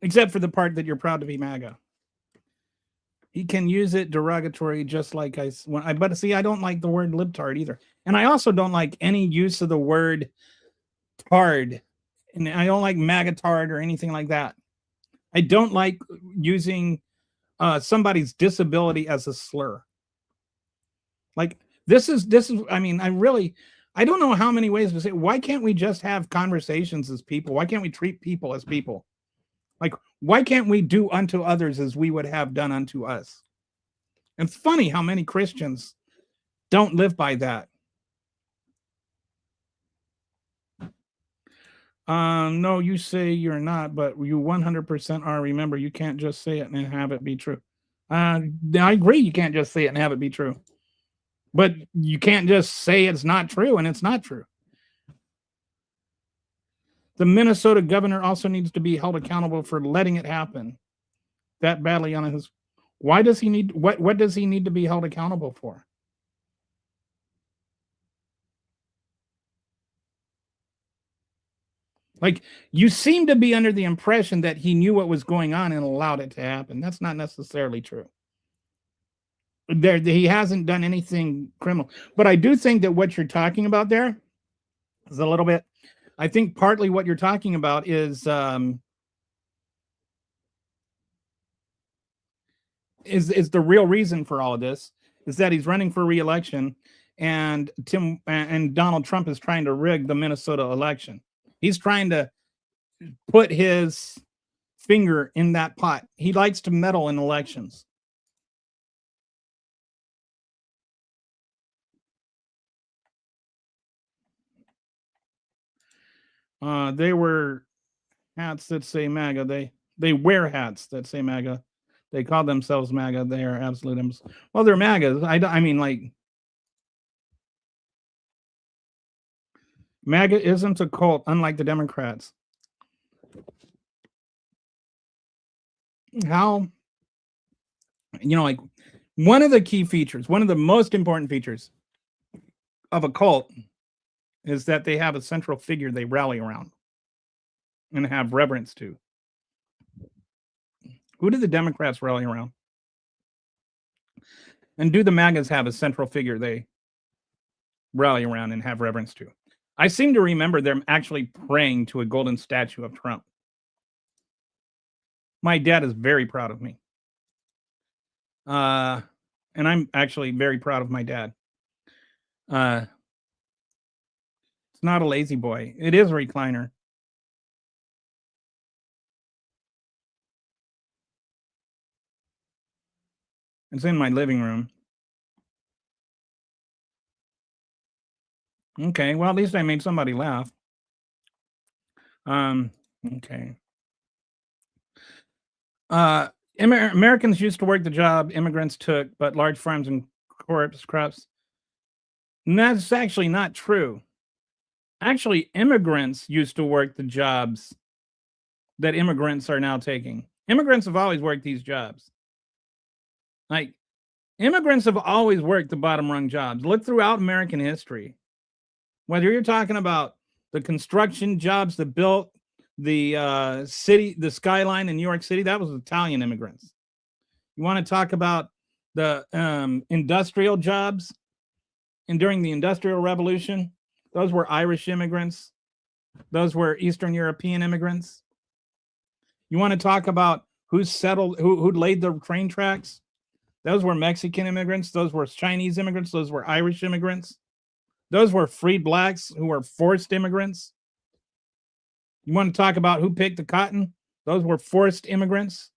Except for the part that you're proud to be MAGA. He can use it derogatory, just like but see, I don't like the word libtard either. And I also don't like any use of the word tard. And I don't like magatard or anything like that. I don't like using somebody's disability as a slur. Like this is, I mean, I don't know how many ways to say, why can't we just have conversations as people? Why can't we treat people as people? Like, why can't we do unto others as we would have done unto us? And it's funny how many Christians don't live by that. No, you say you're not, but you 100% are. Remember, you can't just say it and have it be true. I agree, you can't just say it and have it be true. But you can't just say it's not true and it's not true. The Minnesota governor also needs to be held accountable for letting it happen that badly on his. Why does he need what does he need to be held accountable for? Like, you seem to be under the impression that he knew what was going on and allowed it to happen. That's not necessarily true. He hasn't done anything criminal. But I do think that what you're talking about there is a little bit. I think partly what you're talking about is the real reason for all of this is that he's running for re-election, and Donald Trump is trying to rig the Minnesota election. He's trying to put his finger in that pot. He likes to meddle in elections. They wear hats that say MAGA. They wear hats that say MAGA. They call themselves MAGA. They are absolute. Well, they're MAGAs. I mean, like, MAGA isn't a cult, unlike the Democrats. How, like, one of the key features, one of the most important features of a cult is that they have a central figure they rally around and have reverence to. Who do the Democrats rally around? And do the MAGAs have a central figure they rally around and have reverence to? I seem to remember them actually praying to a golden statue of Trump. My dad is very proud of me. And I'm actually very proud of my dad. It's not a lazy boy. It is a recliner. It's in my living room. Okay, well, at least I made somebody laugh. Okay. Americans used to work the job immigrants took, but large farms and crops. And that's actually not true. Actually, immigrants used to work the jobs that immigrants are now taking. Immigrants have always worked these jobs. Like, immigrants have always worked the bottom rung jobs. Look throughout American history. Whether you're talking about the construction jobs that built the city, the skyline in New York City, that was Italian immigrants. You want to talk about the industrial jobs and during the Industrial Revolution, those were Irish immigrants. Those were Eastern European immigrants. You want to talk about who settled, who laid the train tracks? Those were Mexican immigrants. Those were Chinese immigrants. Those were Irish immigrants. Those were freed blacks who were forced immigrants. You want to talk about who picked the cotton? Those were forced immigrants.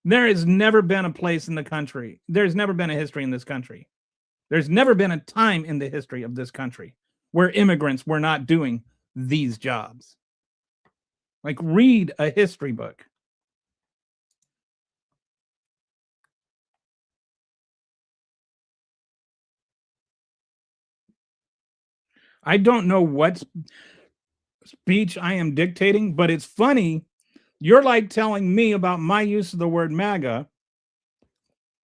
There has never been a place in the country. There's never been a history in this country. There's never been a time in the history of this country where immigrants were not doing these jobs. Like, read a history book. I don't know what speech I am dictating, but it's funny. You're like telling me about my use of the word MAGA,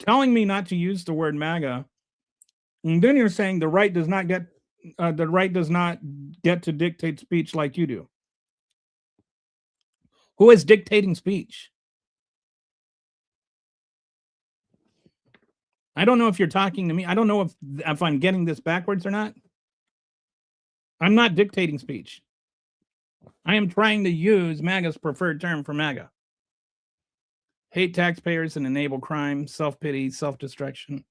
telling me not to use the word MAGA, and then you're saying the right does not get to dictate speech like you do. Who is dictating speech? I don't know if you're talking to me. I don't know if I'm getting this backwards or not. I'm not dictating speech. I am trying to use MAGA's preferred term for MAGA. Hate taxpayers and enable crime, self-pity, self-destruction.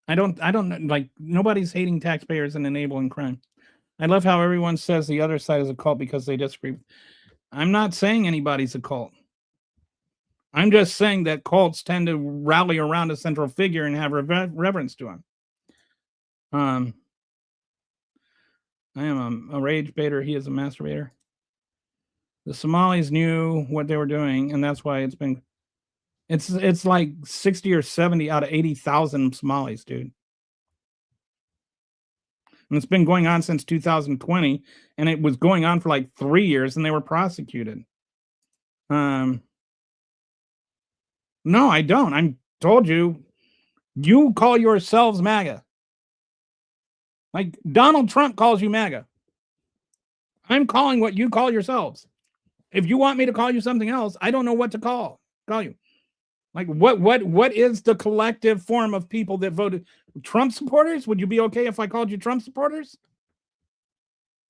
I don't like, nobody's hating taxpayers and enabling crime. I love how everyone says the other side is a cult because they disagree. I'm not saying anybody's a cult. I'm just saying that cults tend to rally around a central figure and have reverence to him. I am a rage baiter. He is a masturbator. The Somalis knew what they were doing, and that's why it's like 60 or 70 out of 80,000 Somalis, dude. And it's been going on since 2020, and it was going on for like 3 years, and they were prosecuted. No, I don't. I told you, you call yourselves MAGA. Like Donald Trump calls you MAGA. I'm calling what you call yourselves. If you want me to call you something else, I don't know what to call you. Like what is the collective form of people that voted Trump supporters? Would you be okay if I called you Trump supporters?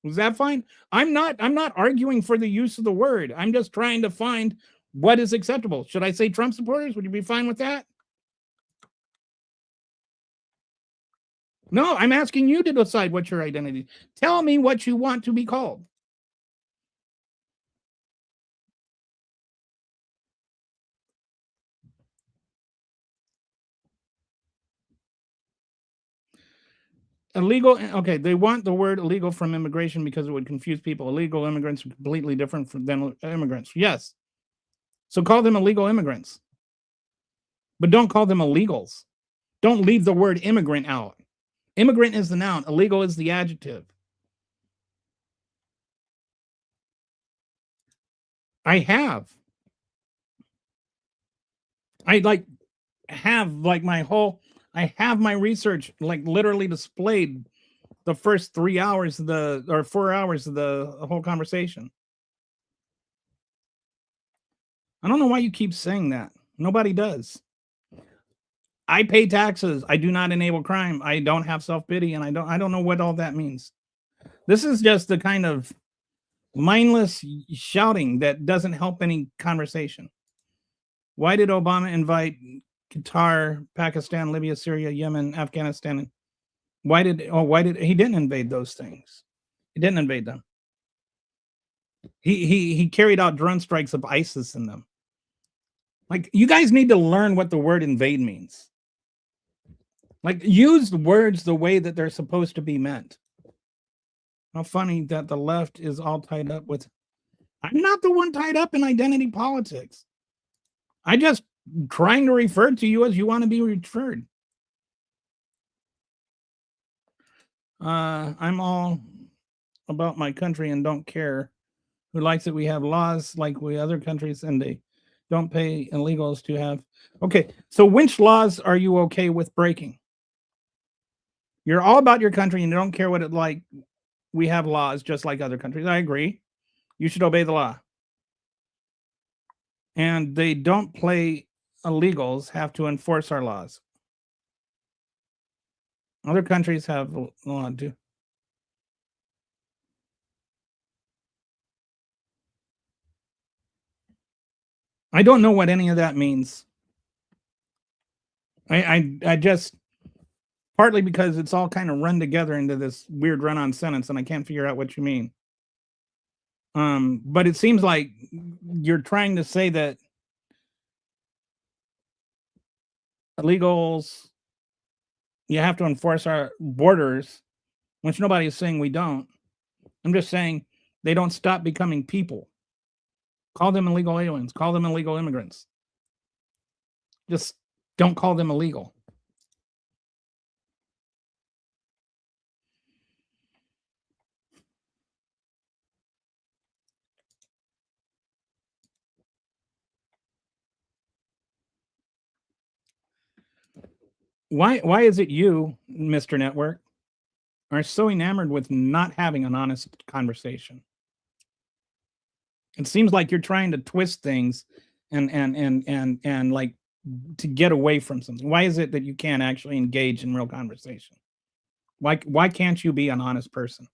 Was that fine? I'm not arguing for the use of the word. I'm just trying to find what is acceptable. Should I say Trump supporters? Would you be fine with that? No, I'm asking you to decide what's your identity. Tell me what you want to be called. Illegal, okay, they want the word illegal from immigration because it would confuse people. Illegal immigrants are completely different than immigrants. Yes. So call them illegal immigrants. But don't call them illegals. Don't leave the word immigrant out. Immigrant is the noun. Illegal is the adjective. I have my research like literally displayed the first 3 hours or 4 hours of the whole conversation. I don't know why you keep saying that. Nobody does. I pay taxes. I do not enable crime. I don't have self-pity, and I don't know what all that means. This is just the kind of mindless shouting that doesn't help any conversation. Why did Obama invite Qatar, Pakistan, Libya, Syria, Yemen, Afghanistan? Why did he didn't invade those things? He didn't invade them. He carried out drone strikes of ISIS in them. Like, you guys need to learn what the word invade means. Like, use the words the way that they're supposed to be meant. How funny that the left is all tied up with. I'm not the one tied up in identity politics. I just trying to refer to you as you want to be referred. I'm all about my country and don't care who likes it. We have laws like we other countries, and they don't pay illegals to have. Okay, so which laws are you okay with breaking? You're all about your country and you don't care what it like. We have laws just like other countries. I agree. You should obey the law. And they don't play illegals have to enforce our laws. Other countries have a law too. I don't know what any of that means. I just, partly because it's all kind of run together into this weird run-on sentence, and I can't figure out what you mean. But it seems like you're trying to say that illegals, you have to enforce our borders, which nobody is saying we don't. I'm just saying they don't stop becoming people. Call them illegal aliens. Call them illegal immigrants. Just don't call them illegal. Why is it you, Mr. Network, are so enamored with not having an honest conversation? It seems like you're trying to twist things and like to get away from something. Why is it that you can't actually engage in real conversation? Why can't you be an honest person?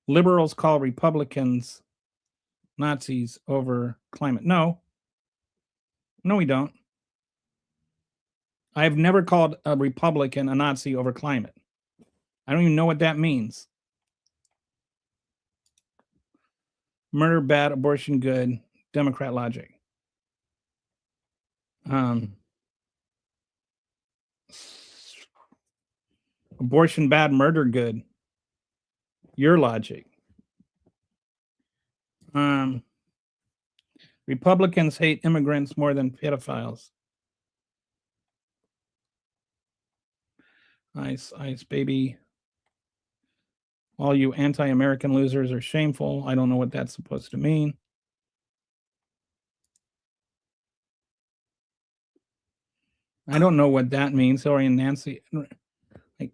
Liberals call Republicans Nazis over climate. No, we don't. I have never called a Republican a Nazi over climate. I don't even know what that means. Murder bad, abortion good, Democrat logic. Abortion bad, murder good. Your logic. Republicans hate immigrants more than pedophiles. Ice, baby. All you anti-American losers are shameful. I don't know what that's supposed to mean. I don't know what that means. Hillary and Nancy. Like,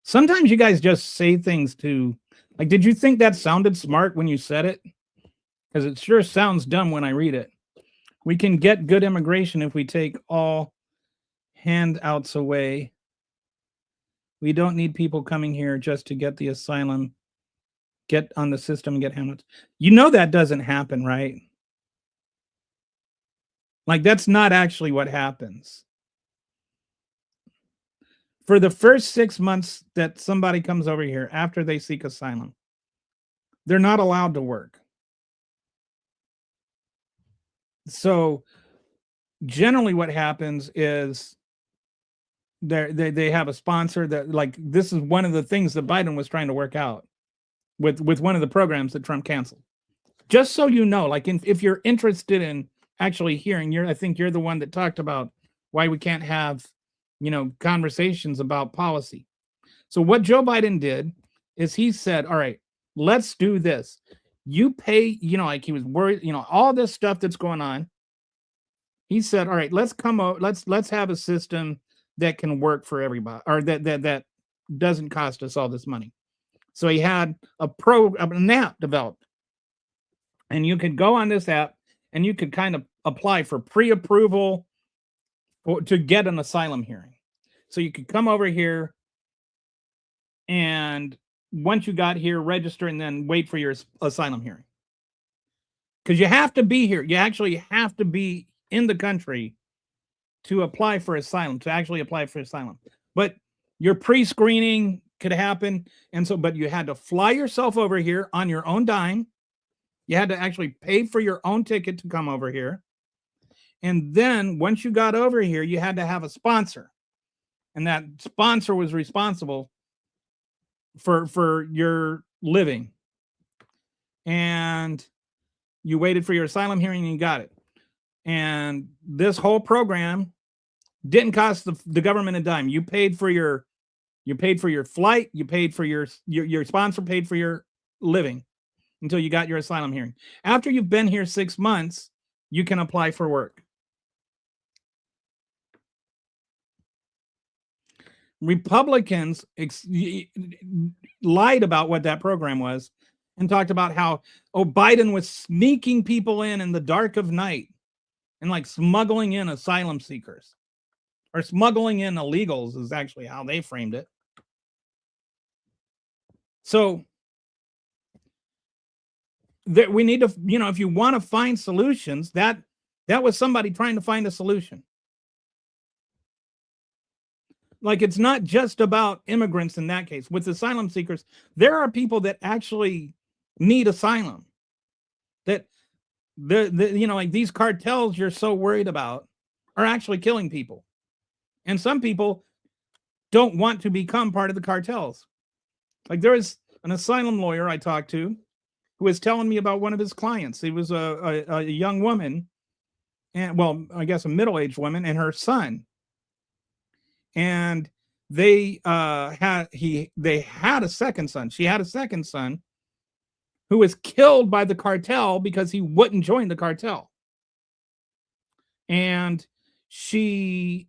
sometimes you guys just say things to, like, did you think that sounded smart when you said it? Because it sure sounds dumb when I read it. We can get good immigration if we take all handouts away. We don't need people coming here just to get the asylum, get on the system and get handouts. You know that doesn't happen, right? Like, that's not actually what happens. For the first 6 months that somebody comes over here after they seek asylum, they're not allowed to work. So generally what happens is they have a sponsor that, like, this is one of the things that Biden was trying to work out with one of the programs that Trump canceled. Just so you know, like, if you're interested in actually hearing, I think you're the one that talked about why we can't have, conversations about policy. So what Joe Biden did is he said, all right, let's do this. You pay, like he was worried, all this stuff that's going on. He said, all right, let's come out, let's have a system that can work for everybody, or that doesn't cost us all this money. So he had an app developed, and you could go on this app and you could kind of apply for pre-approval to get an asylum hearing. So you could come over here, and once you got here, register and then wait for your asylum hearing. Because you have to be here. You actually have to be in the country to apply for asylum, But your pre-screening could happen. And so, but you had to fly yourself over here on your own dime. You had to actually pay for your own ticket to come over here. And then once you got over here, you had to have a sponsor. And that sponsor was responsible for your living. And you waited for your asylum hearing and you got it. And this whole program didn't cost the government a dime. You paid for your flight, you paid for your sponsor paid for your living until you got your asylum hearing. After you've been here 6 months, you can apply for work. Republicans lied about what that program was and talked about how, Biden was sneaking people in the dark of night and like smuggling in asylum seekers, or smuggling in illegals is actually how they framed it. So that we need to, if you want to find solutions, that was somebody trying to find a solution. Like, it's not just about immigrants in that case. With asylum seekers, there are people that actually need asylum. That like these cartels you're so worried about are actually killing people. And some people don't want to become part of the cartels. Like, there is an asylum lawyer I talked to who was telling me about one of his clients. He was a young woman, and, well, I guess a middle-aged woman, and her son. And they had a second son. She had a second son who was killed by the cartel because he wouldn't join the cartel. And she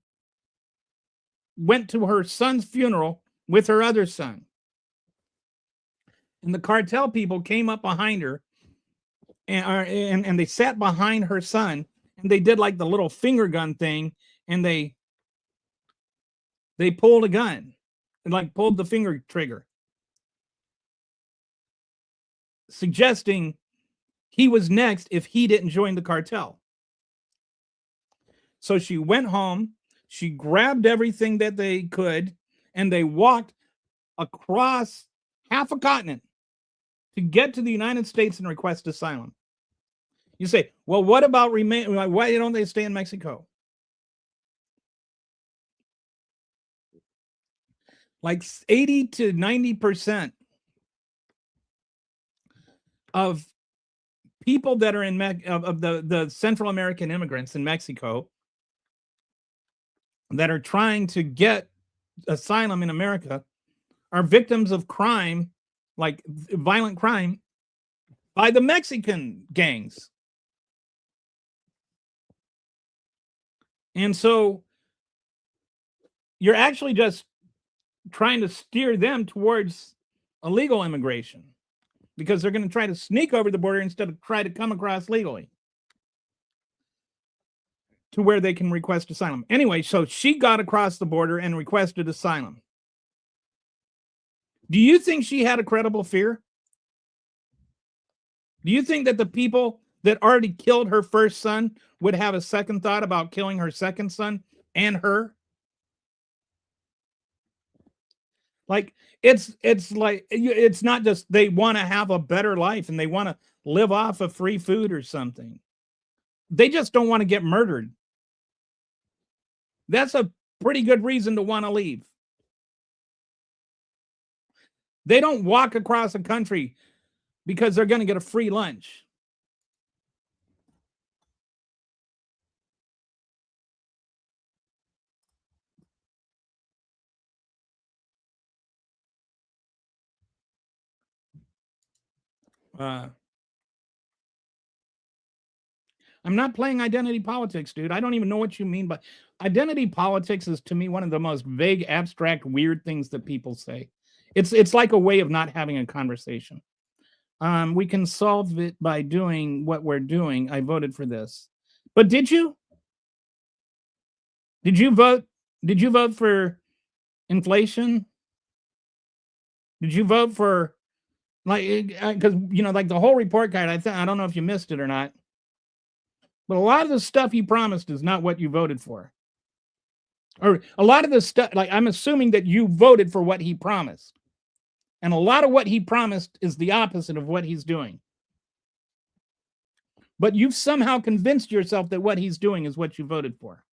went to her son's funeral with her other son. And the cartel people came up behind her and they sat behind her son, and they did like the little finger gun thing, and they pulled a gun and like pulled the finger trigger, suggesting he was next if he didn't join the cartel. So she went home, she grabbed everything that they could, and they walked across half a continent to get to the United States and request asylum. You say, well, what about why don't they stay in Mexico? Like 80 to 90% of people that are in of the Central American immigrants in Mexico that are trying to get asylum in America are victims of crime, like violent crime, by the Mexican gangs. And so you're actually just trying to steer them towards illegal immigration, because they're going to try to sneak over the border instead of try to come across legally to where they can request asylum. Anyway, so she got across the border and requested asylum. Do you think she had a credible fear? Do you think that the people that already killed her first son would have a second thought about killing her second son and her? Like, it's like, it's not just they want to have a better life and they want to live off of free food or something. They just don't want to get murdered. That's a pretty good reason to want to leave. They don't walk across the country because they're going to get a free lunch. I'm not playing identity politics, dude. I don't even know what you mean by identity politics. Is to me one of the most vague, abstract, weird things that people say. It's like a way of not having a conversation. We can solve it by doing what we're doing. I voted for this. But did you? Did you vote? Did you vote for inflation? Did you vote for, like, because you know, like the whole report card? I don't know if you missed it or not, but a lot of the stuff he promised is not what you voted for. Or a lot of the stuff, like, I'm assuming that you voted for what he promised. And a lot of what he promised is the opposite of what he's doing. But you've somehow convinced yourself that what he's doing is what you voted for.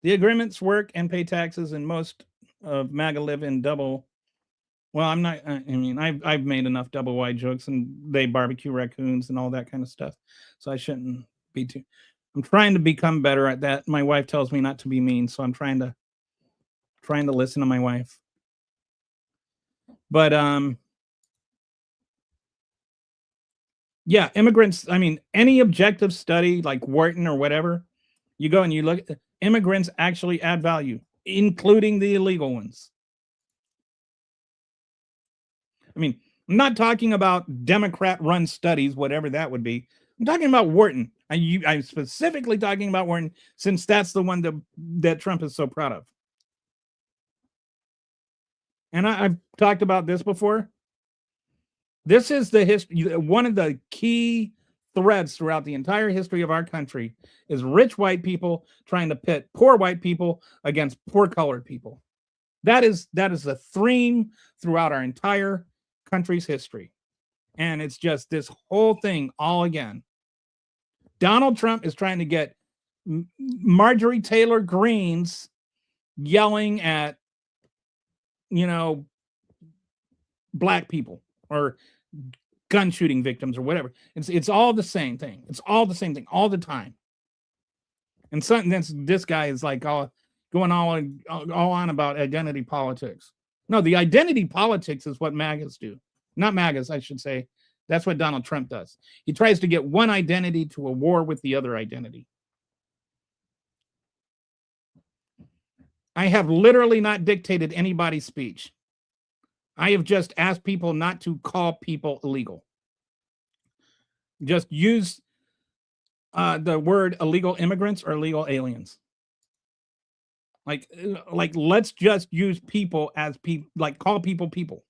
The agreements work and pay taxes, and most of MAGA live in double. Well, I'm not, I mean, I've made enough double wide jokes, and they barbecue raccoons and all that kind of stuff. So I shouldn't be too, I'm trying to become better at that. My wife tells me not to be mean, so I'm trying to listen to my wife. But yeah, immigrants, I mean, any objective study like Wharton or whatever, you go and you look, immigrants actually add value, including the illegal ones. I mean, I'm not talking about Democrat-run studies, whatever that would be. I'm talking about Wharton. I'm specifically talking about Wharton, since that's the one that Trump is so proud of. And I've talked about this before. This is the history. One of the key threads throughout the entire history of our country is rich white people trying to pit poor white people against poor colored people. That is a theme throughout our entire country's history. And it's just this whole thing all again. Donald Trump is trying to get Marjorie Taylor Greene's yelling at, you know, black people or gun shooting victims or whatever. It's all the same thing. It's all the same thing all the time. And this guy is like going all on about identity politics. No, the identity politics is what MAGAs do. not MAGAs, I should say. That's what Donald Trump does. He tries to get one identity to a war with the other identity. I have literally not dictated anybody's speech. I have just asked people not to call people illegal. Just use the word illegal immigrants or illegal aliens. Like let's just use people as people, like call people people.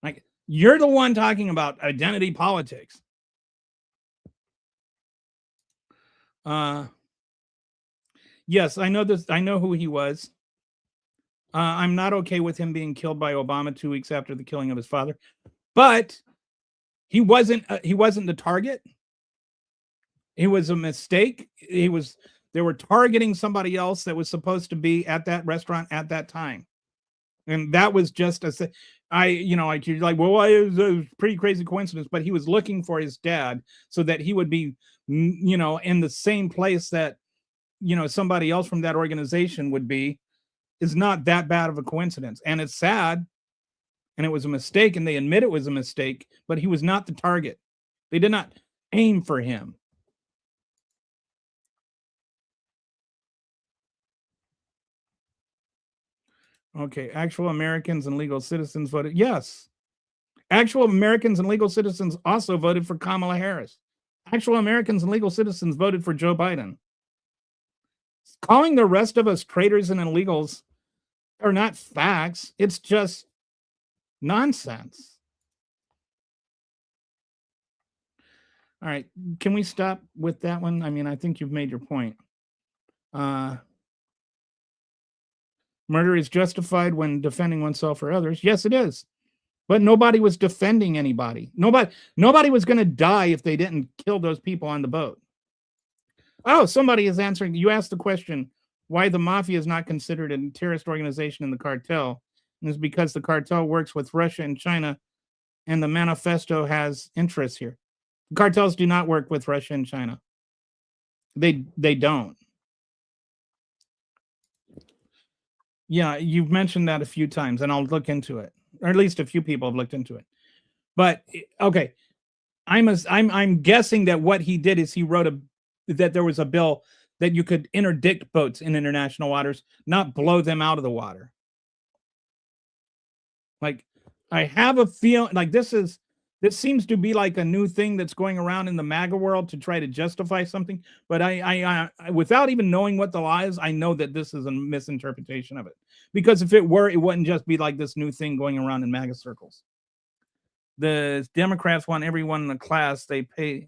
Like, you're the one talking about identity politics. Yes, I know this. I know who he was. I'm not okay with him being killed by Obama 2 weeks after the killing of his father, but he wasn't the target. It was a mistake. They were targeting somebody else that was supposed to be at that restaurant at that time. And that was just you're like, well, it was a pretty crazy coincidence, but he was looking for his dad so that he would be, in the same place that, somebody else from that organization would be. Is not that bad of a coincidence. And it's sad. And it was a mistake. And they admit it was a mistake, but he was not the target. They did not aim for him. Okay, actual Americans and legal citizens voted. Yes. Actual Americans and legal citizens also voted for Kamala Harris. Actual Americans and legal citizens voted for Joe Biden. Calling the rest of us traitors and illegals are not facts. It's just nonsense. All right. Can we stop with that one? I mean, I think you've made your point. Murder is justified when defending oneself or others. Yes, it is. But nobody was defending anybody. Nobody was going to die if they didn't kill those people on the boat. Oh, somebody is answering. You asked the question, why the mafia is not considered a terrorist organization in the cartel. And it's because the cartel works with Russia and China, and the manifesto has interests here. The cartels do not work with Russia and China. They don't. Yeah, you've mentioned that a few times, and I'll look into it. Or at least a few people have looked into it. But okay, I'm guessing that what he did is he wrote that there was a bill that you could interdict boats in international waters, not blow them out of the water. Like, I have a feeling like this seems to be like a new thing that's going around in the MAGA world to try to justify something. But I without even knowing what the law is, I know that this is a misinterpretation of it. Because if it were, it wouldn't just be like this new thing going around in MAGA circles. The Democrats want everyone in the class they pay.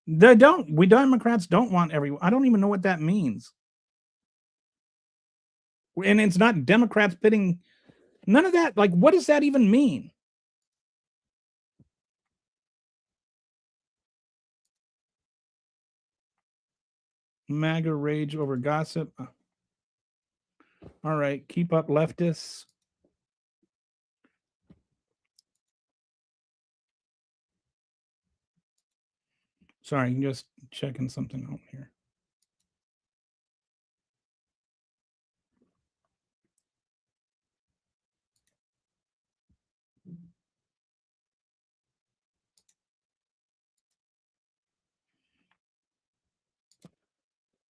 They don't. We Democrats don't want everyone. I don't even know what that means. And it's not Democrats pitting. None of that. Like, what does that even mean? MAGA rage over gossip. All right, keep up, leftists. Sorry, I'm just checking something out here.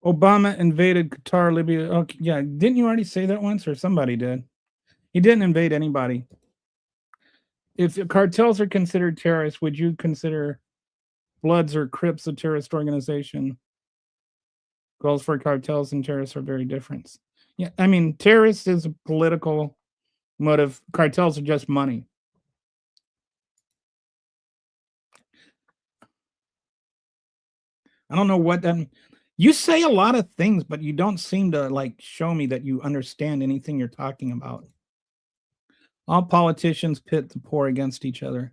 Obama invaded Qatar, Libya. Okay, yeah, didn't you already say that once, or somebody did? He didn't invade anybody. If cartels are considered terrorists, would you consider Bloods or Crips a terrorist organization? Goals for cartels and terrorists are very different. Yeah, I mean, terrorists is a political motive. Cartels are just money. I don't know what that. You say a lot of things, but you don't seem to like show me that you understand anything you're talking about. All politicians pit the poor against each other.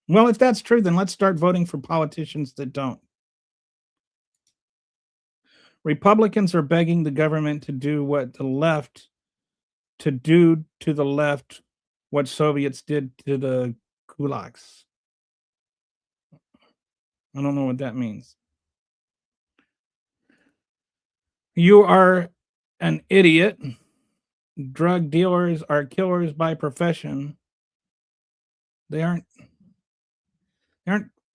Well, if that's true, then let's start voting for politicians that don't. Republicans are begging the government to do what the left, to do to the left what Soviets did to the kulaks. I don't know what that means. You are an idiot. Drug dealers are killers by profession. They aren't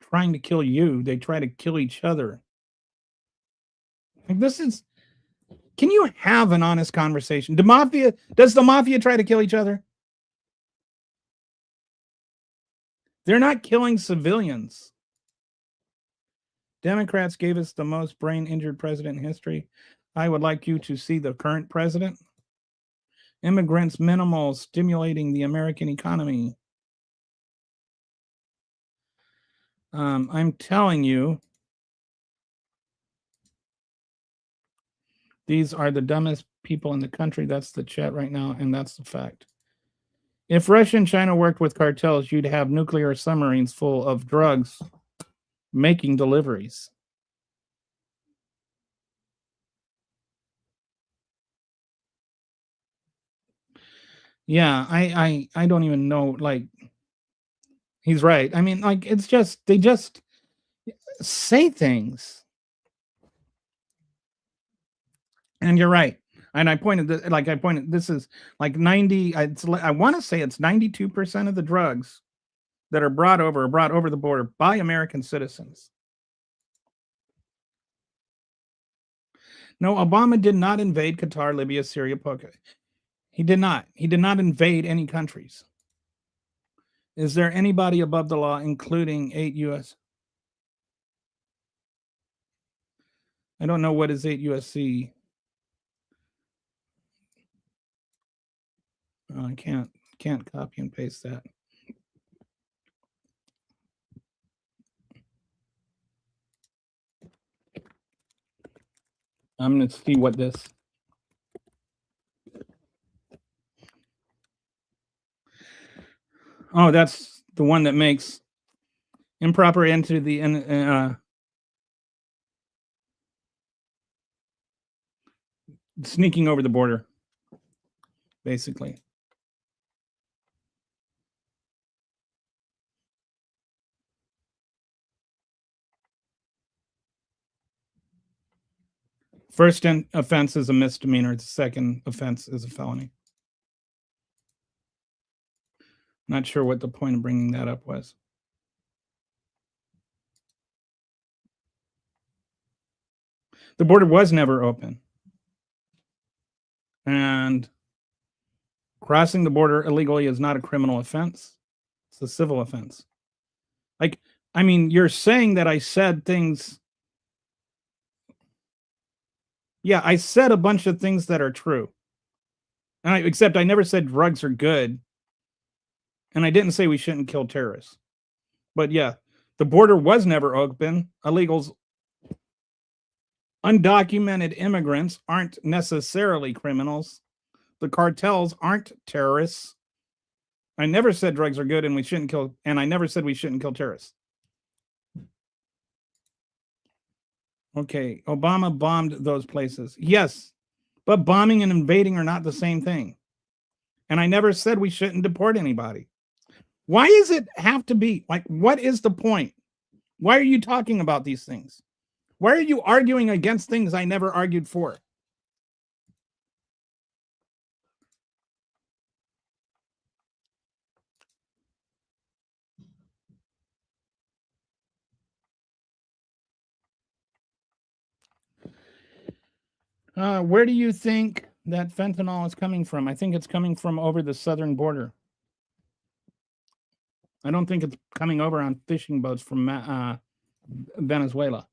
trying to kill you. They try to kill each other. Like this is can you have an honest conversation? Does the mafia try to kill each other? They're not killing civilians. Democrats gave us the most brain injured president in history. I would like you to see the current president. Immigrants minimal, stimulating the American economy. I'm telling you, these are the dumbest people in the country. That's the chat right now, and that's the fact. If Russia and China worked with cartels, you'd have nuclear submarines full of drugs making deliveries. Yeah, I don't even know. Like, he's right. I mean, like, it's just they just say things, and you're right. And I pointed, this is like 90. I want to say it's 92% of the drugs that are brought over the border by American citizens. No, Obama did not invade Qatar, Libya, Syria, Poca. He did not. He did not invade any countries. Is there anybody above the law, including 8 U.S.? I don't know what is 8 USC. Oh, I can't copy and paste that. I'm going to see what this. Oh, that's the one that makes improper entry the sneaking over the border, basically. First offense is a misdemeanor. The second offense is a felony. Not sure what the point of bringing that up was. The border was never open. And crossing the border illegally is not a criminal offense. It's a civil offense. Like, I mean, you're saying that I said things. Yeah, I said a bunch of things that are true. Except I never said drugs are good. And I didn't say we shouldn't kill terrorists. But yeah, the border was never open. Illegals, undocumented immigrants aren't necessarily criminals. The cartels aren't terrorists. I never said drugs are good and we shouldn't kill, and I never said we shouldn't kill terrorists. Okay, Obama bombed those places. Yes, but bombing and invading are not the same thing. And I never said we shouldn't deport anybody. Why does it have to be? Like, what is the point? Why are you talking about these things? Why are you arguing against things I never argued for? Where do you think that fentanyl is coming from? I think it's coming from over the southern border. I don't think it's coming over on fishing boats from Venezuela.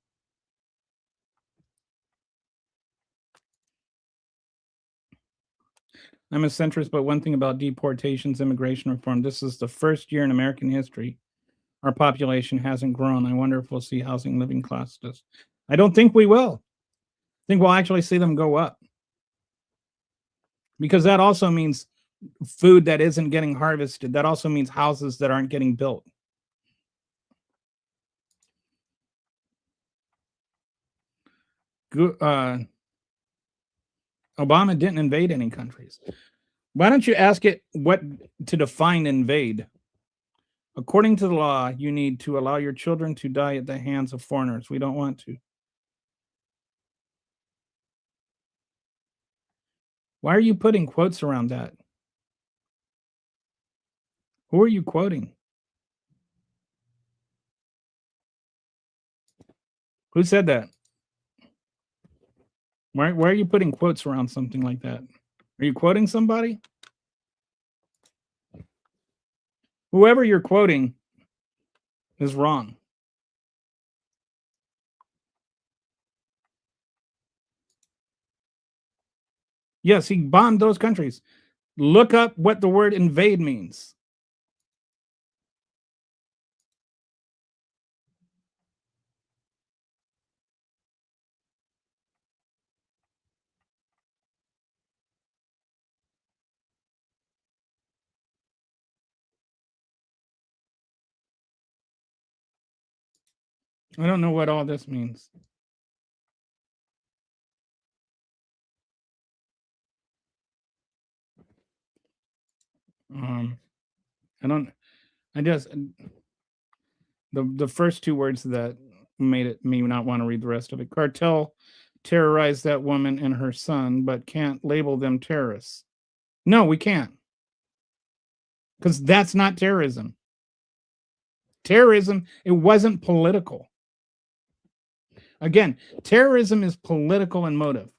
I'm a centrist, but one thing about deportations, immigration reform, this is the first year in American history our population hasn't grown. I wonder if we'll see housing living classes. I don't think we will. I think we'll actually see them go up. Because that also means food that isn't getting harvested. That also means houses that aren't getting built. Obama didn't invade any countries. Why don't you ask it what to define invade? According to the law, you need to allow your children to die at the hands of foreigners. We don't want to. Why are you putting quotes around that? Who are you quoting? Who said that? Why are you putting quotes around something like that? Are you quoting somebody? Whoever you're quoting is wrong. Yes, he bombed those countries. Look up what the word invade means. I don't know what all this means. I just the first two words that made me not want to read the rest of it. Cartel terrorized that woman and her son, but can't label them terrorists. No, we can't. Because that's not terrorism. Terrorism, it wasn't political. Again, terrorism is political in motive.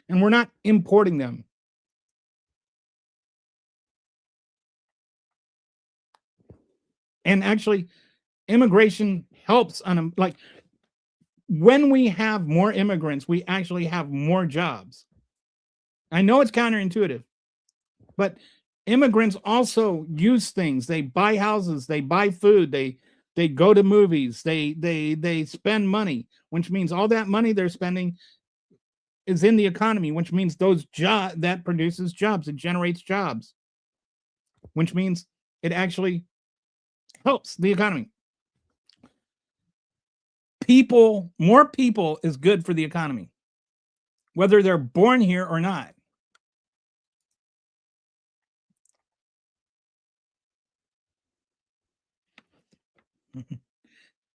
And we're not importing them. And actually, immigration helps on like when we have more immigrants, we actually have more jobs. I know it's counterintuitive, but immigrants also use things. They buy houses, they buy food, they go to movies, they spend money, which means all that money they're spending is in the economy, which means that produces jobs, it generates jobs, which means it actually helps the economy. More people is good for the economy, whether they're born here or not.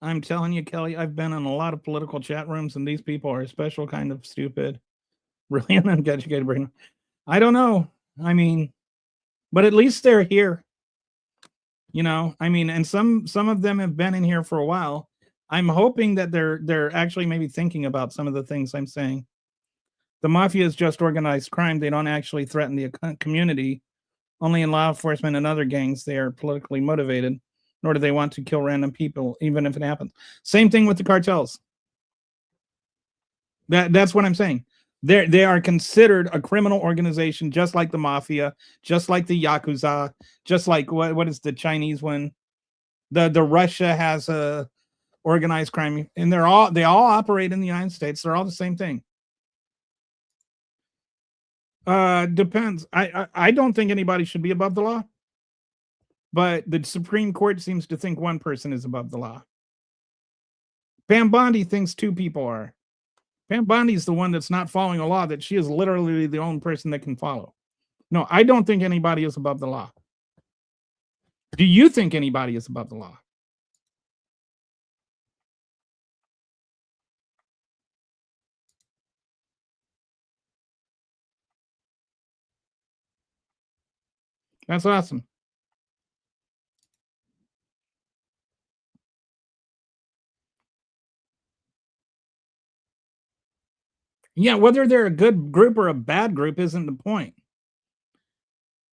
I'm telling you, Kelly, I've been in a lot of political chat rooms, and these people are a special kind of stupid, really uneducated brain. I don't know. I mean, but at least they're here. You know, I mean, and some of them have been in here for a while. I'm hoping that they're actually maybe thinking about some of the things I'm saying. The mafia is just organized crime. They don't actually threaten the community. Only in law enforcement and other gangs, they are politically motivated, nor do they want to kill random people, even if it happens. Same thing with the cartels. That's what I'm saying. They are considered a criminal organization, just like the mafia, just like the Yakuza, just like what is the Chinese one? The Russia has a organized crime, and they all operate in the United States. They're all the same thing. Depends. I don't think anybody should be above the law, but the Supreme Court seems to think one person is above the law. Pam Bondi thinks two people are. Pam Bondi is the one that's not following a law that she is literally the only person that can follow. No, I don't think anybody is above the law. Do you think anybody is above the law? That's awesome. Yeah, whether they're a good group or a bad group isn't the point.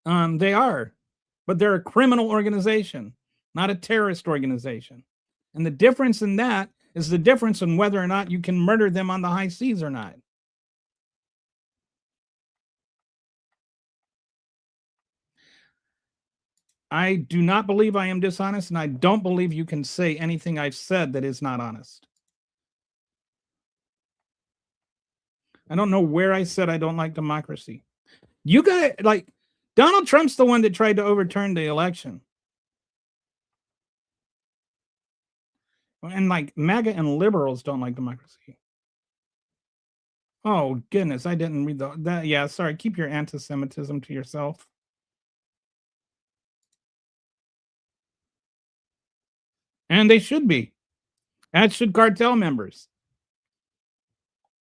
They are, but they're a criminal organization, not a terrorist organization. And the difference in that is the difference in whether or not you can murder them on the high seas or not. I do not believe I am dishonest, and I don't believe you can say anything I've said that is not honest. I don't know where I said I don't like democracy. You guys, like, Donald Trump's the one that tried to overturn the election. And like MAGA and liberals don't like democracy. Oh goodness, I didn't read that. Yeah, sorry. Keep your anti-Semitism to yourself. And they should be. As should cartel members.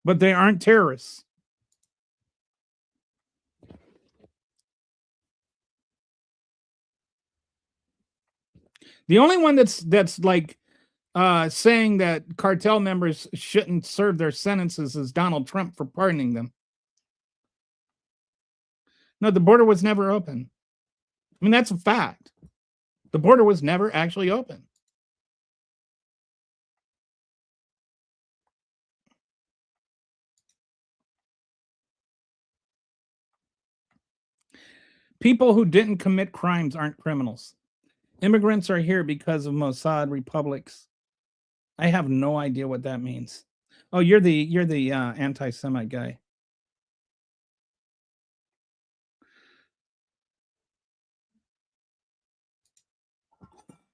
But they aren't terrorists. The only one that's like saying that cartel members shouldn't serve their sentences is Donald Trump for pardoning them. No, the border was never open. I mean, that's a fact. The border was never actually open. People who didn't commit crimes aren't criminals. Immigrants are here because of Mossad republics. I have no idea what that means. Oh, you're the anti-Semite guy.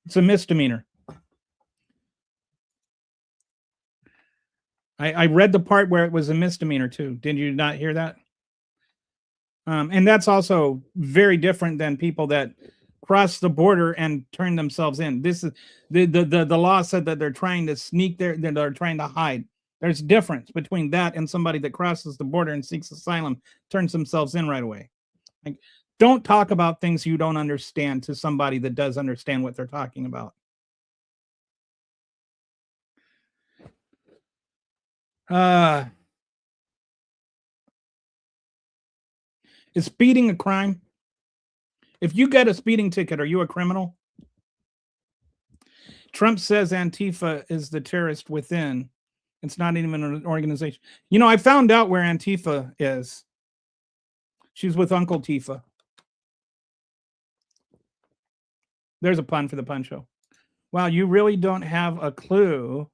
It's a misdemeanor. I read the part where it was a misdemeanor too. Did you not hear that? And that's also very different than people that cross the border and turn themselves in. This is the law said that they're trying to sneak there, that they're trying to hide. There's a difference between that and somebody that crosses the border and seeks asylum, turns themselves in right away. Like, don't talk about things you don't understand to somebody that does understand what they're talking about. Is speeding a crime? If you get a speeding ticket, are you a criminal? Trump says Antifa is the terrorist within. It's not even an organization. You know, I found out where Antifa is. She's with Uncle Tifa. There's a pun for the pun show. Wow, you really don't have a clue.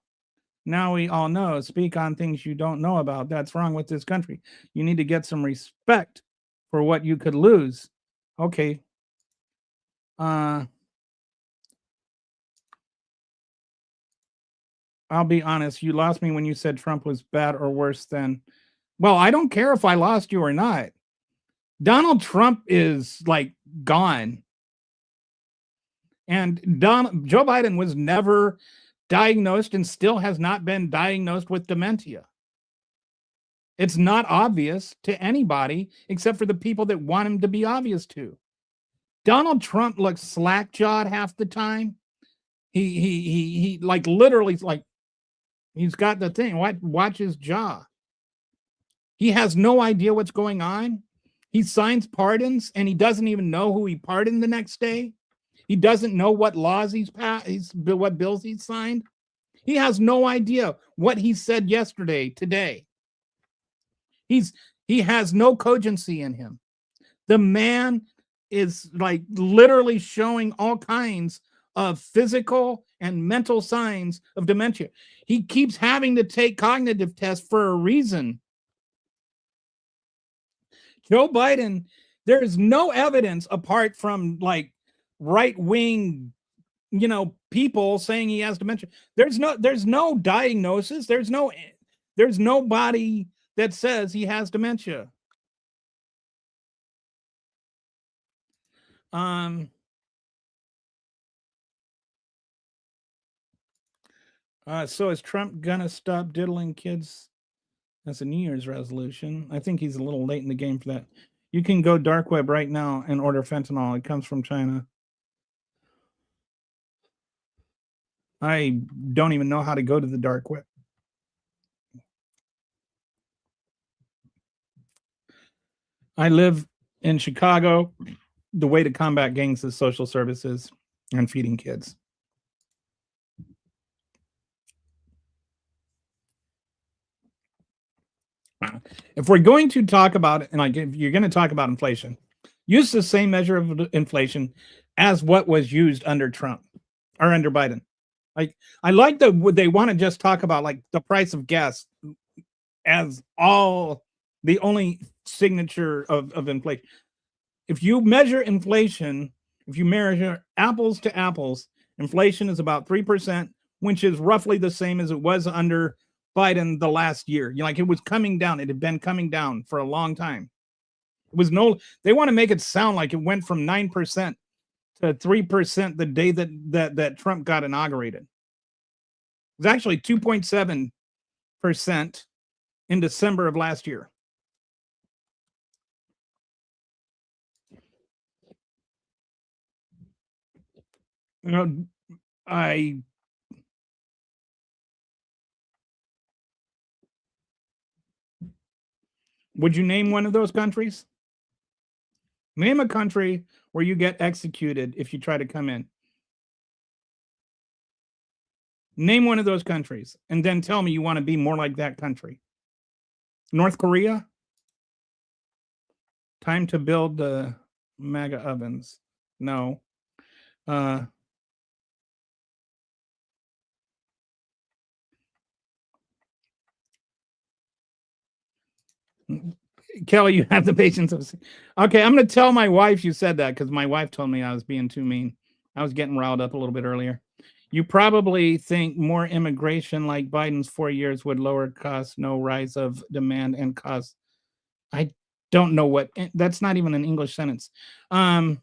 Now we all know. Speak on things you don't know about. That's wrong with this country. You need to get some respect for what you could lose. Okay. I'll be honest. You lost me when you said Trump was bad or worse than. Well, I don't care if I lost you or not. Donald Trump is like gone. And Joe Biden was never diagnosed and still has not been diagnosed with dementia. It's not obvious to anybody except for the people that want him to be obvious to. Donald Trump looks slack-jawed half the time. He like literally like he's got the thing. Watch his jaw. He has no idea what's going on. He signs pardons and he doesn't even know who he pardoned the next day. He doesn't know what laws he's passed, what bills he's signed. He has no idea what he said yesterday, today. He has no cogency in him. The man is like literally showing all kinds of physical and mental signs of dementia. He keeps having to take cognitive tests for a reason. Joe Biden, there is no evidence apart from like right-wing, people saying he has dementia. There's no diagnosis. There's nobody that says he has dementia. So is Trump gonna stop diddling kids? That's a New Year's resolution. I think he's a little late in the game for that. You can go dark web right now and order fentanyl. It comes from China. I don't even know how to go to the dark web. I live in Chicago. The way to combat gangs is social services and feeding kids. If we're going to talk about it, and like if you're going to talk about inflation, use the same measure of inflation as what was used under Trump or under Biden. Like I like they want to just talk about like the price of gas as all the only signature of inflation. If you measure inflation, if you measure apples to apples, inflation is about 3%, which is roughly the same as it was under Biden the last year. Like it was coming down. It had been coming down for a long time. It was they want to make it sound like it went from 9% to 3% the day that Trump got inaugurated. It was actually 2.7% in December of last year. Would you name one of those countries? Name a country where you get executed if you try to come in. Name one of those countries and then tell me you want to be more like that country. North Korea? Time to build the mega ovens. No. Kelly, you have the patience of. Okay, I'm going to tell my wife you said that because my wife told me I was being too mean. I was getting riled up a little bit earlier. You probably think more immigration like Biden's 4 years would lower costs, no rise of demand and costs. I don't know what that's not even an English sentence. I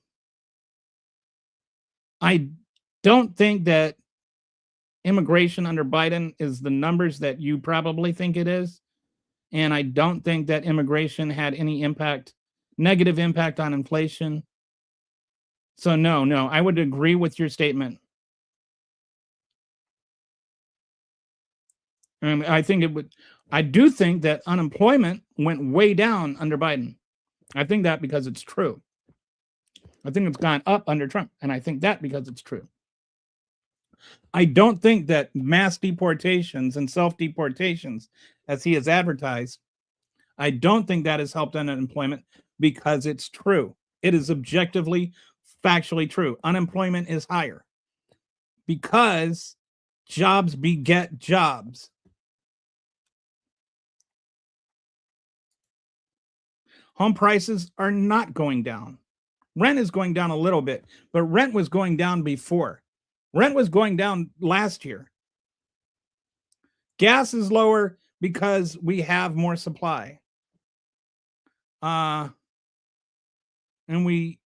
don't think that immigration under Biden is the numbers that you probably think it is. And I don't think that immigration had any negative impact on inflation. So no, I would agree with your statement. And I do think that unemployment went way down under Biden. I think that because it's true. I think it's gone up under Trump, and I think that because it's true. I don't think that mass deportations and self-deportations, as he has advertised, I don't think that has helped unemployment because it's true. It is objectively, factually true. Unemployment is higher because jobs beget jobs. Home prices are not going down. Rent is going down a little bit, but rent was going down before. Rent was going down last year. Gas is lower because we have more supply. And the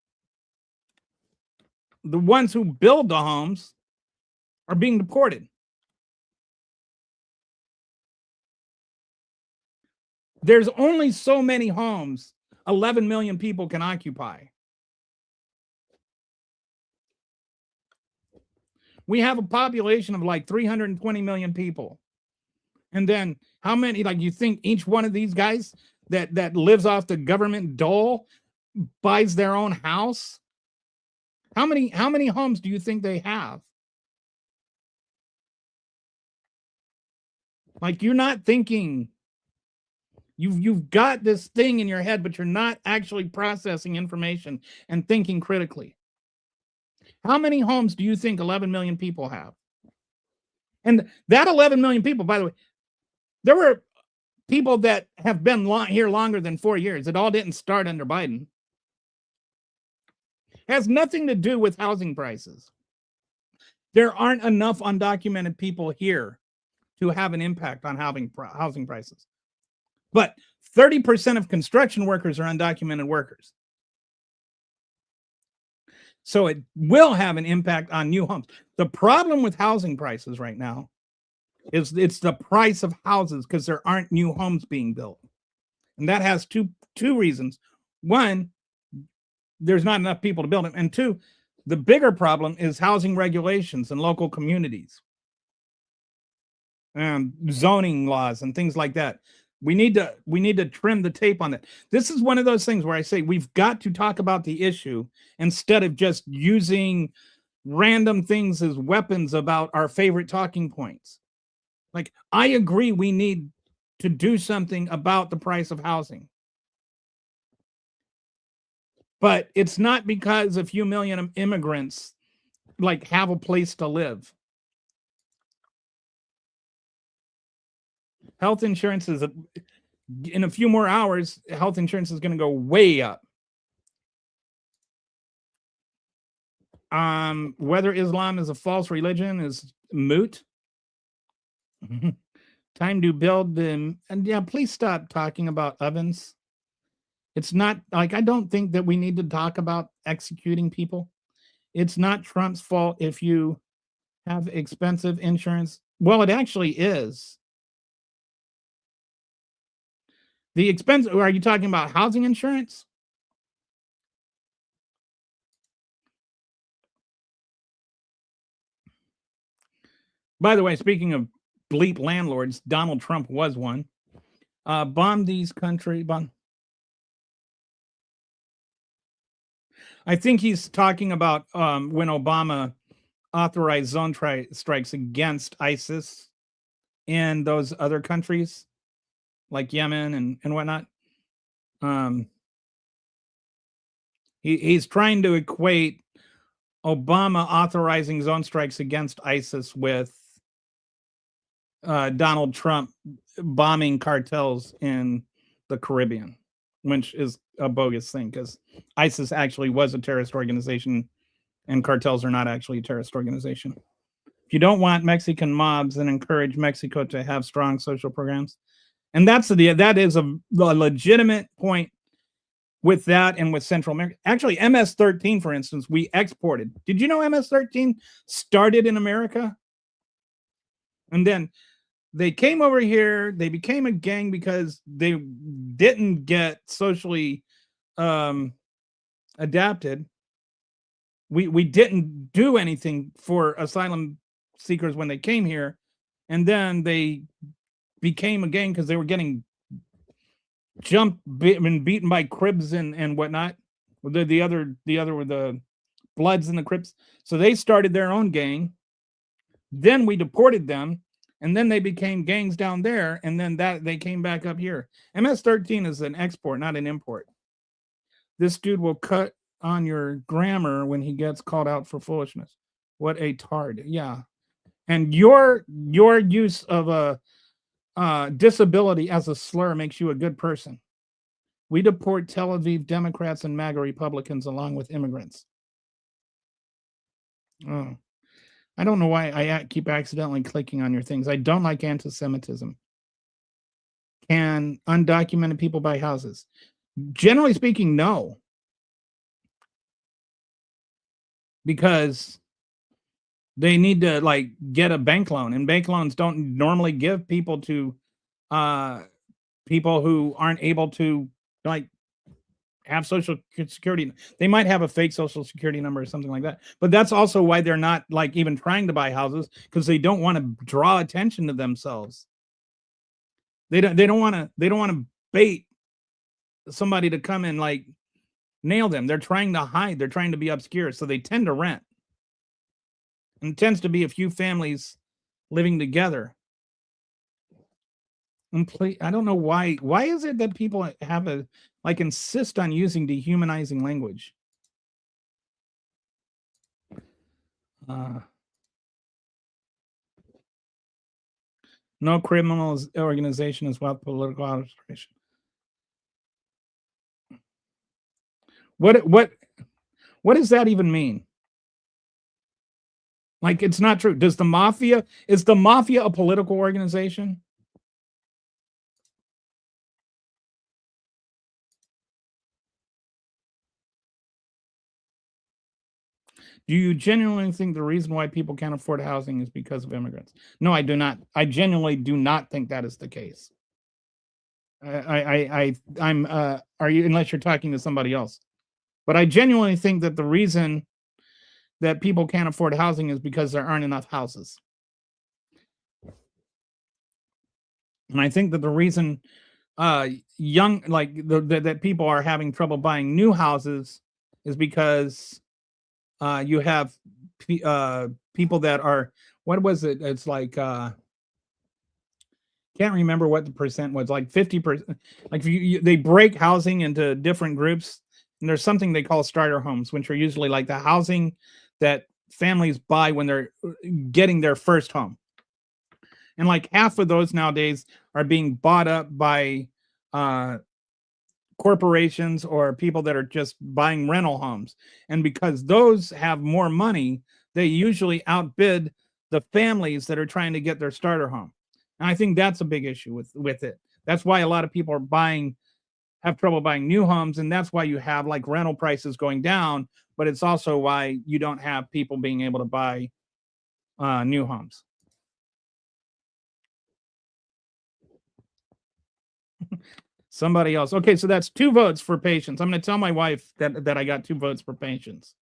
ones who build the homes are being deported. There's only so many homes 11 million people can occupy. We have a population of like 320 million people. And then how many, like you think each one of these guys that lives off the government dole buys their own house? How many homes do you think they have? Like you're not thinking. You've got this thing in your head, but you're not actually processing information and thinking critically. How many homes do you think 11 million people have? And that 11 million people, by the way, there were people that have been here longer than 4 years. It all didn't start under Biden. It has nothing to do with housing prices. There aren't enough undocumented people here to have an impact on housing prices. But 30% of construction workers are undocumented workers. So it will have an impact on new homes. The problem with housing prices right now is it's the price of houses because there aren't new homes being built. And that has two reasons. One, there's not enough people to build them. And two, the bigger problem is housing regulations in local communities and zoning laws and things like that. We need to trim the tape on it. This is one of those things where I say we've got to talk about the issue instead of just using random things as weapons about our favorite talking points. Like, I agree we need to do something about the price of housing. But it's not because a few million immigrants like have a place to live. Health insurance is in a few more hours, health insurance is going to go way up. Whether Islam is a false religion is moot. Time to build them. And yeah, please stop talking about ovens. It's not like, I don't think that we need to talk about executing people. It's not Trump's fault if you have expensive insurance. Well, it actually is. The expense, are you talking about housing insurance? By the way, speaking of bleep landlords, Donald Trump was one. Bomb these country. I think he's talking about when Obama authorized zone strikes against ISIS in those other countries like Yemen and whatnot. He's trying to equate Obama authorizing zone strikes against ISIS with Donald Trump bombing cartels in the Caribbean, which is a bogus thing because ISIS actually was a terrorist organization and cartels are not actually a terrorist organization. If you don't want Mexican mobs, then encourage Mexico to have strong social programs. And that is a legitimate point with that and with Central America. Actually, MS-13, for instance, we exported. Did you know MS-13 started in America? And then they came over here. They became a gang because they didn't get socially adapted. We didn't do anything for asylum seekers when they came here. And then they became a gang because they were getting jumped and beaten by Cribs and whatnot. The other were the Bloods and the Crips. So they started their own gang. Then we deported them, and then they became gangs down there, and then they came back up here. MS-13 is an export, not an import. This dude will cut on your grammar when he gets called out for foolishness. What a tard. Yeah. And your use of a disability as a slur makes you a good person. We deport Tel Aviv Democrats and MAGA Republicans along with immigrants. Oh, I don't know why I keep accidentally clicking on your things. I don't like anti-Semitism. Can undocumented people buy houses? Generally speaking, no. Because they need to get a bank loan, and bank loans don't normally give people to people who aren't able to have social security. They might have a fake social security number or something like that, but that's also why they're not even trying to buy houses, because they don't want to draw attention to themselves. They don't want to bait somebody to come and nail them. They're trying to hide. They're trying to be obscure, so they tend to rent. And it tends to be a few families living together. And I don't know why. Why is it that people have insist on using dehumanizing language? No criminal organization is without political arbitration. What does that even mean? It's not true. Is the mafia a political organization? Do you genuinely think the reason why people can't afford housing is because of immigrants? No, I do not. I genuinely do not think that is the case. I'm unless you're talking to somebody else. But I genuinely think that the reason that people can't afford housing is because there aren't enough houses. And I think that the reason that people are having trouble buying new houses is because you have people that are, what was it? It's can't remember what the percent was, 50%. They break housing into different groups, and there's something they call starter homes, which are usually the housing that families buy when they're getting their first home. And half of those nowadays are being bought up by corporations or people that are just buying rental homes. And because those have more money, they usually outbid the families that are trying to get their starter home. And I think that's a big issue with it. That's why a lot of people have trouble buying new homes, and that's why you have rental prices going down, but it's also why you don't have people being able to buy new homes. Somebody else. Okay, so that's 2 votes for patience. I'm going to tell my wife that I got 2 votes for patience.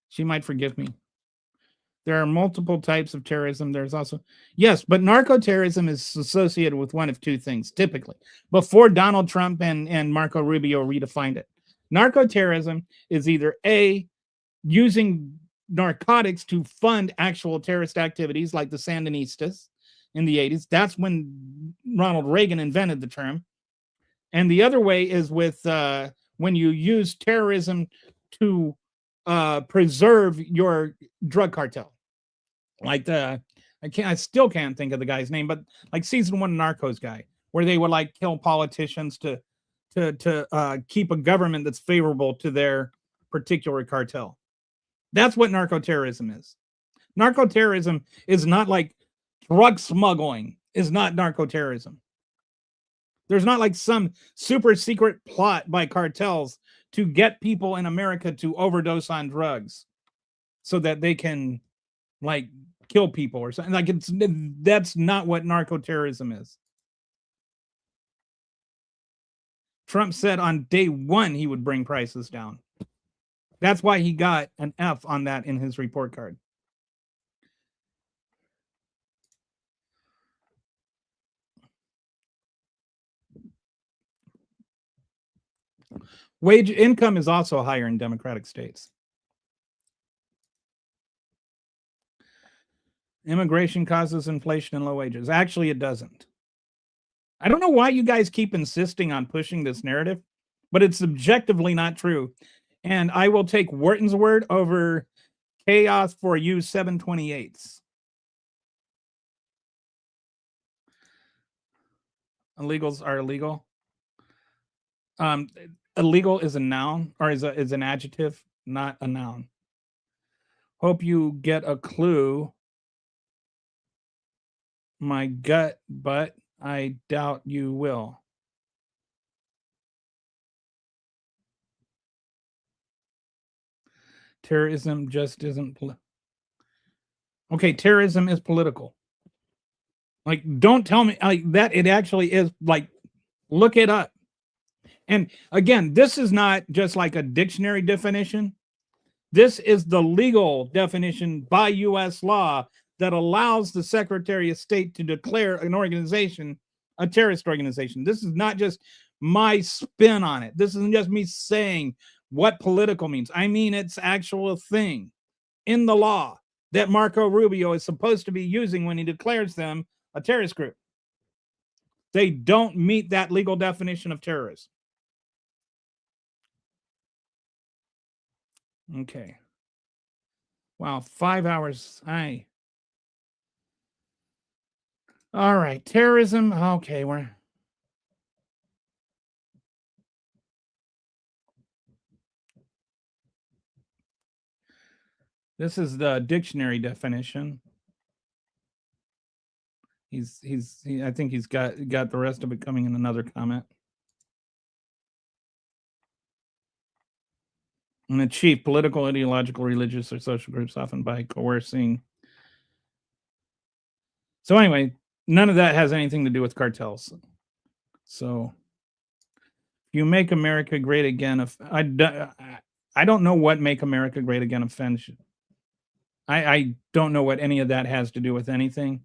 She might forgive me. There are multiple types of terrorism. There's also, yes, but narco-terrorism is associated with one of two things, typically, before Donald Trump and Marco Rubio redefined it. Narco-terrorism is either A, using narcotics to fund actual terrorist activities like the Sandinistas in the 80s. That's when Ronald Reagan invented the term. And the other way is with when you use terrorism to preserve your drug cartel. Like I still can't think of the guy's name, but like season 1 Narcos guy, where they would like kill politicians to keep a government that's favorable to their particular cartel. That's what narco-terrorism is. Narco-terrorism is not like drug smuggling is not narco-terrorism. There's not like some super secret plot by cartels to get people in America to overdose on drugs so that they can like kill people or something. Like that's not what narco-terrorism is. Trump said on day 1 he would bring prices down. That's why he got an F on that in his report card. Wage income is also higher in Democratic states. Immigration causes inflation and low wages. Actually, it doesn't. I don't know why you guys keep insisting on pushing this narrative, but it's objectively not true. And I will take Wharton's word over Chaos for You 728. Illegals are illegal. Illegal is a noun, or is an adjective, not a noun. Hope you get a clue. My gut, but I doubt you will. Terrorism just isn't. Okay, terrorism is political. Like, don't tell me like that. It actually is. Like, look it up. And again, this is not just like a dictionary definition. This is the legal definition by U.S. law that allows the Secretary of State to declare an organization a terrorist organization. This is not just my spin on it. This isn't just me saying what political means. I mean, it's actual thing in the law that Marco Rubio is supposed to be using when he declares them a terrorist group. They don't meet that legal definition of terrorism. Okay. Wow, 5 hours. All right, terrorism. Okay, this is the dictionary definition. I think he's got the rest of it coming in another comment. And achieve political, ideological, religious, or social groups, often by coercing. So anyway, none of that has anything to do with cartels. So you make America great again. I don't know what make America great again offends you. I don't know what any of that has to do with anything.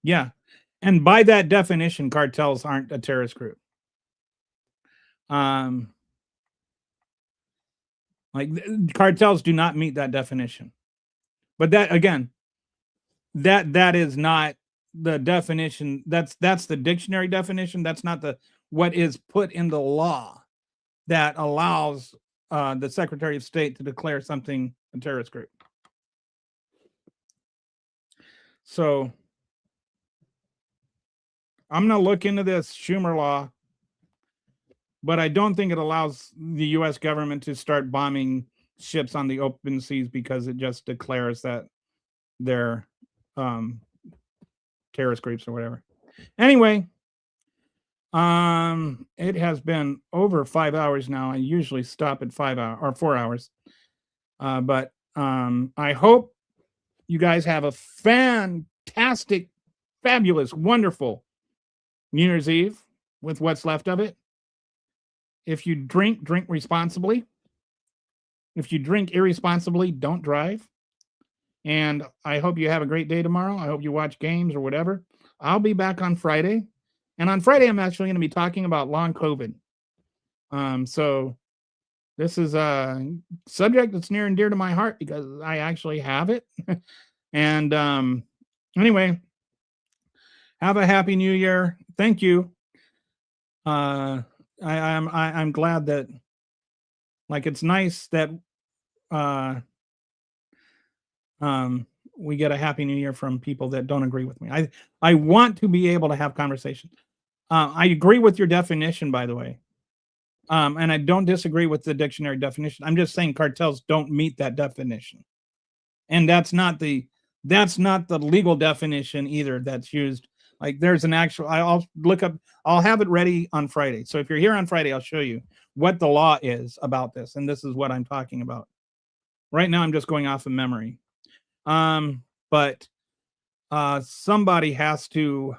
Yeah. And by that definition, cartels aren't a terrorist group. Like cartels do not meet that definition. But that again, that is not the definition. That's the dictionary definition. That's not what is put in the law that allows the Secretary of State to declare something a terrorist group. So I'm going to look into this Schumer law, but I don't think it allows the U.S. government to start bombing ships on the open seas because it just declares that they're terrorist groups or whatever. Anyway, it has been over 5 hours now. I usually stop at 5 hours or 4 hours. But I hope you guys have a fantastic, fabulous, wonderful New Year's Eve with what's left of it. If you drink, drink responsibly. If you drink irresponsibly, don't drive. And I hope you have a great day tomorrow. I hope you watch games or whatever. I'll be back on Friday. And on Friday, I'm actually going to be talking about long COVID. So this is a subject that's near and dear to my heart because I actually have it. And anyway, have a happy new year. Thank you. I'm glad that, like, it's nice that we get a happy new year from people that don't agree with me. I want to be able to have conversations. I agree with your definition, by the way. And I don't disagree with the dictionary definition. I'm just saying cartels don't meet that definition. And that's not the legal definition either that's used. Like, there's an actual, I'll have it ready on Friday. So if you're here on Friday, I'll show you what the law is about this. And this is what I'm talking about. Right now, I'm just going off of memory. But somebody has to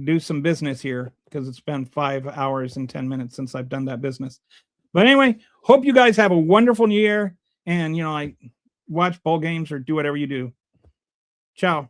do some business here because it's been 5 hours and 10 minutes since I've done that business. But anyway, hope you guys have a wonderful new year. And, I watch bowl games or do whatever you do. Ciao.